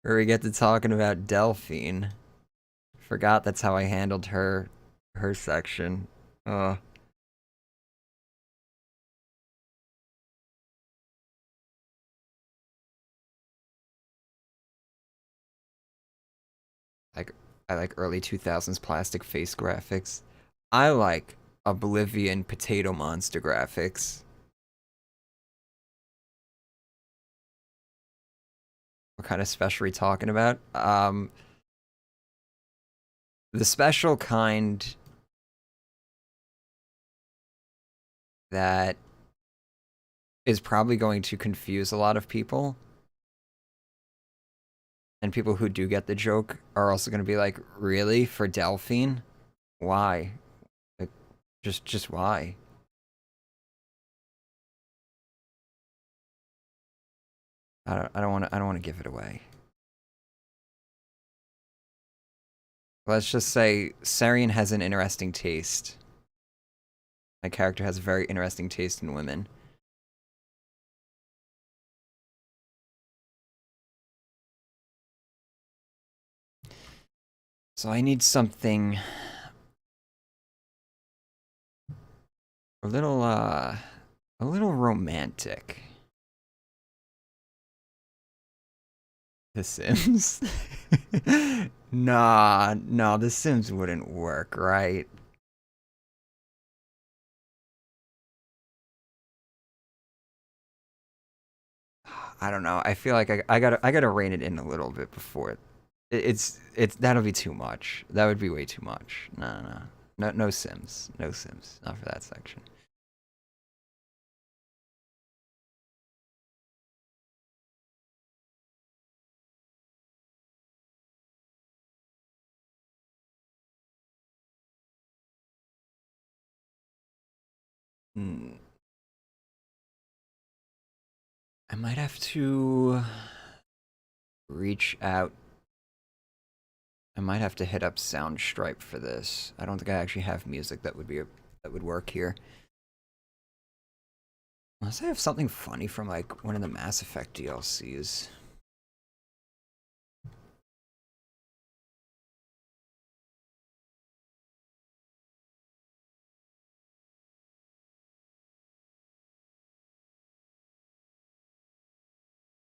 where we get to talking about Delphine. Forgot that's how I handled her section. Like I like early 2000s plastic face graphics. I like Oblivion potato monster graphics. What kind of special are we talking about? The special kind that is probably going to confuse a lot of people. And people who do get the joke are also going to be like, really? For Delphine? Why? Like, just why? I don't want to give it away. Let's just say Sarian has an interesting taste. My character has a very interesting taste in women. So I need something a little romantic. The Sims? Nah, no, The Sims wouldn't work, right? I don't know. I feel like I gotta rein it in a little bit before it's that'll be too much. That would be way too much. No Sims. No Sims. Not for that section. Hmm. I might have to reach out. I might have to hit up Soundstripe for this. I don't think I actually have music that would work here. Unless I have something funny from like one of the Mass Effect DLCs.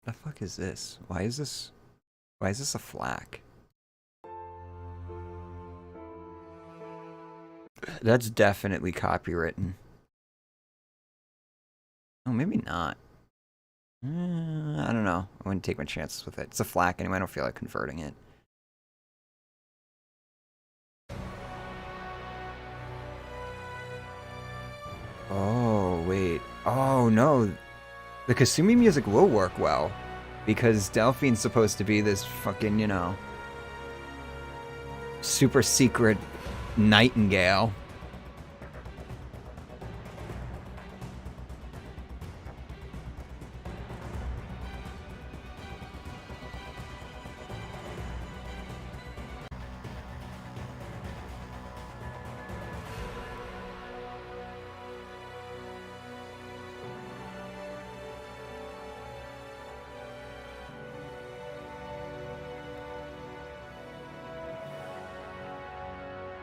The fuck is this? Why is this a flak? That's definitely copywritten. Oh, maybe not. I don't know. I wouldn't take my chances with it. It's a flak anyway. I don't feel like converting it. Oh, wait. Oh, no. The Kasumi music will work well. Because Delphine's supposed to be this fucking, super secret nightingale.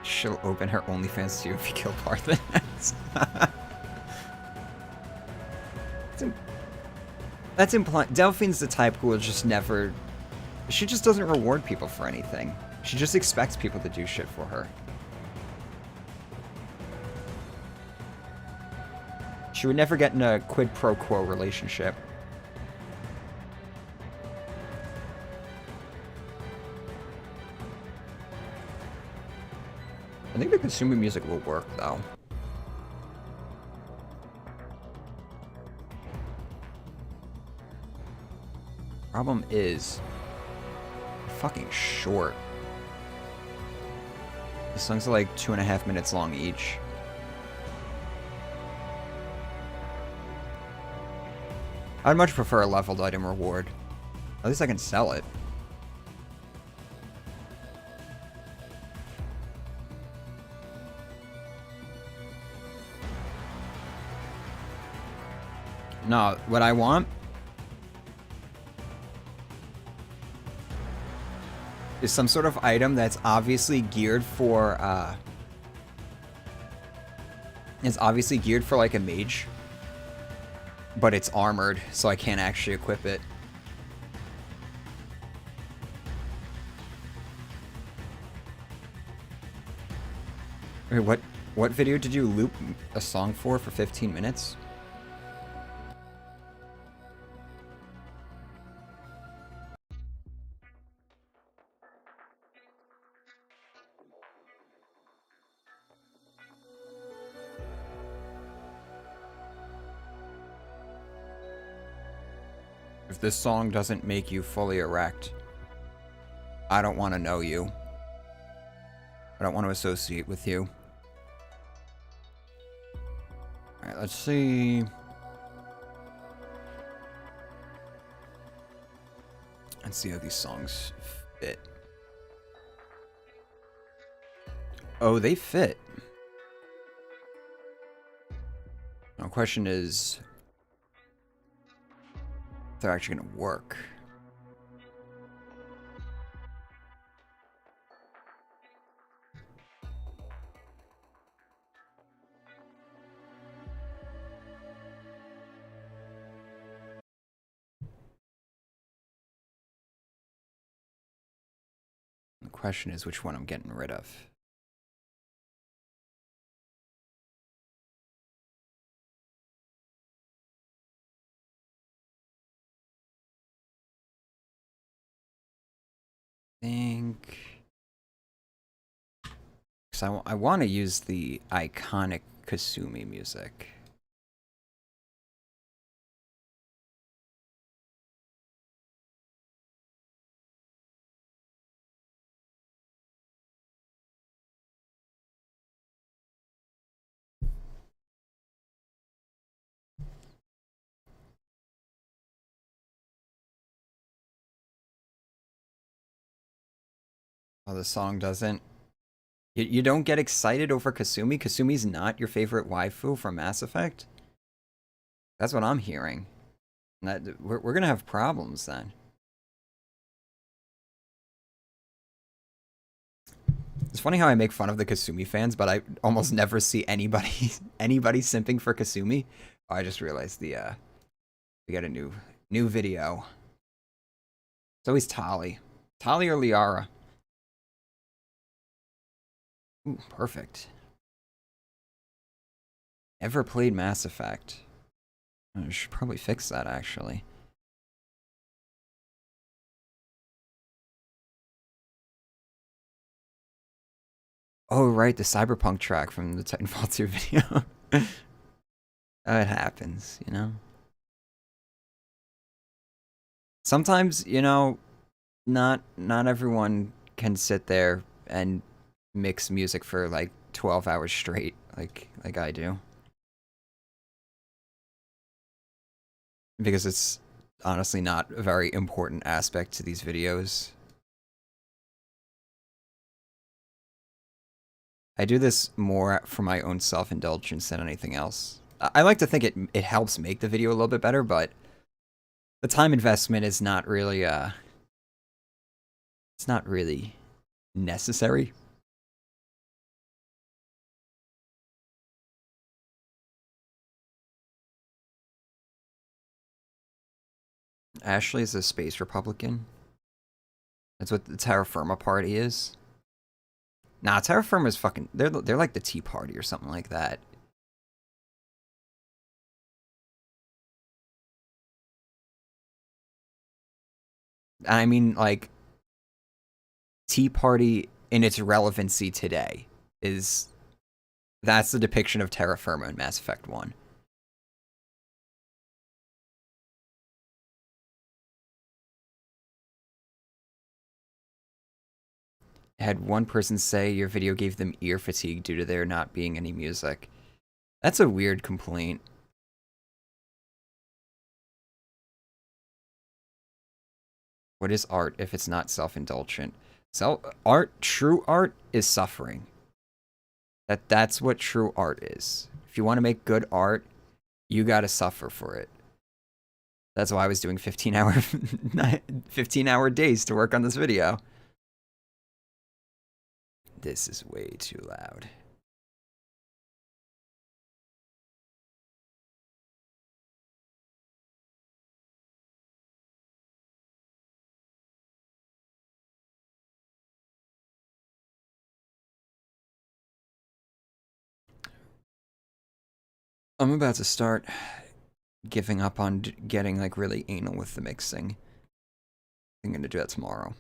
She'll open her OnlyFans too if you kill Parthen. That's implying Delphine's the type who will just never. She just doesn't reward people for anything. She just expects people to do shit for her. She would never get in a quid pro quo relationship. I think the Kasumi music will work, though. Problem is, fucking short. The songs are like 2.5 minutes long each. I'd much prefer a leveled item reward. At least I can sell it. No, what I want is some sort of item that's obviously geared for like a mage, but it's armored, so I can't actually equip it. Wait, what? What video did you loop a song for 15 minutes? If this song doesn't make you fully erect, I don't want to know you. I don't want to associate with you. Alright, let's see. Let's see how these songs fit. Oh, they fit. Now, the question is, if they're actually going to work. The question is which one I'm getting rid of. Think, because I want to use the iconic Kasumi music. Oh, the song doesn't. You don't get excited over Kasumi? Kasumi's not your favorite waifu from Mass Effect? That's what I'm hearing. And we're gonna have problems then. It's funny how I make fun of the Kasumi fans, but I almost never see anybody simping for Kasumi. Oh, I just realized we got a new video. It's always Tali. Tali or Liara. Ooh, perfect. Ever played Mass Effect? I should probably fix that, actually. Oh, right, the Cyberpunk track from the Titanfall 2 video. It happens, you know? Sometimes, you know, not everyone can sit there and mix music for like 12 hours straight like I do. Because it's honestly not a very important aspect to these videos. I do this more for my own self-indulgence than anything else. I like to think it helps make the video a little bit better, but the time investment is not really it's not really necessary. Ashley is a space Republican. That's what the Terra Firma Party is. Nah, Terra Firma is fucking. They're like the Tea Party or something like that. I mean, like, Tea Party in its relevancy today is that's the depiction of Terra Firma in Mass Effect 1. I had one person say your video gave them ear fatigue due to there not being any music. That's a weird complaint. What is art if it's not self-indulgent? True art is suffering. That's what true art is. If you want to make good art, you gotta suffer for it. That's why I was doing 15-hour days to work on this video. This is way too loud. I'm about to start giving up on getting like really anal with the mixing. I'm gonna do that tomorrow.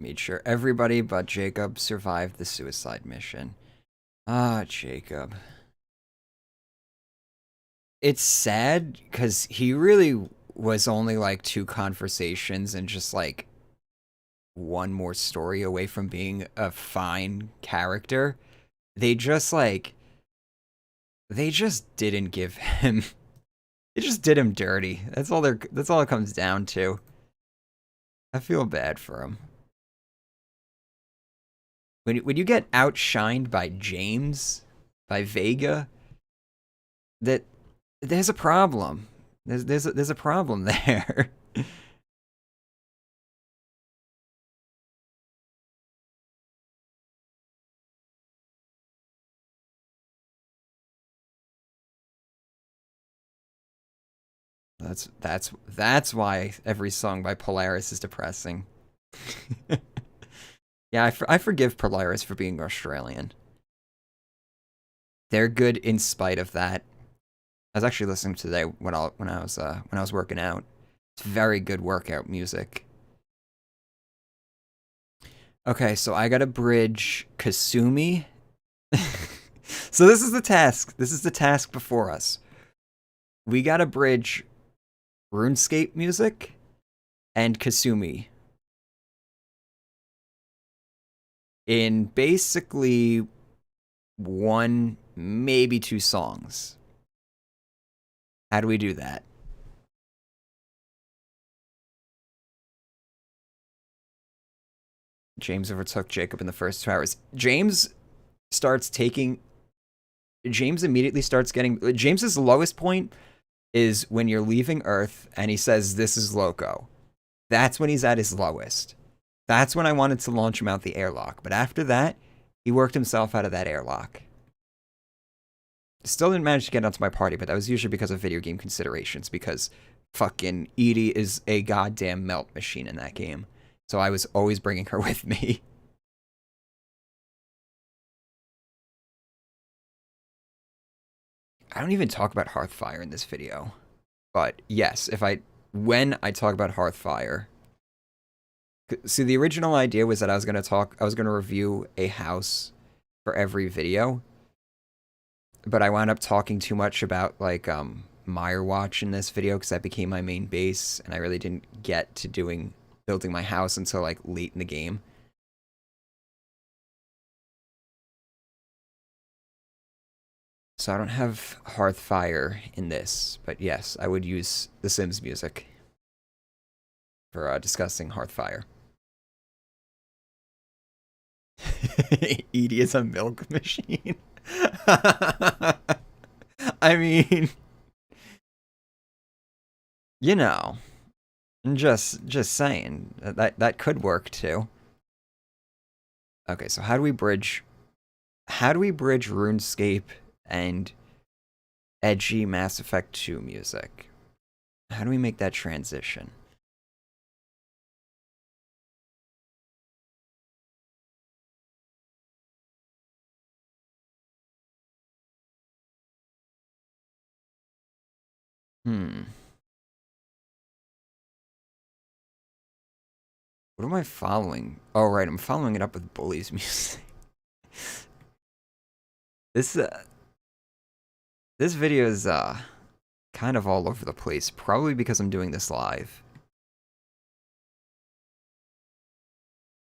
Made sure everybody but Jacob survived the suicide mission. Ah, Jacob. It's sad because he really was only like 2 conversations and just like one more story away from being a fine character. They just like they just didn't give him they just did him dirty. That's all it comes down to. I feel bad for him. When you get outshined by James, by Vega, that there's a problem. There's a problem there. That's why every song by Polaris is depressing. Yeah, I forgive Polaris for being Australian. They're good in spite of that. I was actually listening today when I was working out. It's very good workout music. Okay, so I gotta bridge Kasumi. So this is the task. This is the task before us. We gotta bridge RuneScape music and Kasumi in basically 1, maybe 2 songs. How do we do that? James overtook Jacob in the first 2 hours. James immediately starts getting... James's lowest point is when you're leaving Earth and he says, "This is Loco." That's when he's at his lowest. That's when I wanted to launch him out the airlock. But after that, he worked himself out of that airlock. Still didn't manage to get onto my party, but that was usually because of video game considerations, because fucking Edie is a goddamn melt machine in that game. So I was always bringing her with me. I don't even talk about Hearthfire in this video. But yes, when I talk about Hearthfire... See, the original idea was that I was going to review a house for every video. But I wound up talking too much about, like, Mirewatch in this video, because that became my main base, and I really didn't get to building my house until, like, late in the game. So I don't have Hearthfire in this, but yes, I would use The Sims music for discussing Hearthfire. Edie is a milk machine. I mean, you know, just saying that could work too. Okay, so how do we bridge RuneScape and edgy Mass Effect 2 music? How do we make that transition? What am I following? Oh, right, I'm following it up with Bully's music. This video is kind of all over the place, probably because I'm doing this live.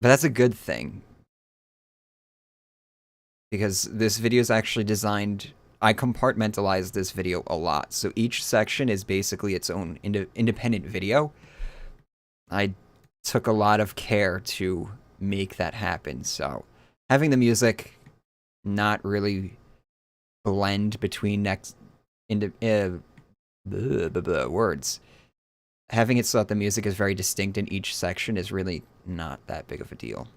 But that's a good thing, because this video is actually designed... I compartmentalize this video a lot, so each section is basically its own independent video. I took a lot of care to make that happen, so having the music not really blend between words. Having it so that the music is very distinct in each section is really not that big of a deal.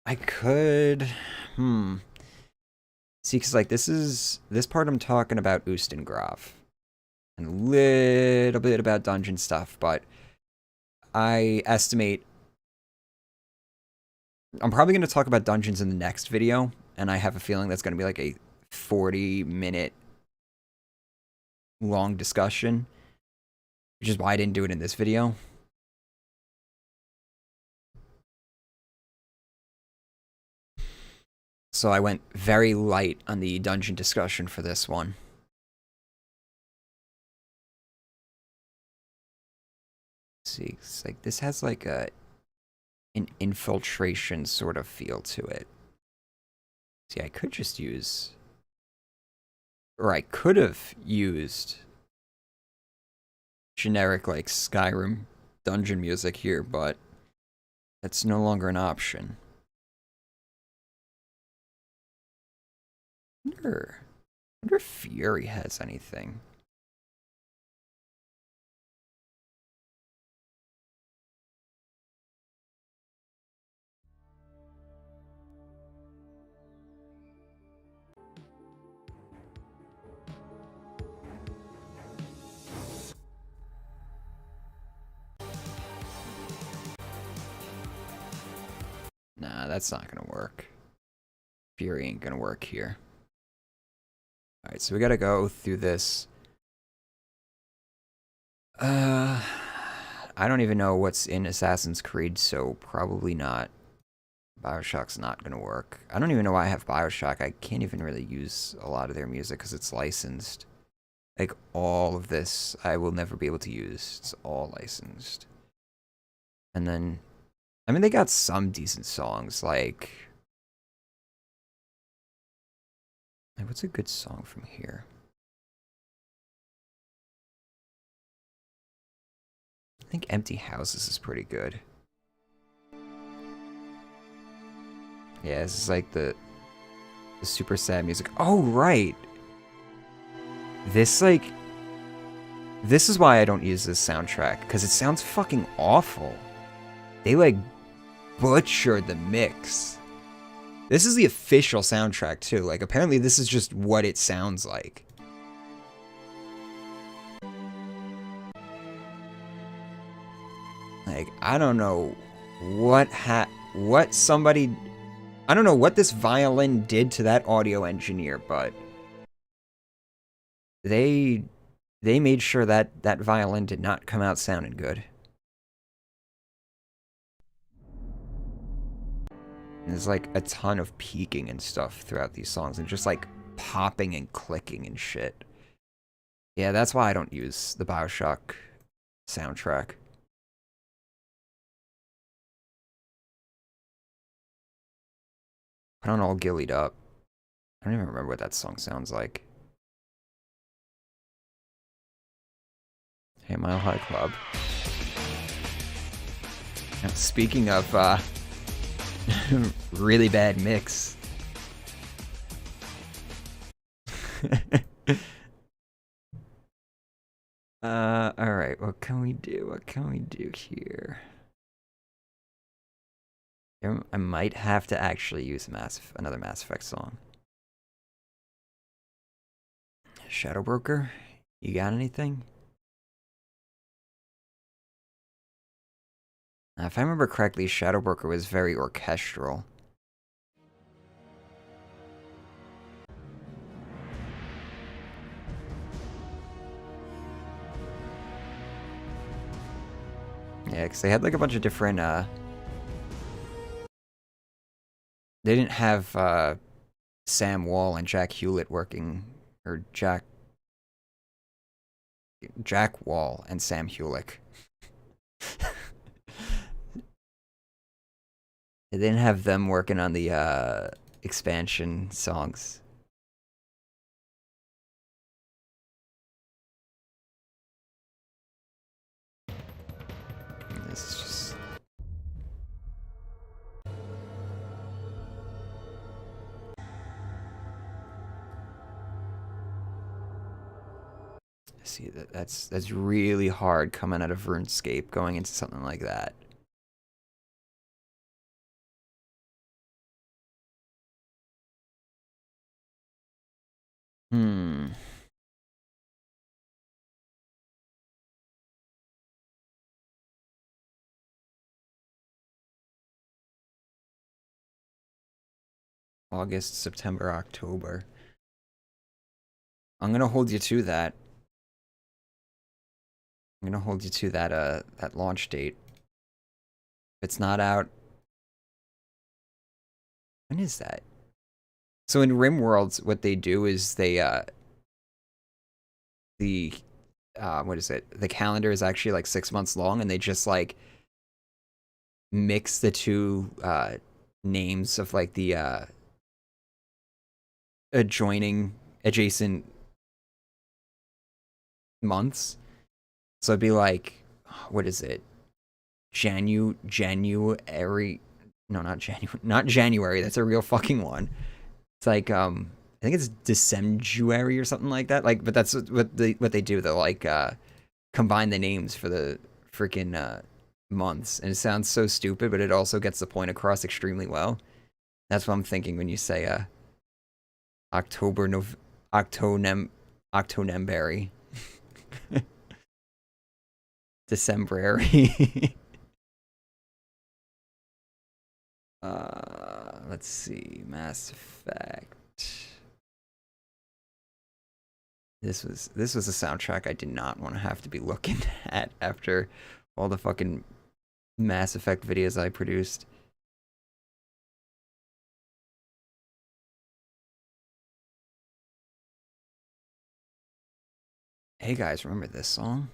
I could... See, because, like, this part I'm talking about Oostengrav. and a little bit about dungeon stuff, but I estimate I'm probably going to talk about dungeons in the next video, and I have a feeling that's going to be like a 40-minute long discussion, which is why I didn't do it in this video. So I went very light on the dungeon discussion for this one. Let's see, it's like this has like an infiltration sort of feel to it. See, I could just use, or I could have used generic like Skyrim dungeon music here, but that's no longer an option. I wonder if Fury has anything. Nah, that's not gonna work. Fury ain't gonna work here. Alright, so we gotta go through this. I don't even know what's in Assassin's Creed, so probably not. Bioshock's not gonna work. I don't even know why I have Bioshock. I can't even really use a lot of their music because it's licensed. Like, all of this I will never be able to use. It's all licensed. And then, I mean, they got some decent songs, like what's a good song from here? I think Empty Houses is pretty good. Yeah, this is like the super sad music. Oh, right. This, like, this is why I don't use this soundtrack, because it sounds fucking awful. They, like, butchered the mix. This is the official soundtrack, too. Like, apparently this is just what it sounds like. Like, I don't know what somebody... I don't know what this violin did to that audio engineer, but... They made sure that that violin did not come out sounding good. And there's like a ton of peaking and stuff throughout these songs, and just like popping and clicking and shit. Yeah, that's why I don't use the Bioshock soundtrack. Put on All Gillied Up. I don't even remember what that song sounds like. Hey, Mile High Club. Now, speaking of really bad mix. Alright, what can we do? What can we do here? I might have to actually use another Mass Effect song. Shadow Broker? You got anything? If I remember correctly, Shadow Broker was very orchestral. Yeah, because they had like a bunch of different, they didn't have, Sam Wall and Jack Hewlett working, or Jack Wall and Sam Hewlett. They didn't have them working on the, expansion songs. This is just... See, that's really hard coming out of RuneScape, going into something like that. August, September, October. I'm gonna hold you to that. I'm gonna hold you to that launch date. If it's not out, when is that? So in RimWorlds, what they do is they what is it? The calendar is actually like 6 months long, and they just like mix the two names of like the adjacent months. So it'd be like, what is it? January. No, not January. Not January. That's a real fucking one. It's like I think it's December or something like that. Like, but that's what they do. They'll like combine the names for the freaking months, and it sounds so stupid, but it also gets the point across extremely well. That's what I'm thinking when you say Octonemberry. Decemberary. Let's see, Mass Effect. This was a soundtrack I did not want to have to be looking at after all the fucking Mass Effect videos I produced. Hey guys, remember this song?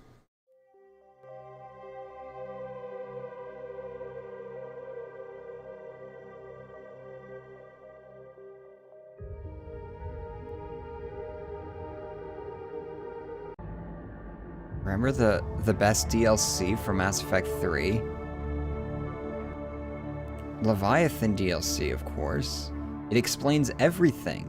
Remember the best DLC for Mass Effect 3? Leviathan DLC, of course. It explains everything.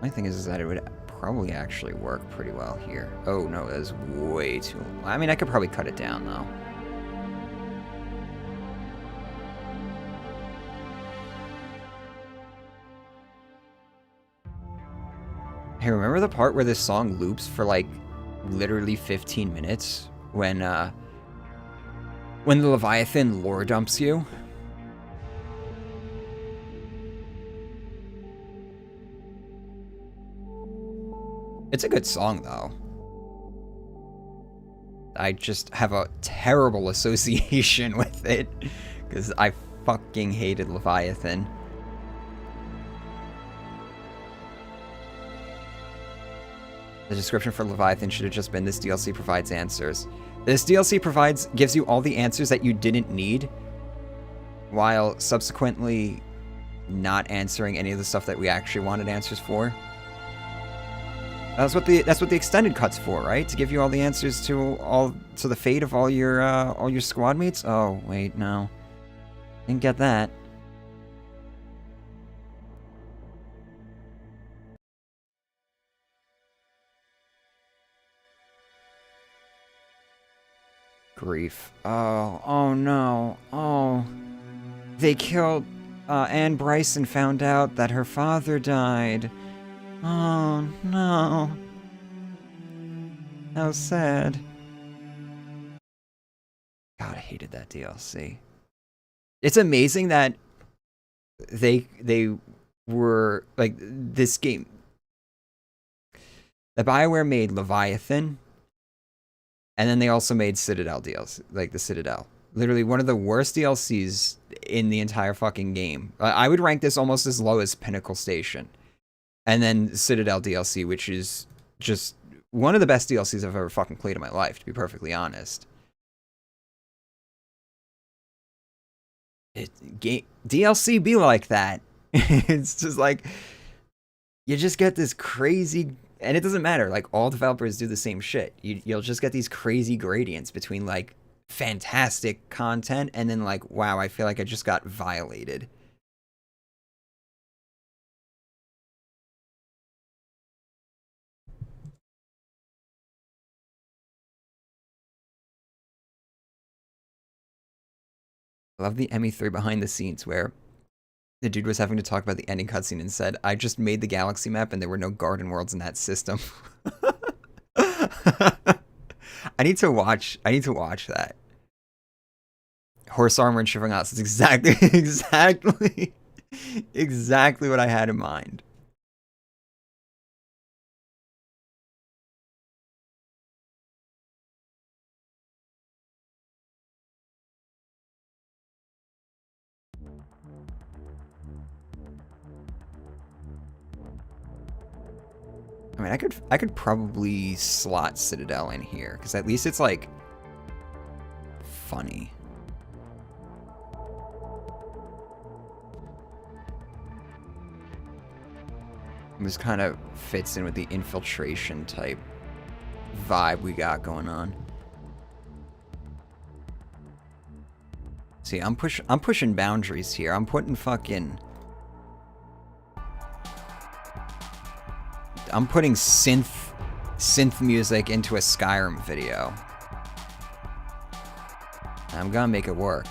My thing is that it would probably actually work pretty well here. Oh no, that is way too long. I mean, I could probably cut it down though. Hey, remember the part where this song loops for like literally 15 minutes when the Leviathan lore dumps you? It's a good song though. I just have a terrible association with it because I fucking hated Leviathan. The description for Leviathan should have just been, this DLC provides answers. This DLC gives you all the answers that you didn't need, while subsequently not answering any of the stuff that we actually wanted answers for. That's what the extended cut's for, right? To give you all the answers to the fate of all your squad mates. Oh wait, no, didn't get that. Grief. Oh no. Oh. They killed, Anne Bryson found out that her father died. Oh no. How sad. God, I hated that DLC. It's amazing that they were, like, this game. The BioWare made Leviathan, and then they also made Citadel DLC, like the Citadel. Literally one of the worst DLCs in the entire fucking game. I would rank this almost as low as Pinnacle Station. And then Citadel DLC, which is just one of the best DLCs I've ever fucking played in my life, to be perfectly honest. DLC be like that. It's just like, you just get this crazy, and it doesn't matter, like, all developers do the same shit. You'll just get these crazy gradients between, like, fantastic content and then, like, wow, I feel like I just got violated. I love the ME3 behind the scenes where the dude was having to talk about the ending cutscene and said, I just made the galaxy map and there were no garden worlds in that system. I need to watch that. Horse armor and shivering knots. It's exactly exactly what I had in mind. I mean, I could probably slot Citadel in here because at least it's like funny. This kind of fits in with the infiltration type vibe we got going on. See, I'm pushing boundaries here. I'm putting synth music into a Skyrim video. I'm gonna make it work.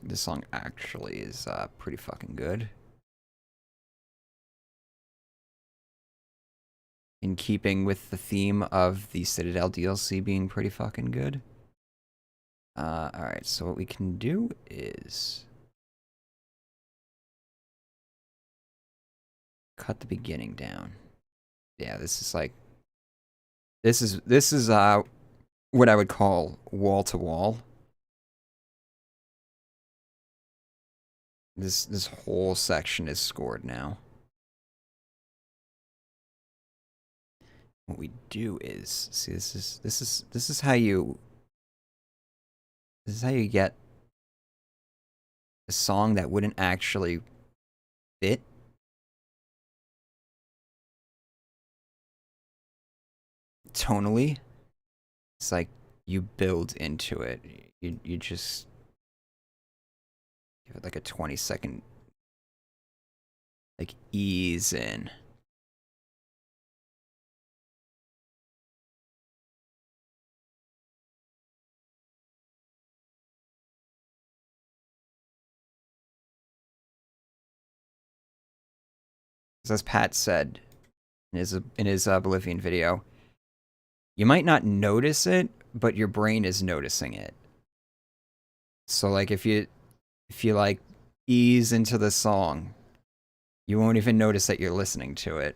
This song actually is pretty fucking good. In keeping with the theme of the Citadel DLC being pretty fucking good. Alright, so what we can do is cut the beginning down. Yeah, this is like this is what I would call wall to wall. This whole section is scored now. What we do is see this is how you get a song that wouldn't actually fit. Tonally, it's like you build into it. You just give it like a 20-second like ease in. As Pat said in his Bolivian video, you might not notice it, but your brain is noticing it. So like if you like ease into the song, you won't even notice that you're listening to it.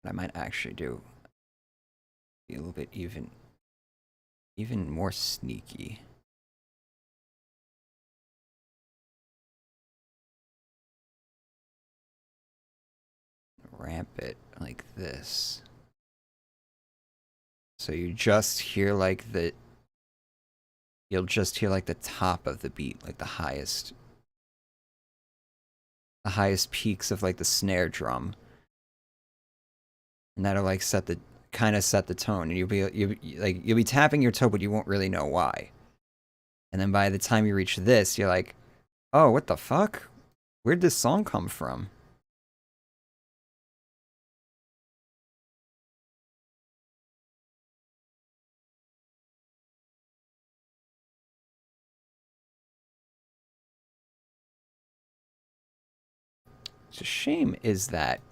I might actually do be a little bit even more sneaky. Ramp it like this. So you just hear like you'll just hear like the top of the beat, like the highest peaks of like the snare drum. And that'll like kind of set the tone, and you'll be tapping your toe, but you won't really know why. And then by the time you reach this, you're like, oh, what the fuck? Where'd this song come from? It's a shame is that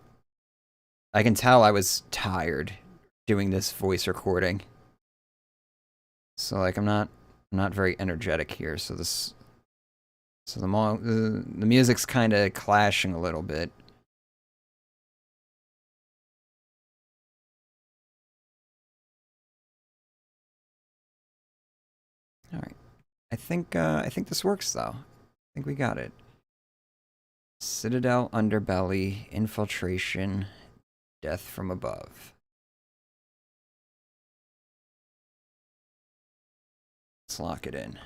I can tell I was tired doing this voice recording. So like I'm not very energetic here, so the music's kind of clashing a little bit. All right. I think this works though. I think we got it. Citadel, underbelly, infiltration, death from above. Let's lock it in.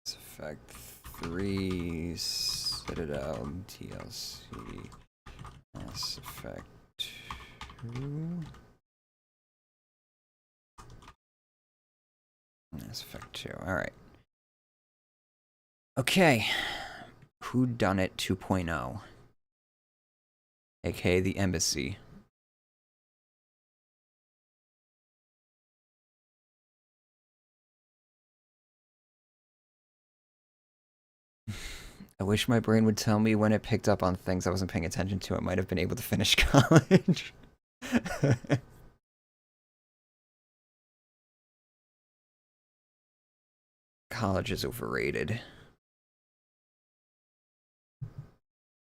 Effect 3, Citadel, TLC, Mass Effect 2. Mass Effect 2, alright. Okay. Whodunit 2.0. AKA the Embassy. I wish my brain would tell me when it picked up on things I wasn't paying attention to. I might have been able to finish college. College is overrated.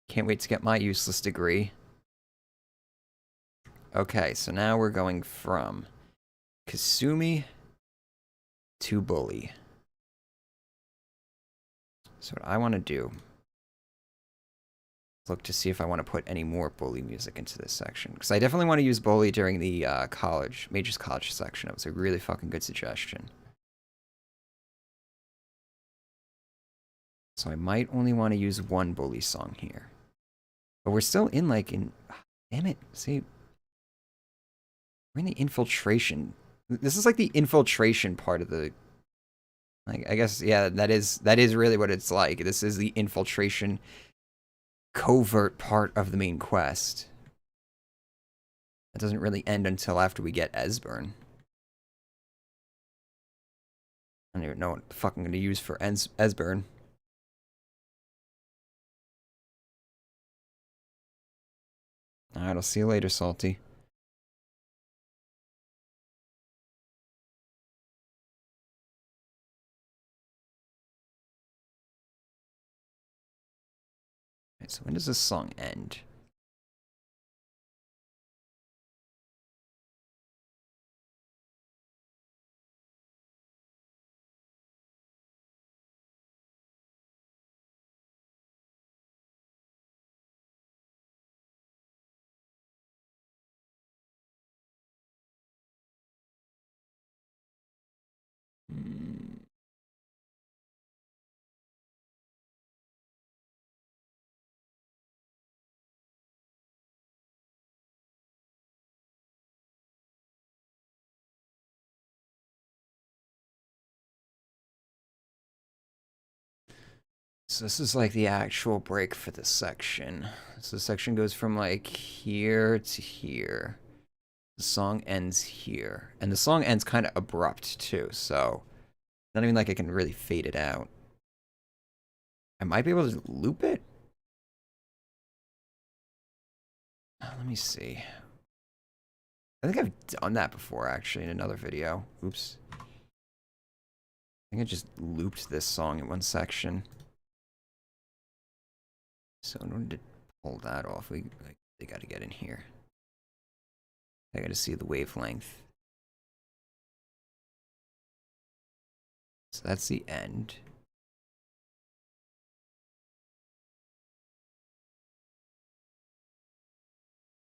Can't wait to get my useless degree. Okay, so now we're going from Kasumi to Bully. So what I want to do is look to see if I want to put any more Bully music into this section. Because I definitely want to use Bully during the Majors College section. It was a really fucking good suggestion. So I might only want to use one Bully song here. But we're still in damn it, see, we're in the infiltration. This is like the infiltration part of the, I guess, yeah, that is really what it's like. This is the infiltration covert part of the main quest. That doesn't really end until after we get Esbern. I don't even know what the fuck I'm going to use for Esbern. Alright, I'll see you later, Salty. Alright, so when does this song end? So this is like the actual break for this section. So the section goes from like here to here. The song ends here. And the song ends kind of abrupt too, so not even like I can really fade it out. I might be able to loop it? Let me see. I think I've done that before actually in another video. Oops. I think I just looped this song in one section. So in order to pull that off, they got to get in here. I got to see the wavelength. So that's the end.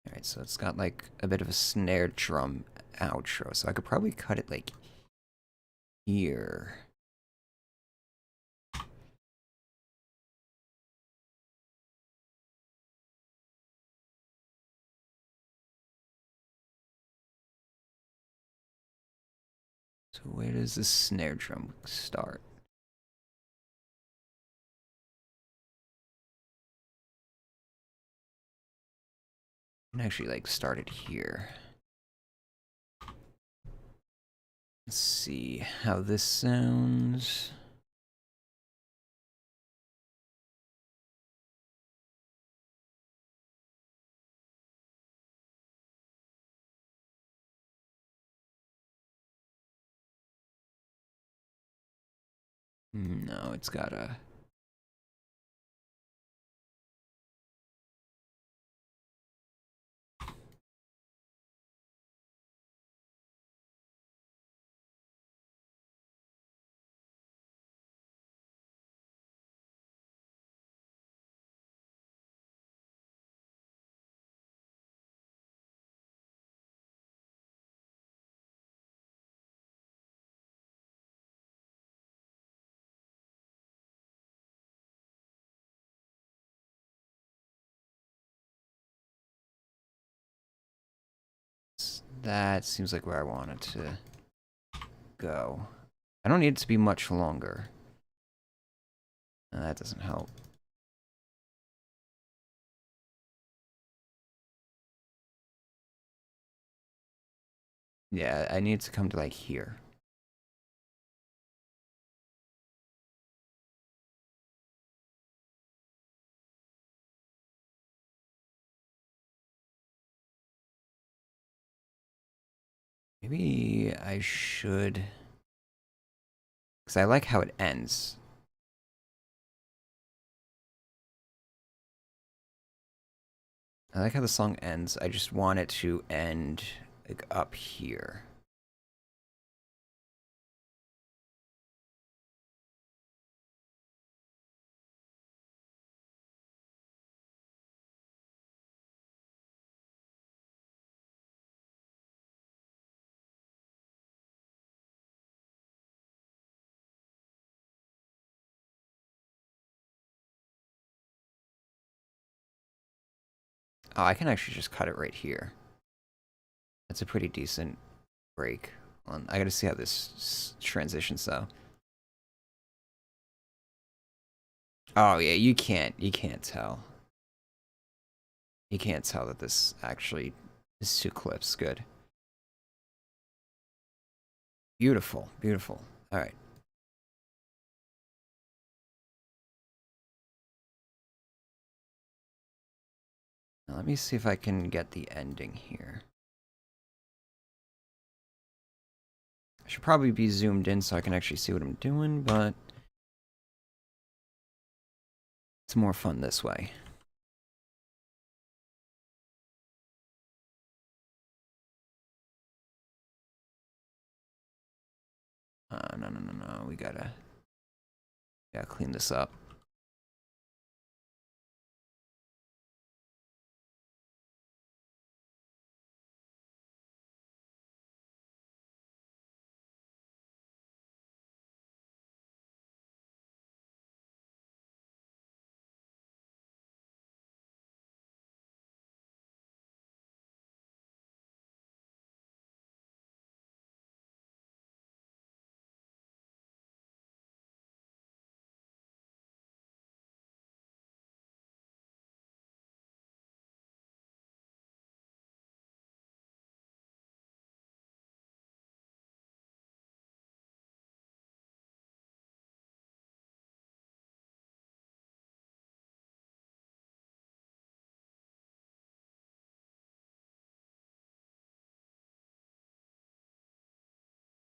Alright, so it's got like a bit of a snare drum outro, so I could probably cut it like here. So where does the snare drum start? I can actually like start it here. Let's see how this sounds. No, it's got a... That seems like where I want it to go. I don't need it to be much longer. That doesn't help. Yeah, I need it to come to, like, here. Maybe I should... Because I like how it ends. I like how the song ends. I just want it to end, like, up here. Oh, I can actually just cut it right here. That's a pretty decent break. I gotta see how this transitions, though. Oh, yeah, you can't tell. You can't tell that this actually is 2 clips. Good. Beautiful, beautiful. Alright. Now let me see if I can get the ending here. I should probably be zoomed in so I can actually see what I'm doing, but it's more fun this way. No. We gotta clean this up.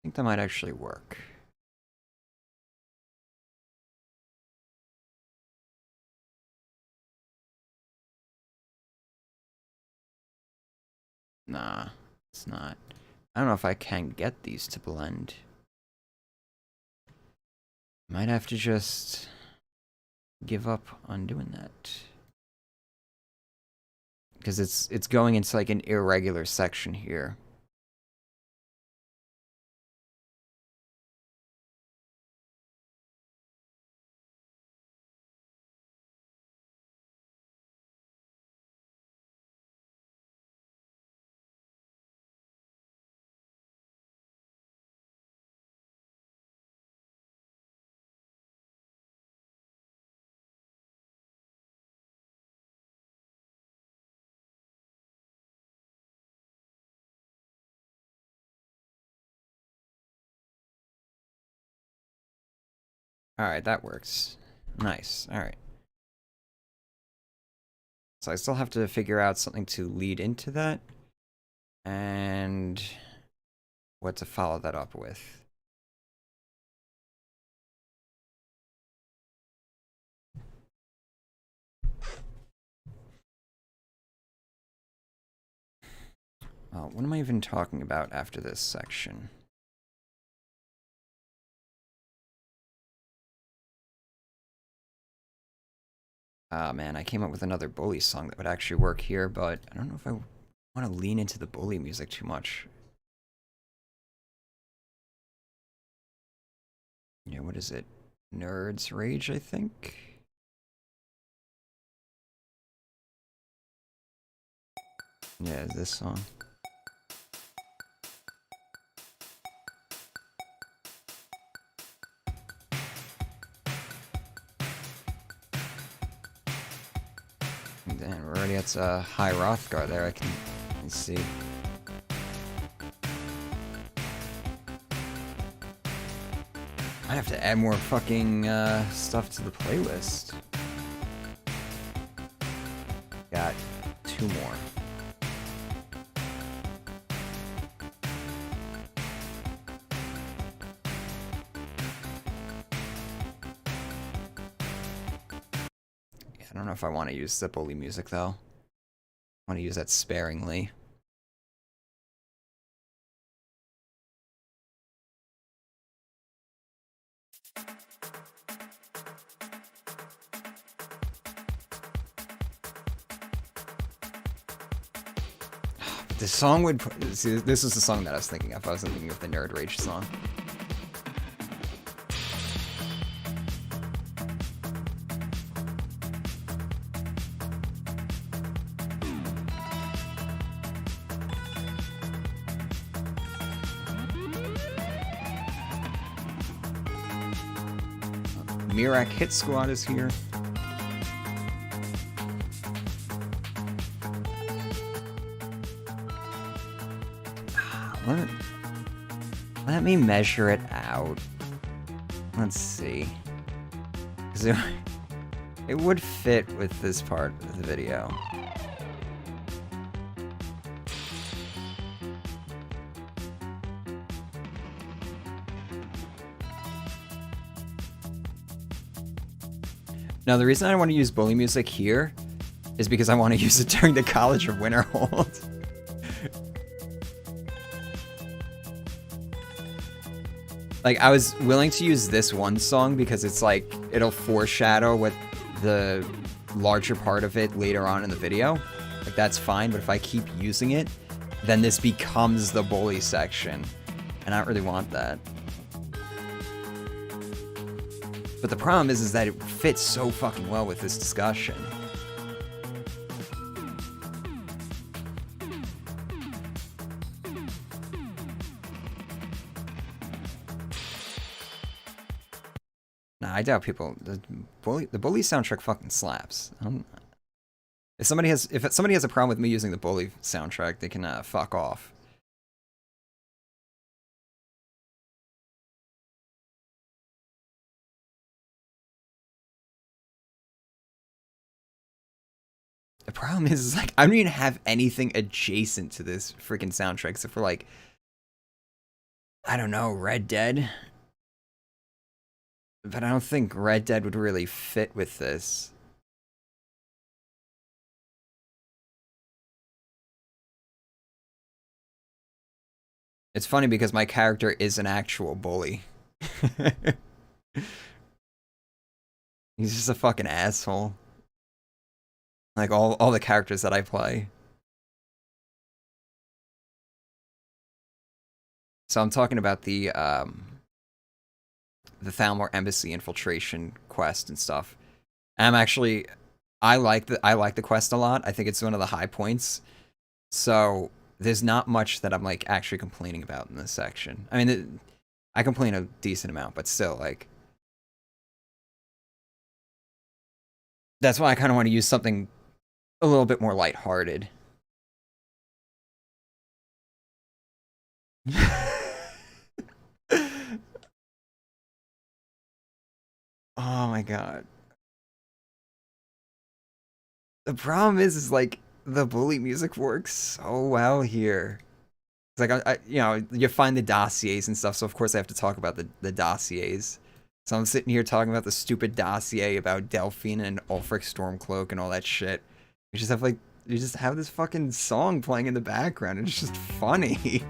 I think that might actually work. Nah, it's not. I don't know if I can get these to blend. Might have to just give up on doing that. Because it's going into like an irregular section here. Alright, that works. Nice. Alright. So I still have to figure out something to lead into that. And what to follow that up with. What am I even talking about after this section? Ah, man, I came up with another Bully song that would actually work here, but I don't know if I want to lean into the Bully music too much. Yeah, what is it? Nerds Rage, I think? Yeah, this song. Damn, we're already at High Rothgar there, I can see. I have to add more fucking stuff to the playlist. Got 2 more. I don't know if I want to use the bully music though. I want to use that sparingly. This song would... See, this is the song that I was thinking of. I wasn't thinking of the Nerd Rage song. Mirak Hit Squad is here. Let me measure it out. Let's see. 'Cause it would fit with this part of the video. Now, the reason I want to use bully music here is because I want to use it during the College of Winterhold. Like, I was willing to use this one song because it's like, it'll foreshadow what the larger part of it later on in the video. Like, that's fine, but if I keep using it, then this becomes the bully section. And I don't really want that. But the problem is that it fits so fucking well with this discussion. Nah, I doubt people. The bully soundtrack fucking slaps. If somebody has a problem with me using the bully soundtrack, they can fuck off. The problem is like, I don't even have anything adjacent to this freaking soundtrack except for like, I don't know, Red Dead. But I don't think Red Dead would really fit with this. It's funny because my character is an actual bully. He's just a fucking asshole. Like all the characters that I play. So I'm talking about the Thalmor Embassy infiltration quest and stuff. And I like the quest a lot. I think it's one of the high points. So there's not much that I'm like actually complaining about in this section. I mean, I complain a decent amount, but still, like, that's why I kind of want to use something a little bit more lighthearted. Oh my god. The problem is like the bully music works so well here. It's like you know, you find the dossiers and stuff, so of course I have to talk about the dossiers. So I'm sitting here talking about the stupid dossier about Delphine and Ulfric Stormcloak and all that shit. You just have this fucking song playing in the background, and it's just funny.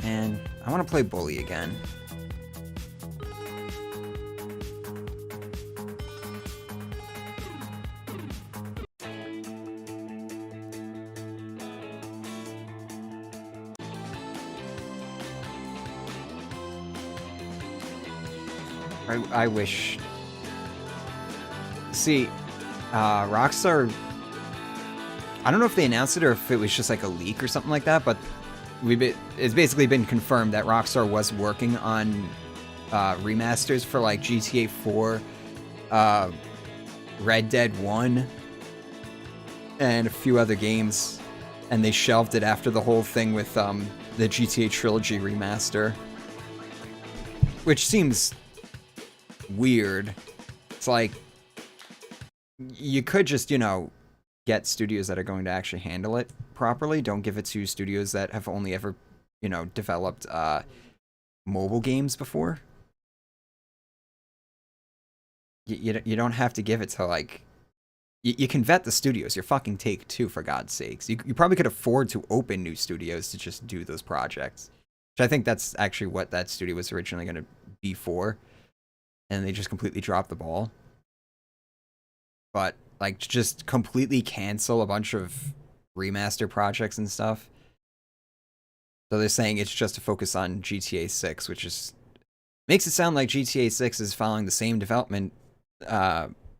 And I want to play bully again. I wish... See, Rockstar... I don't know if they announced it or if it was just like a leak or something like that, but it's basically been confirmed that Rockstar was working on remasters for like GTA 4, Red Dead 1, and a few other games, and they shelved it after the whole thing with the GTA Trilogy remaster, which seems weird. It's like, you could just, you know, get studios that are going to actually handle it properly. Don't give it to studios that have only ever, you know, developed mobile games before. You don't have to give it to, like... You can vet the studios. You're fucking Take-Two, for God's sakes. You probably could afford to open new studios to just do those projects. Which I think that's actually what that studio was originally going to be for. And they just completely dropped the ball. But, like, to just completely cancel a bunch of remaster projects and stuff. So they're saying it's just to focus on GTA 6, which is... makes it sound like GTA 6 is following the same development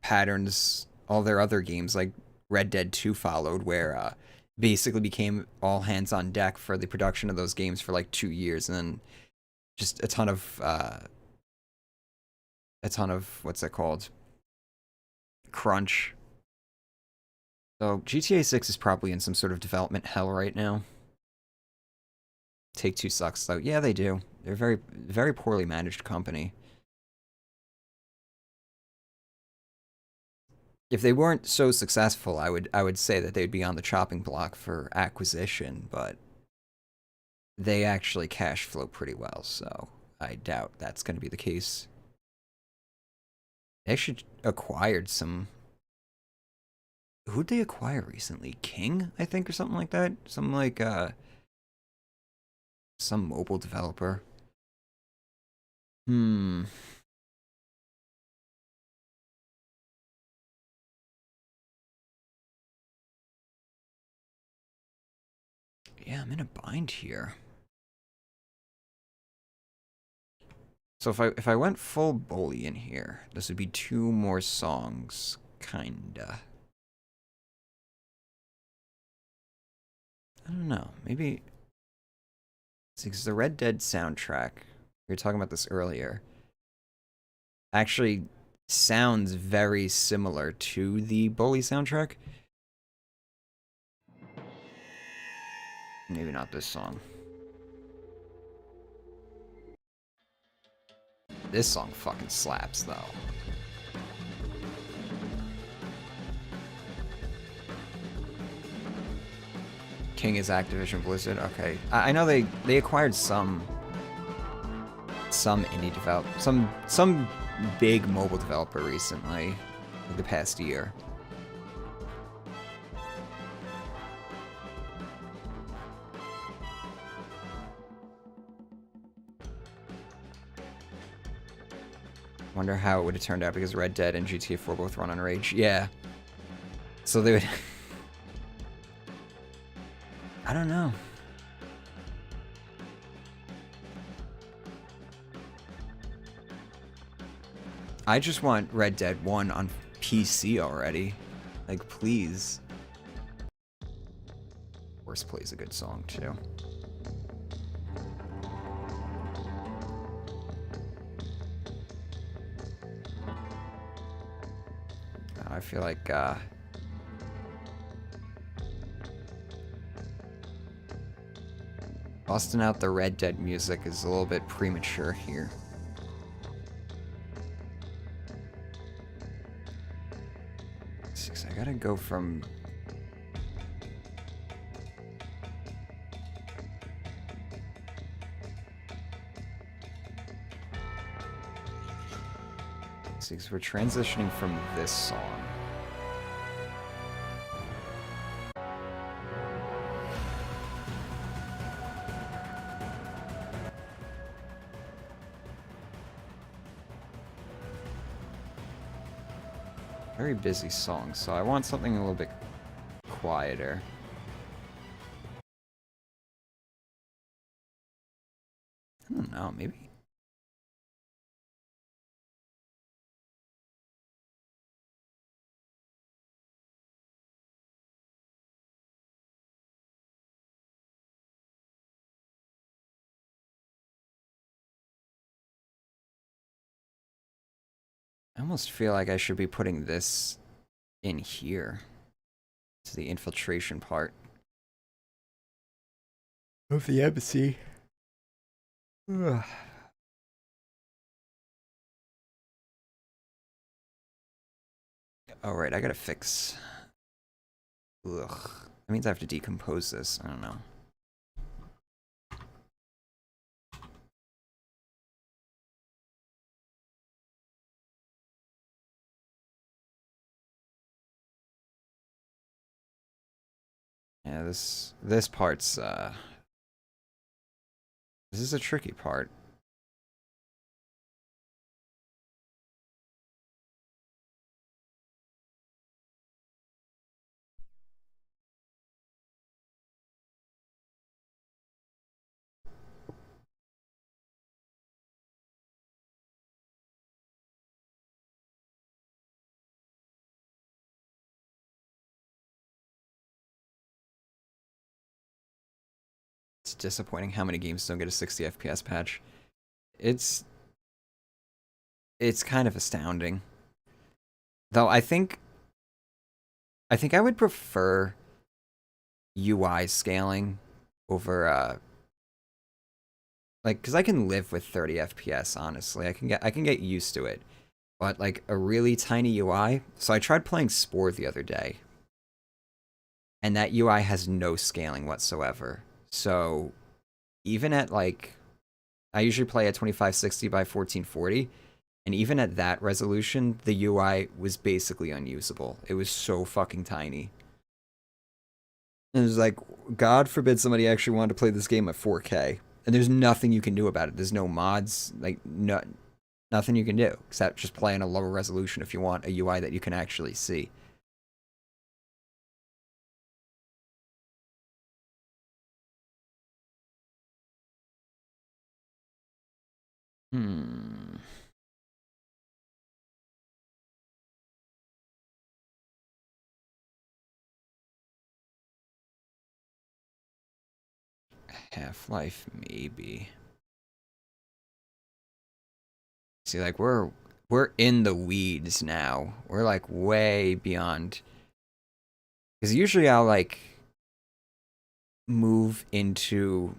patterns all their other games, like Red Dead 2 followed, where basically became all hands on deck for the production of those games for like 2 years, and then just a ton of what's that called? Crunch. So GTA 6 is probably in some sort of development hell right now. Take-Two sucks though. Yeah, they do. They're a very, very poorly managed company. If they weren't so successful, I would say that they'd be on the chopping block for acquisition, but they actually cash flow pretty well, so I doubt that's going to be the case. They actually acquired some... Who'd they acquire recently? King, I think, or something like that? Some, like, some mobile developer. Yeah, I'm in a bind here. So if I went full bully in here, this would be 2 more songs, kinda. I don't know, maybe... See, because the Red Dead soundtrack, we were talking about this earlier, actually sounds very similar to the Bully soundtrack. Maybe not this song. This song fucking slaps, though. King is Activision Blizzard. Okay, I know they acquired some indie some big mobile developer recently, like the past year. Wonder how it would have turned out, because Red Dead and GTA 4 both run on Rage. Yeah. So they would... I don't know. I just want Red Dead 1 on PC already. Like, please. Horseplay a good song, too. I feel like, busting out the Red Dead music is a little bit premature here. I gotta go from... because we're transitioning from this song. Very busy song, so I want something a little bit quieter. I don't know, maybe... I almost feel like I should be putting this in here. To the infiltration part of the embassy. Ugh. Oh, right, I gotta fix... Ugh. That means I have to decompose this. I don't know. Yeah, this part's, this is a tricky part. It's disappointing how many games don't get a 60 FPS patch. It's kind of astounding. Though I think I would prefer UI scaling over like cuz I can live with 30 FPS honestly. I can get used to it. But like a really tiny UI. So I tried playing Spore the other day. And that UI has no scaling whatsoever. So even at like I usually play at 2560 by 1440, and even at that resolution, the UI was basically unusable. It was so fucking tiny. And it was like, God forbid somebody actually wanted to play this game at 4K. And there's nothing you can do about it. There's no mods, like nothing you can do except just play in a lower resolution if you want a UI that you can actually see. Hmm. Half-Life, maybe. See, like we're in the weeds now. We're like way beyond. Because usually I'll like move into.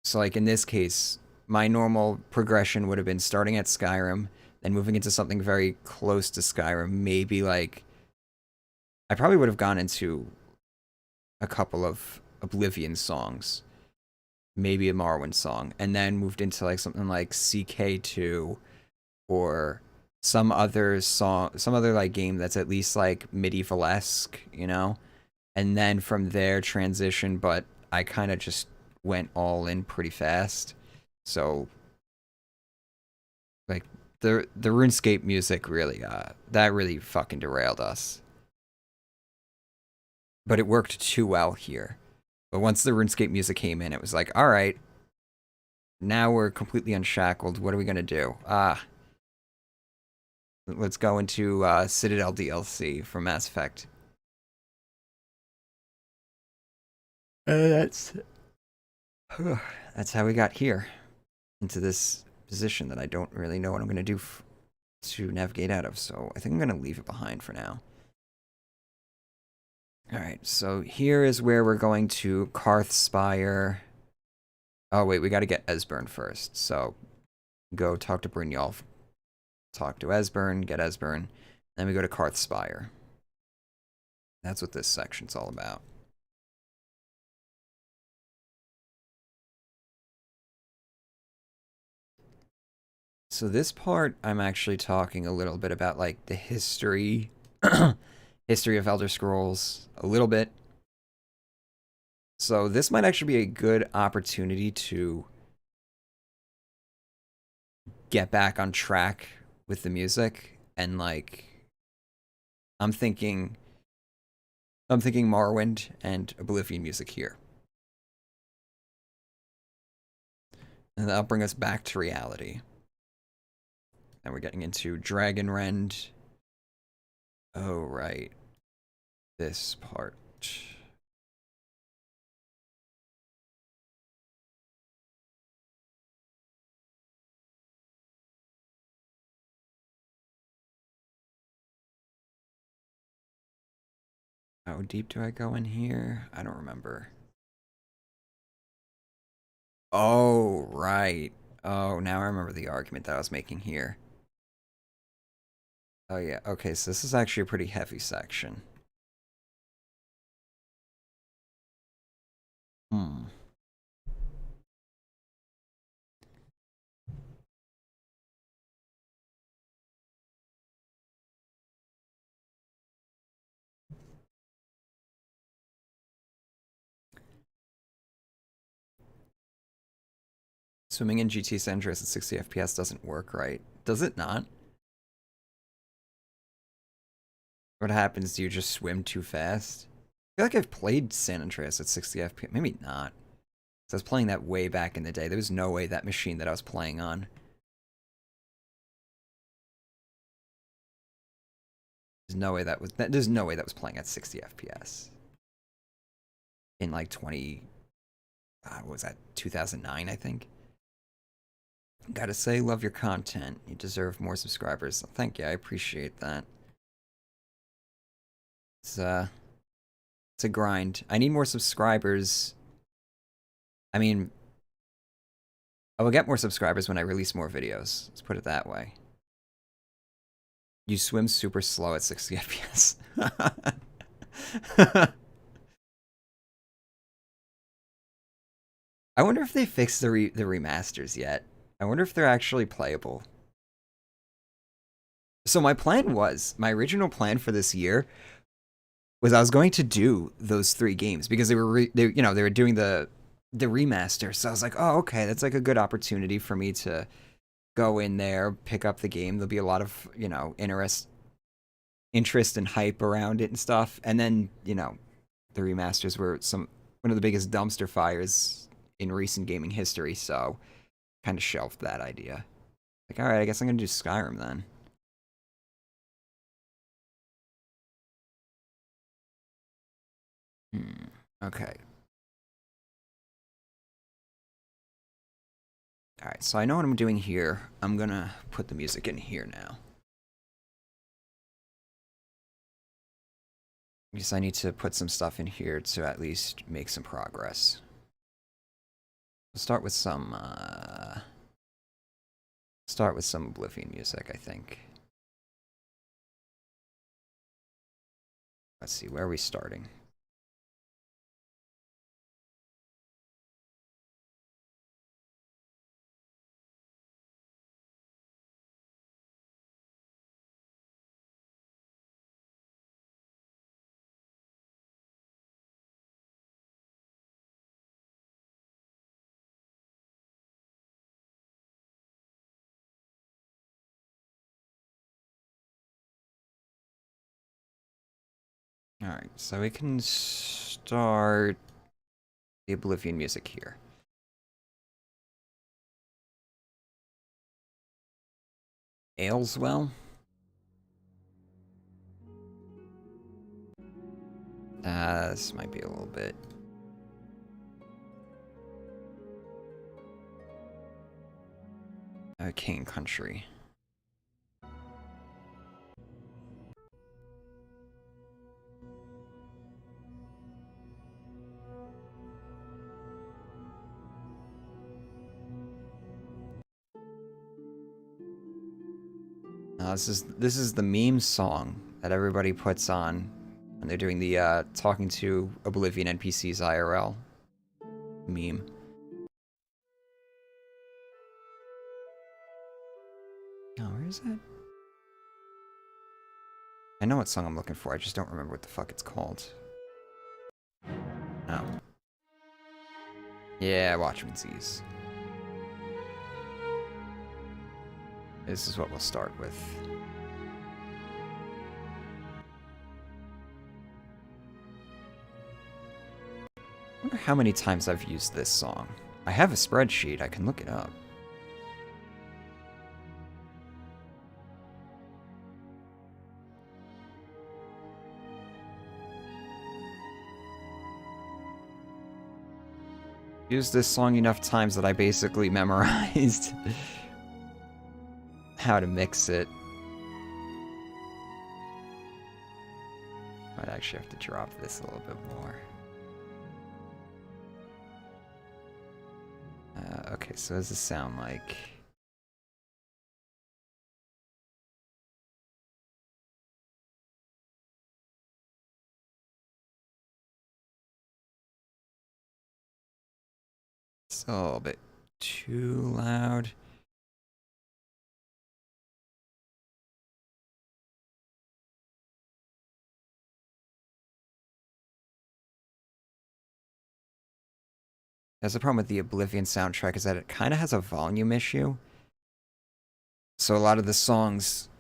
So like in this case, my normal progression would have been starting at Skyrim, then moving into something very close to Skyrim. Maybe like I probably would have gone into a couple of Oblivion songs, maybe a Morrowind song, and then moved into like something like CK2 or some other song, some other like game that's at least like medieval-esque, you know? And then from there transition, but I kind of just went all in pretty fast. So like the RuneScape music really that really fucking derailed us. But it worked too well here. But once the RuneScape music came in, it was like, all right, now we're completely unshackled. What are we gonna do? Let's go into Citadel DLC for Mass Effect. That's that's how we got here into this position that I don't really know what I'm gonna do to navigate out of. So I think I'm gonna leave it behind for now. All right, so here is where we're going to Karthspire. Oh wait, we got to get Esbern first. So go talk to Brynjolf, talk to Esbern, get Esbern, then we go to Karthspire. That's what this section's all about. So this part, I'm actually talking a little bit about like the history, history of Elder Scrolls, a little bit. So this might actually be a good opportunity to get back on track with the music, and like I'm thinking Morrowind and Oblivion music here. And that'll bring us back to reality. And we're getting into Dragonrend. Oh, right. This part. How deep do I go in here? I don't remember. Oh, right. Oh, now I remember the argument that I was making here. Oh, yeah. Okay, so this is actually a pretty heavy section. Hmm. Swimming in GT San Andreas at 60 FPS doesn't work right. Does it not? What happens? Do you just swim too fast? I feel like I've played San Andreas at 60 FPS. Maybe not. I was playing that way back in the day. There was no way that machine that I was playing on. There's no way that was playing at 60 FPS. In like 20 what was that? 2009, I think. Gotta say, love your content. You deserve more subscribers. Thank you. I appreciate that. It's a grind. I need more subscribers. I mean, I will get more subscribers when I release more videos. Let's put it that way. You swim super slow at 60 FPS. I wonder if they fixed the remasters yet. I wonder if they're actually playable. So my original plan for this year was I was going to do those 3 games because they were doing the remaster. So I was like, oh, okay, that's like a good opportunity for me to go in there, pick up the game. There'll be a lot of, interest and hype around it and stuff. And then, the remasters were one of the biggest dumpster fires in recent gaming history, so kind of shelved that idea. Like, all right, I guess I'm gonna do Skyrim then. Okay. Alright, so I know what I'm doing here. I'm gonna put the music in here now. Because I need to put some stuff in here to at least make some progress. We'll start with some Oblivion music, I think. Let's see, where are we starting? Alright, so we can start the Oblivion music here. Ailswell? This might be a little bit. King and Country. This is the meme song that everybody puts on when they're doing the talking to Oblivion NPCs IRL meme. Oh, where is that? I know what song I'm looking for, I just don't remember what the fuck it's called. Oh. Yeah, Watchman Z's. This is what we'll start with. I wonder how many times I've used this song. I have a spreadsheet, I can look it up. Used this song enough times that I basically memorized how to mix it. But I actually have to drop this a little bit more. Okay, so what does this sound like? It's a little bit too loud. That's the problem with the Oblivion soundtrack, is that it kind of has a volume issue. So a lot of the songs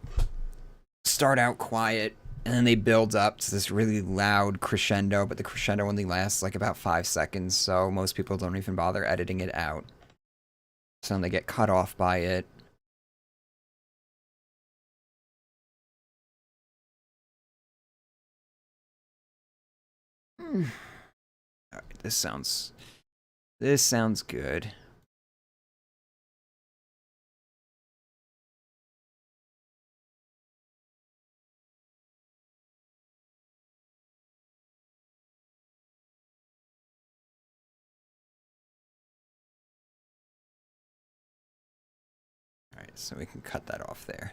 start out quiet, and then they build up to this really loud crescendo, but the crescendo only lasts like about 5 seconds, so most people don't even bother editing it out. So then they get cut off by it. Alright, this sounds good. Alright, so we can cut that off there.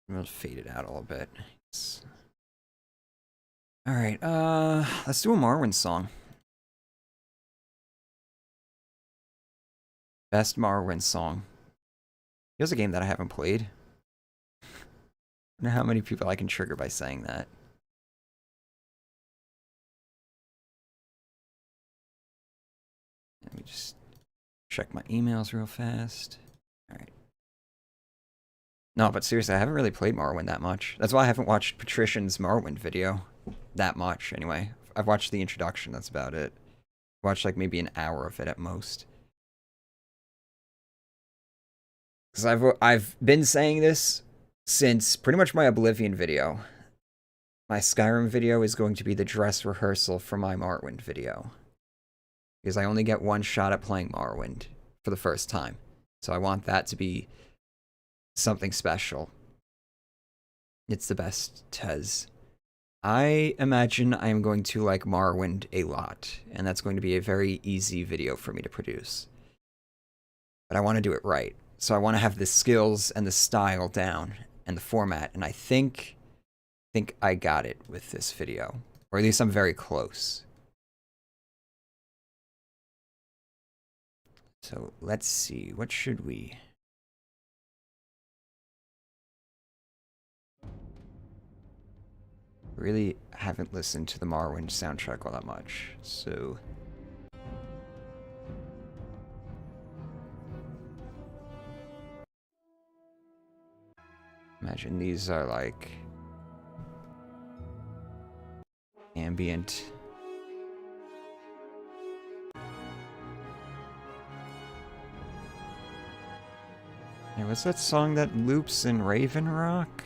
We'll fade it out a little bit. Alright, let's do a Morrowind song. Best Morrowind song. Here's a game that I haven't played. I don't know how many people I can trigger by saying that. Let me just check my emails real fast. Alright. No, but seriously, I haven't really played Morrowind that much. That's why I haven't watched Patrician's Morrowind video that much, anyway. I've watched the introduction, that's about it. Watched like maybe an hour of it at most. Because I've been saying this since pretty much my Oblivion video. My Skyrim video is going to be the dress rehearsal for my Morrowind video. Because I only get one shot at playing Morrowind for the first time. So I want that to be something special. It's the best Tez. I imagine I am going to like Morrowind a lot, and that's going to be a very easy video for me to produce. But I want to do it right. So I want to have the skills and the style down, and the format, and I think I got it with this video. Or at least I'm very close. So let's see, what should we... Really haven't listened to the Morrowind soundtrack all that much, so... Imagine these are like... ambient. Hey, what's that song that loops in Raven Rock?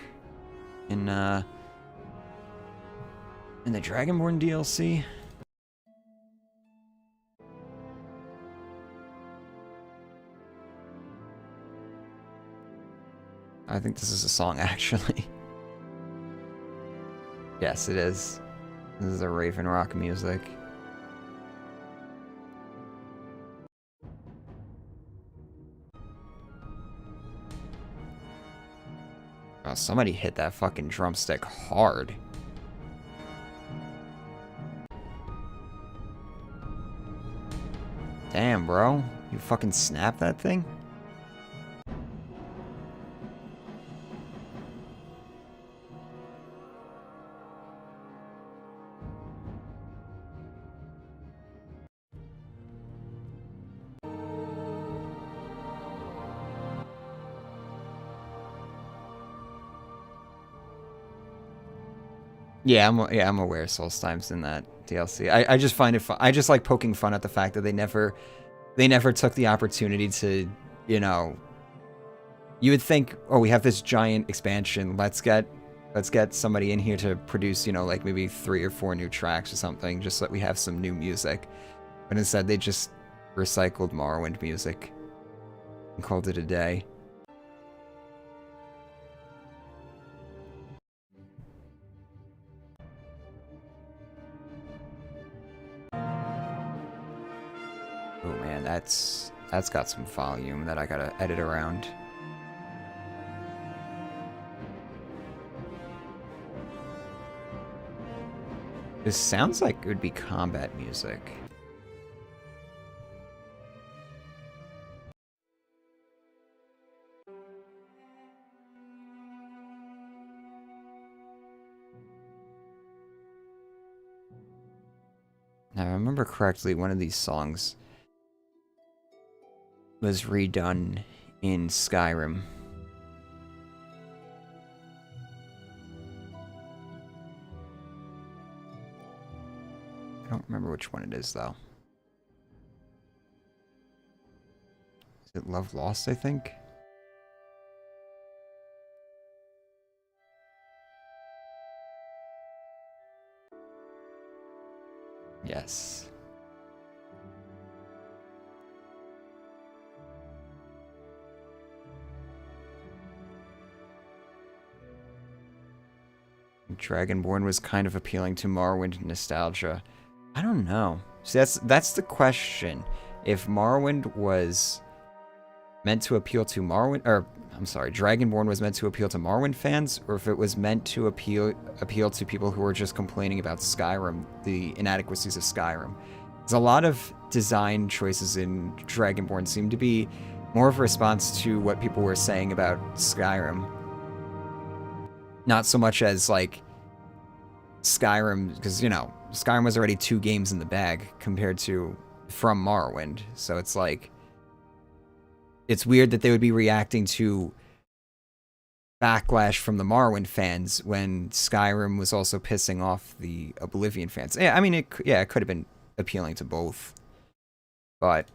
In the Dragonborn DLC? I think this is a song, actually. Yes, it is. This is the Raven Rock music. Oh, somebody hit that fucking drumstick hard. Damn, bro. You fucking snapped that thing? Yeah, I'm aware Solstime's in that DLC. I just find it fun. I just like poking fun at the fact that they never took the opportunity to, you know, you would think, oh, we have this giant expansion. Let's get somebody in here to produce, you know, like maybe 3 or 4 new tracks or something, just so that we have some new music. But instead, they just recycled Morrowind music and called it a day. That's got some volume that I gotta edit around. This sounds like it would be combat music. Now, if I remember correctly, one of these songs was redone in Skyrim. I don't remember which one it is, though. Is it Love Lost, I think? Yes. Dragonborn was kind of appealing to Morrowind nostalgia. I don't know. See, that's the question. If Morrowind was meant to appeal to Morrowind, or I'm sorry, Dragonborn was meant to appeal to Morrowind fans, or if it was meant to appeal to people who were just complaining about Skyrim, the inadequacies of Skyrim. There's a lot of design choices in Dragonborn seem to be more of a response to what people were saying about Skyrim. Not so much as, like, Skyrim, because, you know, Skyrim was already 2 games in the bag compared to from Morrowind. So it's like, it's weird that they would be reacting to backlash from the Morrowind fans when Skyrim was also pissing off the Oblivion fans. Yeah, I mean, it could have been appealing to both. But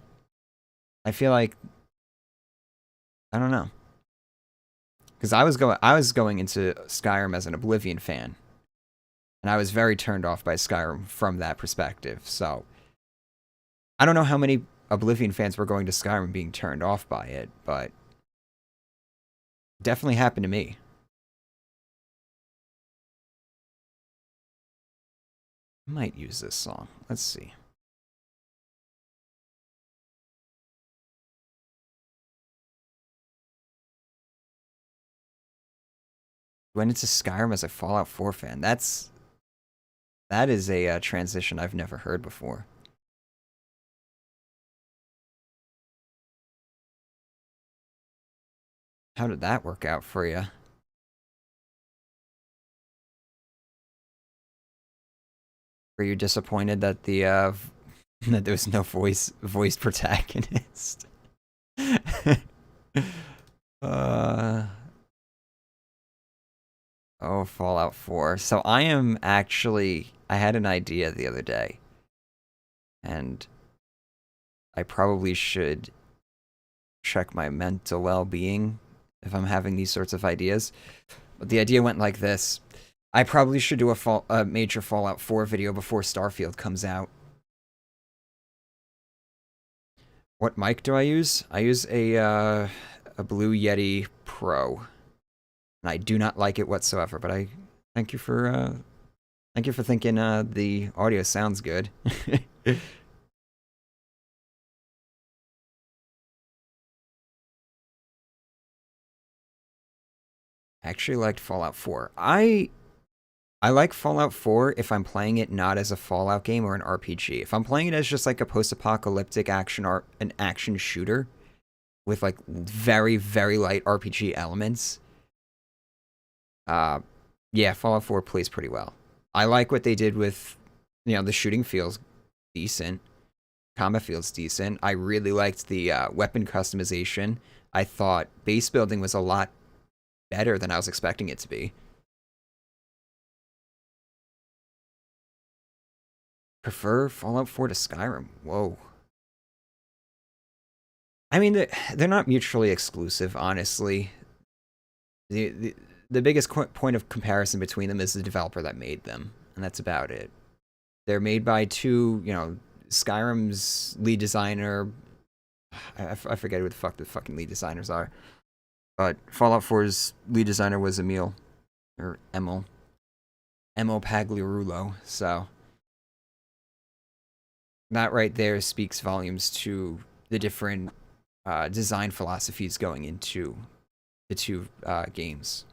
I feel like, I don't know. Because I was going into Skyrim as an Oblivion fan, and I was very turned off by Skyrim from that perspective. So I don't know how many Oblivion fans were going to Skyrim being turned off by it, but it definitely happened to me. I might use this song. Let's see. Went into Skyrim as a Fallout 4 fan. That is a transition I've never heard before. How did that work out for you? Were you disappointed that the that there was no voice protagonist? Oh, Fallout 4. So I had an idea the other day, and I probably should check my mental well-being if I'm having these sorts of ideas. But the idea went like this. I probably should do a major Fallout 4 video before Starfield comes out. What mic do I use? I use a Blue Yeti Pro. And I do not like it whatsoever, but I thank you for thinking the audio sounds good. I actually liked Fallout 4. I like Fallout 4 if I'm playing it not as a Fallout game or an RPG. If I'm playing it as just like a post-apocalyptic an action shooter with like very, very light RPG elements, yeah, Fallout 4 plays pretty well. I like what they did with, you know, the shooting feels decent. Combat feels decent. I really liked the weapon customization. I thought base building was a lot better than I was expecting it to be. Prefer Fallout 4 to Skyrim. Whoa. I mean, they're not mutually exclusive, honestly. The biggest point of comparison between them is the developer that made them, and that's about it. They're made by two, you know, Skyrim's lead designer, I forget who the fuck the fucking lead designers are, but Fallout 4's lead designer was Emil Pagliarulo, so that right there speaks volumes to the different design philosophies going into the two games.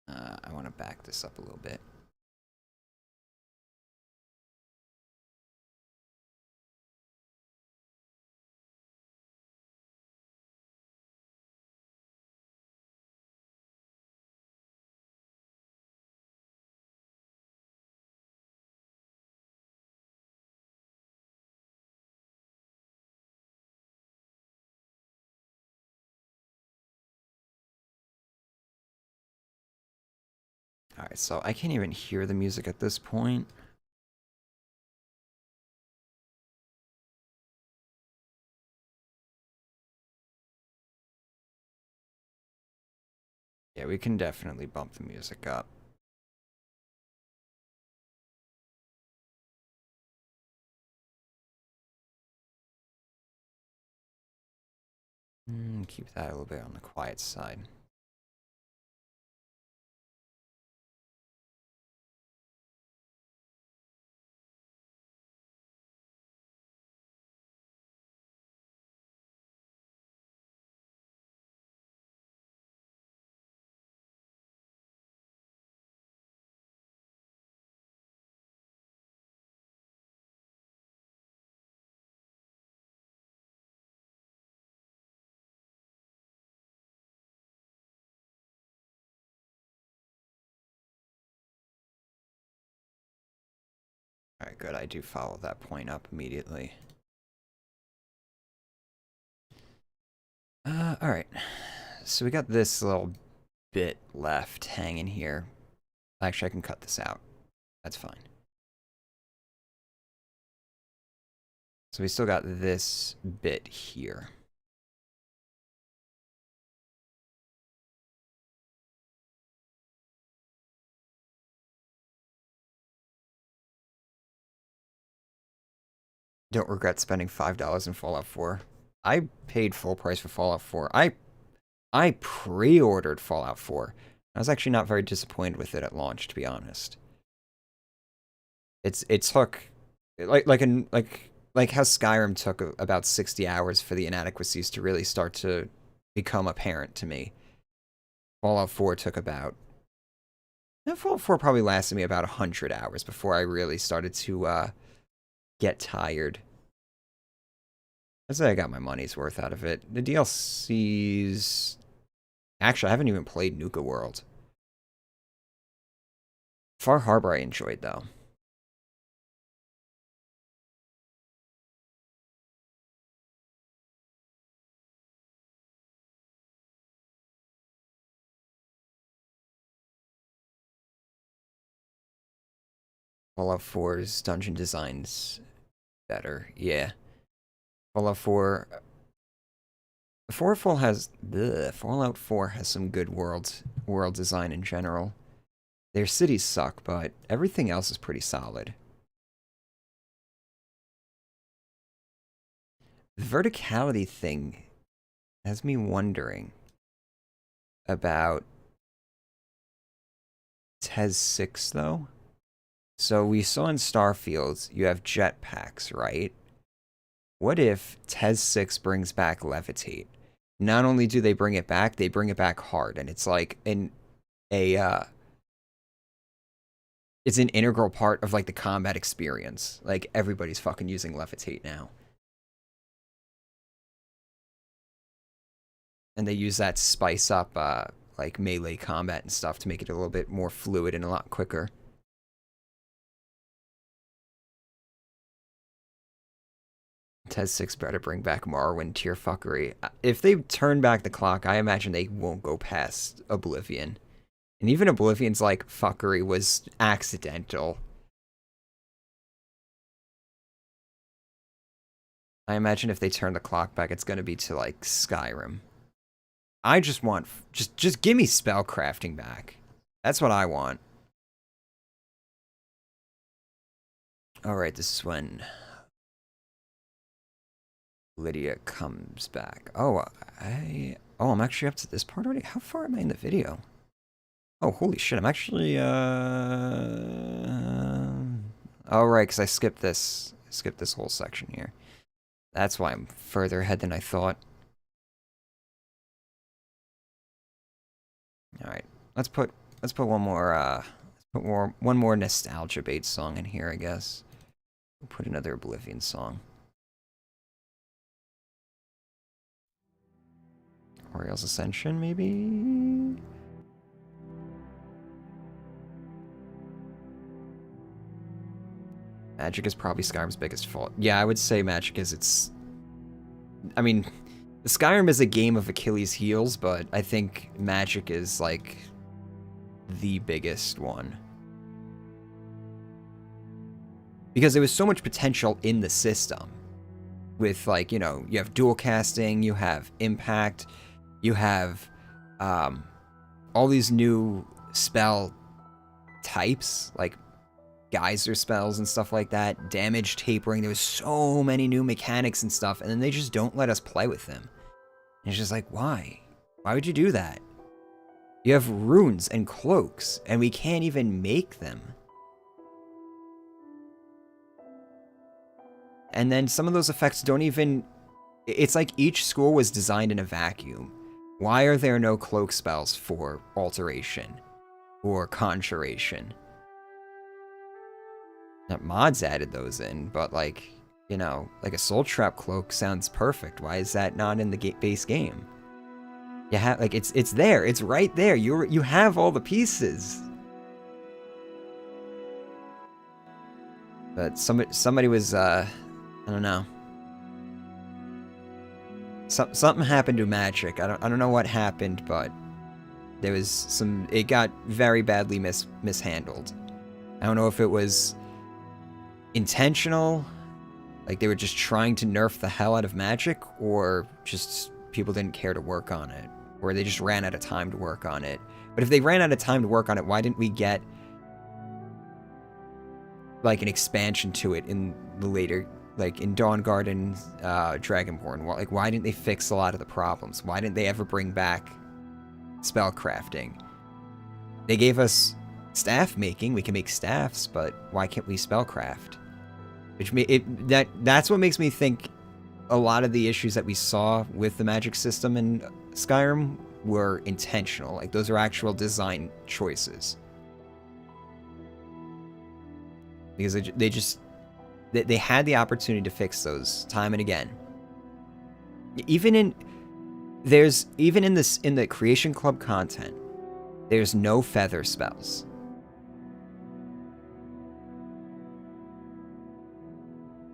I want to back this up a little bit. Alright, so I can't even hear the music at this point. Yeah, we can definitely bump the music up. Keep that a little bit on the quiet side. Alright, good. I do follow that point up immediately. Alright. So we got this little bit left hanging here. Actually, I can cut this out. That's fine. So we still got this bit here. Don't regret spending $5 in Fallout 4. I paid full price for Fallout 4. I pre-ordered Fallout 4. I was actually not very disappointed with it at launch, to be honest. It took like how Skyrim took about 60 hours for the inadequacies to really start to become apparent to me. Fallout 4 took about Fallout 4 probably lasted me about 100 hours before I really started to get tired. I'd say I got my money's worth out of it. The DLCs... Actually, I haven't even played Nuka World. Far Harbor I enjoyed, though. Fallout 4's dungeon design's better, yeah. Fallout 4... Fallout 4 has some good world design in general. Their cities suck, but everything else is pretty solid. The verticality thing has me wondering about TES 6, though. So we saw in Starfield, you have jetpacks, right? What if TES 6 brings back Levitate? Not only do they bring it back hard, and it's like it's an integral part of like the combat experience. Like everybody's fucking using Levitate now. And they use that to spice up like melee combat and stuff to make it a little bit more fluid and a lot quicker. TES 6 better bring back Morrowind tier fuckery. If they turn back the clock, I imagine they won't go past Oblivion. And even Oblivion's like fuckery was accidental. I imagine if they turn the clock back, it's going to be to like Skyrim. I just want just give me spellcrafting back. That's what I want. All right, this is when Lydia comes back. I'm actually up to this part already. How far am I in the video? Oh, holy shit, I'm actually, oh, right, because I skipped this. I skipped this whole section here. That's why I'm further ahead than I thought. Alright, let's put one more nostalgia bait song in here, I guess. We'll put another Oblivion song. Oriel's Ascension, maybe? Magic is probably Skyrim's biggest fault. Yeah, I would say Magic is its... I mean, Skyrim is a game of Achilles' heels, but I think Magic is, like, the biggest one. Because there was so much potential in the system. With, like, you know, you have dual casting, you have impact, you have all these new spell types, like geyser spells and stuff like that, damage tapering. There was so many new mechanics and stuff, and then they just don't let us play with them. And it's just like, why? Why would you do that? You have runes and cloaks, and we can't even make them. And then some of those effects don't even... It's like each school was designed in a vacuum. Why are there no cloak spells for alteration or conjuration? Now, mods added those in, but like, you know, like a soul trap cloak sounds perfect. Why is that not in the base game? You have, like, it's there. It's right there. You have all the pieces. But somebody was I don't know. Something happened to Magic. I don't know what happened, but there was some... It got very badly mishandled. I don't know if it was intentional, like they were just trying to nerf the hell out of Magic, or just people didn't care to work on it, or they just ran out of time to work on it. But if they ran out of time to work on it, why didn't we get like an expansion to it in the later... Like, in Dawnguard and Dragonborn, like, why didn't they fix a lot of the problems? Why didn't they ever bring back spellcrafting? They gave us staff making. We can make staffs, but why can't we spellcraft? That's what makes me think a lot of the issues that we saw with the magic system in Skyrim were intentional. Like, those are actual design choices. Because they just... They had the opportunity to fix those time and again. Even in the Creation Club content, there's no feather spells.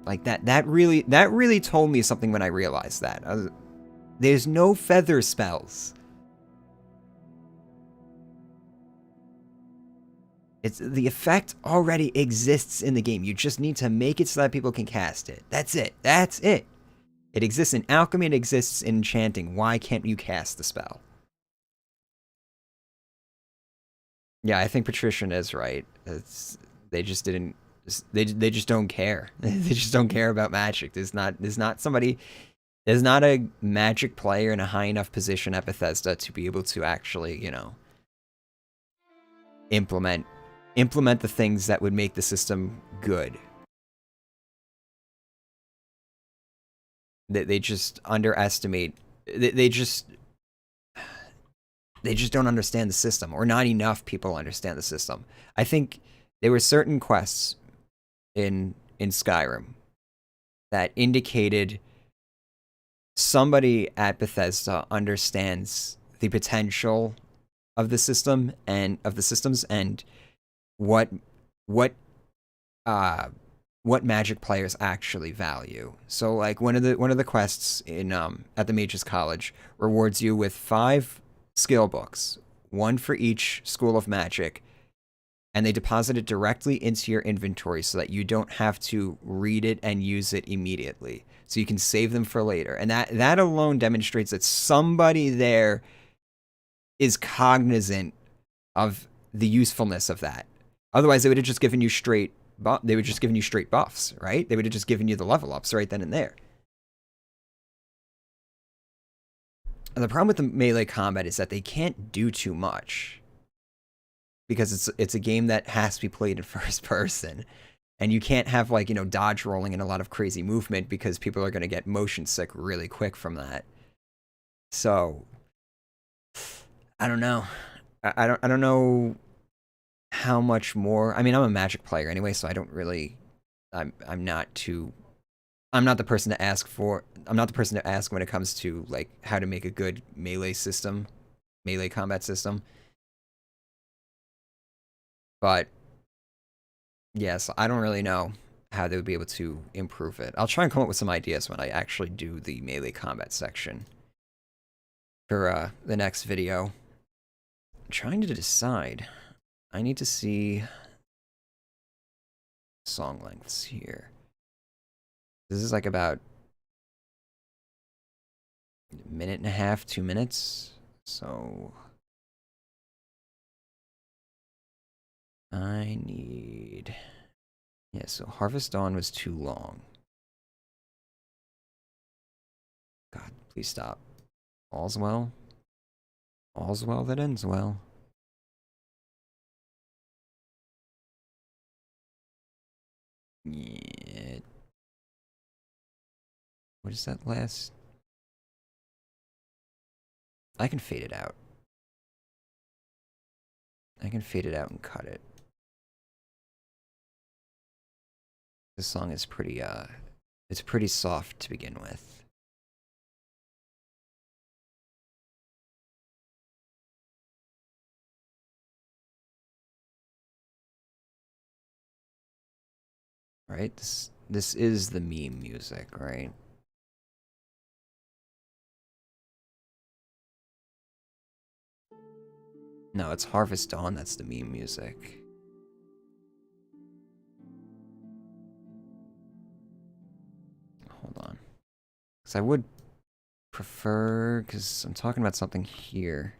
Like that really told me something when I realized that. There's no feather spells. The effect already exists in the game. You just need to make it so that people can cast it. That's it. That's it. It exists in alchemy. It exists in enchanting. Why can't you cast the spell? Yeah, I think Patrician is right. They just didn't. They just don't care. They just don't care about Magic. There's not a Magic player in a high enough position at Bethesda to be able to actually, you know, implement the things that would make the system good. They just underestimate. They just don't understand the system, or not enough people understand the system. I think there were certain quests in Skyrim that indicated somebody at Bethesda understands the potential of the system and of the systems and what Magic players actually value. So like one of the quests in at the Mages College rewards you with 5 skill books, one for each school of Magic, and they deposit it directly into your inventory so that you don't have to read it and use it immediately. So you can save them for later. And that alone demonstrates that somebody there is cognizant of the usefulness of that. Otherwise, they would have just given you straight buffs, right? They would have just given you the level ups right then and there. And the problem with the melee combat is that they can't do too much. because it's a game that has to be played in first person. And you can't have like, dodge rolling and a lot of crazy movement because people are going to get motion sick really quick from that. So I don't know. I don't know how much more. I mean, I'm a Magic player anyway, so I don't really I'm not too I'm not the person to ask for. I'm not the person to ask when it comes to like how to make a good melee combat system. But yes, I don't really know how they would be able to improve it. I'll try and come up with some ideas when I actually do the melee combat section for the next video. I'm trying to decide. I need to see song lengths here. This is like about a minute and a half, 2 minutes. So I need... Yeah, so Harvest Dawn was too long. God, please stop. All's well. All's well that ends well. Yeah. What is that last? I can fade it out. I can fade it out and cut it. This song is pretty, it's pretty soft to begin with. Right? This is the meme music, right? No, it's Harvest Dawn, that's the meme music. Hold on. Because I would prefer, because I'm talking about something here.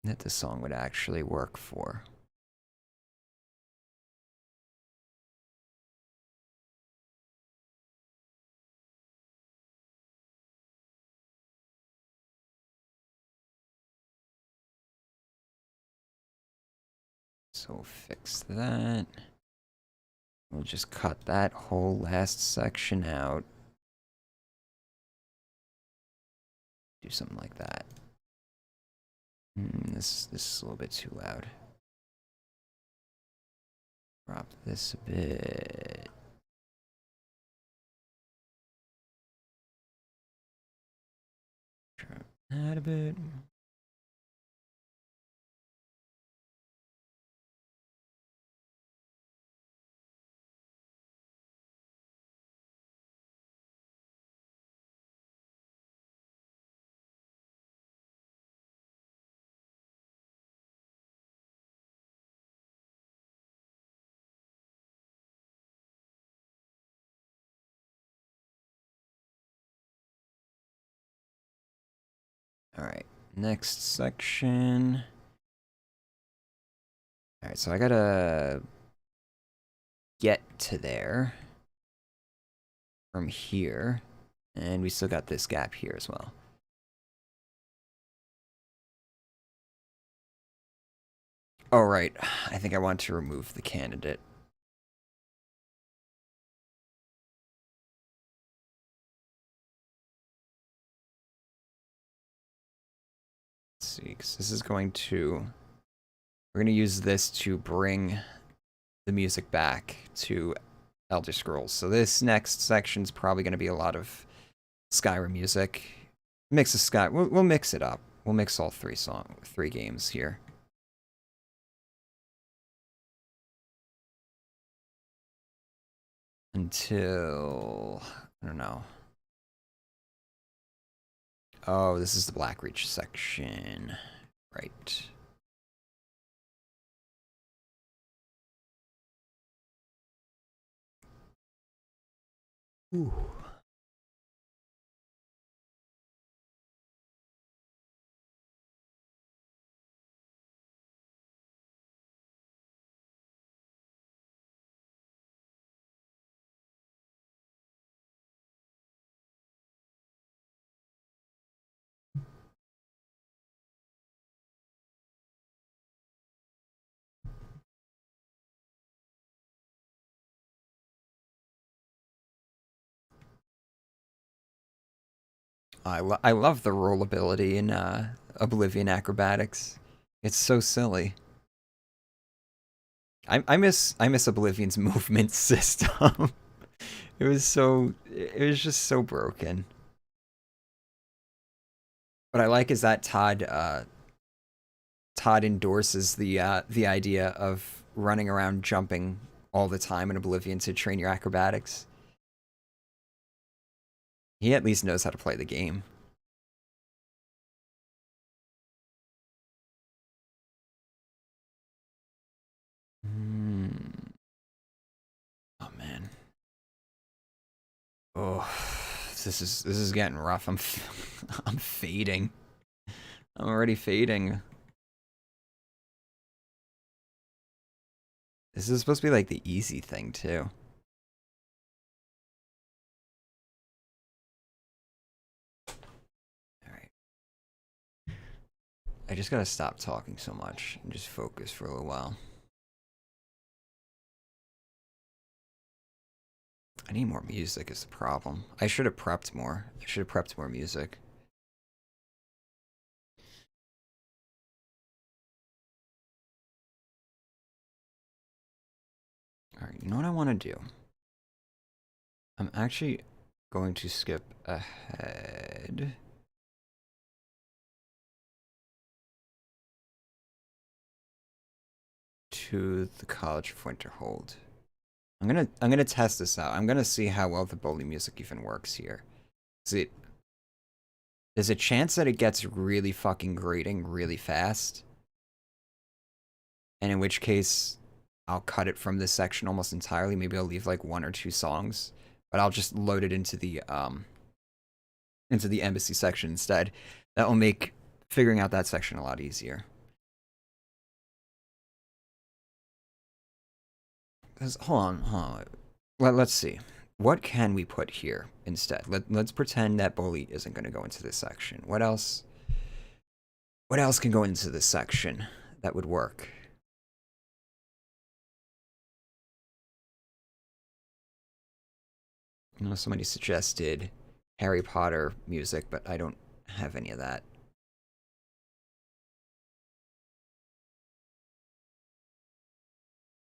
That this song would actually work for. So we'll fix that. We'll just cut that whole last section out. Do something like that. This is a little bit too loud. Drop this a bit. Drop that a bit. Alright, next section. Alright, so I gotta get to there from here. And we still got this gap here as well. Oh, right. I think I want to remove the candidate. Let's see, 'cause this is going to... We're going to use this to bring the music back to Elder Scrolls. So this next section is probably going to be a lot of Skyrim music. Mix of Sky. We'll mix it up. We'll mix all three games here. Until... I don't know. Oh, this is the Blackreach section. Right. Ooh. I love the roll ability in Oblivion Acrobatics. It's so silly. I miss Oblivion's movement system. It was just so broken. What I like is that Todd endorses the idea of running around jumping all the time in Oblivion to train your acrobatics. He at least knows how to play the game. Oh man. Oh, this is getting rough. I'm fading. I'm already fading. This is supposed to be like the easy thing too. All right. I just gotta stop talking so much and just focus for a little while. I need more music is the problem. I should have prepped more. I should have prepped more music. Alright, you know what I want to do? I'm actually going to skip ahead. To the College of Winterhold. I'm gonna test this out. I'm gonna see how well the Bully music even works here. There's a chance that it gets really fucking grating really fast. And in which case, I'll cut it from this section almost entirely. Maybe I'll leave like 1 or 2 songs. But I'll just load it into the embassy section instead. That will make figuring out that section a lot easier. Hold on. Let's see. What can we put here instead? Let's pretend that Bully isn't going to go into this section. What else? What else can go into this section that would work? I know somebody suggested Harry Potter music, but I don't have any of that.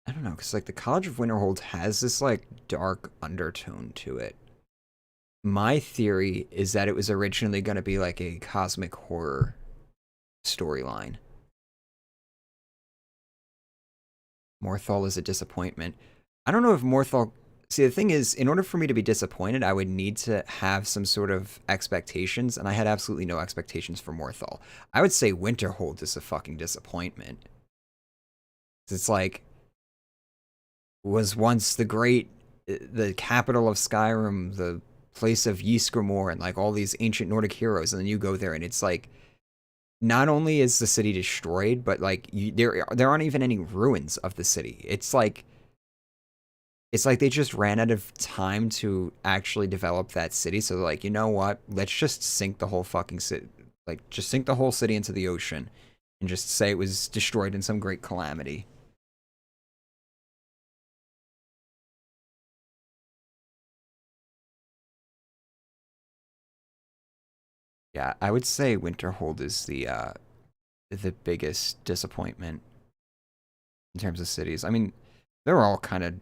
I don't know, because like the College of Winterhold has this like dark undertone to it. My theory is that it was originally going to be like a cosmic horror storyline. Morthal is a disappointment. I don't know if Morthal... See, the thing is, in order for me to be disappointed, I would need to have some sort of expectations, and I had absolutely no expectations for Morthal. I would say Winterhold is a fucking disappointment. It's like... was once the capital of Skyrim, the place of Ysgramor, and like all these ancient Nordic heroes, and then you go there and it's like, not only is the city destroyed, but like there aren't even any ruins of the city. It's like they just ran out of time to actually develop that city, so they're like, you know what? Let's just sink the whole fucking city, like just sink the whole city into the ocean, and just say it was destroyed in some great calamity. Yeah, I would say Winterhold is the biggest disappointment in terms of cities. I mean, they're all kind of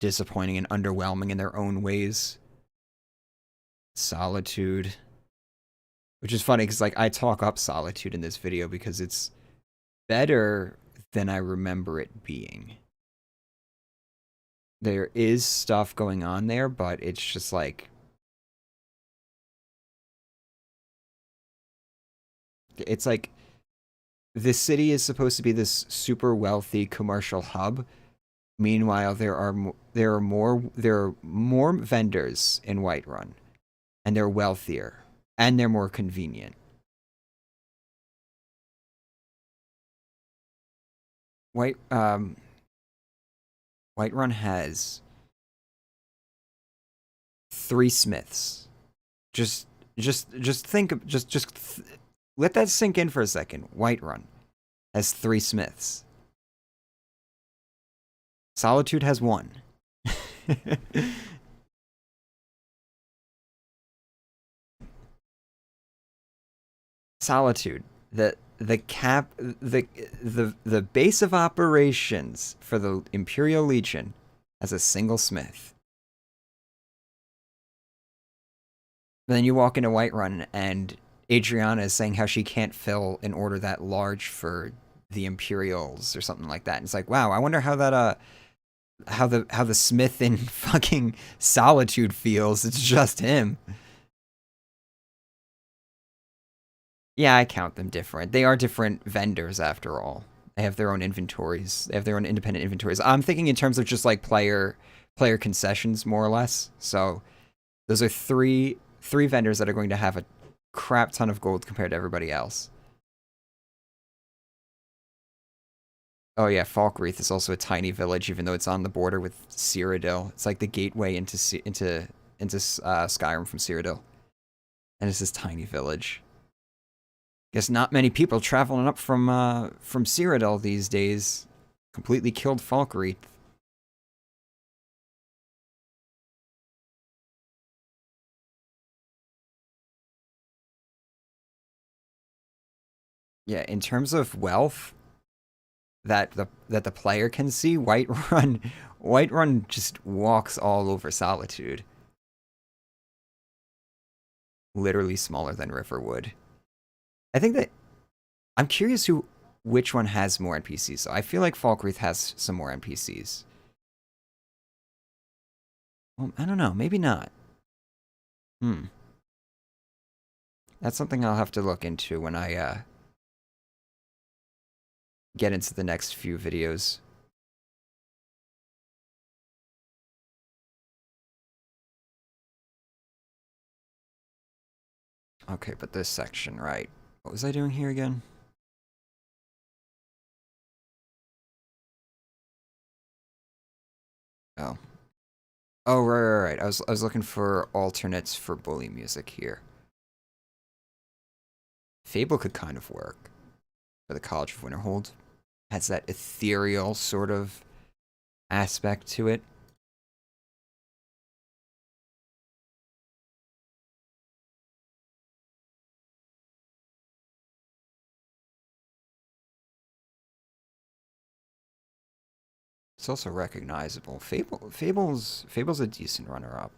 disappointing and underwhelming in their own ways. Solitude, which is funny because like I talk up Solitude in this video because it's better than I remember it being. There is stuff going on there, but it's just like it's like the city is supposed to be this super wealthy commercial hub. Meanwhile, there are more vendors in Whiterun, and they're wealthier, and they're more convenient. Whiterun has 3 smiths. Just think of let that sink in for a second. Whiterun has 3 smiths. Solitude has 1. Solitude. The base of operations for the Imperial Legion as a single smith. Then you walk into Whiterun and Adriana is saying how she can't fill an order that large for the Imperials or something like that. And it's like, wow, I wonder how that how the smith in fucking Solitude feels. It's just him. Yeah, I count them different. They are different vendors after all. They have their own inventories. They have their own independent inventories. I'm thinking in terms of just like player concessions, more or less. So those are three vendors that are going to have a crap ton of gold compared to everybody else. Oh yeah, Falkreath is also a tiny village, even though it's on the border with Cyrodiil. It's like the gateway into Skyrim from Cyrodiil, and it's this tiny village. Guess not many people traveling up from Cyrodiil these days. Completely killed Falkreath. Yeah, in terms of wealth that the player can see, Whiterun just walks all over Solitude. Literally smaller than Riverwood. I think that I'm curious which one has more NPCs. So I feel like Falkreath has some more NPCs. Well, I don't know, maybe not. That's something I'll have to look into when I get into the next few videos. Okay, but this section, right? What was I doing here again? Oh. Oh, right. I was looking for alternates for bully music here. Fable could kind of work for the College of Winterhold. Has that ethereal sort of aspect to it. It's also recognizable. Fable's a decent runner-up.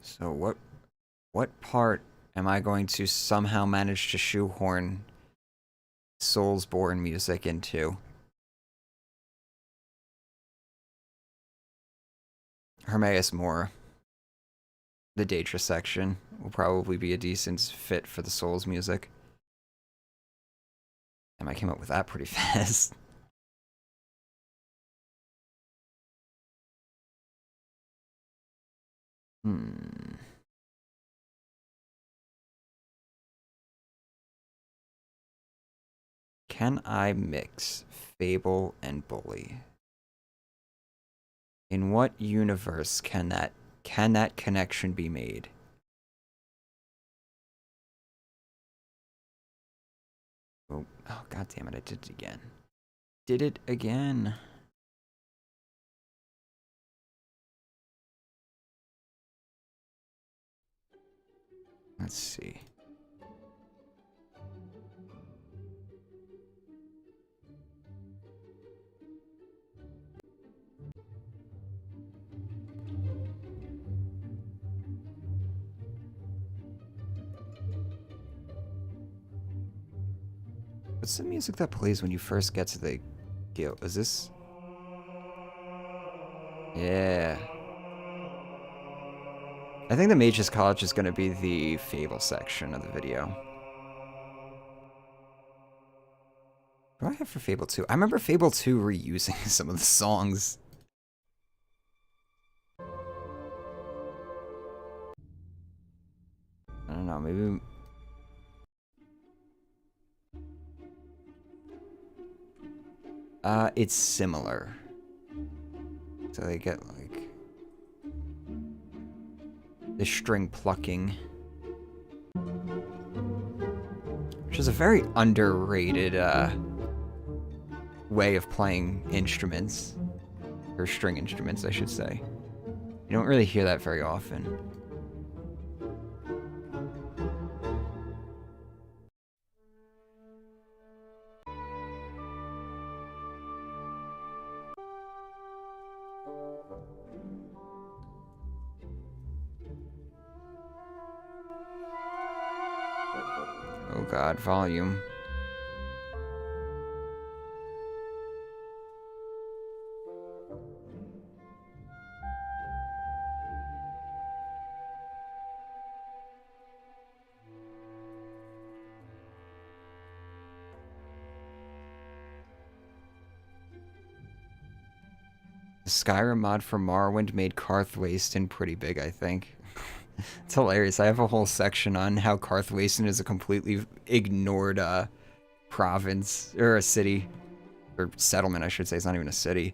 So what part am I going to somehow manage to shoehorn Soulsborne music into? Hermaeus Mora. The Daedra section will probably be a decent fit for the Souls music. And I came up with that pretty fast. Can I mix Fable and Bully? In what universe can that connection be made? Oh, god damn it, I did it again. Did it again. Let's see. What's the music that plays when you first get to the guild? Is this? Yeah. I think the Mage's College is going to be the Fable section of the video. What do I have for Fable 2? I remember Fable 2 reusing some of the songs. I don't know, maybe... it's similar. So they get, like... the string plucking. Which is a very underrated, way of playing instruments. Or string instruments, I should say. You don't really hear that very often. Oh god, volume. The Skyrim mod for Morrowind made Karthwasten pretty big, I think. It's hilarious. I have a whole section on how Karthwasten is a completely ignored province, or a city, or settlement, I should say. It's not even a city.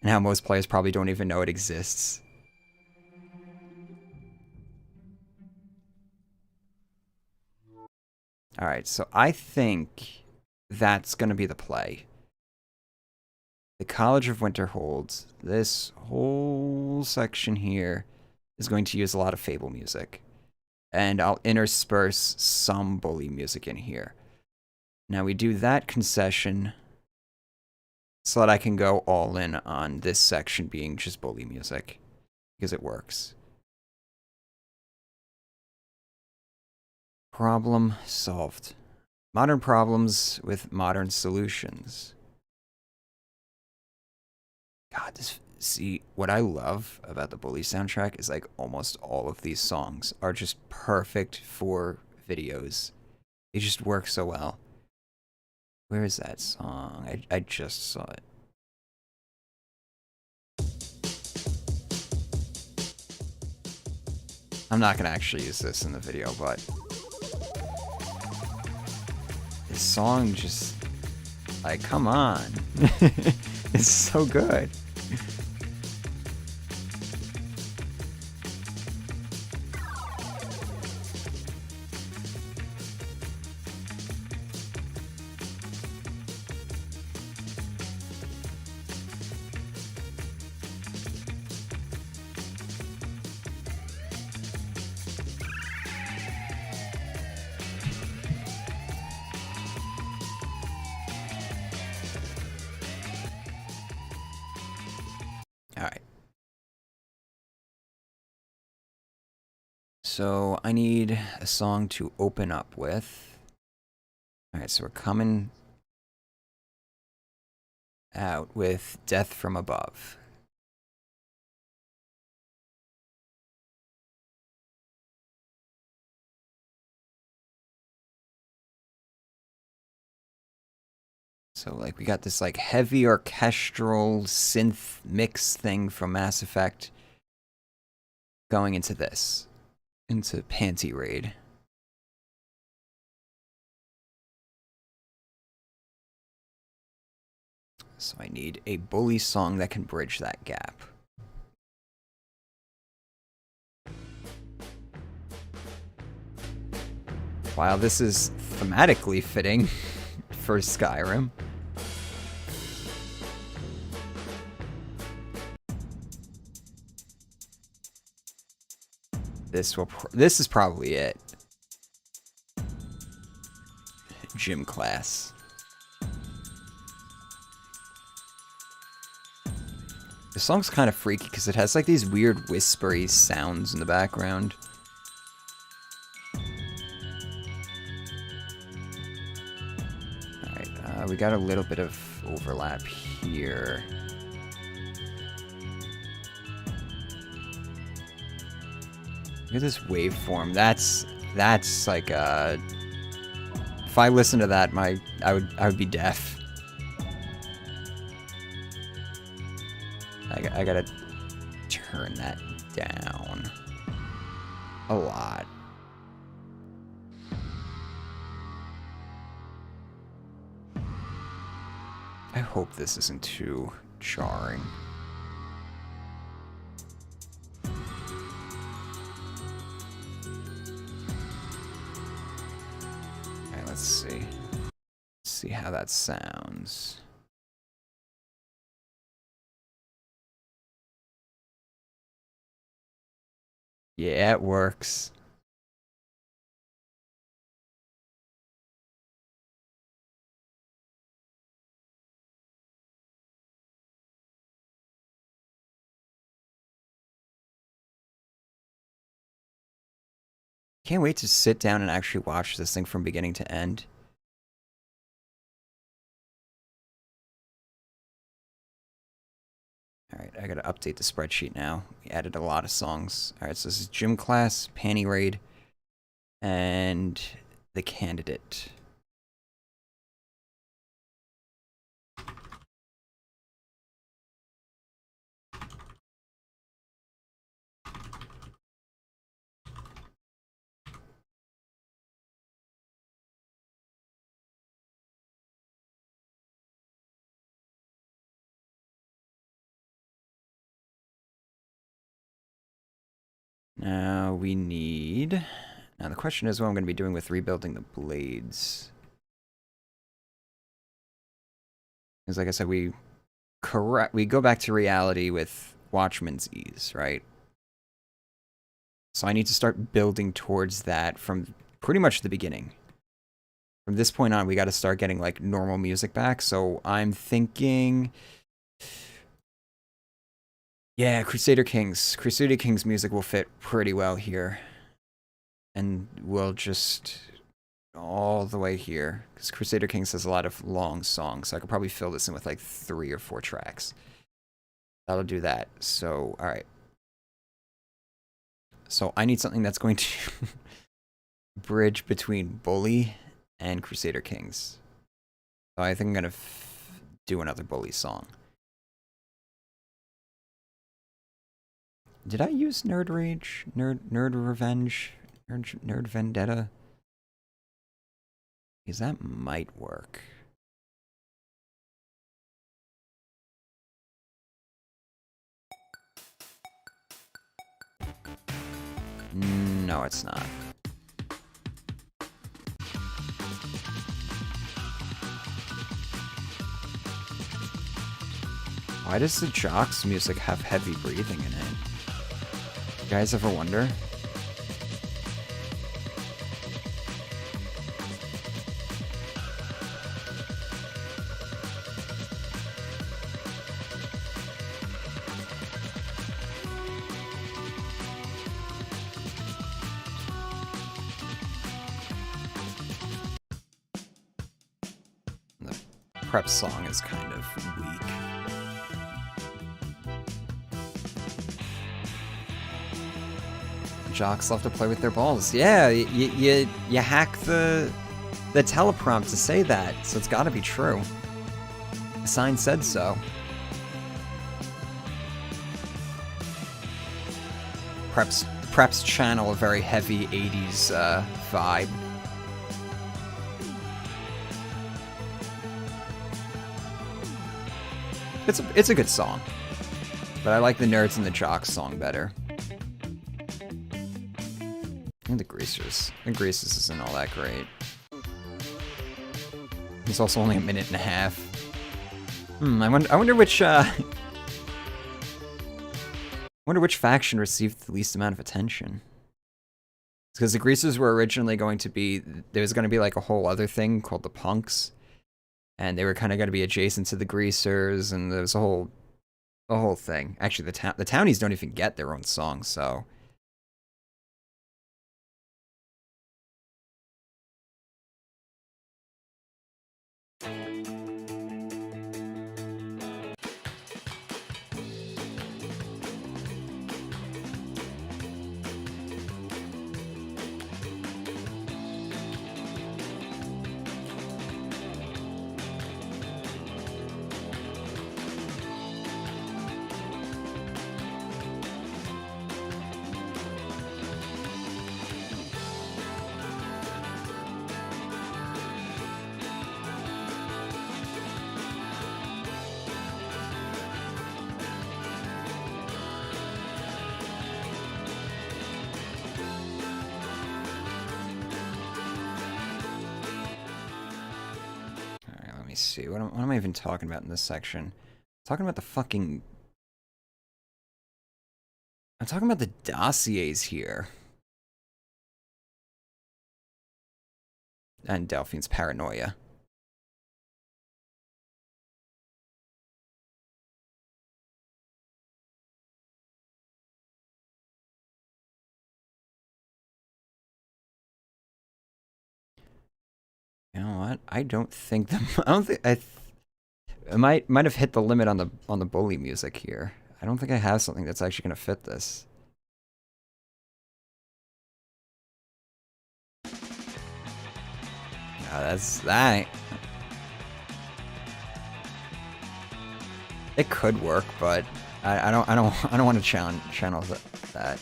And how most players probably don't even know it exists. Alright, so I think that's going to be the play. The College of Winterhold, this whole section here, is going to use a lot of Fable music. And I'll intersperse some Bully music in here. Now we do that concession so that I can go all in on this section being just Bully music. Because it works. Problem solved. Modern problems with modern solutions. God, see, what I love about the Bully soundtrack is like almost all of these songs are just perfect for videos. They just work so well. Where is that song? I just saw it. I'm not gonna actually use this in the video, but this song just, like, come on. It's so good. Alright. So I need a song to open up with. Alright, so we're coming out with Death from Above. So, like, we got this, like, heavy orchestral synth mix thing from Mass Effect going into this, into Panty Raid. So I need a Bully song that can bridge that gap. While this is thematically fitting for Skyrim. This is probably it. Gym class. The song's kind of freaky because it has like these weird whispery sounds in the background. Alright, we got a little bit of overlap here. Look at this waveform. That's like if I listen to that, I would be deaf. I gotta turn that down a lot. I hope this isn't too jarring. Alright, let's see. Let's see how that sounds. Yeah, it works. Can't wait to sit down and actually watch this thing from beginning to end. Alright, I gotta update the spreadsheet now. We added a lot of songs. Alright, so this is Gym Class, Panty Raid, and The Candidate. Now we need... Now the question is what I'm going to be doing with rebuilding the blades. Because like I said, we go back to reality with Watchman's Ease, right? So I need to start building towards that from pretty much the beginning. From this point on, we got to start getting like normal music back. So I'm thinking... Yeah, Crusader Kings. Crusader Kings music will fit pretty well here. And we'll just... all the way here. Because Crusader Kings has a lot of long songs. So I could probably fill this in with like 3 or 4 tracks. That'll do that. So, alright. So I need something that's going to bridge between Bully and Crusader Kings. So I think I'm going to do another Bully song. Did I use Nerd Rage? Nerd Revenge? Nerd Vendetta? Because that might work. No, it's not. Why does the Jocks music have heavy breathing in it? You guys ever wonder? The prep song is kind of weak. Jocks love to play with their balls. Yeah, you hack the teleprompt to say that, so it's got to be true. The sign said so. Preps channel a very heavy 80s vibe. It's a good song, but I like the Nerds and the Jocks song better. And the Greasers. The Greasers isn't all that great. It's also only 1.5 minutes. I wonder which wonder which faction received the least amount of attention. It's because the Greasers were originally going to be... There was going to be like a whole other thing called the Punks. And they were kind of going to be adjacent to the Greasers, and there was a whole thing. Actually, the Townies don't even get their own song, so... See, what am I even talking about in this section? I'm talking about the fucking... I'm talking about the dossiers here. And Delphine's paranoia. You know what? I don't think the I don't think I might have hit the limit on the bully music here. I don't think I have something that's actually gonna fit this. That's that. It could work, but I don't want to channel that.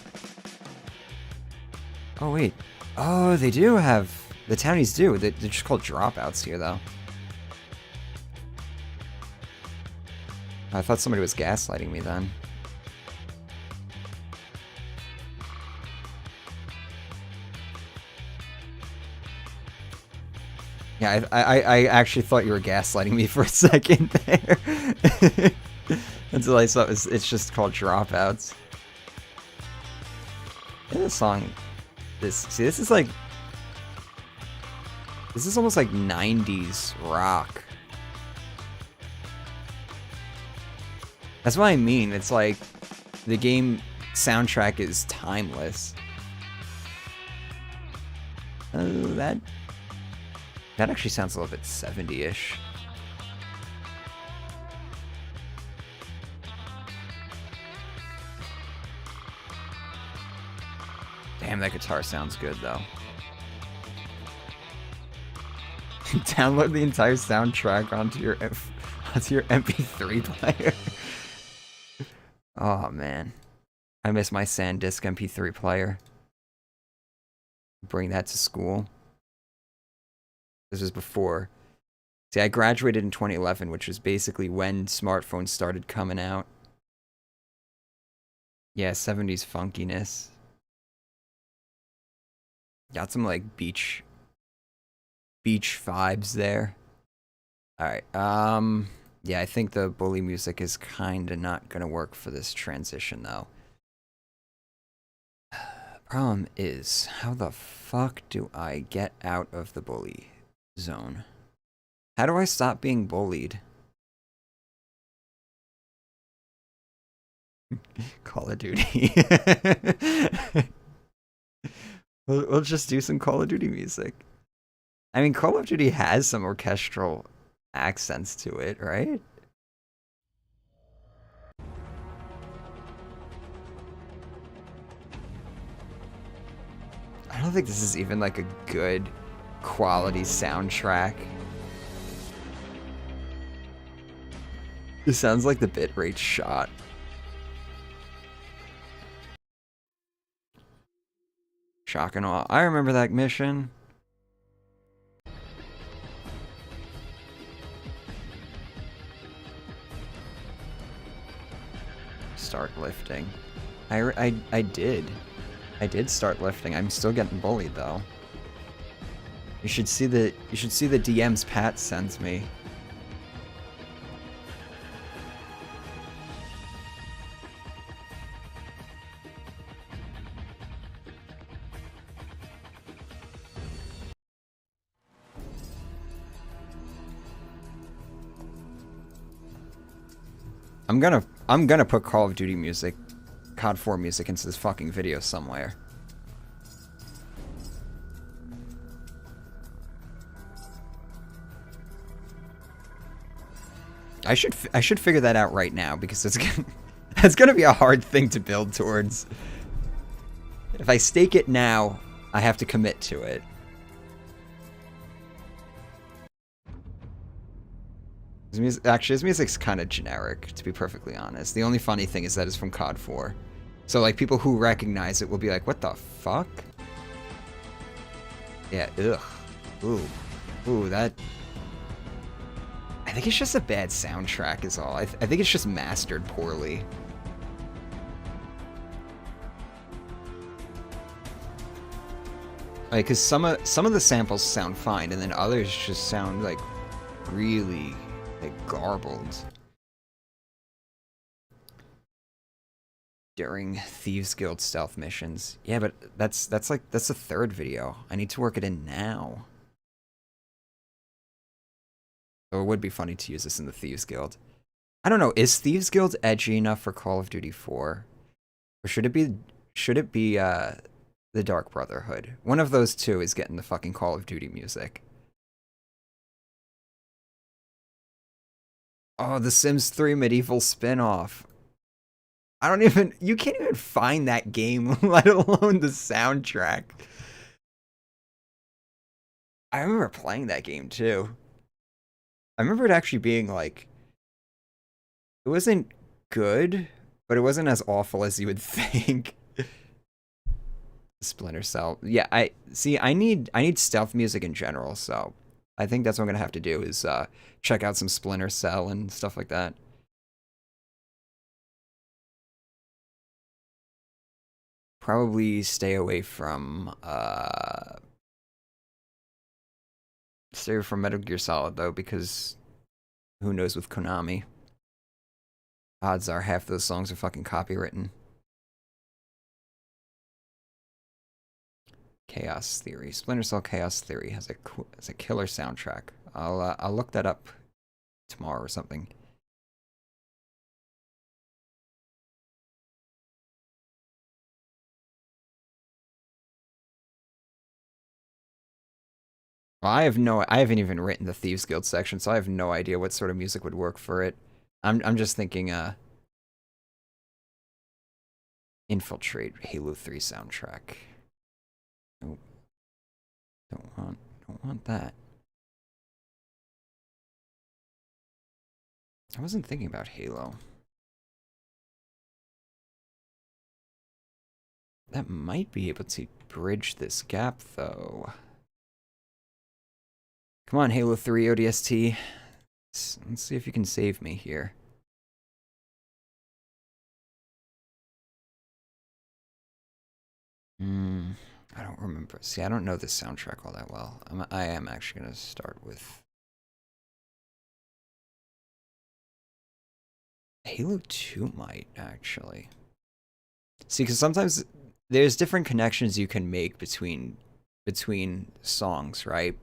Oh wait. Oh, they do have the townies do. They're just called dropouts here though. I thought somebody was gaslighting me then. Yeah, I actually thought you were gaslighting me for a second there. Until I saw it's just called dropouts. And this song, this is like, this is almost like 90s rock. That's what I mean. It's like the game soundtrack is timeless. Oh, that actually sounds a little bit 70-ish. Damn, that guitar sounds good though. Download the entire soundtrack onto your MP3 player. Oh man, I miss my SanDisk MP3 player. Bring that to school. This was before. See, I graduated in 2011, which was basically when smartphones started coming out. Yeah, 70s funkiness. Got some like beach vibes there. Alright, yeah, I think the bully music is kinda not gonna work for this transition though. Problem is, how the fuck do I get out of the bully zone? How do I stop being bullied? Call of Duty. We'll just do some Call of Duty music. I mean, Call of Duty has some orchestral accents to it, right? I don't think this is even like a good quality soundtrack. It sounds like the bitrate's shot. Shock and awe. I remember that mission. Start lifting. I did. I did start lifting. I'm still getting bullied though. You should see the DMs Pat sends me. I'm gonna put Call of Duty music, COD 4 music into this fucking video somewhere. I should figure that out right now because it's gonna be a hard thing to build towards. If I stake it now, I have to commit to it. Actually, his music's kind of generic, to be perfectly honest. The only funny thing is that it's from COD 4. So, like, people who recognize it will be like, what the fuck? Yeah, ugh. Ooh, that... I think it's just a bad soundtrack is all. I think it's just mastered poorly. Like, cause some of the samples sound fine, and then others just sound, like, really... like garbled. during Thieves Guild stealth missions. Yeah, but that's the third video. I need to work it in now. So it would be funny to use this in the Thieves Guild. I don't know, is Thieves Guild edgy enough for Call of Duty 4? Or should it be the Dark Brotherhood? One of those two is getting the fucking Call of Duty music. Oh, the Sims 3 medieval spin-off. You can't even find that game, let alone the soundtrack. I remember playing that game too. I remember it actually being like, it wasn't good, but it wasn't as awful as you would think. Splinter Cell. Yeah, I need stealth music in general, so I think that's what I'm gonna have to do is check out some Splinter Cell and stuff like that. Probably stay away from Metal Gear Solid though, because who knows with Konami. Odds are half those songs are fucking copywritten. Chaos Theory. Splinter Cell Chaos Theory has a killer soundtrack. I'll look that up tomorrow or something. Well, I haven't even written the Thieves Guild section, so I have no idea what sort of music would work for it. I'm just thinking Infiltrate Halo 3 soundtrack. Nope. Don't want that. I wasn't thinking about Halo. That might be able to bridge this gap though. Come on, Halo 3 ODST. Let's see if you can save me here. I don't remember. See, I don't know this soundtrack all that well. I am actually going to start with Halo 2 might, actually. See, because sometimes there's different connections you can make between songs, right?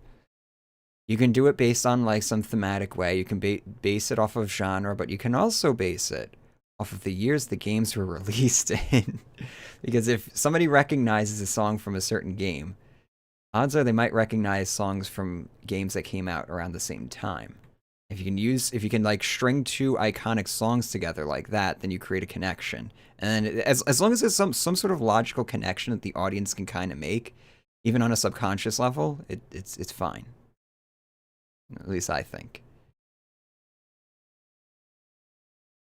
You can do it based on like some thematic way. You can base it off of genre, but you can also base it off of the years the games were released in. Because if somebody recognizes a song from a certain game, odds are they might recognize songs from games that came out around the same time. If you can like string two iconic songs together like that, then you create a connection. And as long as there's some sort of logical connection that the audience can kind of make, even on a subconscious level, it's fine. At least I think.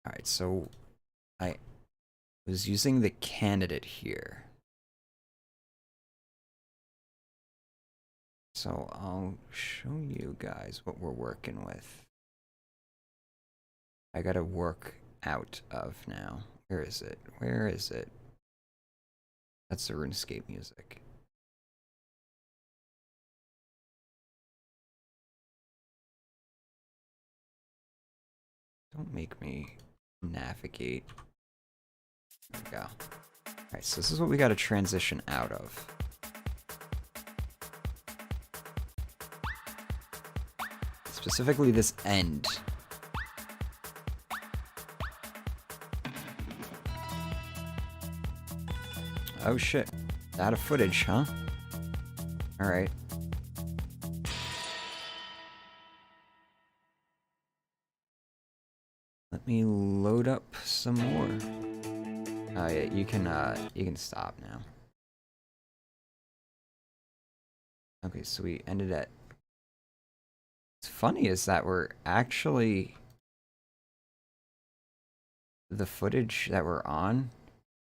All right, so I was using the candidate here. So I'll show you guys what we're working with. I gotta work out of now. Where is it? Where is it? That's the RuneScape music. Don't make me navigate. There we go. Alright, so this is what we gotta transition out of. Specifically this end. Oh shit. Out of footage, huh? Alright. Let me load up some more. Oh yeah, you can stop now. Okay, so we ended at... What's funny is that we're actually... The footage that we're on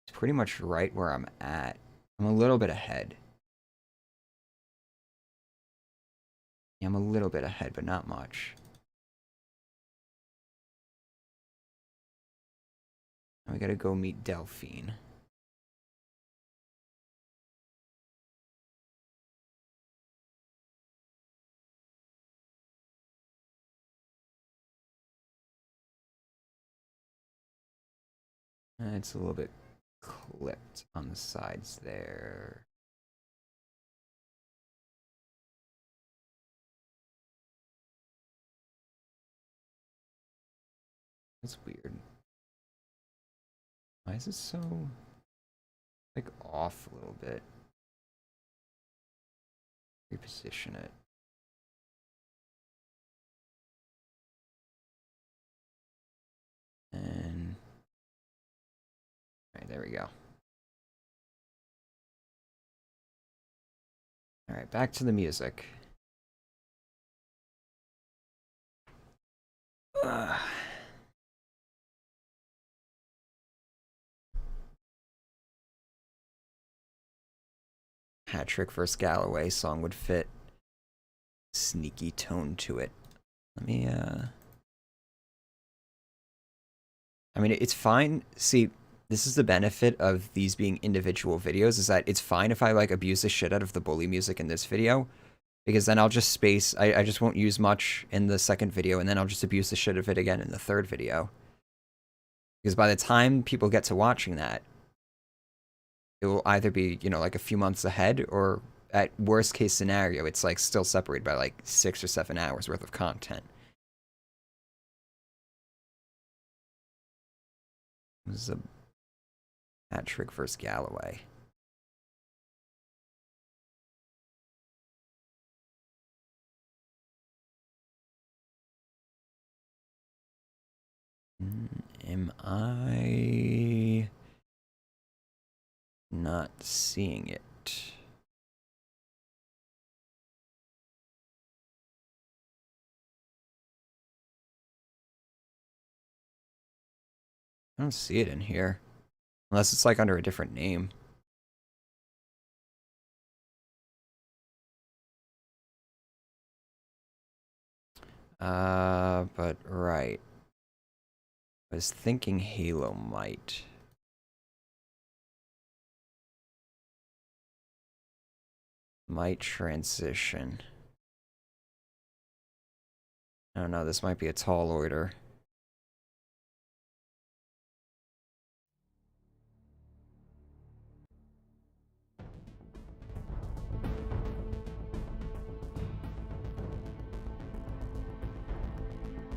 is pretty much right where I'm at. I'm a little bit ahead. Yeah, I'm a little bit ahead, but not much. Now we gotta go meet Delphine. It's a little bit clipped on the sides there. That's weird. Why is it so, like, off a little bit? Reposition it. And alright, there we go. Alright, back to the music. Hat-trick versus Galloway song would fit. Sneaky tone to it. Let me, I mean, it's fine. See, this is the benefit of these being individual videos, is that it's fine if I, like, abuse the shit out of the bully music in this video, because then I'll just space, I just won't use much in the second video, and then I'll just abuse the shit of it again in the third video. Because by the time people get to watching that, it will either be, you know, like a few months ahead, or at worst case scenario, it's like still separated by like 6 or 7 hours worth of content. This is a hat-trick versus Galloway. Am I not seeing it? I don't see it in here. Unless it's like under a different name. But right. I was thinking Halo might. Might transition. I don't know, this might be a tall order.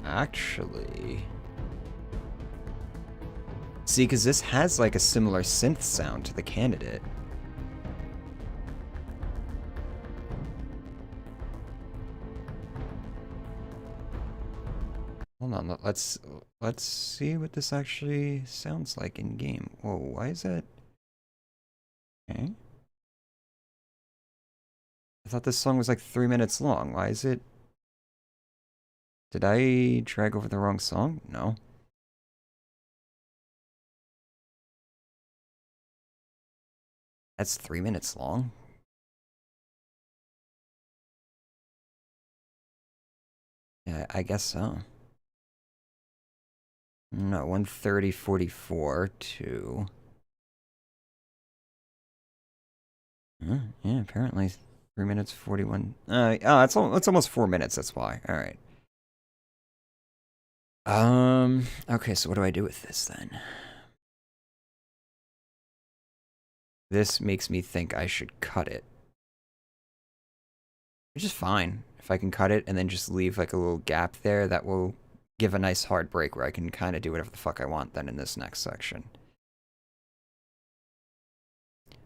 Actually... See, because this has like a similar synth sound to the candidate. Hold on, let's see what this actually sounds like in game. Whoa, why is that? Okay. I thought this song was like 3 minutes long. Why is it? Did I drag over the wrong song? No. That's 3 minutes long. Yeah, I guess so. No, 1:30:44 to... yeah, apparently 3 minutes 41. Oh, it's almost 4 minutes. That's why. All right. Okay, so what do I do with this then? This makes me think I should cut it. Which is fine. If I can cut it and then just leave like a little gap there, that will give a nice hard break where I can kind of do whatever the fuck I want then in this next section.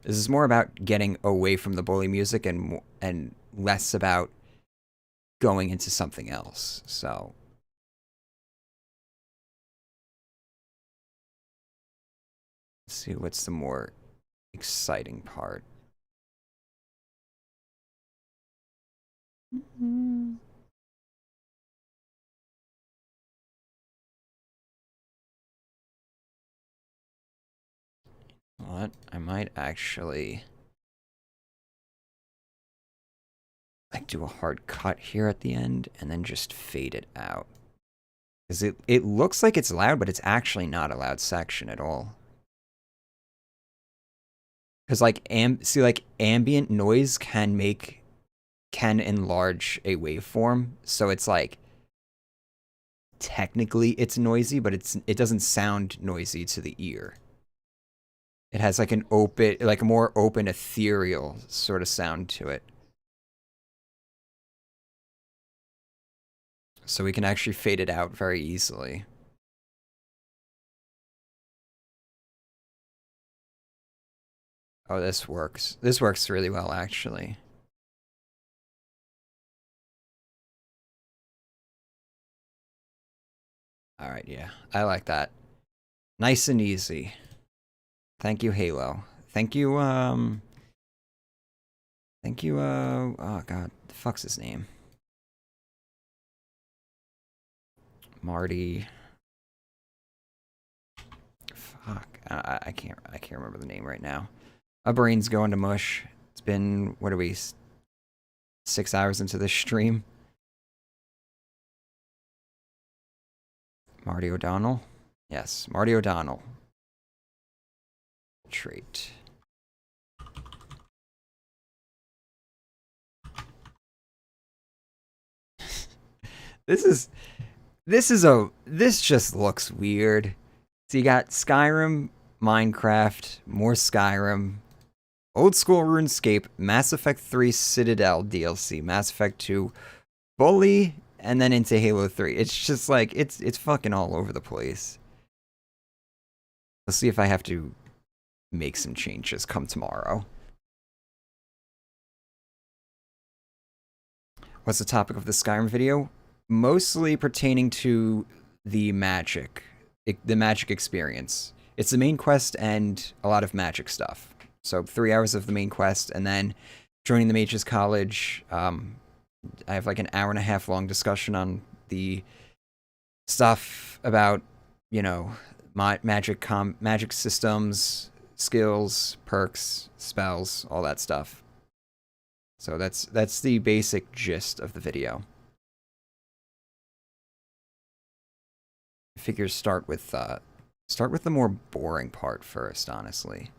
This is more about getting away from the bully music and less about going into something else. So... let's see what's the more exciting part. What? I might actually like do a hard cut here at the end and then just fade it out. Because it looks like it's loud, but it's actually not a loud section at all. Because like ambient noise can enlarge a waveform, so it's like technically it's noisy, but it doesn't sound noisy to the ear. It has like an open, like a more open, ethereal sort of sound to it. So we can actually fade it out very easily. Oh, this works. This works really well, actually. All right, yeah. I like that. Nice and easy. Thank you, Halo. Thank you, Thank you, oh god, the fuck's his name? Marty. Fuck, I can't remember the name right now. My brain's going to mush. It's been, what are we, 6 hours into this stream? Marty O'Donnell? Yes, Marty O'Donnell. Trait. This just looks weird. So you got Skyrim, Minecraft, more Skyrim, old school RuneScape, Mass Effect 3 Citadel DLC, Mass Effect 2 Bully, and then into Halo 3. It's just like it's fucking all over the place. Let's see if I have to make some changes come tomorrow. What's the topic of the Skyrim video? Mostly pertaining to the magic experience. It's the main quest and a lot of magic stuff. So 3 hours of the main quest, and then joining the Mages College. I have like an hour-and-a-half long discussion on the stuff about, you know, magic systems, skills, perks, spells, all that stuff. So that's the basic gist of the video. I figure start with the more boring part first, honestly.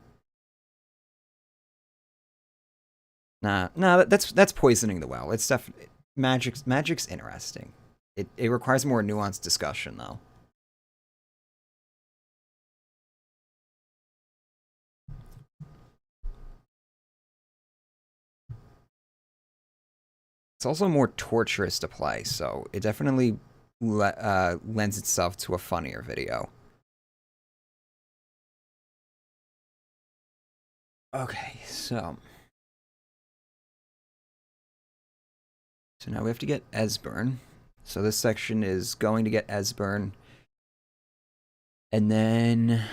Nah, that's poisoning the well. It's definitely magic's interesting. It requires more nuanced discussion though. It's also more torturous to play, so it definitely lends itself to a funnier video. Okay, so now we have to get Esbern. So this section is going to get Esbern, and then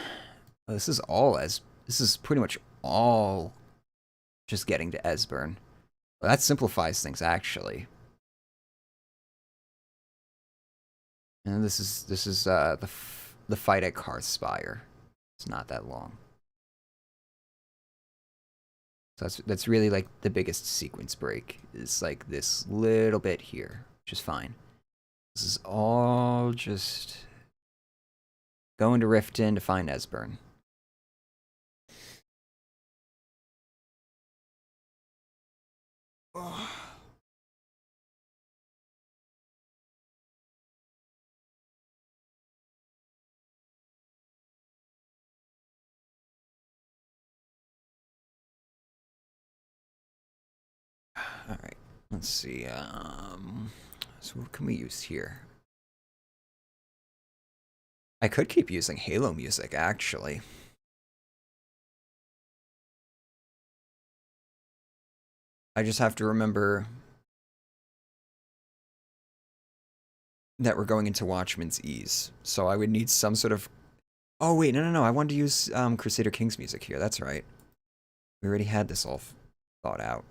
this is pretty much all just getting to Esbern. Well, that simplifies things actually. And this is the fight at Karthspire. It's not that long. So that's really like the biggest sequence break is like this little bit here, which is fine. This is all just going to Riften to find Esbern. Oh. All right, let's see. So what can we use here? I could keep using Halo music, actually. I just have to remember that we're going into Watchman's Ease, so I would need some sort of... Oh, wait, no. I wanted to use Crusader Kings music here. That's right. We already had this all thought out.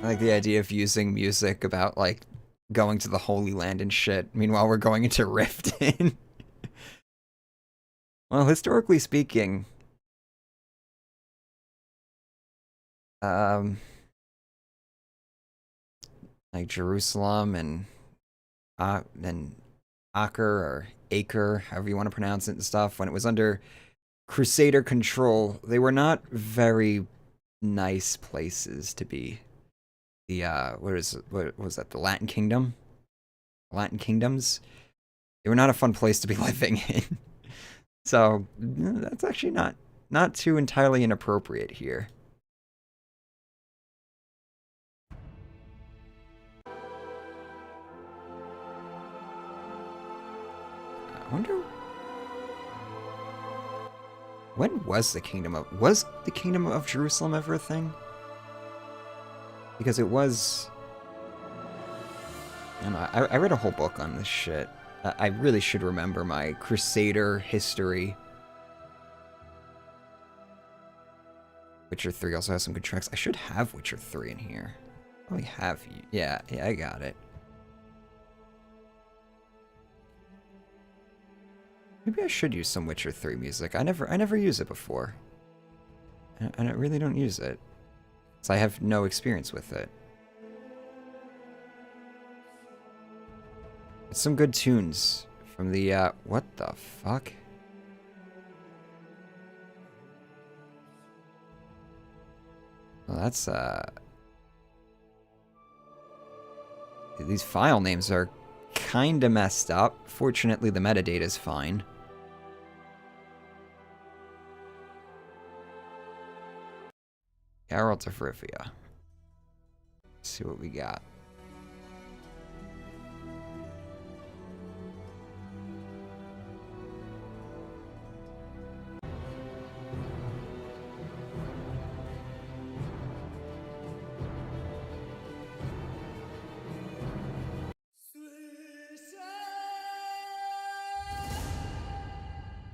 I like the idea of using music about, like, going to the Holy Land and shit. Meanwhile, we're going into Riften. Well, historically speaking, like Jerusalem and Acre or Acre, however you want to pronounce it and stuff, when it was under Crusader control, they were not very nice places to be. The what was that? The Latin Kingdom? Latin kingdoms? They were not a fun place to be living in. So that's actually not too entirely inappropriate here. I wonder when was the kingdom of Jerusalem ever a thing? Because it was. I don't know. I read a whole book on this shit. I really should remember my Crusader history. Witcher 3 also has some good tracks. I should have Witcher 3 in here. Oh, we have. Yeah, I got it. Maybe I should use some Witcher 3 music. I never use it before. And I really don't use it. So I have no experience with it. It's some good tunes from the, what the fuck? Well, that's, these file names are kinda messed up. Fortunately, the metadata is fine. Geralt of Rivia. Let's see what we got.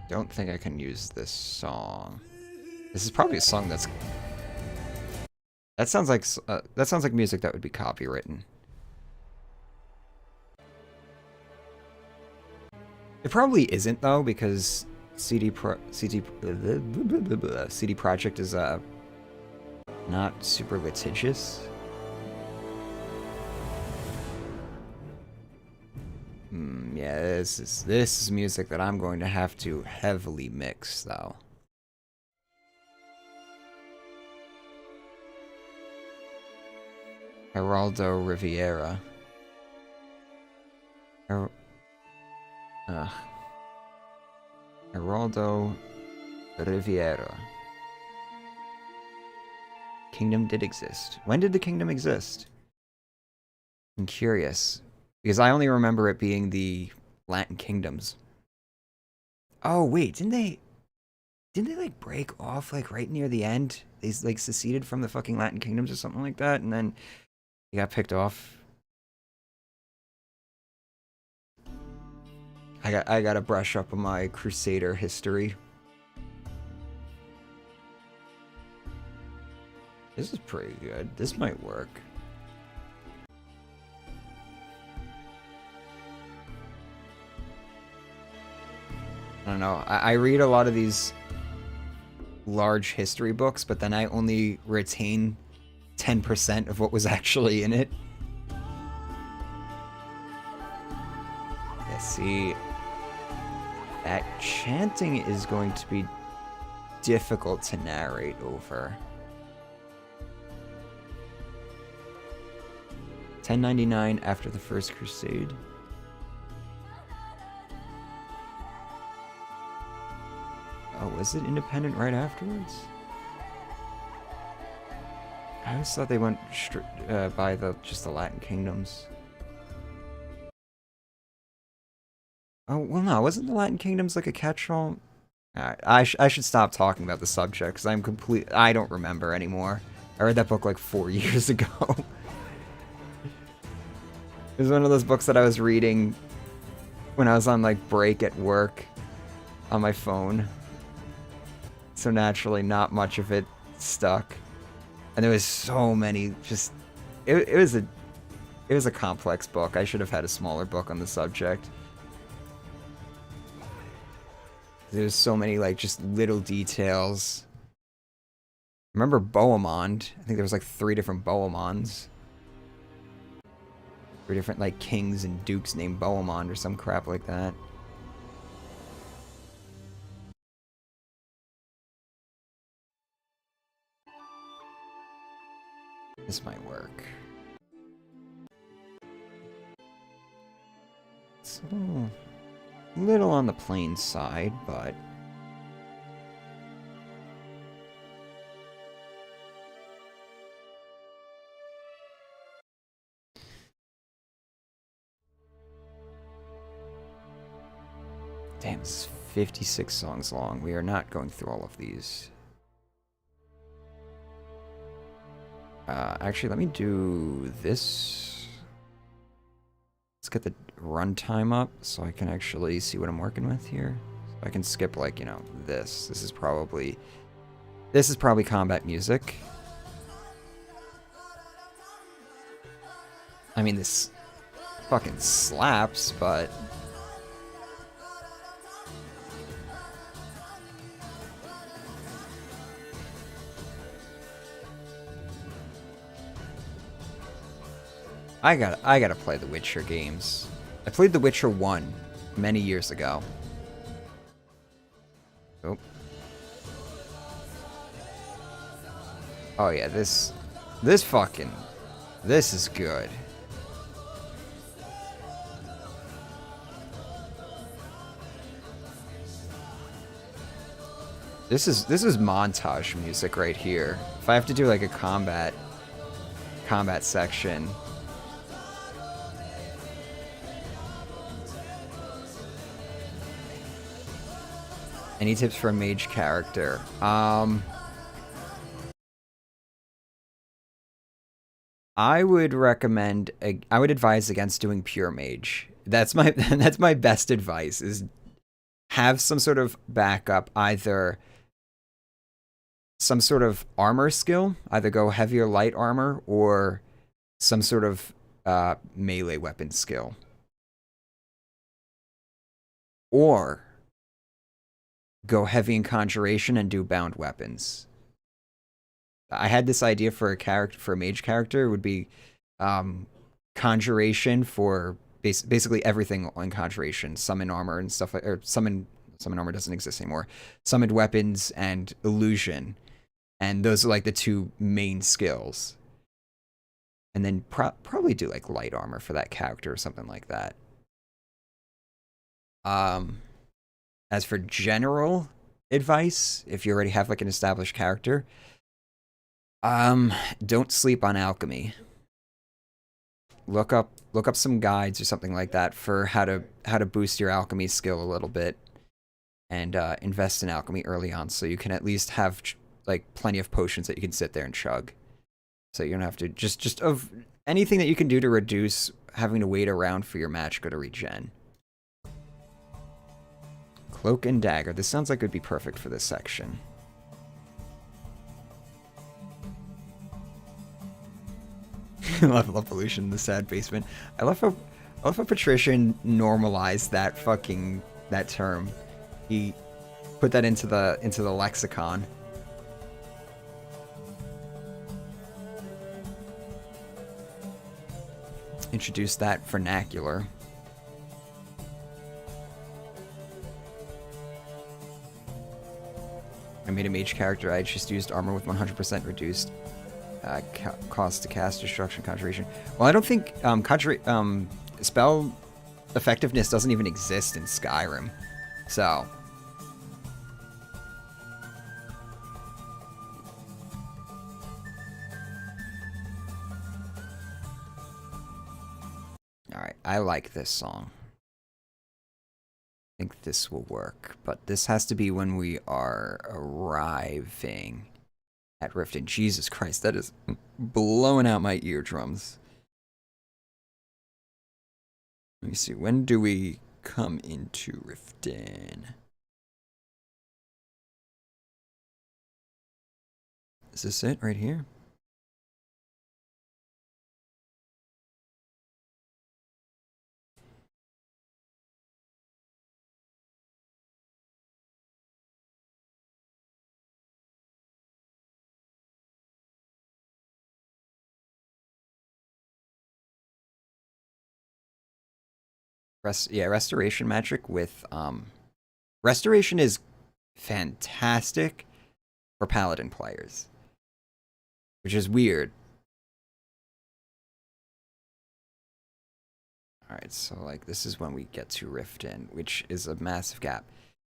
Don't think I can use this song. This is probably a song that's. That sounds like music that would be copywritten. It probably isn't though, because CD Projekt is not super litigious. Yeah, this is music that I'm going to have to heavily mix though. Geraldo Riviera. Geraldo Riviera. Kingdom did exist. When did the kingdom exist? I'm curious. Because I only remember it being the Latin kingdoms. Oh, wait, didn't they like break off like right near the end? They like seceded from the fucking Latin kingdoms or something like that, and then he got picked off. I gotta brush up on my Crusader history. This is pretty good. This might work. I don't know. I read a lot of these large history books, but then I only retain 10% of what was actually in it. Yeah, see, that chanting is going to be difficult to narrate over. 1099 after the First Crusade. Oh, was it independent right afterwards? I always thought they went by just the Latin kingdoms. Oh, well, no, wasn't the Latin kingdoms like a catch-all? Alright, I should stop talking about the subject, because I don't remember anymore. I read that book like 4 years ago. It was one of those books that I was reading when I was on like break at work on my phone. So naturally, not much of it stuck, and there was so many. Just it was a complex book. I should have had a smaller book on the subject. There's so many like just little details. Remember Bohemond? I think there was like 3 different Bohemonds. 3 different like kings and dukes named Bohemond or some crap like that. This might work. It's a little on the plain side, but... Damn, this is 56 songs long. We are not going through all of these. Actually, let me do this. Let's get the runtime up so I can actually see what I'm working with here. So I can skip, like, you know, this. This is probably combat music. I mean, this fucking slaps, but... I gotta play the Witcher games. I played The Witcher 1 many years ago. Oh. Oh yeah, this is good. This is montage music right here. If I have to do like a combat section. Any tips for a mage character? I would advise against doing pure mage. That's my best advice, is have some sort of backup, either some sort of armor skill, either go heavy or light armor, or some sort of melee weapon skill. Or go heavy in conjuration and do bound weapons. I had this idea for a mage character. It would be conjuration for basically everything on conjuration, summon armor and stuff like, or summon armor doesn't exist anymore. Summoned weapons and illusion, and those are like the two main skills. And then probably do like light armor for that character or something like that. As for general advice, if you already have like an established character, don't sleep on alchemy. Look up some guides or something like that for how to boost your alchemy skill a little bit, and invest in alchemy early on, so you can at least have like plenty of potions that you can sit there and chug. So you don't have to just of anything that you can do to reduce having to wait around for your match go to regen. Cloak and dagger. This sounds like it would be perfect for this section. Level up pollution in the sad basement. I love how Patrician normalized that term. He put that into the lexicon. Introduced that vernacular. I made a mage character. I just used armor with 100% reduced cost to cast, destruction, conjuration. Well, I don't think spell effectiveness doesn't even exist in Skyrim, so. Alright, I like this song. I think this will work, but this has to be when we are arriving at Riften. Jesus Christ, that is blowing out my eardrums. Let me see, when do we come into Riften? Is this it right here? Restoration magic with restoration is fantastic for paladin players, which is weird Alright, so like this is when we get to Rift In, which is a massive gap.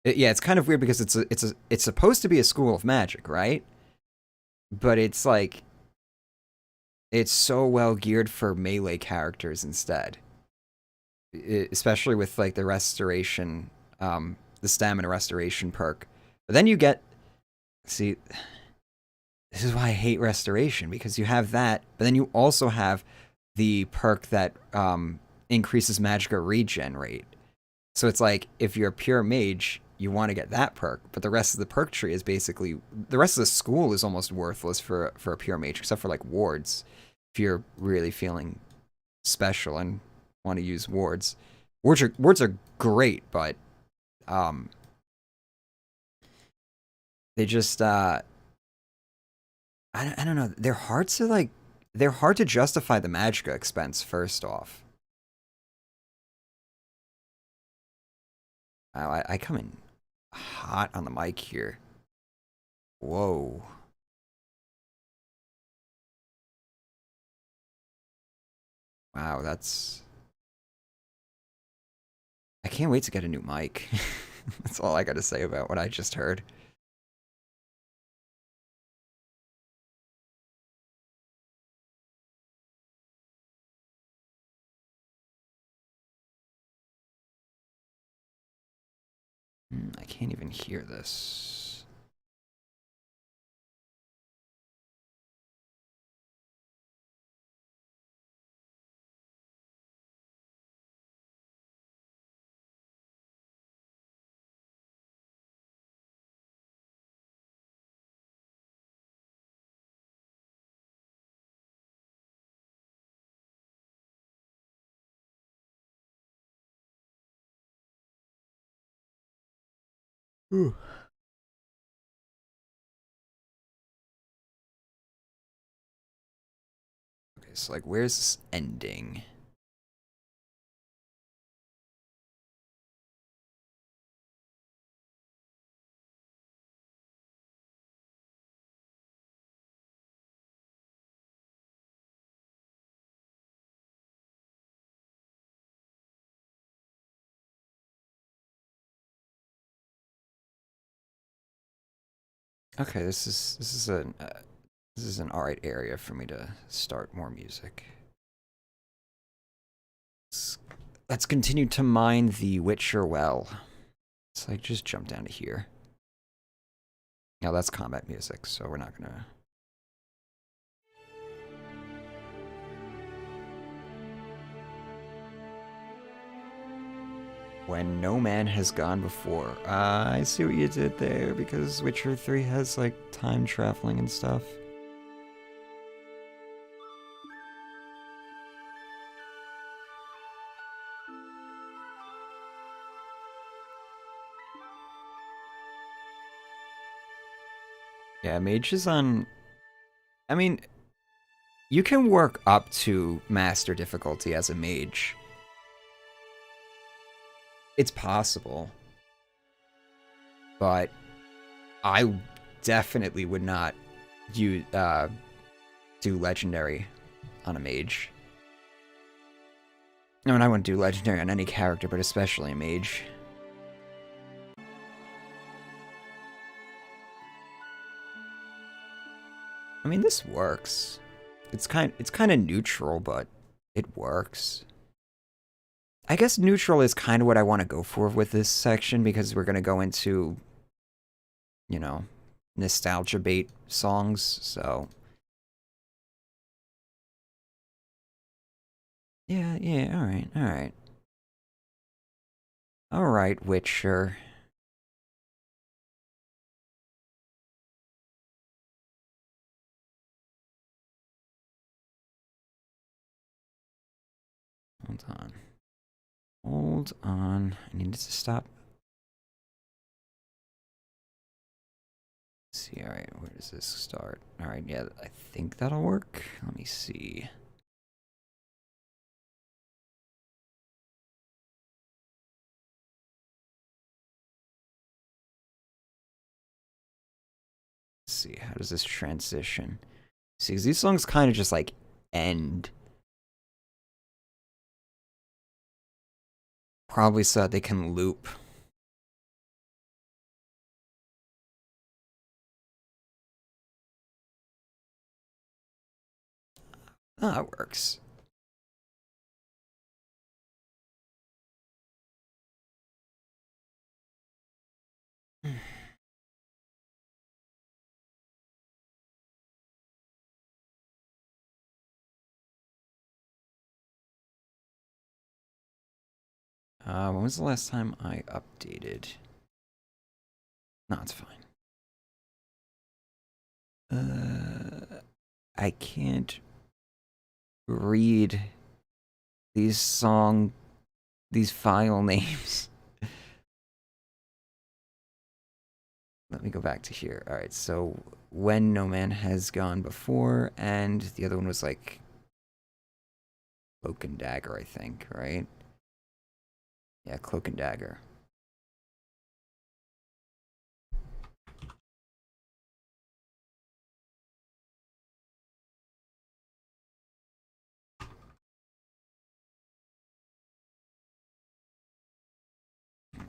Yeah, it's kind of weird because it's supposed to be a school of magic, right? But it's like it's so well geared for melee characters instead. Especially with like the restoration, the stamina restoration perk. But then you get, see, this is why I hate restoration, because you have that, but then you also have the perk that increases magicka regen rate. So it's like if you're a pure mage, you want to get that perk, but the rest of the perk tree is basically, the rest of the school is almost worthless for a pure mage, except for like wards. If you're really feeling special and want to use wards. Wards are great, but they just I don't know. They're hard to justify the magicka expense first off. Wow, I come in hot on the mic here. Whoa. Wow, that's... I can't wait to get a new mic. That's all I gotta say about what I just heard. I can't even hear this. Ooh. Okay, so like, where's this ending? Okay, this is an alright area for me to start more music. Let's continue to mine the Witcher well. It's like just jump down to here. Now that's combat music, so we're not gonna. When no man has gone before. I see what you did there, because Witcher 3 has, like, time traveling and stuff. Yeah, mage is on... I mean, you can work up to master difficulty as a mage. It's possible. But I definitely would not do legendary on a mage. I mean, I wouldn't do legendary on any character, but especially a mage. I mean, this works. It's kind of neutral, but it works. I guess neutral is kind of what I want to go for with this section, because we're going to go into, you know, nostalgia bait songs, so. Yeah, alright. Alright, Witcher. Hold on. Hold on. I needed to stop. Let's see, alright, where does this start? Alright, yeah, I think that'll work. Let me see. Let's see, how does this transition? See, 'cause these songs kind of just like end. probably so that they can loop. Oh, that works. When was the last time I updated? No, it's fine. I can't read these file names. Let me go back to here. All right, so when No Man Has Gone Before, and the other one was like Cloak and Dagger, I think, right? Yeah, Cloak and Dagger.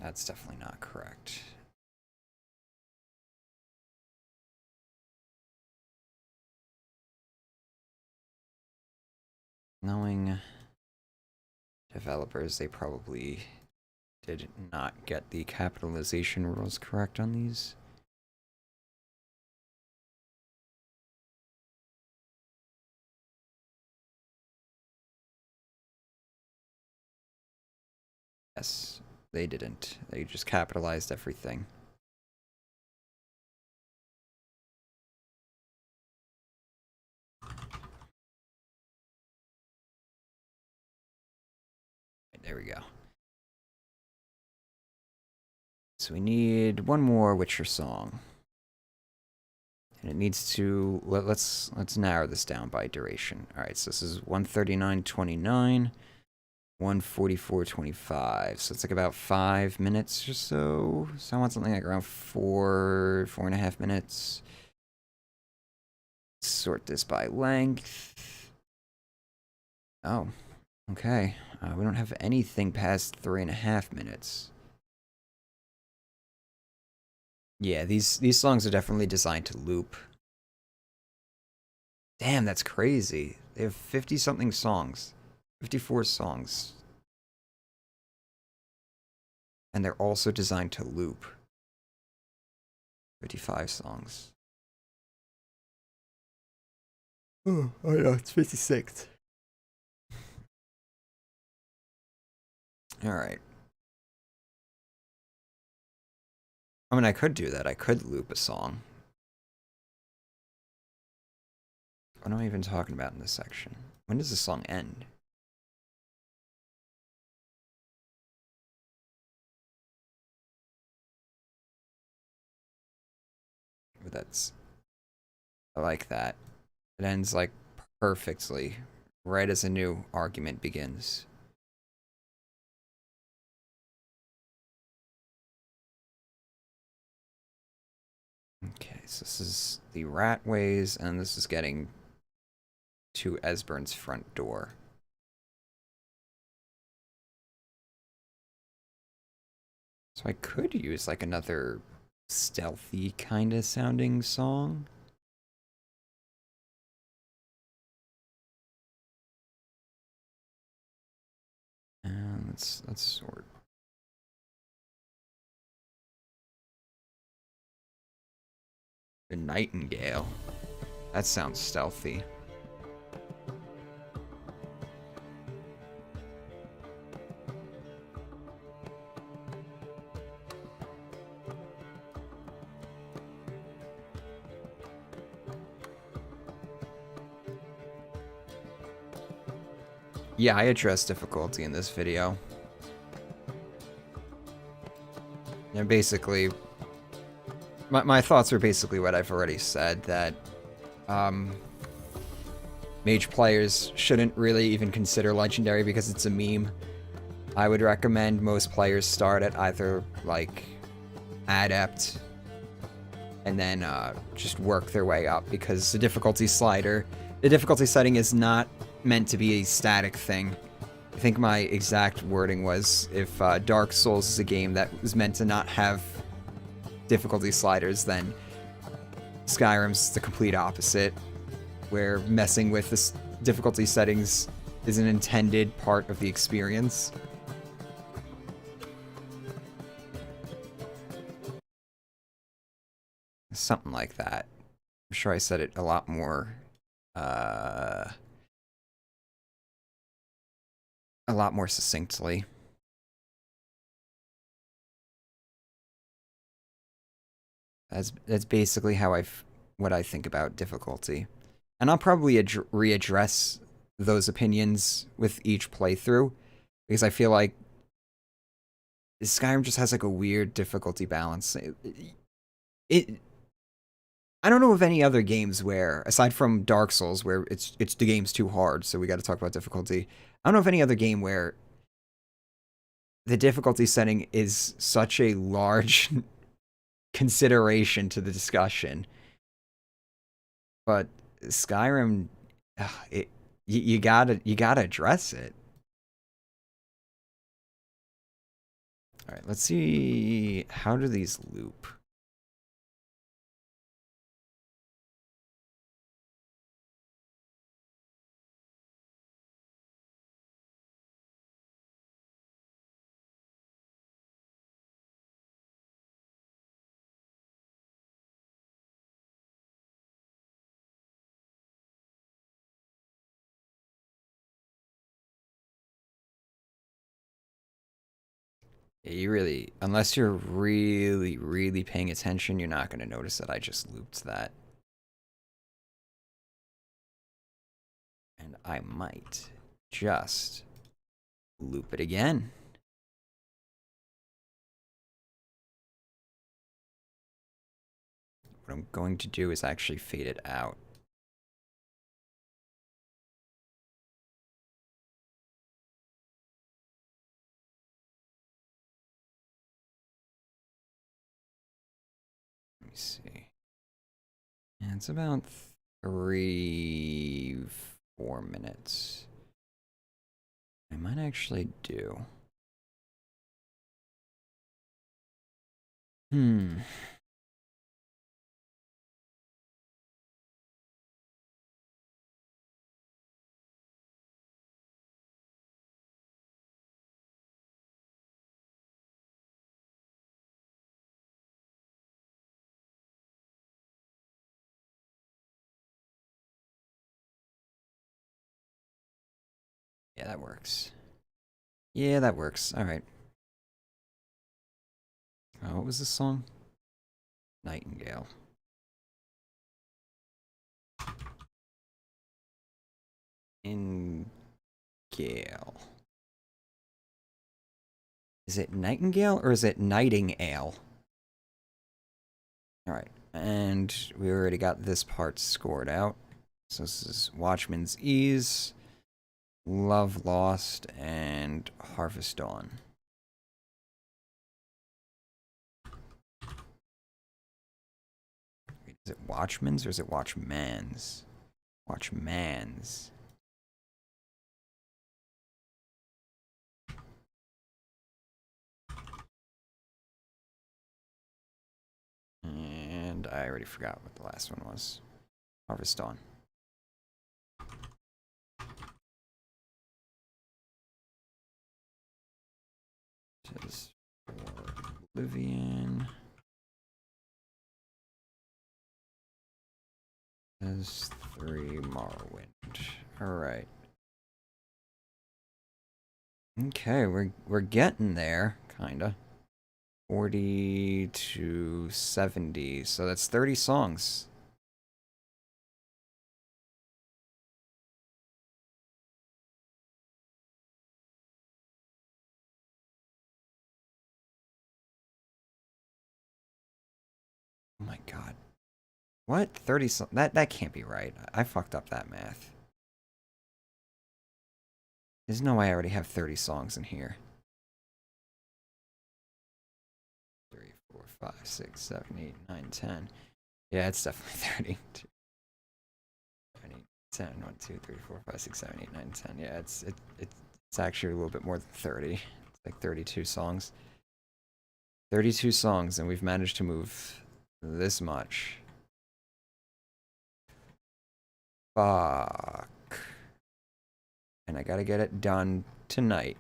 That's definitely not correct. Knowing developers, they probably did not get the capitalization rules correct on these. Yes, they didn't. They just capitalized everything. There we go. So we need one more Witcher song. And it needs to let's narrow this down by duration. All right, so this is 139.29, 144.25. So it's like about 5 minutes or so. So I want something like around 4.5 minutes. Sort this by length. Oh, okay. We don't have anything past 3.5 minutes. Yeah, these songs are definitely designed to loop. Damn, that's crazy. They have 50-something songs. 54 songs. And they're also designed to loop. 55 songs. Oh yeah, it's 56. Alright. I mean, I could do that. I could loop a song. What am I even talking about in this section? When does the song end? But that's... I like that. It ends, like, perfectly. Right as a new argument begins. Okay, so this is the Ratways, and this is getting to Esbern's front door. So I could use like another stealthy kind of sounding song. And let's sort. The Nightingale. That sounds stealthy. Yeah, I addressed difficulty in this video. And basically, my thoughts are basically what I've already said, that mage players shouldn't really even consider legendary because it's a meme. I would recommend most players start at either like adept and then just work their way up, because the difficulty setting is not meant to be a static thing. I think my exact wording was, if Dark Souls is a game that was meant to not have difficulty sliders, then Skyrim's the complete opposite, where messing with the difficulty settings is an intended part of the experience. Something like that. I'm sure I said it a lot more succinctly. That's basically what I think about difficulty. And I'll probably readdress those opinions with each playthrough, because I feel like Skyrim just has like a weird difficulty balance. I don't know of any other games where, aside from Dark Souls, where it's the game's too hard, so we got to talk about difficulty. I don't know of any other game where the difficulty setting is such a large consideration to the discussion. But Skyrim, you gotta address it. All right, let's see, how do these loop? Yeah, you really, unless you're really, really paying attention, you're not going to notice that I just looped that. And I might just loop it again. What I'm going to do is actually fade it out. Let me see. And it's about 3-4 minutes. I might actually do. Yeah, that works. Yeah, that works. All right. What was this song? Nightingale. Gale. Is it Nightingale or is it Nightingale? Alright, and we already got this part scored out. So this is Watchman's Ease, Love Lost, and Harvest Dawn. Is it Watchman's or is it Watchman's? Watchman's. And I already forgot what the last one was. Harvest Dawn. Is for Oblivion. As 3 Morrowind. Alright. Okay, we're getting there, kinda. 40 to 70, so that's 30 songs. Oh my god. What? 30 songs? That can't be right. I fucked up that math. There's no way I already have 30 songs in here. 3, 4, 5, 6, 7, 8, 9, 10. Yeah, it's definitely 30. 2, 7, 8, 10, 1, 2, 3, 4, 5, 6, 7, 8, 9, 10. Yeah, it's It's actually a little bit more than 30. It's like 32 songs. 32 songs, and we've managed to move this much. Fuck. And I gotta get it done tonight.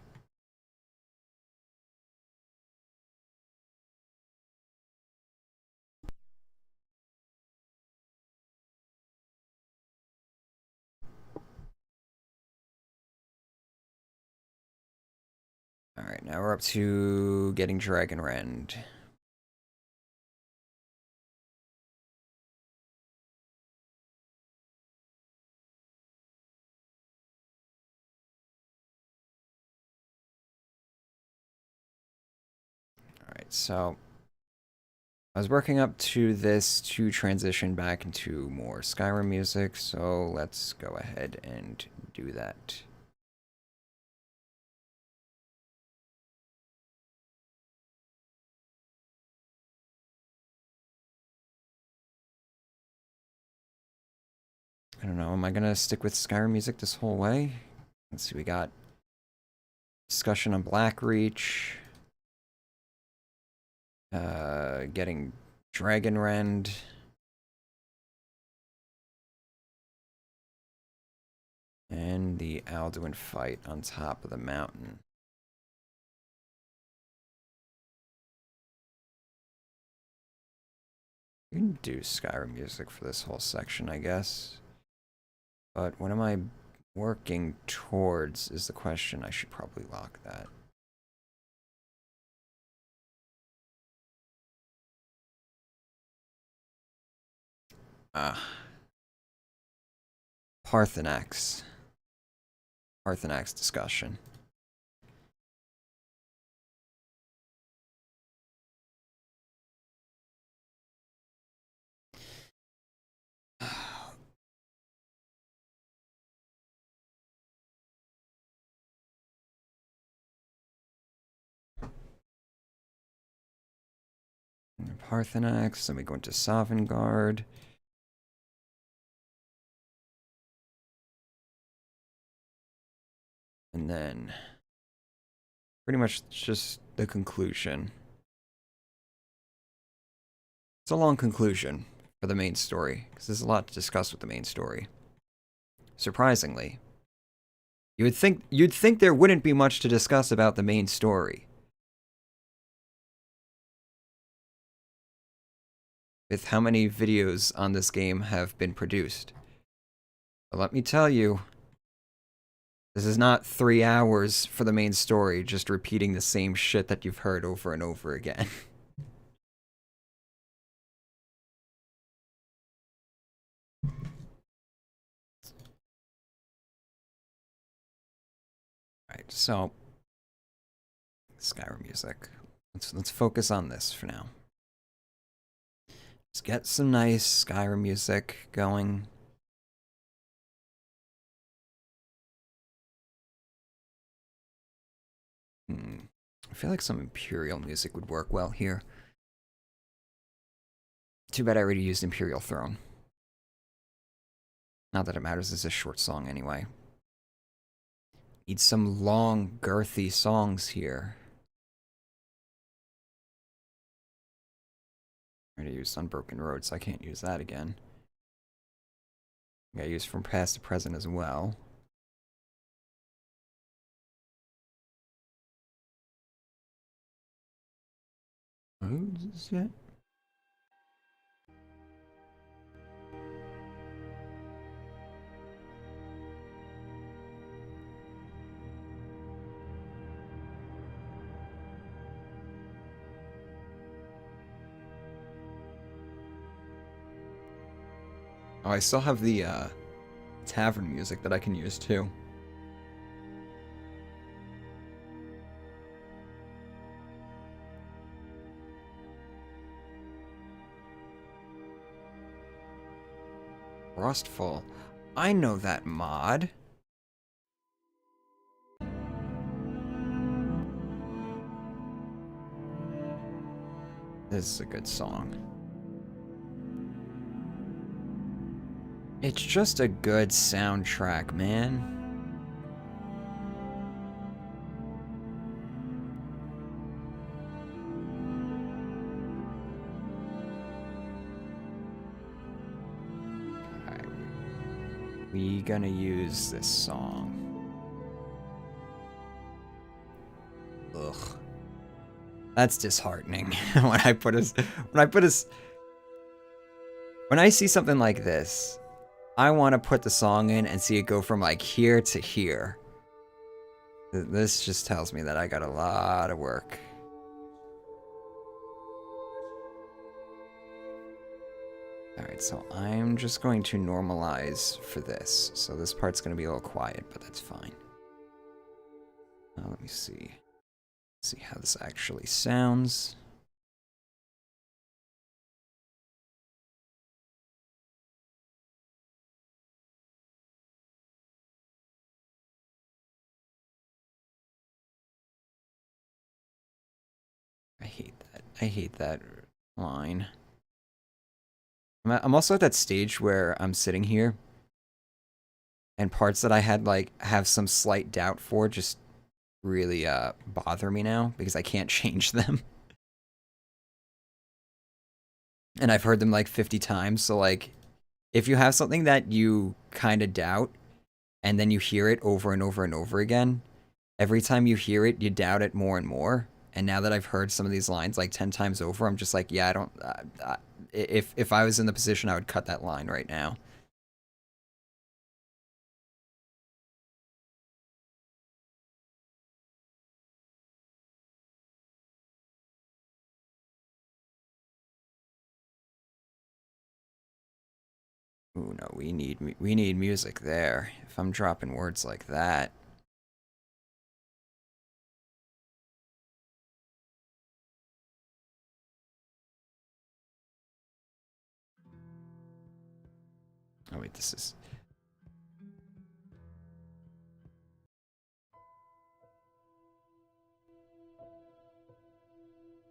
Alright, now we're up to getting Dragon Rend. Alright, so I was working up to this to transition back into more Skyrim music, so let's go ahead and do that. I don't know, am I gonna stick with Skyrim music this whole way? Let's see, we got discussion on Blackreach. Getting Dragon Rend. And the Alduin fight on top of the mountain. You can do Skyrim music for this whole section, I guess. But what am I working towards is the question. I should probably lock that. Parthenax. Parthenax discussion. Parthenax, then we go into Sovngarde. And then pretty much just the conclusion. It's a long conclusion for the main story, because there's a lot to discuss with the main story. Surprisingly. You'd think there wouldn't be much to discuss about the main story. With how many videos on this game have been produced. But let me tell you, this is not 3 hours for the main story, just repeating the same shit that you've heard over and over again. Alright, so Skyrim music. Let's focus on this for now. Let's get some nice Skyrim music going. I feel like some Imperial music would work well here. Too bad I already used Imperial Throne. Not that it matters, it's a short song anyway. Need some long, girthy songs here. I already used Unbroken Road, so I can't use that again. I used From Past to Present as well. Who's this yet? Oh, I still have the tavern music that I can use too. Frostfall. I know that mod. This is a good song. It's just a good soundtrack, man. we gonna use this song? Ugh. That's disheartening. When I see something like this, I want to put the song in and see it go from like here to here. This just tells me that I got a lot of work. Alright, so I'm just going to normalize for this. So this part's going to be a little quiet, but that's fine. Now let me see. See how this actually sounds. I hate that. I hate that line. I'm also at that stage where I'm sitting here and parts that I had like have some slight doubt for just really bother me now because I can't change them. And I've heard them like 50 times, so like if you have something that you kind of doubt and then you hear it over and over and over again, every time you hear it, you doubt it more and more. And now that I've heard some of these lines like 10 times over, I'm just like, yeah, I don't... if I was in the position, I would cut that line right now. Ooh, no, we need music there. If I'm dropping words like that... Oh wait, this is...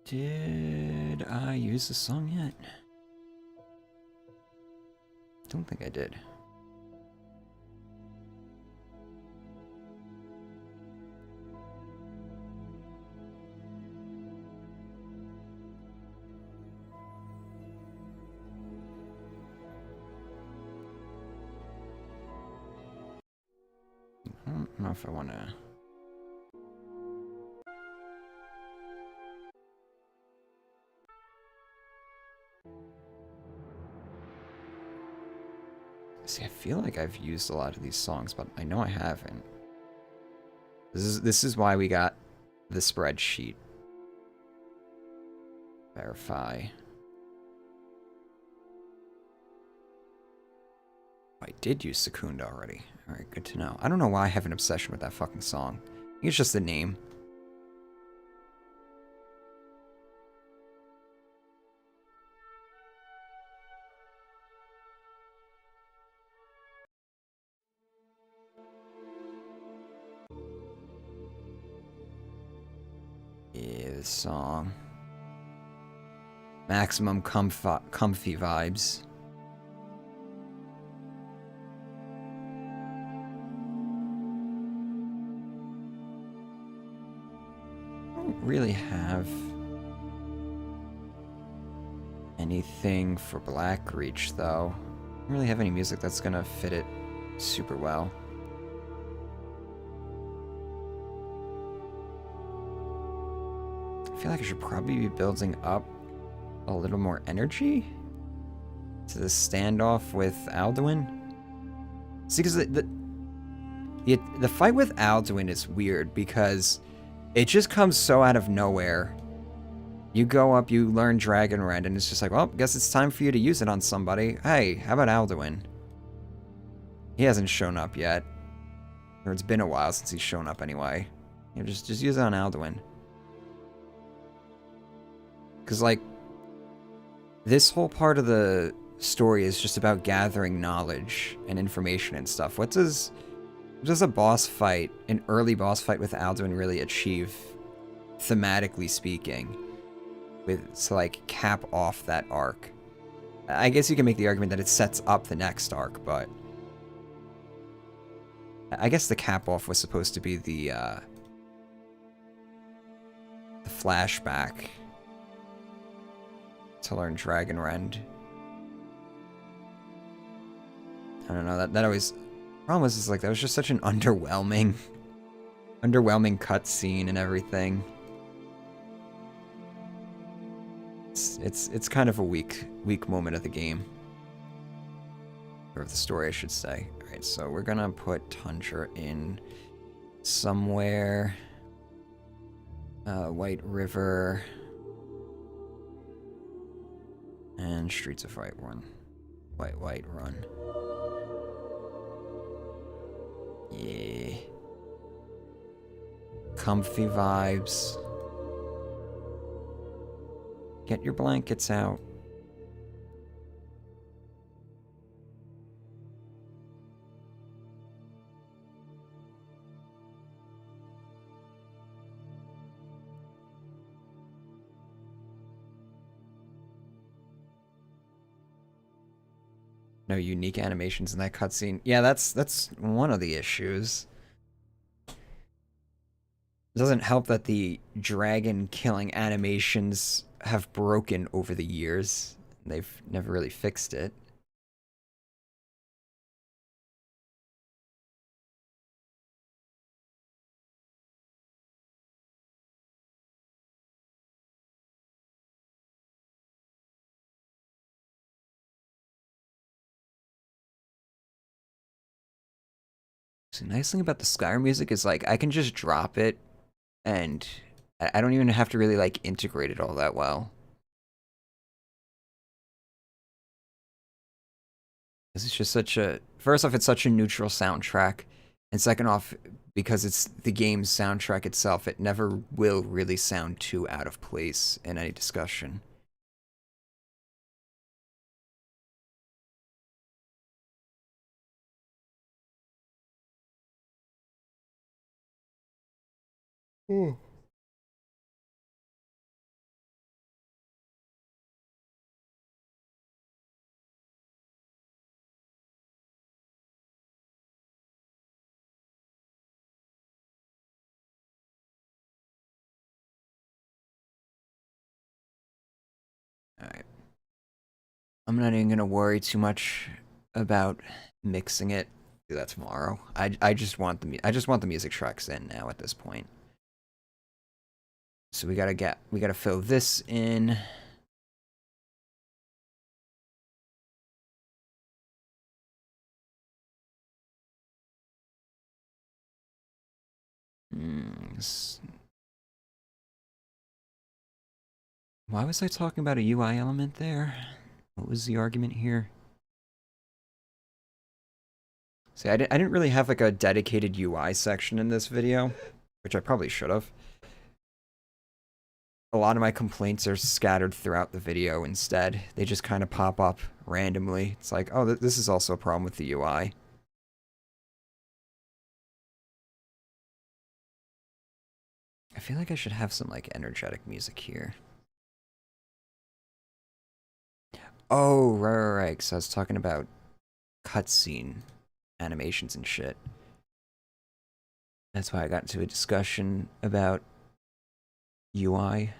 Did I use the song yet? Don't think I did. I don't know if I want to... See, I feel like I've used a lot of these songs, but I know I haven't. This is why we got the spreadsheet. Verify. I did use Secunda already. Alright, good to know. I don't know why I have an obsession with that fucking song. I think it's just the name. Yeah, this song. Maximum comfy vibes. I don't really have anything for Blackreach, though. I don't really have any music that's gonna fit it super well. I feel like I should probably be building up a little more energy to the standoff with Alduin. See, because the fight with Alduin is weird because it just comes so out of nowhere. You go up, you learn Dragon Rend, and it's just like, well, guess it's time for you to use it on somebody. Hey, how about Alduin? He hasn't shown up yet. Or it's been a while since he's shown up anyway. You know, just use it on Alduin. Because, like, this whole part of the story is just about gathering knowledge and information and stuff. What does a boss fight, an early boss fight with Alduin really achieve, thematically speaking, to, like, cap off that arc? I guess you can make the argument that it sets up the next arc, but I guess the cap off was supposed to be the flashback to learn Dragon Rend. I don't know, that always Problem was, is like, that was just such an underwhelming cutscene and everything. It's kind of a weak moment of the game. Or of the story, I should say. Alright, so we're gonna put Tundra in somewhere. White River. And Streets of Whiterun. Whiterun. Yeah. Comfy vibes. Get your blankets out. No unique animations in that cutscene. Yeah, that's one of the issues. It doesn't help that the dragon killing animations have broken over the years. They've never really fixed it. So the nice thing about the Skyrim music is like I can just drop it and I don't even have to really like integrate it all that well. This is just such a, first off, it's such a neutral soundtrack, and second off, because it's the game's soundtrack itself, it never will really sound too out of place in any discussion. Hmm. Alright. I'm not even gonna worry too much about mixing it. Do that tomorrow. I just want the music tracks in now at this point. So we gotta fill this in. Why was I talking about a UI element there? What was the argument here? See, I didn't really have like a dedicated UI section in this video, which I probably should have. A lot of my complaints are scattered throughout the video instead. They just kind of pop up randomly. It's like, oh, this is also a problem with the UI. I feel like I should have some like energetic music here. Oh, right. Because I was talking about cutscene animations and shit. That's why I got into a discussion about UI.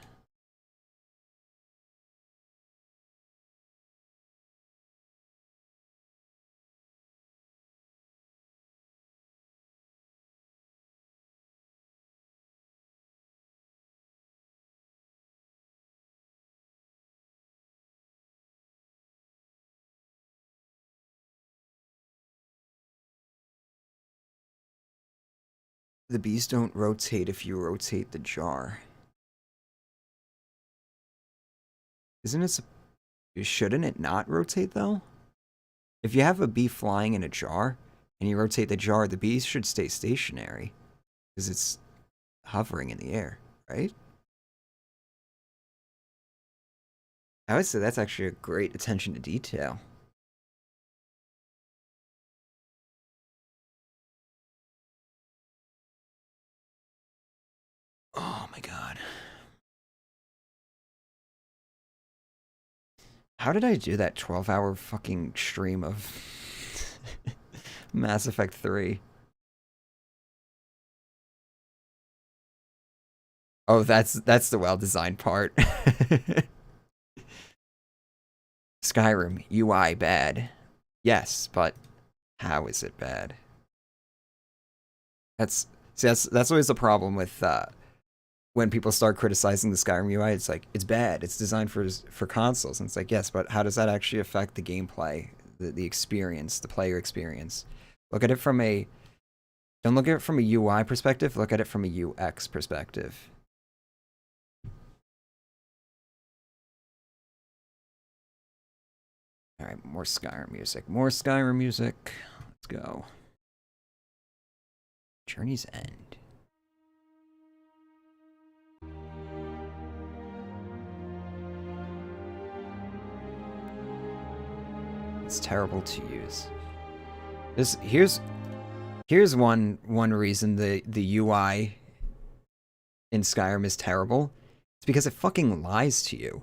The bees don't rotate if you rotate the jar. Isn't it? Shouldn't it not rotate though? If you have a bee flying in a jar and you rotate the jar, the bees should stay stationary because it's hovering in the air, right? I would say that's actually a great attention to detail. Oh my god. How did I do that 12-hour fucking stream of Mass Effect 3? Oh, that's the well-designed part. Skyrim, UI bad. Yes, but how is it bad? That's always the problem with when people start criticizing the Skyrim UI. It's like it's bad. It's designed for consoles, and it's like yes, but how does that actually affect the gameplay, the experience, the player experience? Look at it from a don't look at it from a UI perspective. Look at it from a UX perspective. All right, more Skyrim music. More Skyrim music. Let's go. Journey's End. It's terrible to use. Here's one reason the UI in Skyrim is terrible. It's because it fucking lies to you.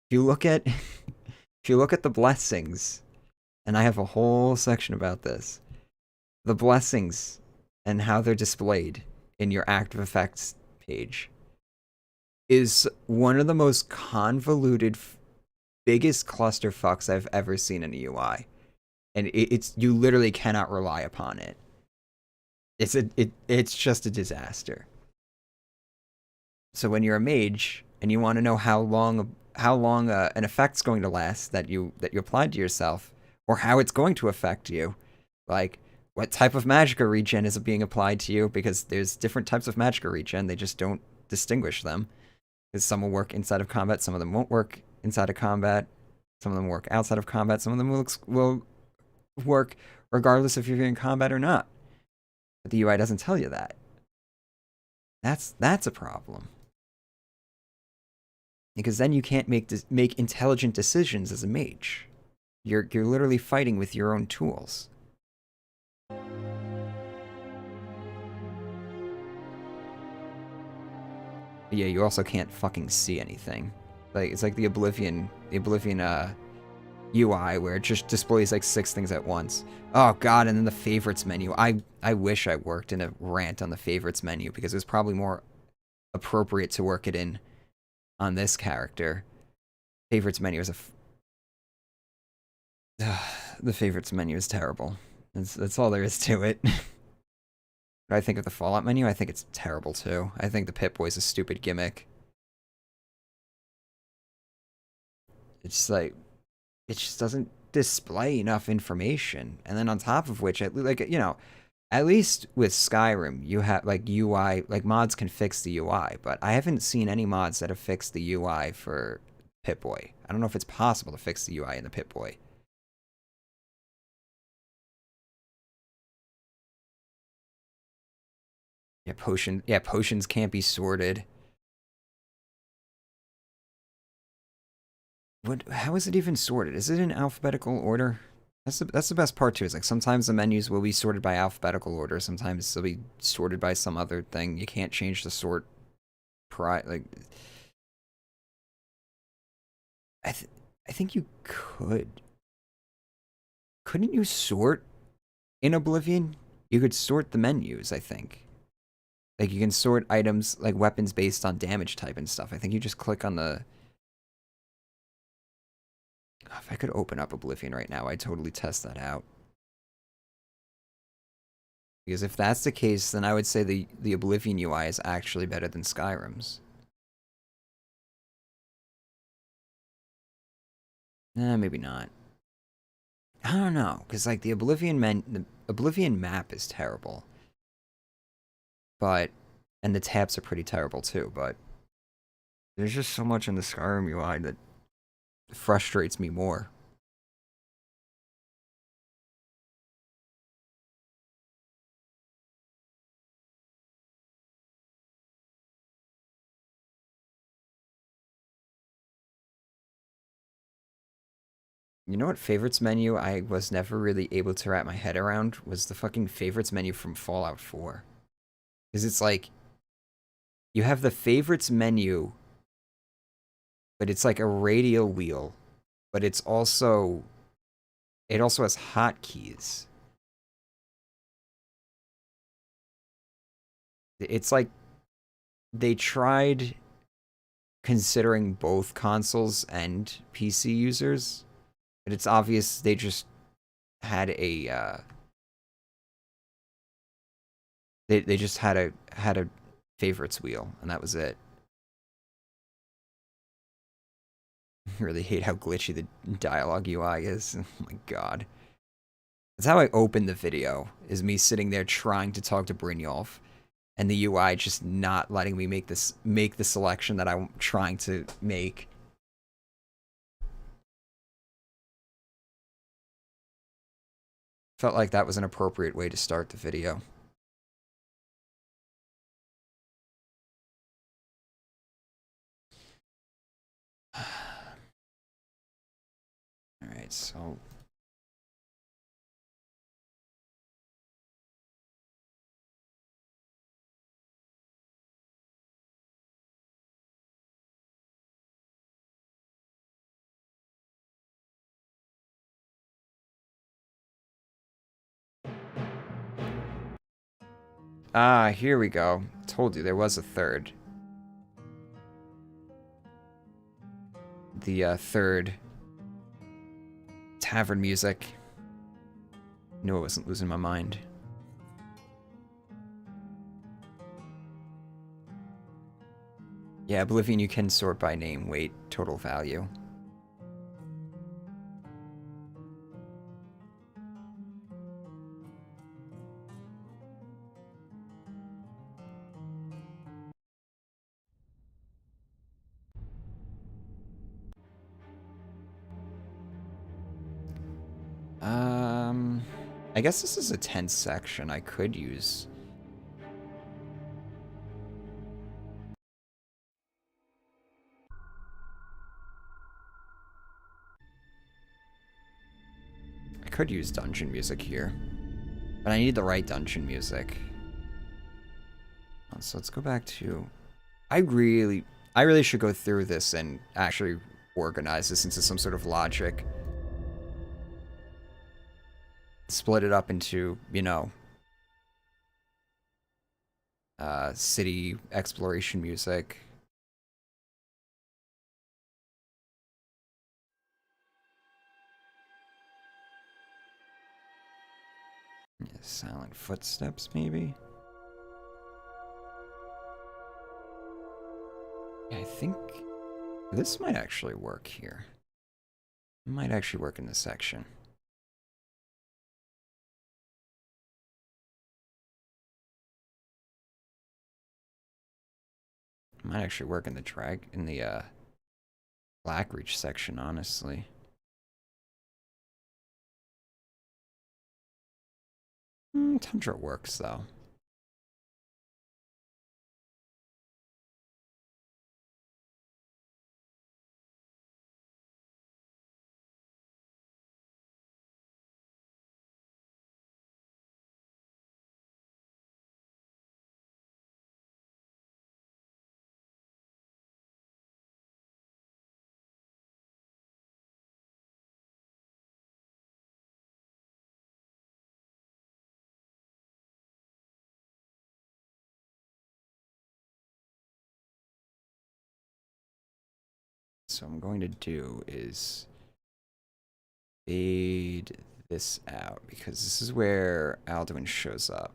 If you look at if you look at the blessings, and I have a whole section about this, the blessings and how they're displayed in your active effects page is one of the most convoluted, biggest clusterfucks I've ever seen in a UI, and it's you literally cannot rely upon it. It's just a disaster. So when you're a mage and you want to know how long an effect's going to last that you applied to yourself, or how it's going to affect you, like what type of magicka regen is being applied to you, because there's different types of magicka regen, they just don't distinguish them. Because some will work inside of combat, some of them won't work inside of combat, some of them work outside of combat, some of them will work regardless if you're in combat or not. But the UI doesn't tell you that. That's a problem. Because then you can't make intelligent decisions as a mage. You're literally fighting with your own tools. Yeah, you also can't fucking see anything. Like it's like the Oblivion UI where it just displays like 6 things at once. Oh god, and then the favorites menu. I wish I worked in a rant on the favorites menu, because it was probably more appropriate to work it in on this character. Favorites menu is the favorites menu is terrible. That's all there is to it. But I think of the Fallout menu, I think it's terrible too. I think the Pip-Boy is a stupid gimmick. It's like, it just doesn't display enough information. And then on top of which, like, you know, at least with Skyrim, you have like UI, like mods can fix the UI, but I haven't seen any mods that have fixed the UI for Pip-Boy. I don't know if it's possible to fix the UI in the Pip-Boy. Yeah, potions can't be sorted. How is it even sorted? Is it in alphabetical order? That's the best part too, is like sometimes the menus will be sorted by alphabetical order, sometimes they'll be sorted by some other thing. You can't change the sort like I think you could. Couldn't you sort in Oblivion? You could sort the menus, I think. Like, you can sort items, like weapons based on damage type and stuff. I think you just click on the... If I could open up Oblivion right now, I'd totally test that out. Because if that's the case, then I would say the Oblivion UI is actually better than Skyrim's. Maybe not. I don't know, because like the Oblivion map is terrible. But, and the tabs are pretty terrible too, but there's just so much in the Skyrim UI that frustrates me more. You know what favorites menu I was never really able to wrap my head around was the fucking favorites menu from Fallout 4. Because it's like, you have the favorites menu, but it's like a radial wheel, but it also has hotkeys. It's like they tried considering both consoles and PC users, but it's obvious they just had a They just had a favorites wheel, and that was it. I really hate how glitchy the dialogue UI is. Oh my god. That's how I opened the video, is me sitting there trying to talk to Brynjolf, and the UI just not letting me make the selection that I'm trying to make. Felt like that was an appropriate way to start the video. Alright, so... Ah, here we go. Told you there was a third. The third tavern music. Knew I wasn't losing my mind. Yeah, Oblivion you can sort by name, weight, total value. I guess this is a tense section I could use. I could use dungeon music here, but I need the right dungeon music. So let's go back to... I really should go through this and actually organize this into some sort of logic. Split it up into, you know, city exploration music. Yeah, silent footsteps, maybe? Yeah, I think this might actually work here. It might actually work in this section. It might actually work in the Blackreach section, honestly. Tundra works though. So what I'm going to do is fade this out because this is where Alduin shows up.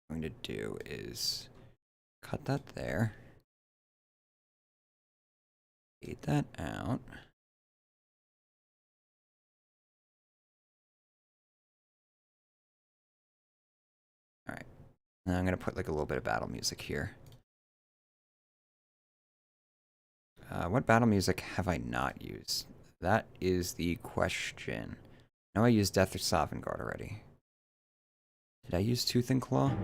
What I'm going to do is cut that there. Fade that out. Alright. Now I'm going to put like a little bit of battle music here. What battle music have I not used? That is the question. I know I used Death or Sovngarde already. Did I use Tooth and Claw? I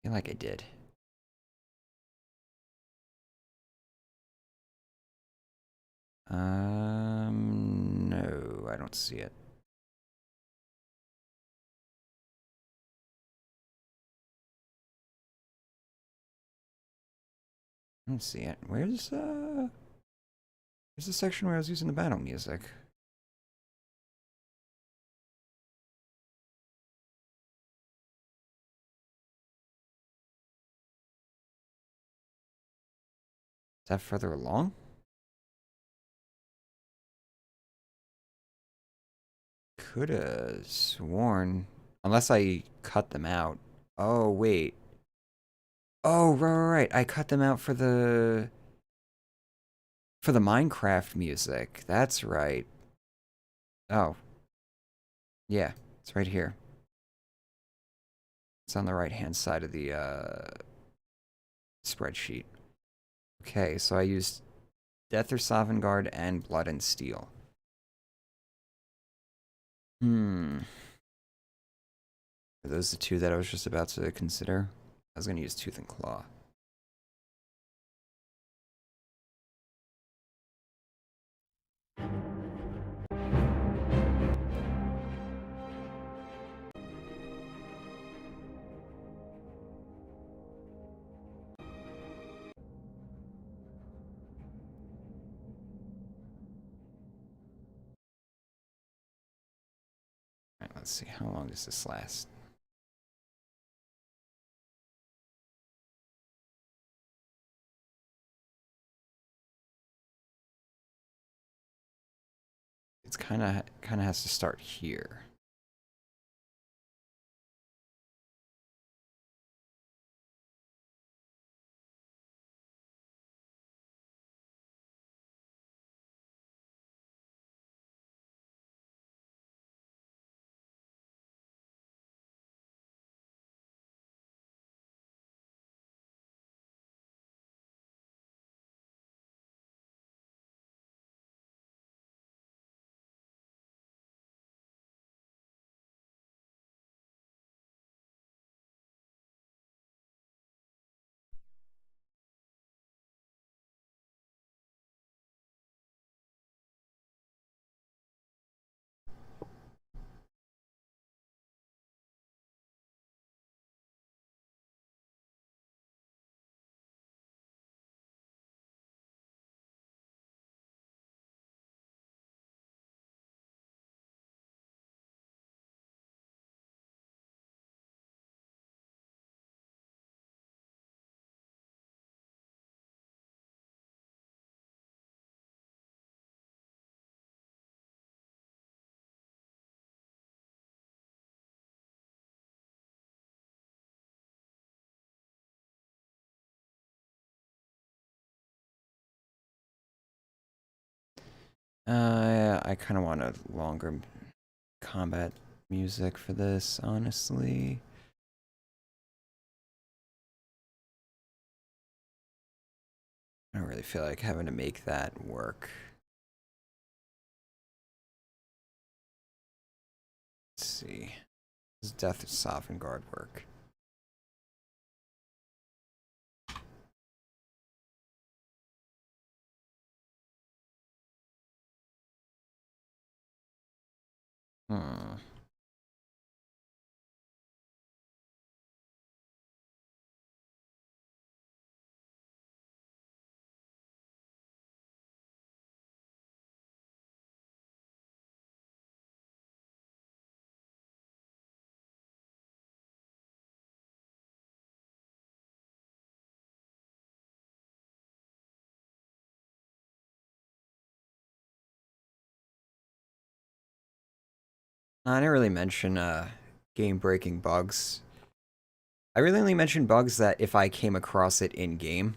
feel like I did. No, I don't see it. I don't see it. Where's the section where I was using the battle music? that further along? Could have sworn. Unless I cut them out. Oh, wait. Oh, right. I cut them out for the Minecraft music. That's right. Oh. Yeah, it's right here. It's on the right-hand side of the spreadsheet. Okay, so I used Death or Sovngarde and Blood and Steel. Are those the two that I was just about to consider? I was going to use Tooth and Claw. Alright, let's see. How long does this last? It's kind of has to start here. I kind of want a longer combat music for this, honestly. I don't really feel like having to make that work. Let's see. Does Death of Sovngarde work? Hmm. I didn't really mention game-breaking bugs. I really only mentioned bugs that if I came across it in-game.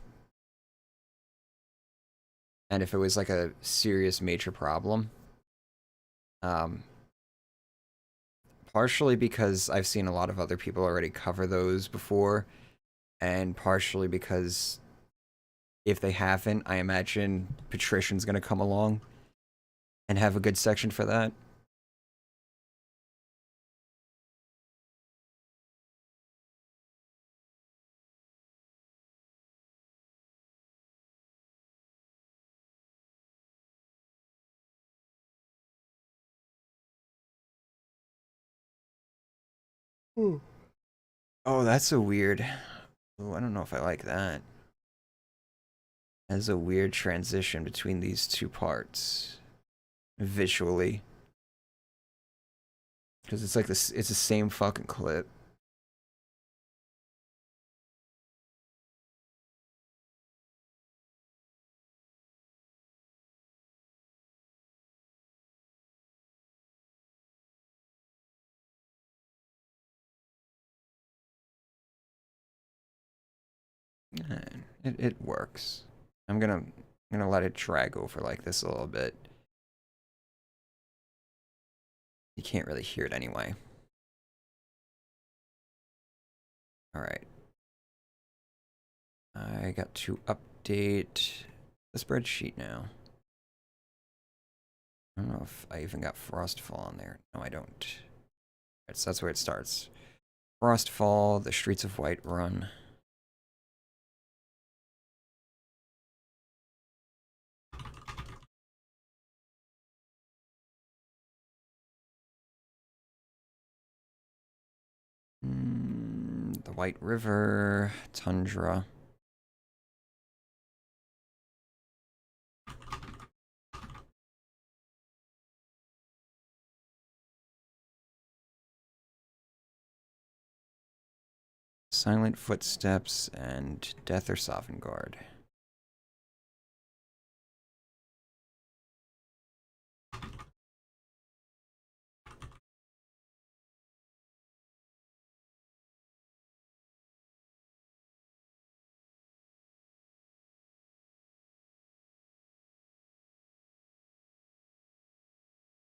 And if it was like a serious major problem. Partially because I've seen a lot of other people already cover those before. And partially because if they haven't, I imagine Patrician's going to come along and have a good section for that. Oh, that's a weird. Oh, I don't know if I like that. That's a weird transition between these two parts visually. Because it's like this, it's the same fucking clip. It works. I'm gonna let it drag over like this a little bit. You can't really hear it anyway. Alright. I got to update the spreadsheet now. I don't know if I even got Frostfall on there. No, I don't. Right, so that's where it starts. Frostfall, the Streets of Whiterun. The White River, Tundra. Silent Footsteps and Death or Sovngarde.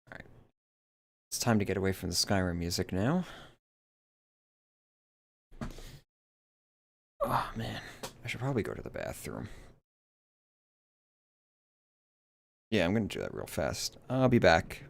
Alright. It's time to get away from the Skyrim music now. Oh man, I should probably go to the bathroom. Yeah, I'm gonna do that real fast. I'll be back.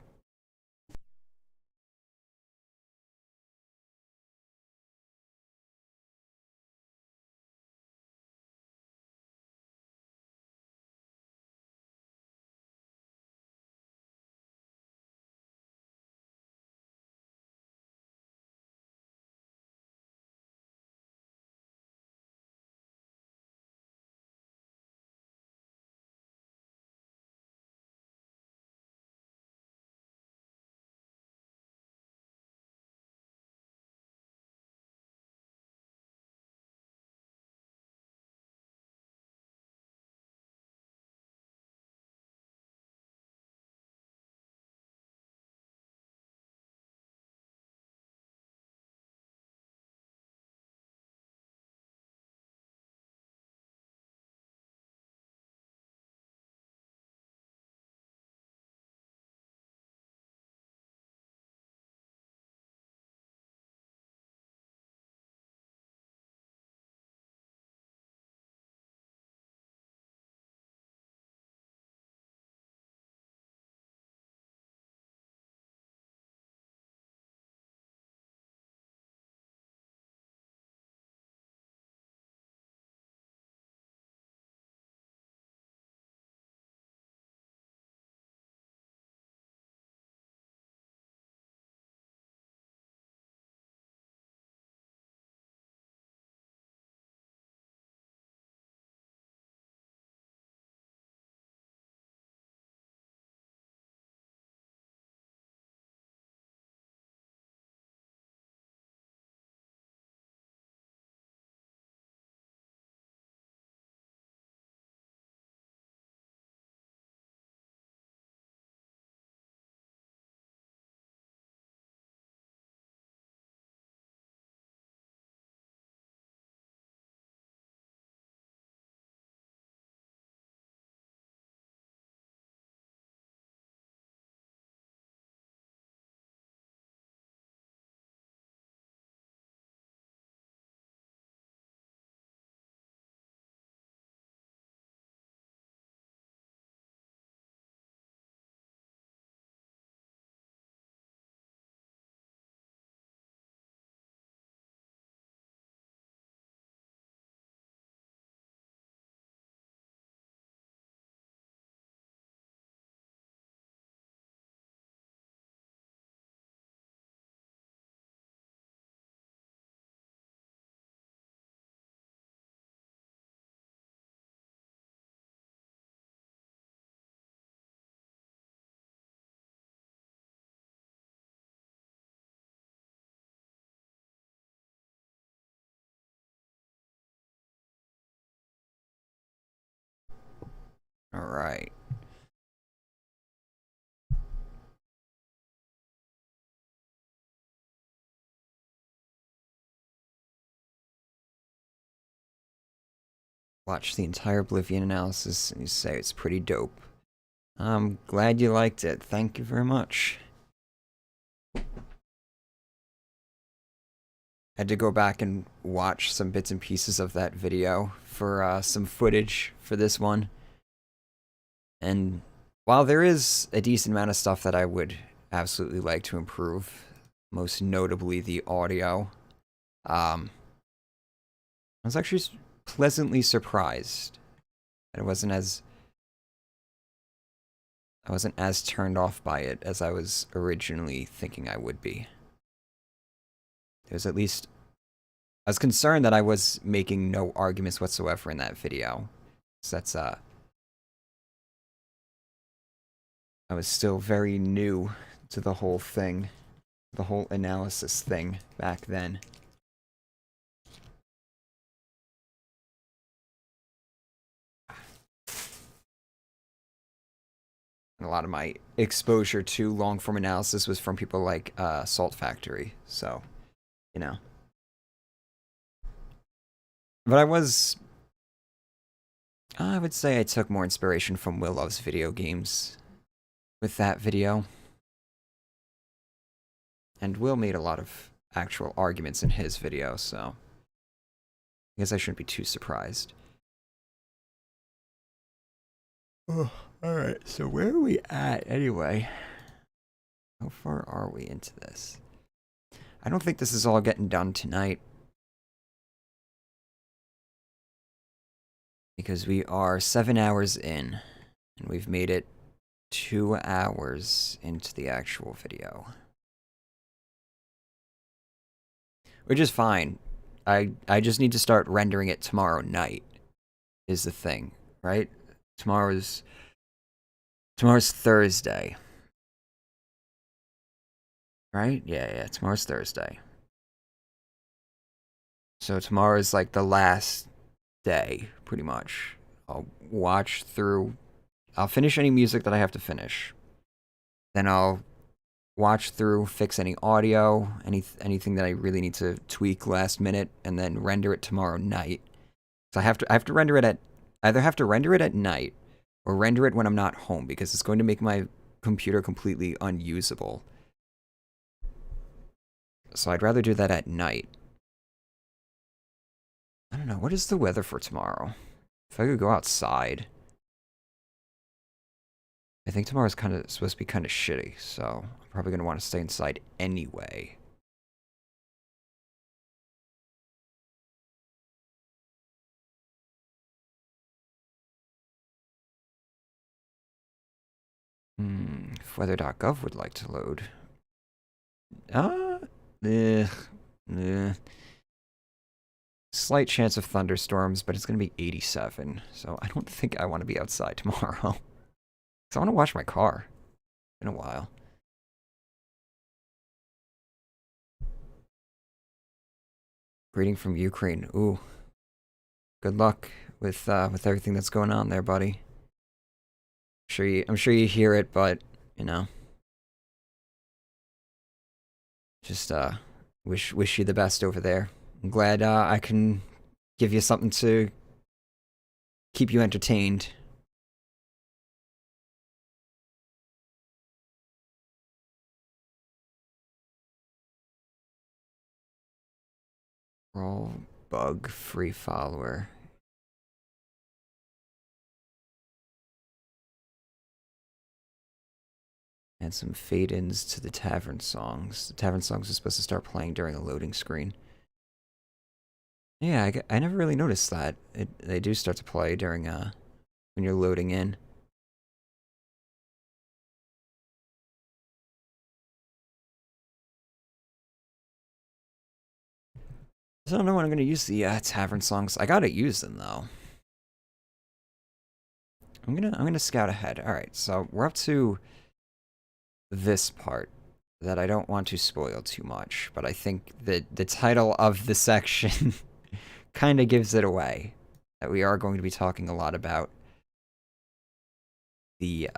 Alright. watch the entire Oblivion analysis and you say it's pretty dope. I'm glad you liked it. Thank you very much. Had to go back and watch some bits and pieces of that video for some footage for this one. And while there is a decent amount of stuff that I would absolutely like to improve, most notably the audio, I was actually pleasantly surprised that I wasn't as turned off by it as I was originally thinking I would be. There's at least... I was concerned that I was making no arguments whatsoever in that video. So that's, I was still very new to the whole thing. The whole analysis thing back then. And a lot of my exposure to long-form analysis was from people like Salt Factory, so, you know. But I would say I took more inspiration from Will Loves Video Games with that video. And Will made a lot of actual arguments in his video, so I guess I shouldn't be too surprised. Oh, alright, so where are we at anyway? How far are we into this? I don't think this is all getting done tonight. Because we are 7 hours in, and we've made it 2 hours into the actual video. Which is fine. I just need to start rendering it tomorrow night, is the thing, right? Tomorrow's Thursday. Right? Yeah, tomorrow's Thursday. So tomorrow's like the last day, pretty much. I'll finish any music that I have to finish. Then I'll watch through, fix any audio, anything that I really need to tweak last minute, and then render it tomorrow night. So I have to render it at night, or render it when I'm not home, because it's going to make my computer completely unusable. So I'd rather do that at night. I don't know, what is the weather for tomorrow? If I could go outside. I think tomorrow's supposed to be kind of shitty, so I'm probably going to want to stay inside anyway. If weather.gov would like to load. Slight chance of thunderstorms, but it's going to be 87, so I don't think I want to be outside tomorrow. So I want to wash my car. In a while. Greeting from Ukraine. Ooh. Good luck with everything that's going on there, buddy. I'm sure you hear it, but you know. Just wish you the best over there. I'm glad I can give you something to keep you entertained. Roll bug free follower. And some fade-ins to the tavern songs. The tavern songs are supposed to start playing during a loading screen. Yeah, I never really noticed that. They do start to play during when you're loading in. I don't know when I'm gonna use the tavern songs. I gotta use them though. I'm gonna scout ahead. All right, so we're up to this part that I don't want to spoil too much, but I think that the title of the section kind of gives it away. That we are going to be talking a lot about the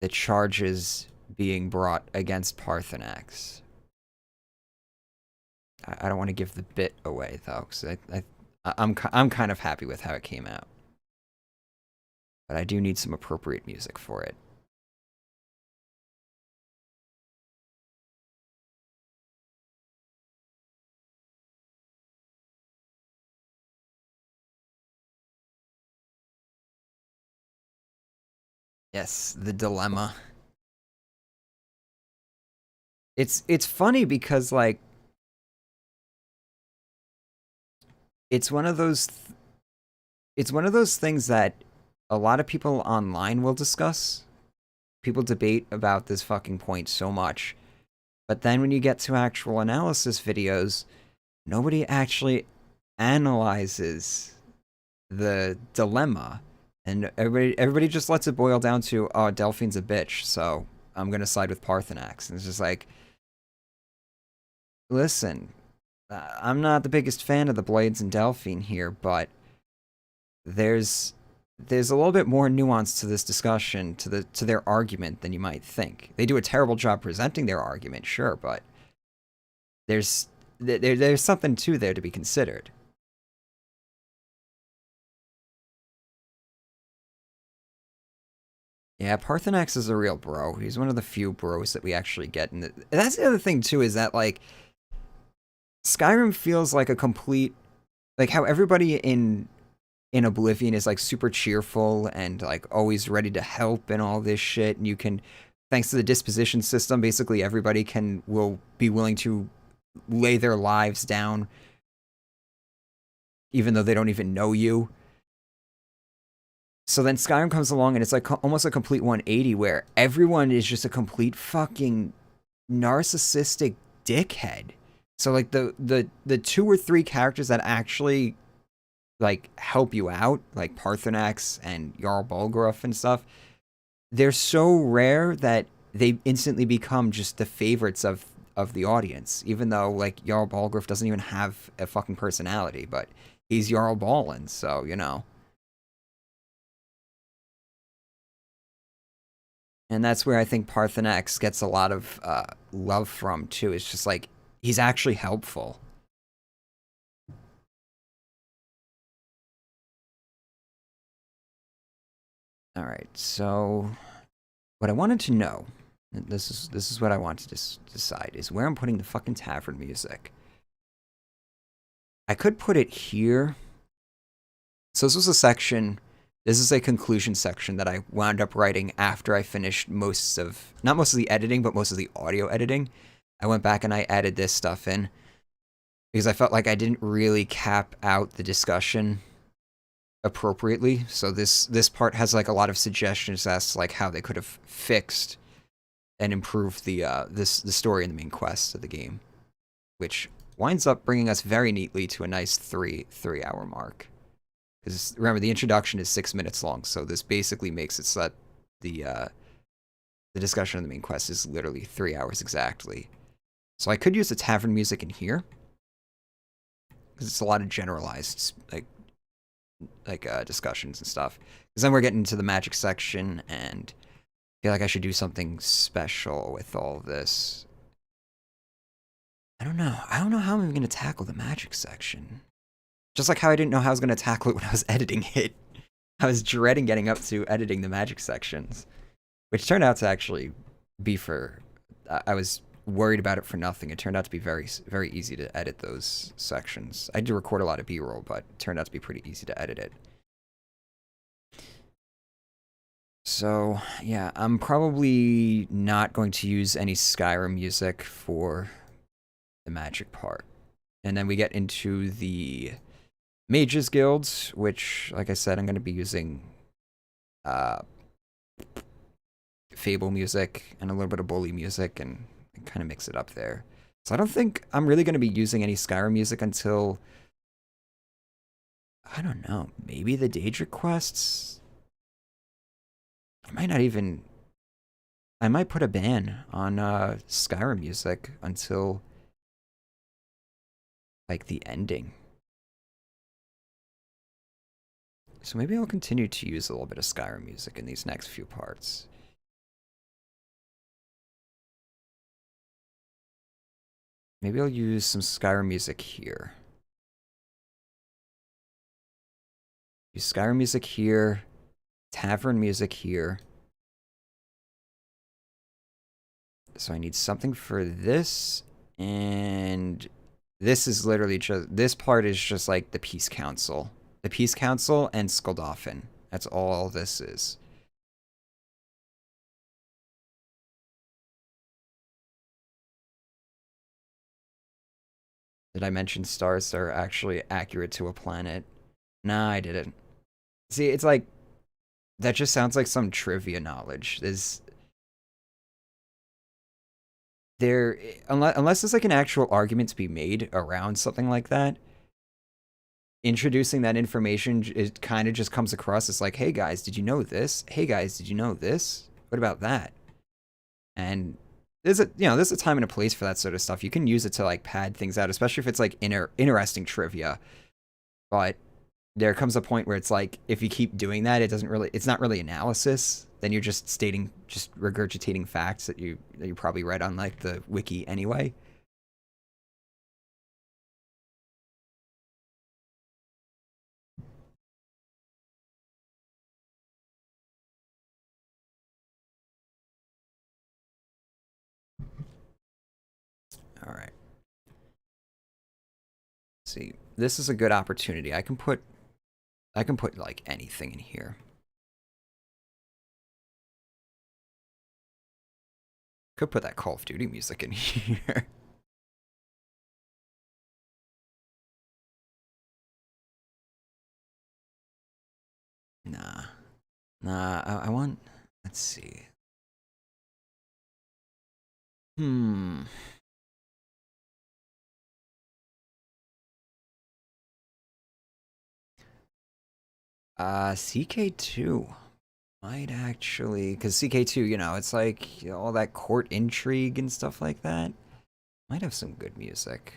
charges being brought against Parthenax. I don't want to give the bit away though, because I'm kind of happy with how it came out, but I do need some appropriate music for it. Yes, the dilemma. It's funny because like it's one of those it's one of those things that a lot of people online will discuss. People debate about this fucking point so much. But then when you get to actual analysis videos, nobody actually analyzes the dilemma. And everybody just lets it boil down to, oh, Delphine's a bitch, so I'm gonna side with Parthenax. And it's just like, listen, I'm not the biggest fan of the Blades and Delphine here, but there's a little bit more nuance to this discussion, to their argument than you might think. They do a terrible job presenting their argument, sure, but there's something to there to be considered. Yeah, Parthenax is a real bro. He's one of the few bros that we actually get. And that's the other thing too, is that like Skyrim feels like a complete, like how everybody in Oblivion is like super cheerful and like always ready to help and all this shit. And you can, thanks to the disposition system, basically everybody will be willing to lay their lives down, even though they don't even know you. So then Skyrim comes along and it's like almost a complete 180 where everyone is just a complete fucking narcissistic dickhead. So like the 2 or 3 characters that actually like help you out, like Parthenax and Jarl Balgruuf and stuff, they're so rare that they instantly become just the favorites of the audience, even though like Jarl Balgruuf doesn't even have a fucking personality, but he's Jarl Balin, so you know. And that's where I think Parthenax gets a lot of love from too. It's just like he's actually helpful. All right, so what I wanted to know, and this is what I wanted to decide, is where I'm putting the fucking tavern music. I could put it here. So this was a section. This is a conclusion section that I wound up writing after I finished not most of the editing, but most of the audio editing. I went back and I added this stuff in because I felt like I didn't really cap out the discussion appropriately. So this part has like a lot of suggestions as to like how they could have fixed and improved the the story and the main quest of the game, which winds up bringing us very neatly to a nice 3-hour mark. Because remember, the introduction is 6 minutes long, so this basically makes it so that the discussion of the main quest is literally 3 hours exactly. So I could use the tavern music in here because it's a lot of generalized discussions and stuff. Because then we're getting into the magic section, and I feel like I should do something special with all of this. I don't know. I don't know how I'm even going to tackle the magic section. Just like how I didn't know how I was going to tackle it when I was editing it. I was dreading getting up to editing the magic sections, which turned out to actually be I was worried about it for nothing. It turned out to be very, very easy to edit those sections. I do record a lot of B-roll, but it turned out to be pretty easy to edit it. So, yeah, I'm probably not going to use any Skyrim music for the magic part. And then we get into the Mages Guilds, which, like I said, I'm going to be using Fable music and a little bit of Bully music and kind of mix it up there. So I don't think I'm really going to be using any Skyrim music until, I don't know, maybe the Daedric quests? I might put a ban on Skyrim music until like the ending. So maybe I'll continue to use a little bit of Skyrim music in these next few parts. Maybe I'll use some Skyrim music here. Use Skyrim music here. Tavern music here. So I need something for this. And this is literally just... This part is just like the Peace Council. The Peace Council and Skulldolphin. That's all this is. Did I mention stars are actually accurate to a planet? Nah, I didn't. See, it's like... That just sounds like some trivia knowledge. Unless there's like an actual argument to be made around something like that, introducing that information, it kind of just comes across as like, hey guys, did you know this? Hey guys, did you know this? What about that? And there's a time and a place for that sort of stuff. You can use it to like pad things out, especially if it's like interesting trivia. But there comes a point where it's like, if you keep doing that, it's not really analysis. Then you're just regurgitating facts that you probably read on like the wiki anyway. All right. See, this is a good opportunity. I can put like anything in here. Could put that Call of Duty music in here. Nah. I want... Let's see. CK2 might actually... Because CK2, you know, it's like all that court intrigue and stuff like that. Might have some good music.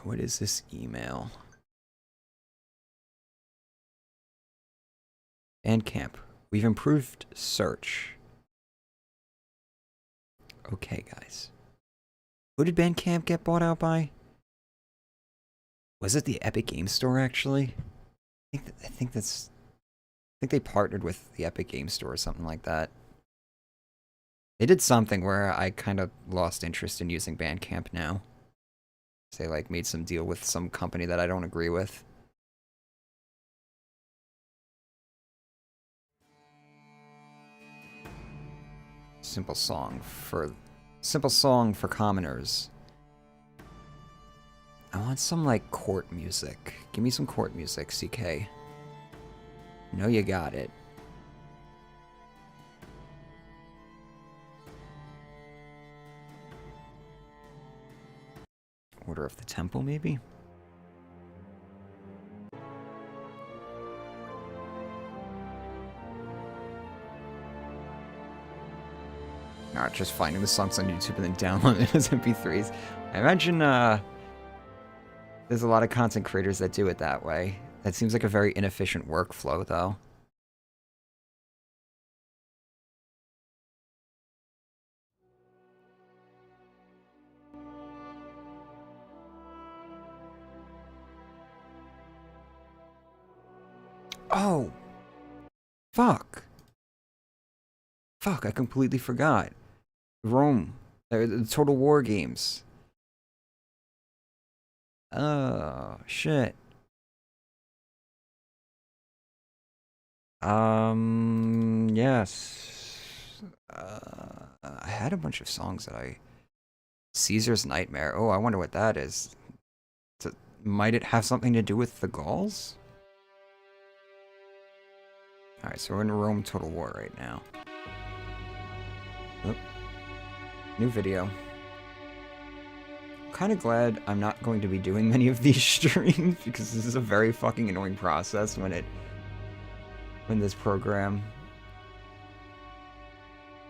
What is this email? Bandcamp. We've improved search. Okay, guys. Who did Bandcamp get bought out by? Was it the Epic Game Store, actually? I think they partnered with the Epic Game Store or something like that. They did something where I kind of lost interest in using Bandcamp now. They like made some deal with some company that I don't agree with. Simple song for commoners. I want some like court music. Give me some court music, CK. No, you got it. Order of the Temple, maybe? Not just finding the songs on YouTube and then downloading it as MP3s. I imagine there's a lot of content creators that do it that way. That seems like a very inefficient workflow, though. Oh! Fuck! Fuck, I completely forgot. Rome. The Total War games. Oh, shit. Yes. I had a bunch of songs that I... Caesar's Nightmare. Oh, I wonder what that is. Might it have something to do with the Gauls? Alright, so we're in Rome Total War right now. Oh. New video. I'm kind of glad I'm not going to be doing many of these streams, because this is a very fucking annoying process when this program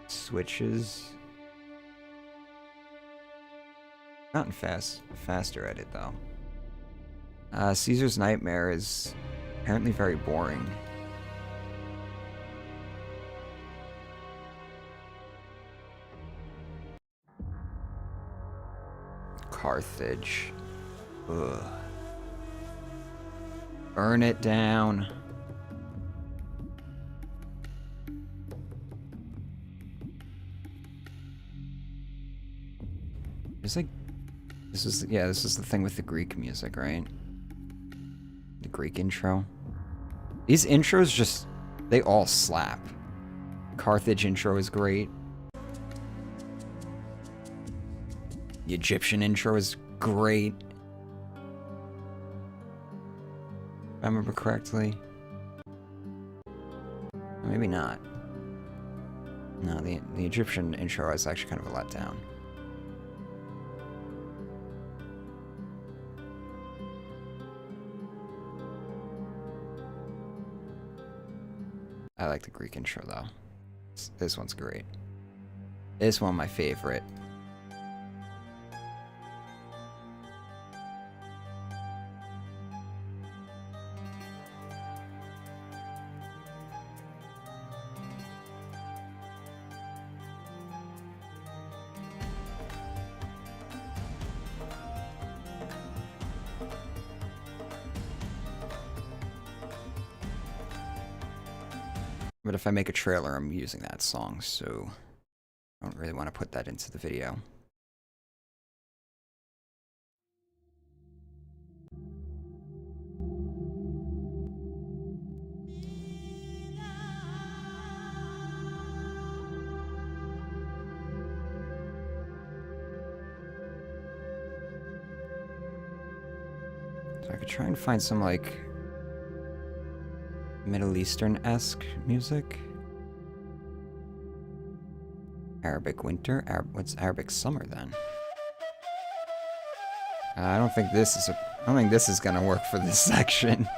switches. Gotten faster at it though. Caesar's Nightmare is apparently very boring. Carthage. Ugh. Burn it down. There's like, this is the thing with the Greek music, right? The Greek intro. These intros just, they all slap. Carthage intro is great. The Egyptian intro is great. If I remember correctly. Maybe not. No, the Egyptian intro is actually kind of a letdown. I like the Greek intro though. This one's great. This one my favorite. But if I make a trailer, I'm using that song, so I don't really want to put that into the video. So I could try and find some, like, Middle Eastern-esque music. Arabic winter? What's Arabic summer then? I don't think this is gonna work for this section.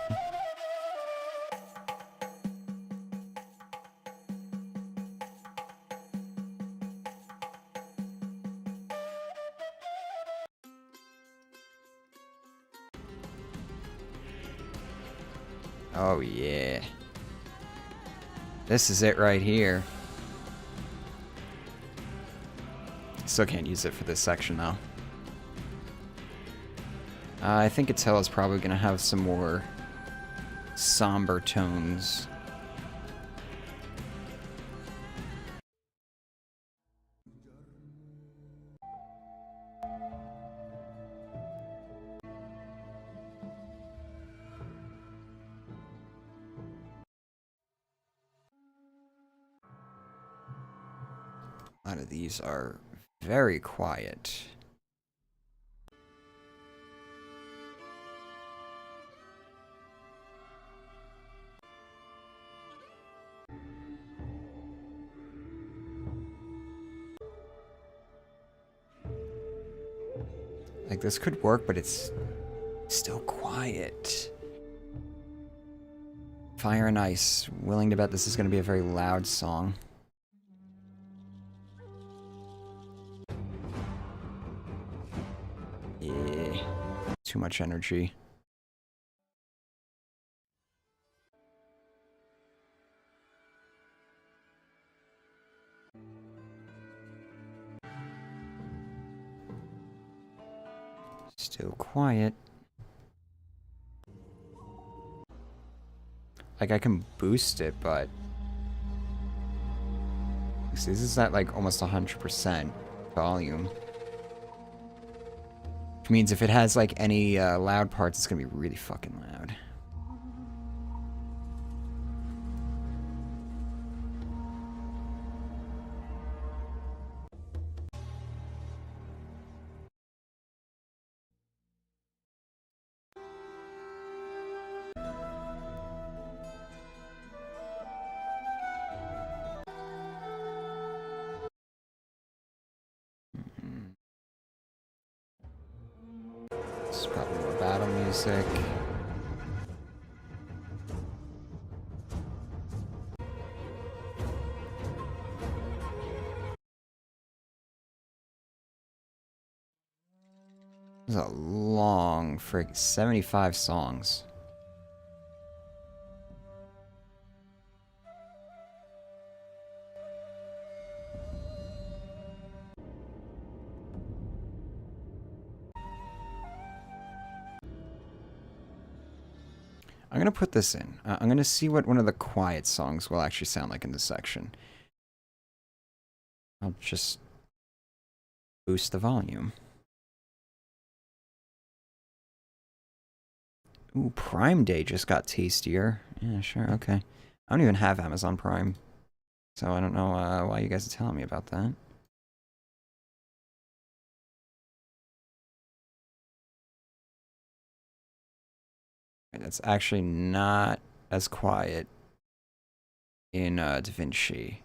Oh yeah. This is it right here. Still can't use it for this section though. I think Attila is probably gonna have some more somber tones. A lot of these are very quiet. Like, this could work, but it's still quiet. Fire and Ice. Willing to bet this is going to be a very loud song. Yeah. Too much energy. Still quiet. Like, I can boost it, but... See, this is at, like, almost 100% volume. Which means if it has, like, any loud parts, it's gonna be really fucking loud. This is probably more battle music. This is a long frig 75 songs. I'm going to put this in. I'm going to see what one of the quiet songs will actually sound like in this section. I'll just boost the volume. Ooh, Prime Day just got tastier. Yeah, sure, okay. I don't even have Amazon Prime, so I don't know why you guys are telling me about that. That's actually not as quiet in DaVinci.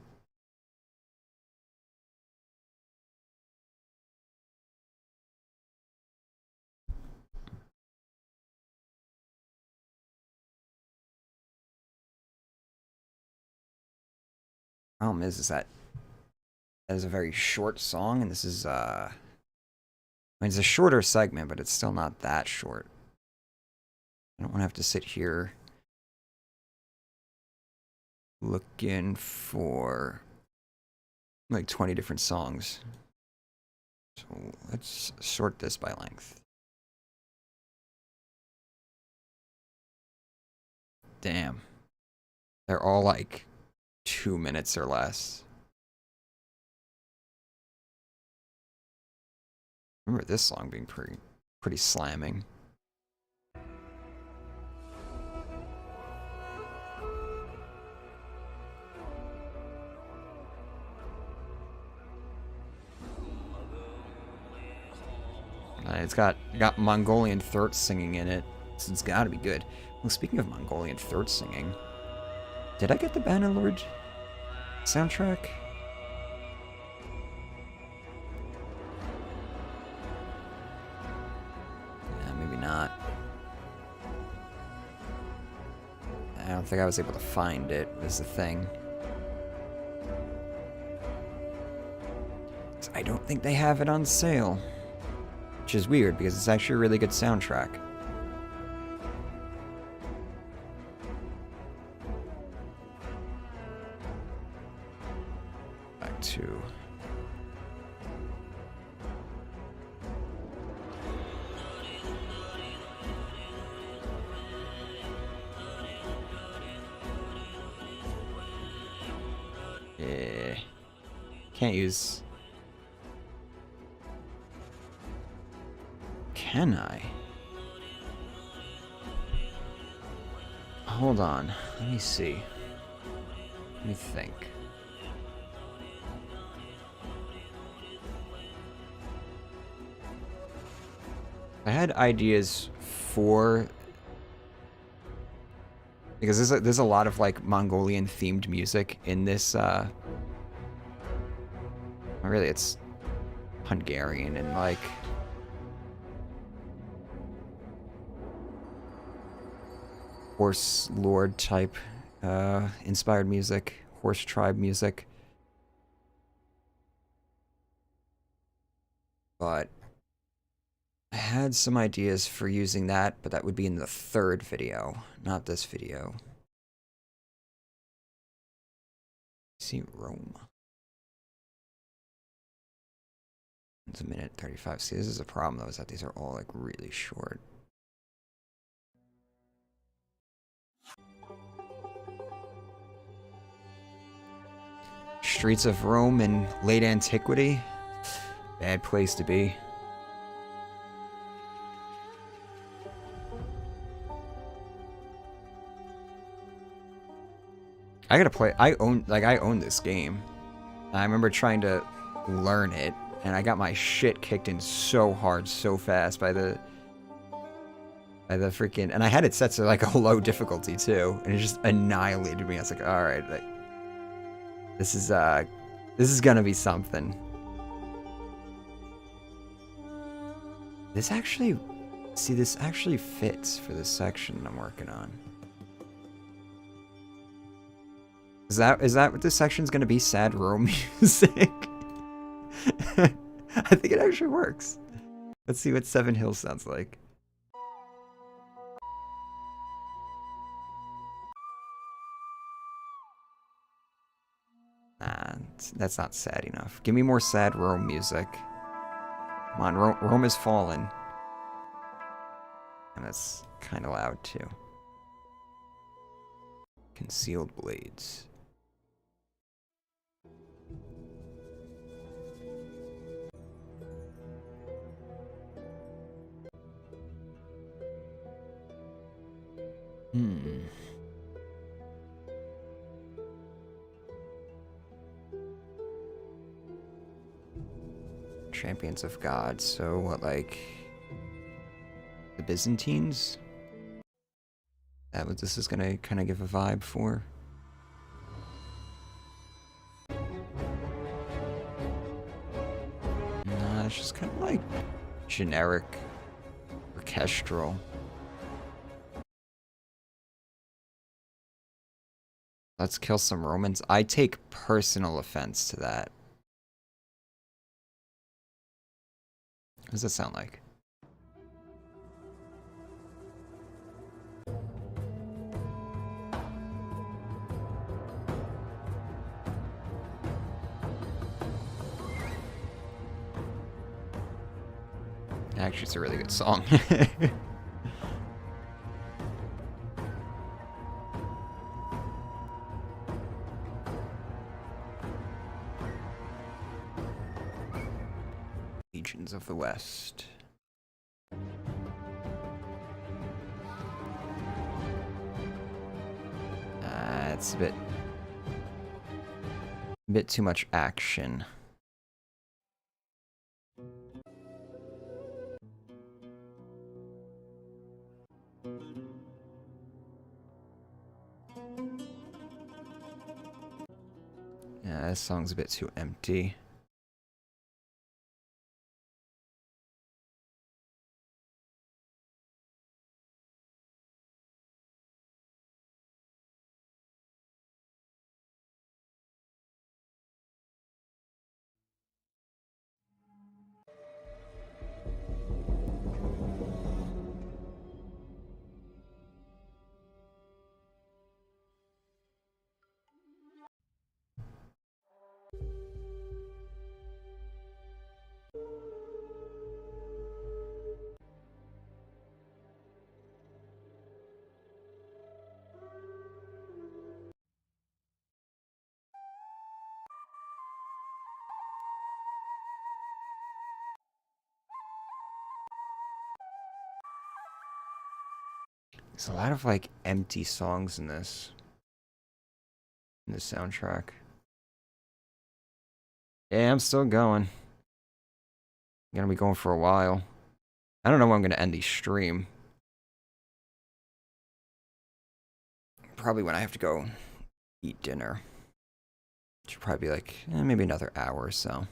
Problem is that is a very short song, and this is I mean, it's a shorter segment, but it's still not that short. I don't want to have to sit here looking for like 20 different songs. So let's sort this by length. Damn. They're all like 2 minutes or less. I remember this song being pretty slamming. It's got Mongolian throat singing in it, so it's got to be good. Well, speaking of Mongolian throat singing, did I get the Bannerlord soundtrack? Yeah, maybe not. I don't think I was able to find it, is the thing. I don't think they have it on sale. Which is weird, because it's actually a really good soundtrack. Back to... Yeah. Can't use... Can I? Hold on. Let me see. Let me think. I had ideas for... Because there's a lot of, like, Mongolian-themed music in this, really, it's Hungarian and, like... Horse lord type inspired music, horse tribe music. But I had some ideas for using that, but that would be in the third video, not this video. See Rome. It's a minute 35. See, this is a problem though, is that these are all like really short. Streets of Rome in late antiquity. Bad place to be. I gotta play. I own this game. I remember trying to learn it, and I got my shit kicked in so hard, so fast by the freaking. And I had it set to like a low difficulty too, and it just annihilated me. I was like, all right, like, this is gonna be something. This actually, see, this actually fits for this section I'm working on. Is that what this section's gonna be? Sad Rome music? I think it actually works. Let's see what Seven Hills sounds like. Nah, that's not sad enough. Give me more sad Rome music. Come on, Rome has fallen. And that's kind of loud too. Concealed blades. Champions of God. So what, like the Byzantines? That what this is gonna kind of give a vibe for. Nah, it's just kind of like generic orchestral. Let's kill some Romans. I take personal offense to that. What does that sound like? Actually, it's a really good song. Legions of the West. It's a bit too much action. Yeah, this song's a bit too empty. There's a lot of like empty songs in this soundtrack. Yeah, I'm still going. I'm gonna be going for a while. I don't know when I'm gonna end the stream. Probably when I have to go eat dinner. Should probably be like maybe another hour or so.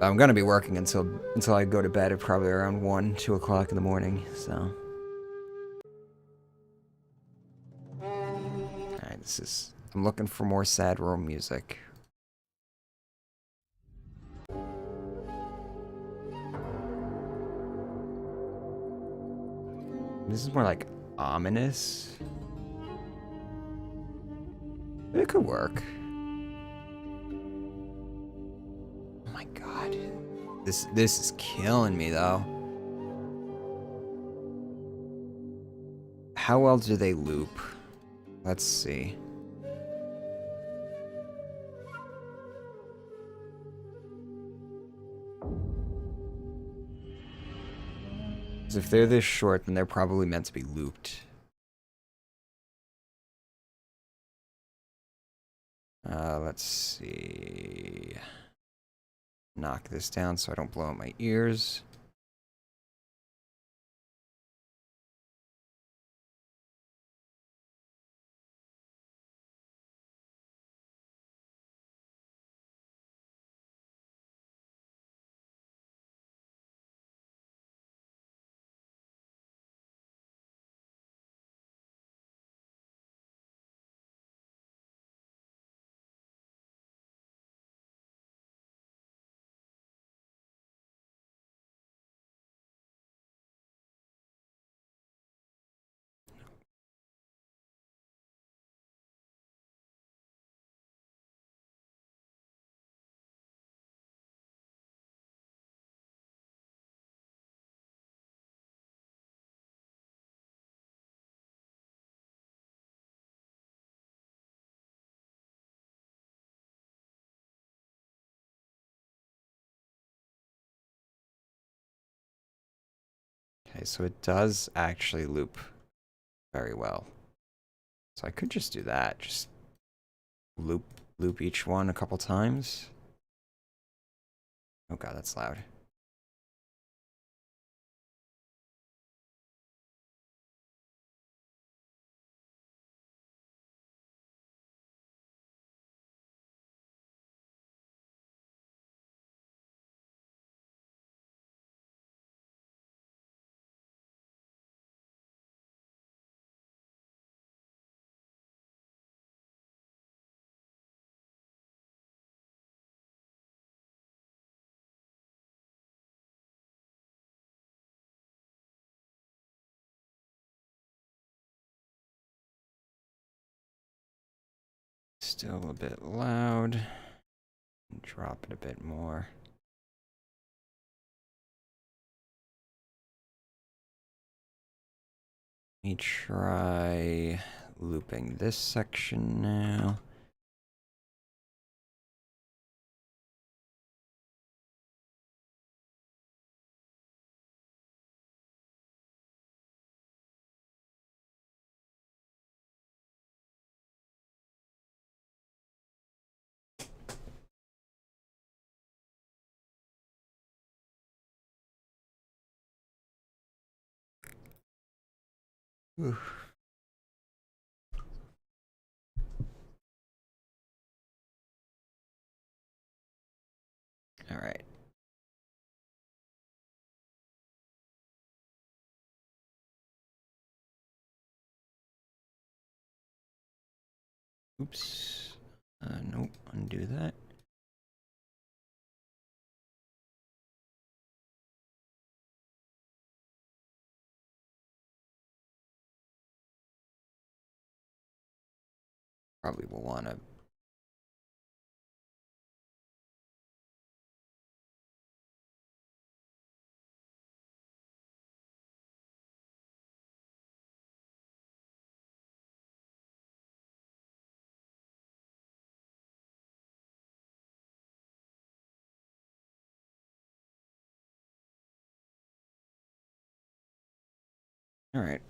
I'm gonna be working until I go to bed at probably around 1, 2 o'clock in the morning. So, all right, this is. I'm looking for more sad Rome music. This is more like ominous. It could work. Oh my god. This is killing me though. How well do they loop? Let's see. Because if they're this short, then they're probably meant to be looped. Let's see. Knock this down so I don't blow out my ears. Okay, so it does actually loop very well. So I could just do that. Just loop each one a couple times. Oh god, that's loud. Still a bit loud. Drop it a bit more. Let me try looping this section now. Ooh. All right. Oops. Nope. Undo that. Probably will want to. All right.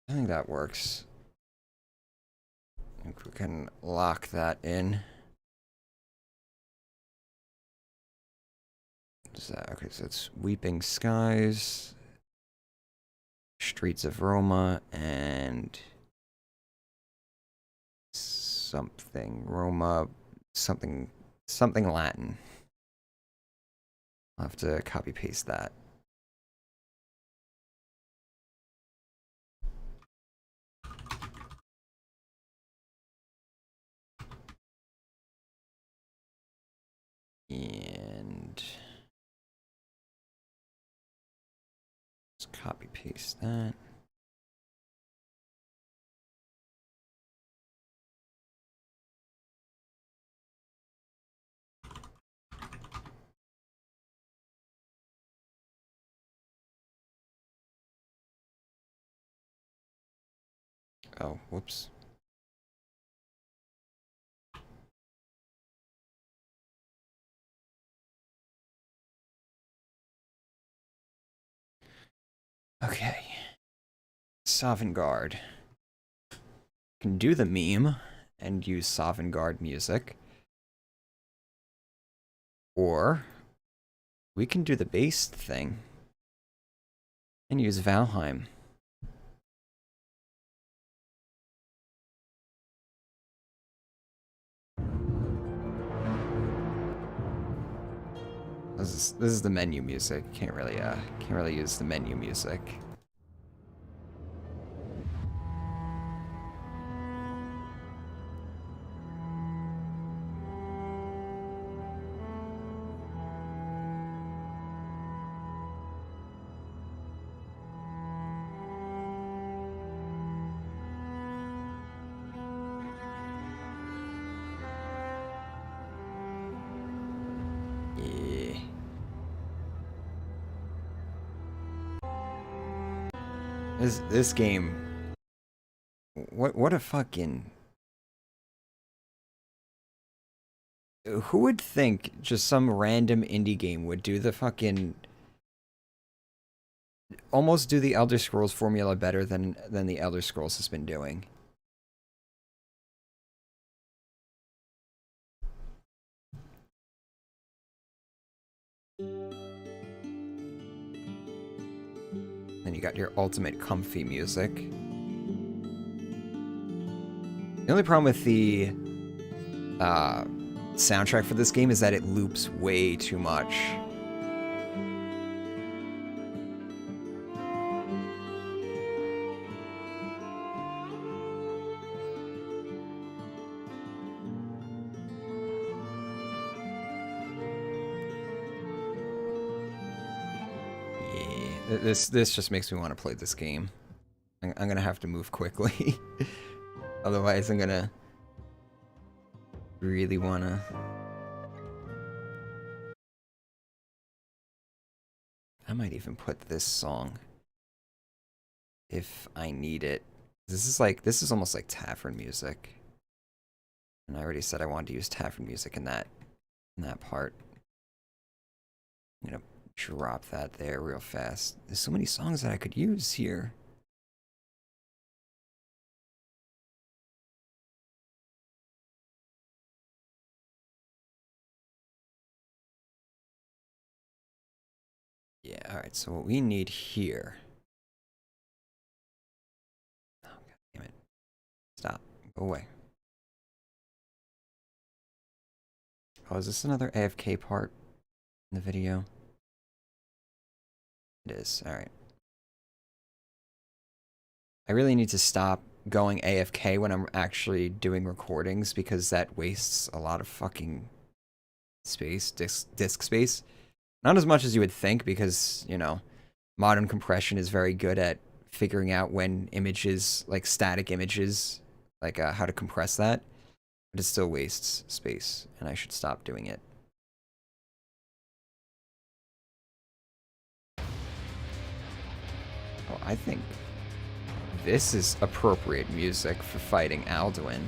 I think that works. I think we can lock that in. Is that okay? So it's Weeping Skies, Streets of Roma, and something Roma, something Latin. I'll have to copy paste that. And just copy paste that. Oh, whoops. Okay. Sovngarde. Can do the meme and use Sovngarde music. Or we can do the based thing and use Valheim. This is the menu music. Can't really use the menu music. Yeah. This game. What a fucking. Who would think just some random indie game would do the fucking almost do the Elder Scrolls formula better than the Elder Scrolls has been doing. Then you got your ultimate comfy music. The only problem with the soundtrack for this game is that it loops way too much. Yeah, this just makes me want to play this game. I'm gonna have to move quickly. Otherwise, I'm gonna really wanna. I might even put this song if I need it. This is almost like tavern music. And I already said I wanted to use tavern music in that part. I'm gonna drop that there real fast. There's so many songs that I could use here. Yeah, alright, so what we need here. Oh, God damn it. Stop. Go away. Oh, is this another AFK part in the video? It is, alright. I really need to stop going AFK when I'm actually doing recordings because that wastes a lot of fucking space, disk space. Not as much as you would think because, you know, modern compression is very good at figuring out when images, like static images, like how to compress that. But it still wastes space, and I should stop doing it. Oh, I think this is appropriate music for fighting Alduin.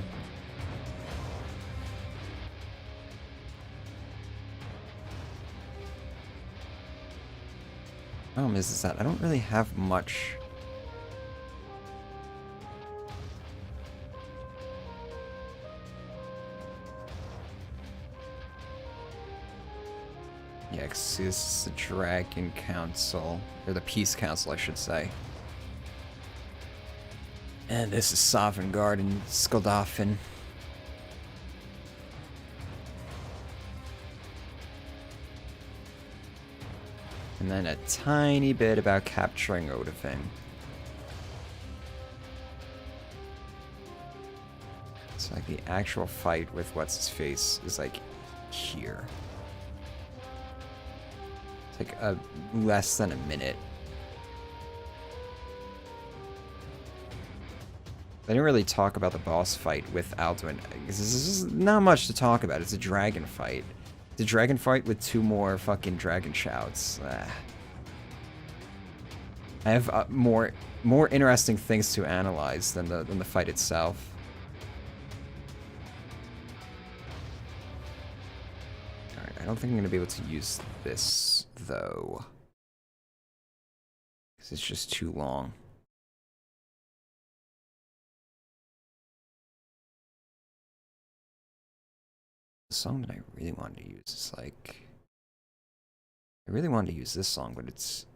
Problem is that I don't really have much. Yeah, this is the Dragon Council, or the Peace Council, I should say. And this is Sovngarde and Skuldafn. And then a tiny bit about capturing Odahviin. It's like the actual fight with what's-his-face is like here. It's like less than a minute. I didn't really talk about the boss fight with Alduin. This is not much to talk about. It's a dragon fight. It's a dragon fight with 2 more fucking dragon shouts. I have more interesting things to analyze than the fight itself. Alright, I don't think I'm gonna be able to use this though. Because it's just too long. The song that I really wanted to use is like... I really wanted to use this song, but it's...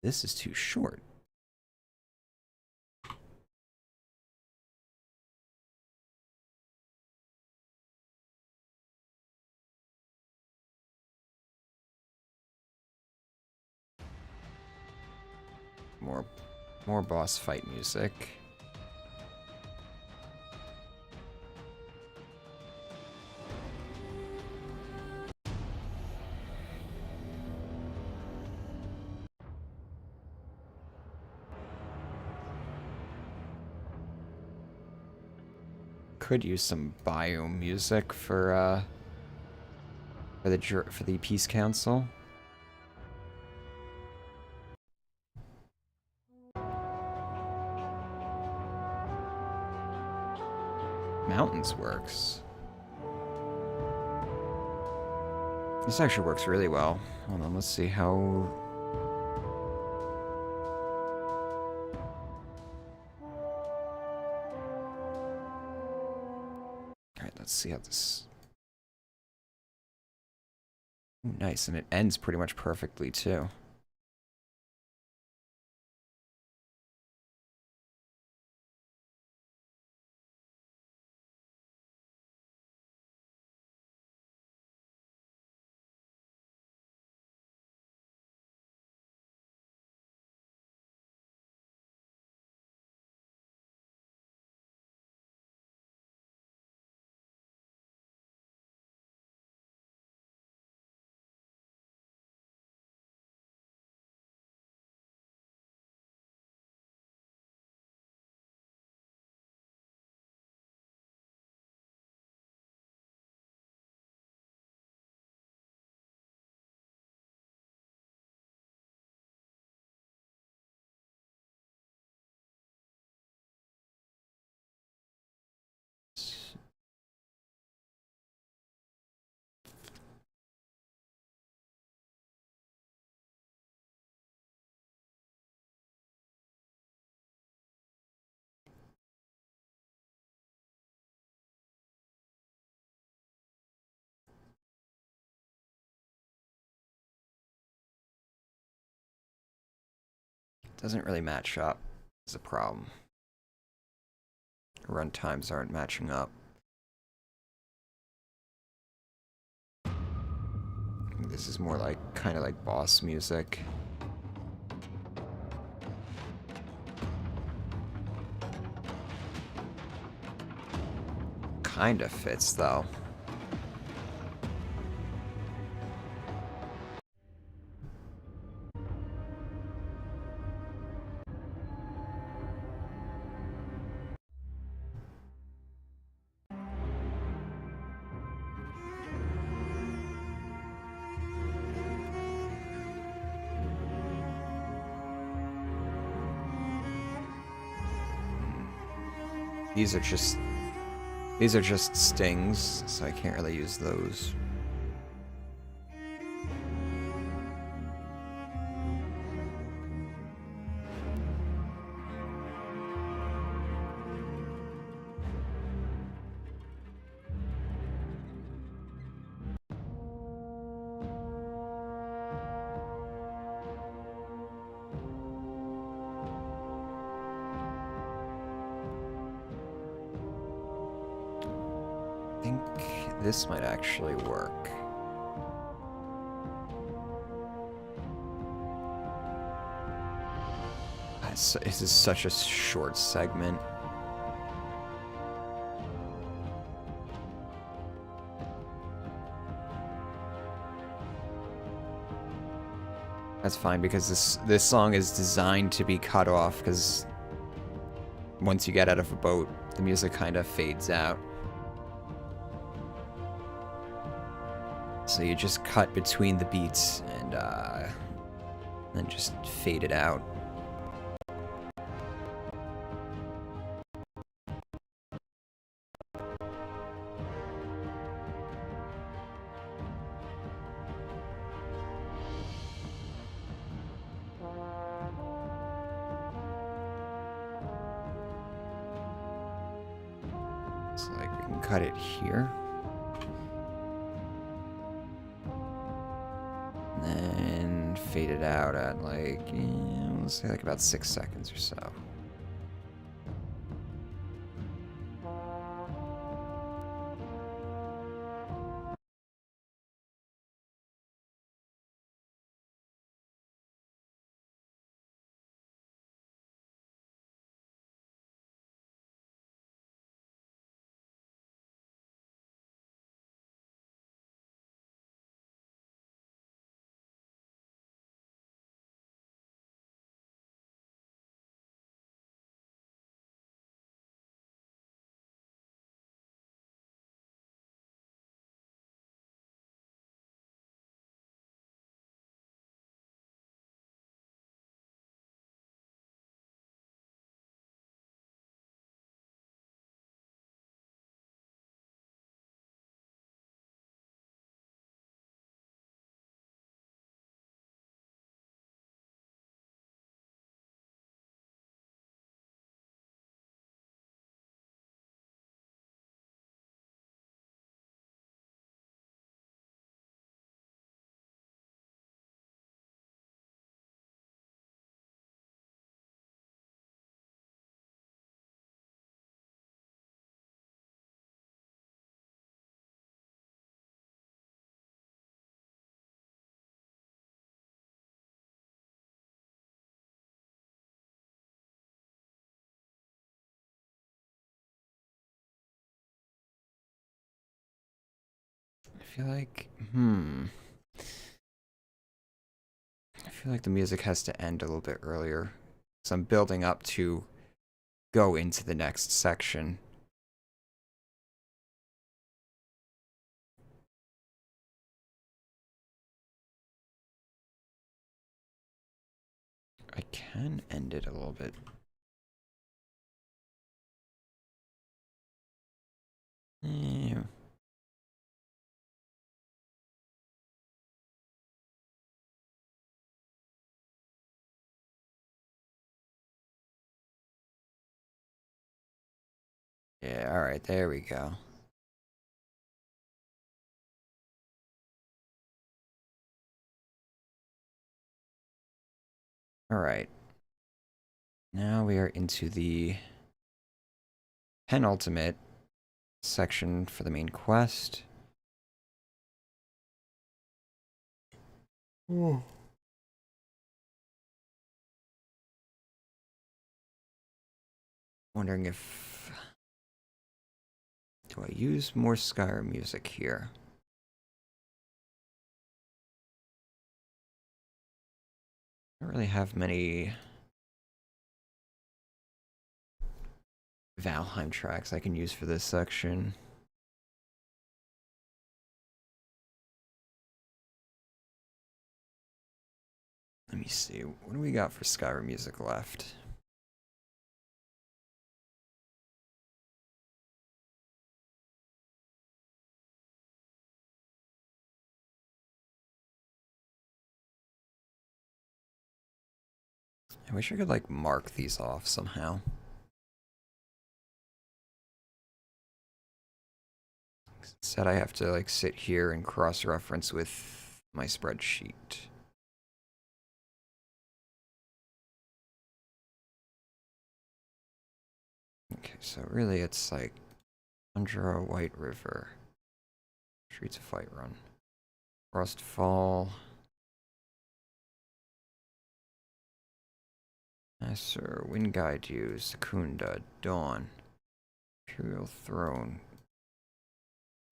This is too short. More boss fight music. Could use some biome music for the Peace Council. Mountains works. This actually works really well. Hold on, let's see how see how this... Ooh, nice, and it ends pretty much perfectly, too. Doesn't really match up is a problem. Run times aren't matching up. This is more like, kind of like boss music. Kinda fits, though. These are just stings, so I can't really use those. I think this might actually work. This is such a short segment. That's fine because this song is designed to be cut off because once you get out of a boat, the music kind of fades out. So you just cut between the beats and then just fade it out. So like we can cut it here. And then fade it out at like, let's say like about 6 seconds or so. feel like, I feel like the music has to end a little bit earlier. So I'm building up to go into the next section. I can end it a little bit. Yeah. Yeah, alright, there we go. Alright. Now we are into the penultimate section for the main quest. Ooh. Wondering if... Do I use more Skyrim music here? I don't really have many Valheim tracks I can use for this section. Let me see. What do we got for Skyrim music left? I wish I could, like, mark these off somehow. Instead, I have to, like, sit here and cross-reference with my spreadsheet. Okay, so really it's, like, Tundra, White River, Streets of Whiterun, Frostfall, Nasser, Wind Guide You, Secunda, Dawn, Imperial Throne.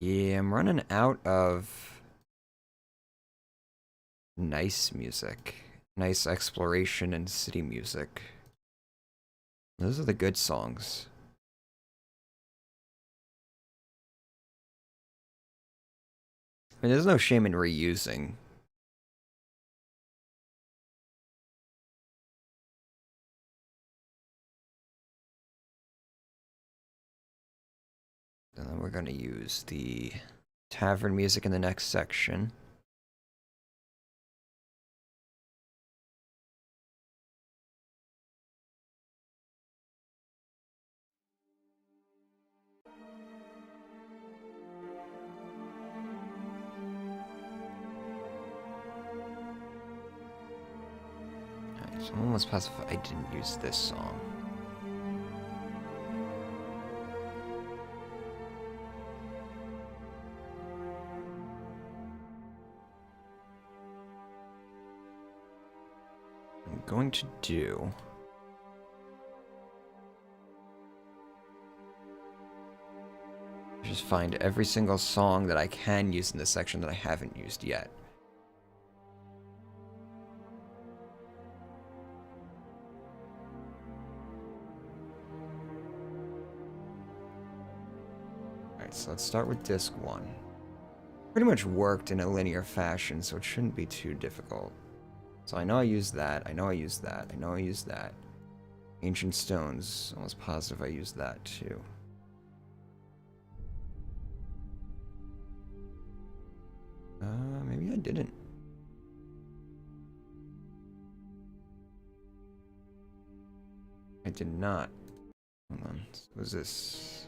Yeah, I'm running out of nice music. Nice exploration and city music. Those are the good songs. I mean, there's no shame in reusing. And then we're gonna use the tavern music in the next section. Alright, so someone was pacified. I didn't use this song. I'm going to do... just find every single song that I can use in this section that I haven't used yet. Alright, so let's start with disc 1. Pretty much worked in a linear fashion, so it shouldn't be too difficult. So I know I used that, I know I used that, I know I used that. Ancient Stones, almost positive I used that too. Maybe I didn't. I did not. Hold on, what was this?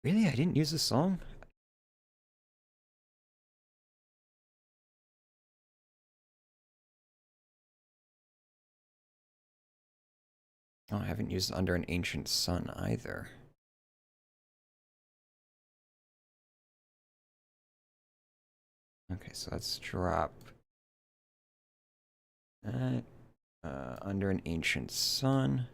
Really? I didn't use this song? Oh, I haven't used Under an Ancient Sun either. Okay, so let's drop that. Under an Ancient Sun.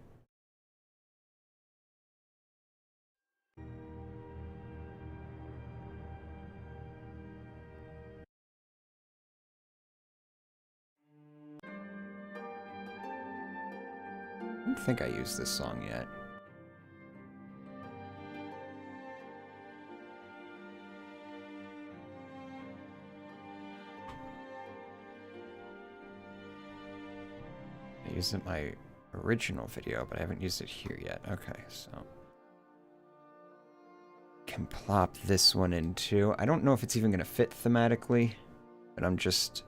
don't think I used this song yet. I used it in my original video, but I haven't used it here yet. Okay, so can plop this one in too. I don't know if it's even going to fit thematically, but I'm just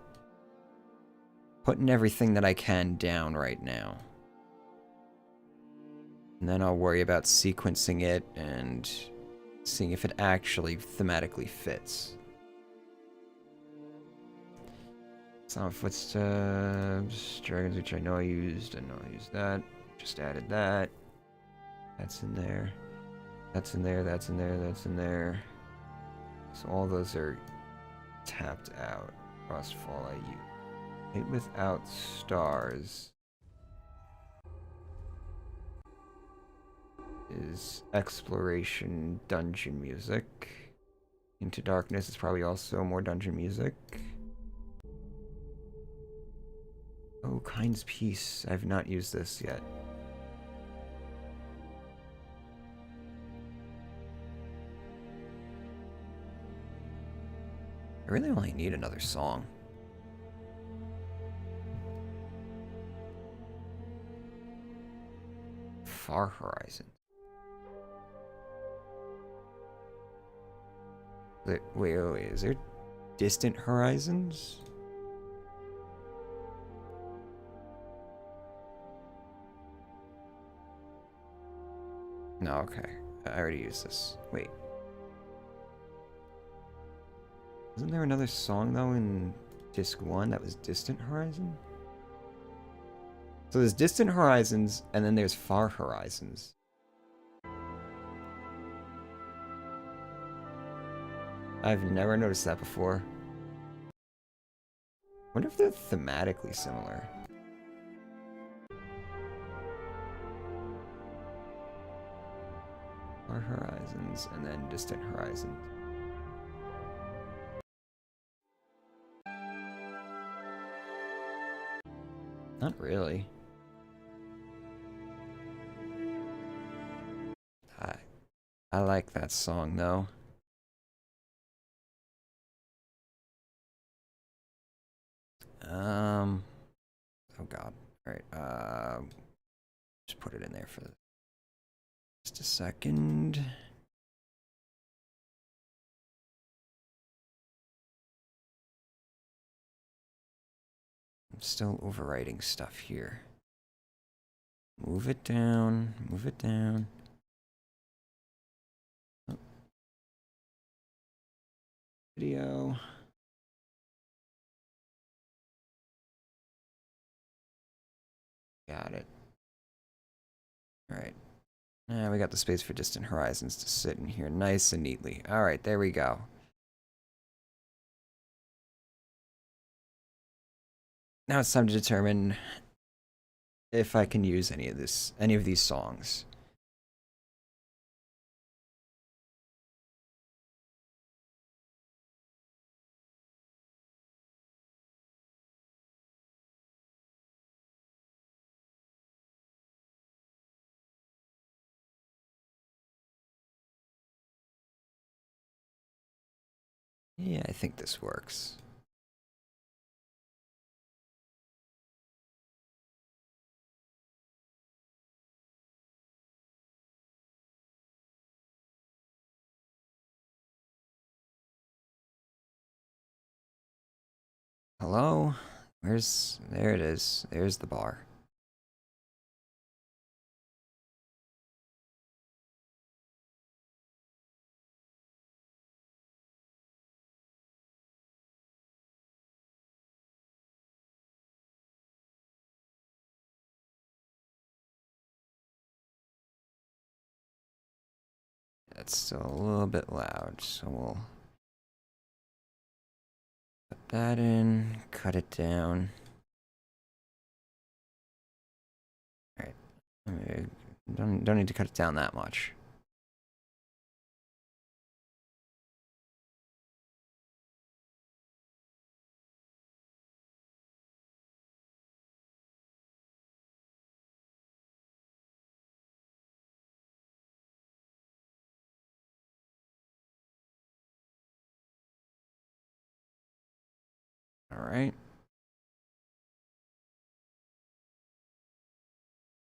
putting everything that I can down right now. And then I'll worry about sequencing it and seeing if it actually thematically fits. Sound footsteps, dragons, which I know I used. I know I used that. Just added that. That's in there. That's in there. That's in there. That's in there. So all those are tapped out. Frostfall I use. Hit without stars is exploration dungeon music. Into Darkness is probably also more dungeon music. Oh, Kind's Peace. I've not used this yet. I really only need another song. Far Horizon. Wait, is there Distant Horizons? No, okay. I already used this. Wait. Wasn't there another song, though, in Disc 1 that was Distant Horizon? So there's Distant Horizons, and then there's Far Horizons. I've never noticed that before. Wonder if they're thematically similar. Far Horizons, and then Distant Horizons. Not really. I like that song, though. Oh god. Alright, just put it in there for just a second. I'm still overwriting stuff here. Move it down, move it down. Oh. Video. Got it. Alright. Now we got the space for Distant Horizons to sit in here nice and neatly. Alright, there we go. Now it's time to determine if I can use any of these songs. Yeah, I think this works. Hello? There it is. There's the bar. That's still a little bit loud, so we'll put that in, cut it down. Alright. Don't need to cut it down that much. All right.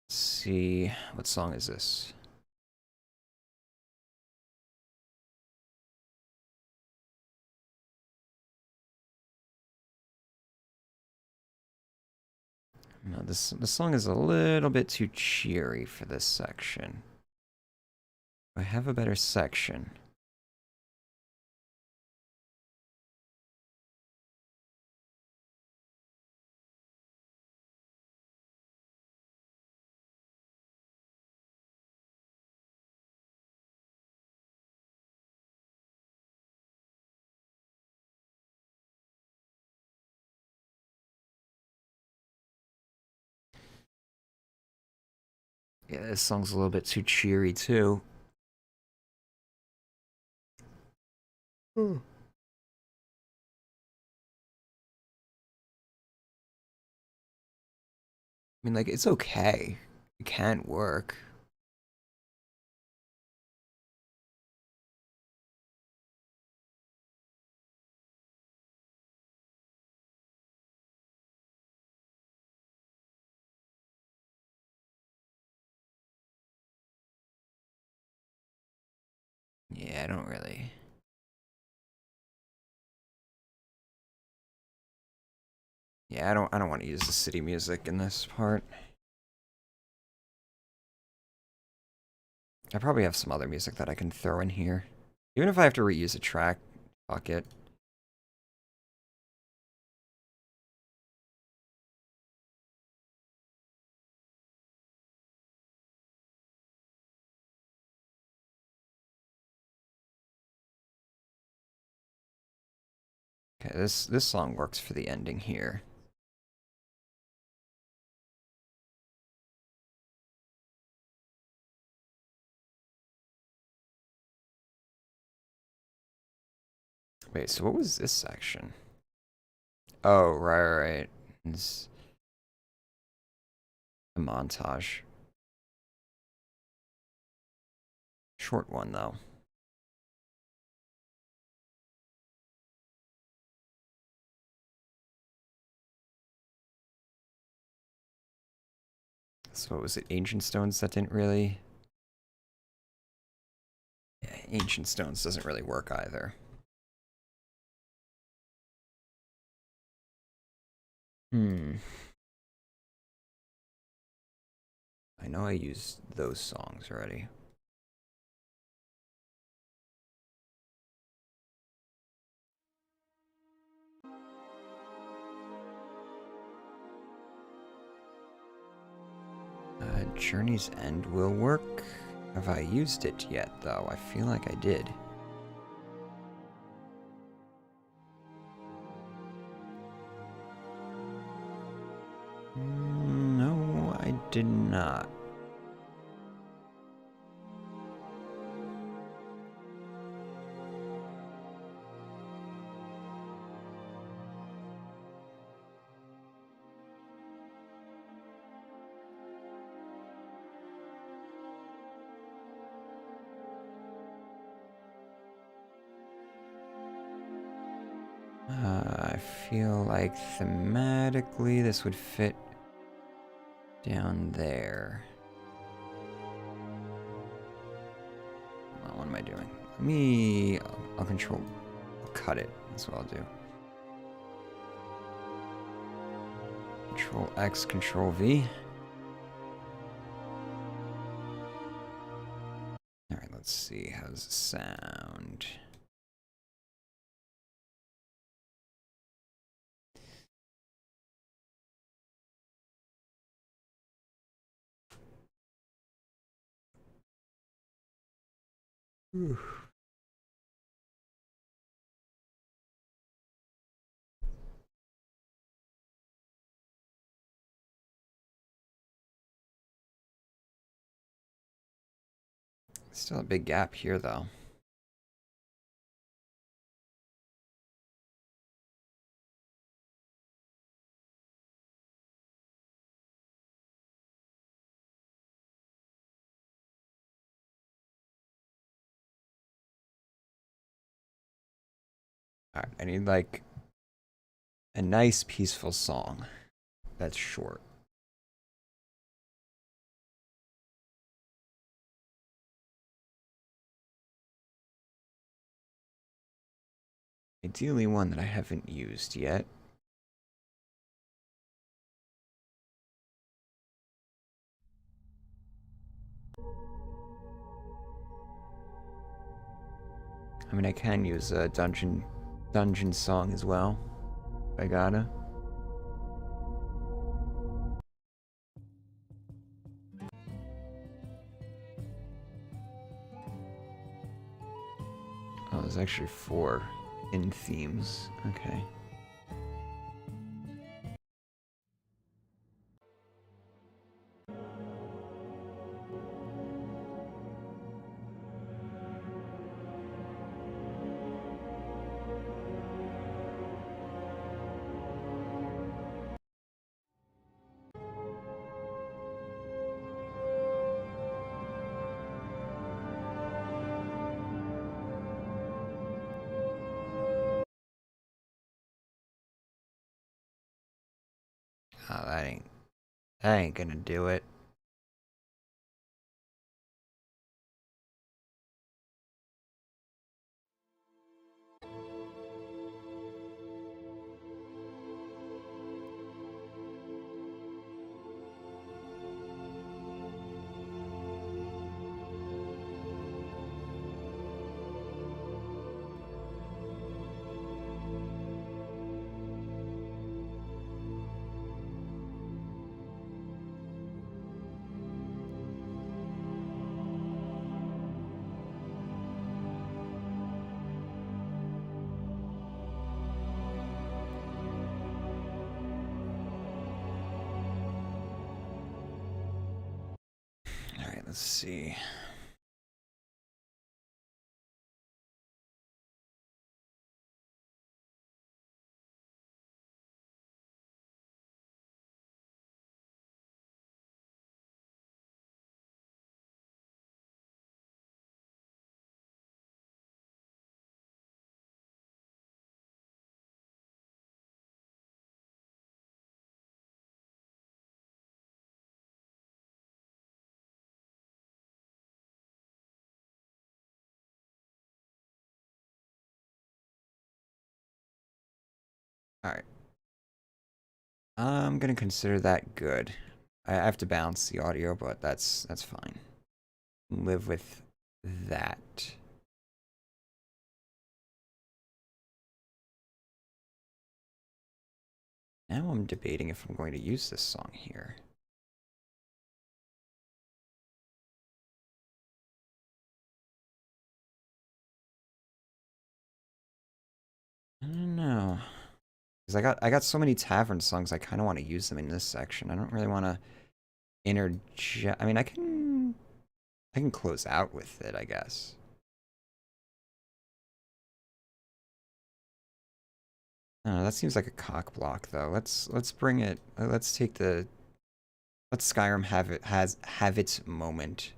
Let's see. What song is this? No, this song is a little bit too cheery for this section. I have a better section. Yeah, this song's a little bit too cheery too. I mean, like, it's okay. It can work. Yeah, I don't really. Yeah, I don't want to use the city music in this part. I probably have some other music that I can throw in here. Even if I have to reuse a track, fuck it. Okay, this song works for the ending here. Wait, so what was this section? Oh, right. It's a montage. Short one, though. So what was it? Ancient Stones that didn't really... Yeah, Ancient Stones doesn't really work either. I know I used those songs already. Journey's End will work. Have I used it yet, though? I feel like I did. No, I did not. I feel like thematically this would fit down there. What am I doing? I'll cut it. That's what I'll do. Control X, Control V. Alright, let's see. How does it sound? Whew. Still a big gap here, though. Alright, I need, like, A nice, peaceful song. That's short. Ideally one that I haven't used yet. I mean, I can use a dungeon song as well. If I gotta. Oh, there's actually 4 in themes. Okay. Oh, that ain't gonna do it. Alright, let's see. Alright. I'm gonna consider that good. I have to balance the audio, but that's fine. Live with that. Now I'm debating if I'm going to use this song here. I don't know. Because I got so many tavern songs, I kind of want to use them in this section. I don't really want to interject. I mean, I can close out with it, I guess. I don't know, that seems like a cock block, though. Let's bring it. Let's take the. Let Skyrim have its moment.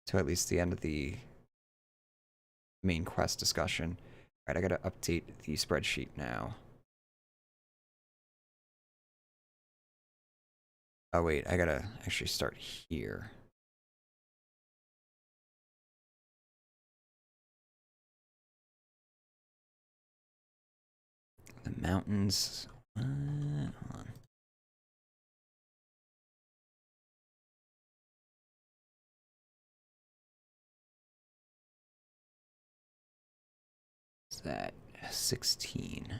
To at least the end of the main quest discussion. All right, I gotta update the spreadsheet now. Oh wait, I gotta actually start here. The mountains. Hold on. What's that? 16.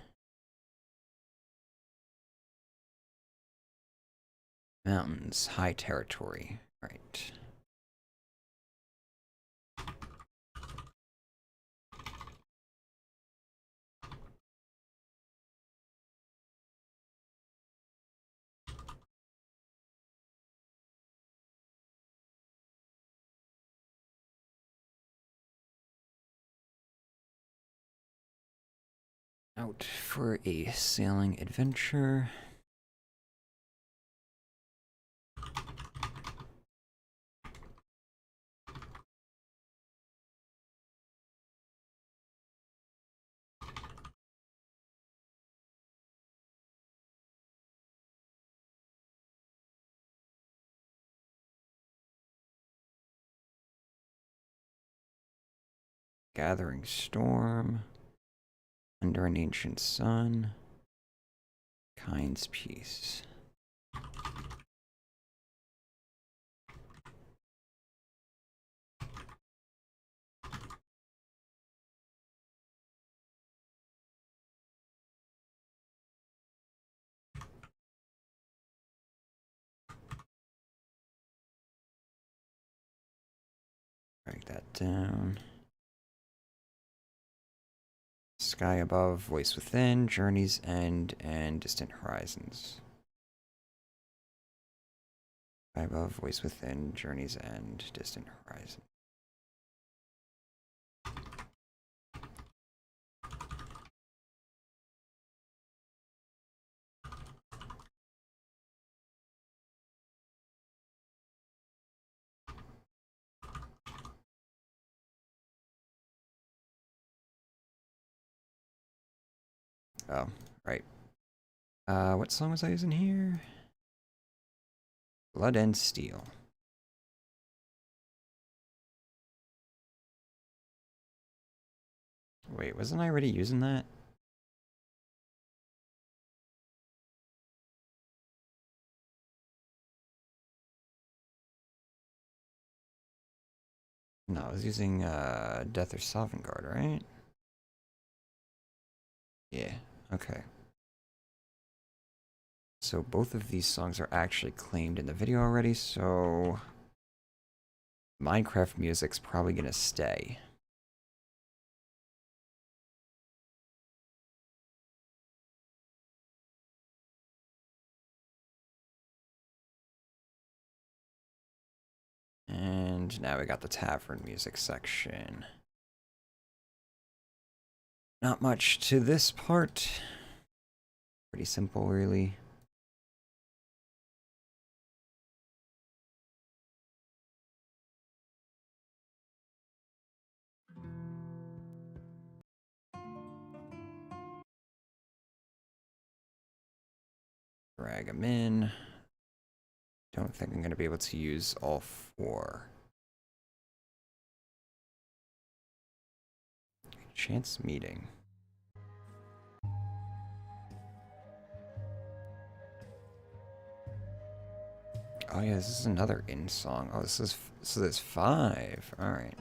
Mountains, high territory. All right. Out for a sailing adventure. Gathering Storm. Under an Ancient Sun. Kind's Peace. Write that down. Sky Above, Voice Within, Journey's End, and Distant Horizons. Sky Above, Voice Within, Journey's End, Distant Horizon. Oh, right. What song was I using here? Blood and Steel. Wait, wasn't I already using that? No, I was using Death or Sovngarde, right? Yeah, okay. So both of these songs are actually claimed in the video already, so Minecraft music's probably gonna stay. And now we got the tavern music section. Not much to this part. Pretty simple, really. Drag them in. Don't think I'm going to be able to use all 4. Chance meeting. Oh yeah, this is another in song. Oh, this is so there's 5. All right.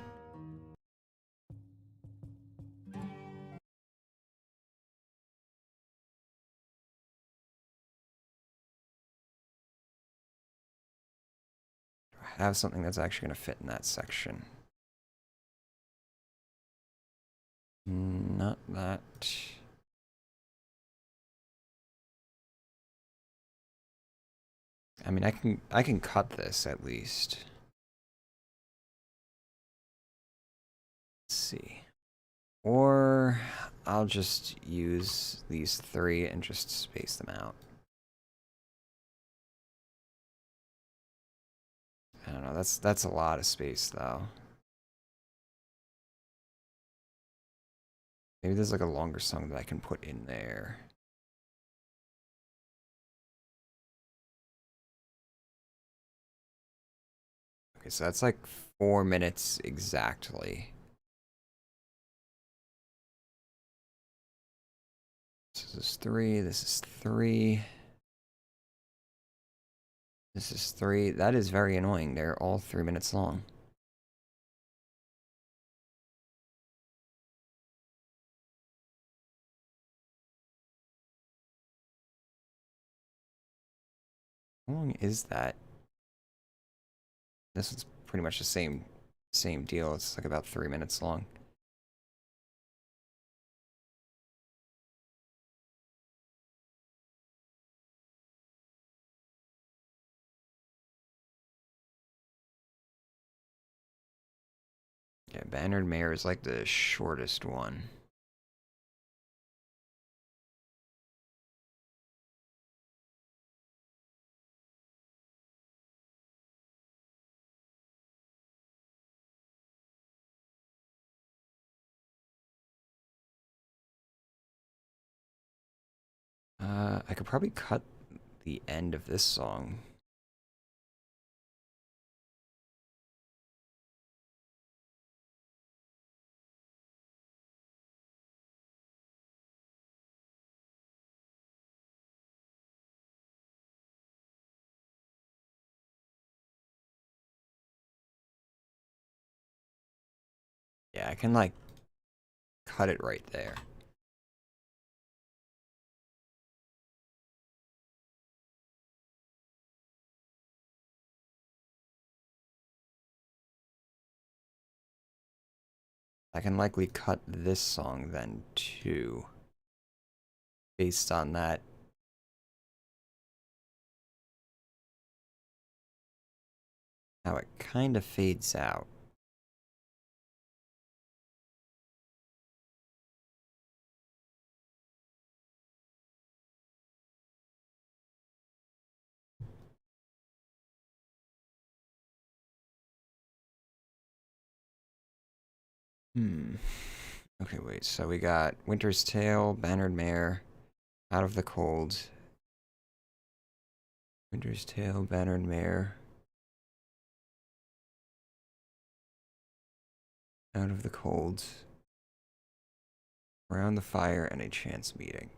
Do I have something that's actually going to fit in that section? Not that. I mean, I can cut this at least. Let's see. Or I'll just use these 3 and just space them out. I don't know, that's a lot of space though. Maybe there's like a longer song that I can put in there. Okay, so that's like 4 minutes exactly. This is 3, this is 3. This is 3. That is very annoying. They're all 3 minutes long. How long is that? This one's pretty much the same deal. It's like about 3 minutes long. Yeah, Bannered Mare is like the shortest one. I could probably cut the end of this song. Yeah, I can, like, cut it right there. I can likely cut this song then, too. Based on that. How it kind of fades out. Okay, wait. So we got Winter's Tale, Bannered Mare, Out of the Cold. Winter's Tale, Bannered Mare. Out of the Cold. Around the Fire, and a Chance Meeting.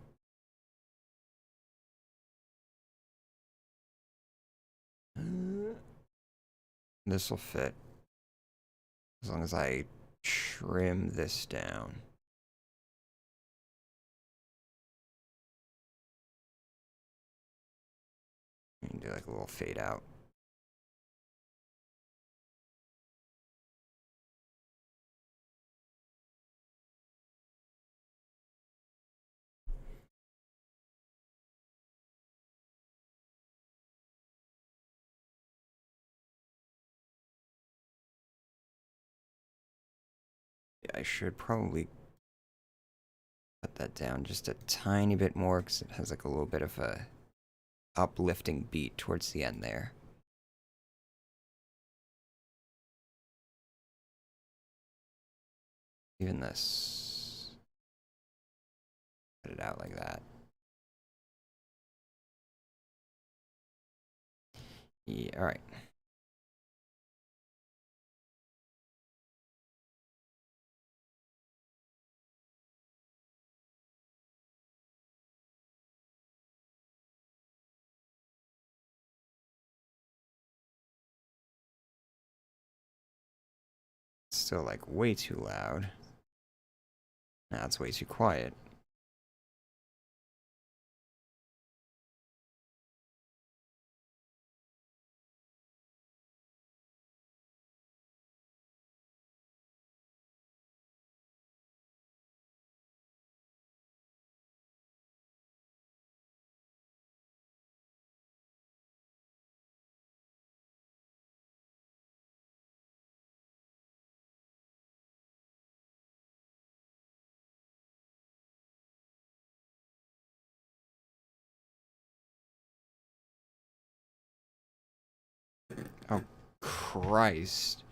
This will fit. As long as I trim this down. And do like a little fade out. Yeah, I should probably cut that down just a tiny bit more because it has like a little bit of a uplifting beat towards the end there. Even this. Put it out like that. Yeah, alright. Still like way too loud. Nah, it's way too quiet. Oh, Christ.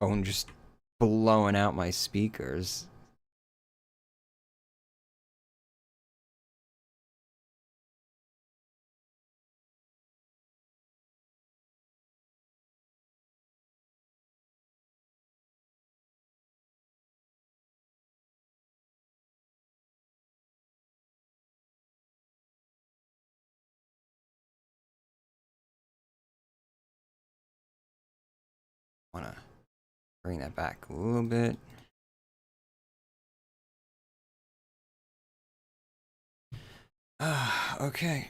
Phone just blowing out my speakers. Wanna bring that back a little bit. Okay.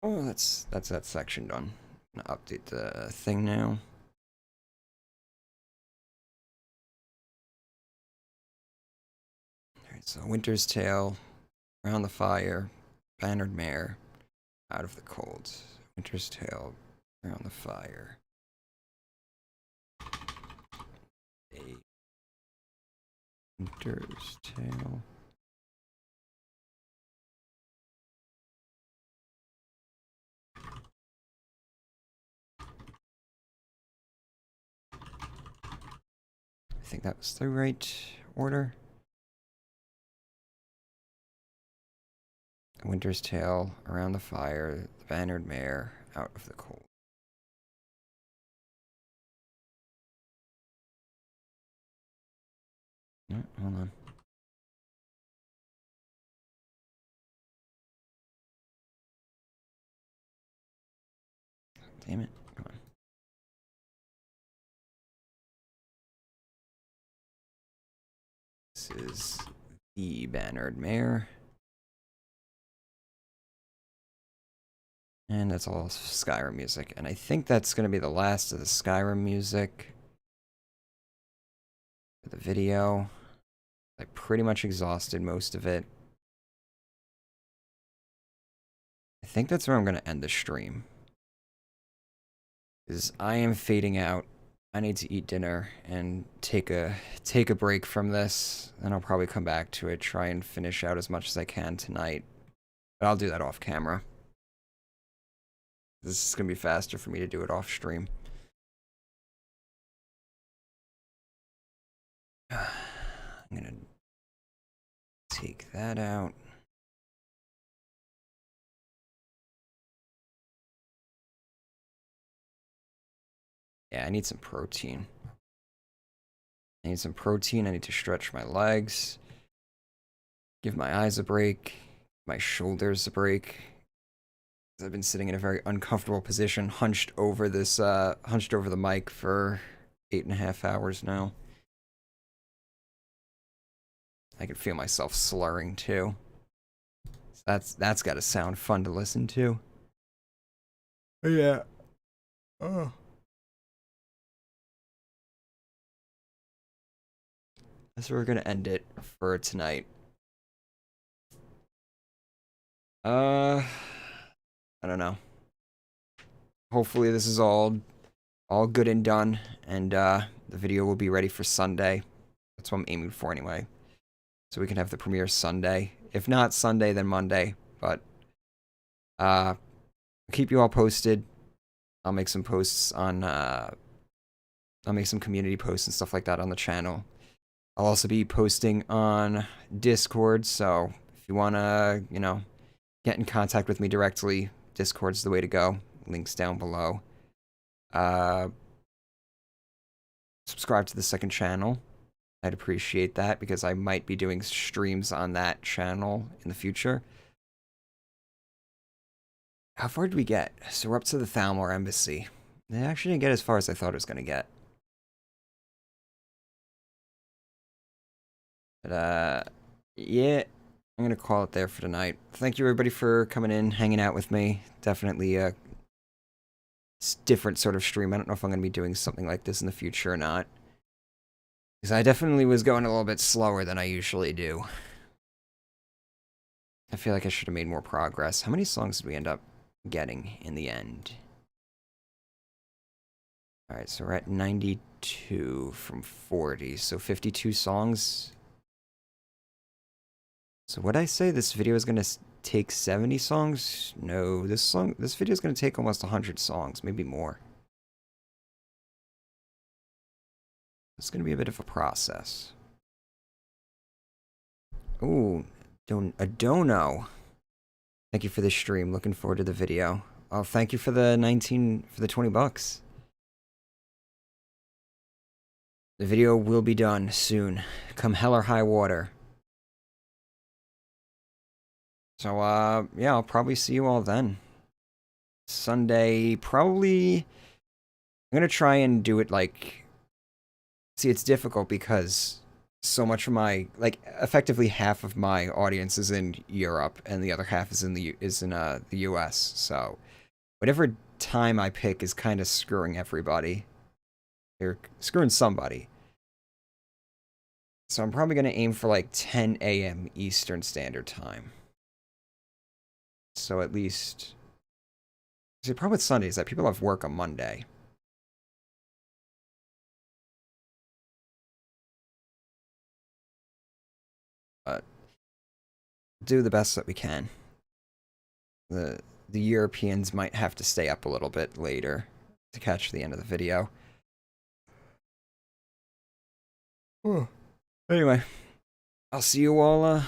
Oh, that's that section done. I'm gonna update the thing now. Alright, so Winter's Tale, Around the Fire, Bannered Mare, Out of the Cold. Winter's Tale, Around the Fire. A Winter's Tale. I think that was the right order. Winter's Tale, Around the Fire, The Bannered Mare, Out of the Cold. No, hold on. Damn it. Come on. is the Bannered Mare. And that's all Skyrim music. And I think that's going to be the last of the Skyrim music for the video. I pretty much exhausted most of it. I think that's where I'm going to end the stream. Because I am fading out. I need to eat dinner and take a break from this. And I'll probably come back to it, try and finish out as much as I can tonight. But I'll do that off camera. This is going to be faster for me to do it off stream. I'm going to take that out. Yeah, I need some protein. I need some protein. I need to stretch my legs. Give my eyes a break. My shoulders a break. I've been sitting in a very uncomfortable position, hunched over the mic for 8.5 hours now. I can feel myself slurring too. That's got to sound fun to listen to. Yeah. Oh. That's where we're gonna end it for tonight. I don't know. Hopefully this is all good and done, and the video will be ready for Sunday. That's what I'm aiming for anyway. So we can have the premiere Sunday. If not Sunday, then Monday. But I'll keep you all posted. I'll make some posts on I'll make some community posts and stuff like that on the channel. I'll also be posting on Discord, so if you wanna, get in contact with me directly, Discord's the way to go. Links down below. Subscribe to the second channel. I'd appreciate that because I might be doing streams on that channel in the future. How far did we get? So we're up to the Thalmor embassy. I actually didn't get as far as I thought it was going to get. But, yeah, I'm going to call it there for tonight. Thank you, everybody, for coming in, hanging out with me. Definitely a different sort of stream. I don't know if I'm going to be doing something like this in the future or not. Because I definitely was going a little bit slower than I usually do. I feel like I should have made more progress. How many songs did we end up getting in the end? Alright, so we're at 92 from 40, so 52 songs. So would I say this video is going to take 70 songs? No, this video is going to take almost 100 songs, maybe more. It's going to be a bit of a process. Ooh, a dono. Thank you for the stream. Looking forward to the video. Oh, thank you for the 20 bucks. The video will be done soon. Come hell or high water. So, yeah, I'll probably see you all then. Sunday, probably. I'm gonna try and do it like. See, it's difficult because so much of my, like, effectively half of my audience is in Europe and the other half is in the US. So, whatever time I pick is kind of screwing everybody. Or screwing somebody. So I'm probably going to aim for like 10 a.m. Eastern Standard Time. So at least... See, the problem with Sunday is that people have work on Monday. But do the best that we can. The Europeans might have to stay up a little bit later to catch the end of the video. Anyway, I'll see you all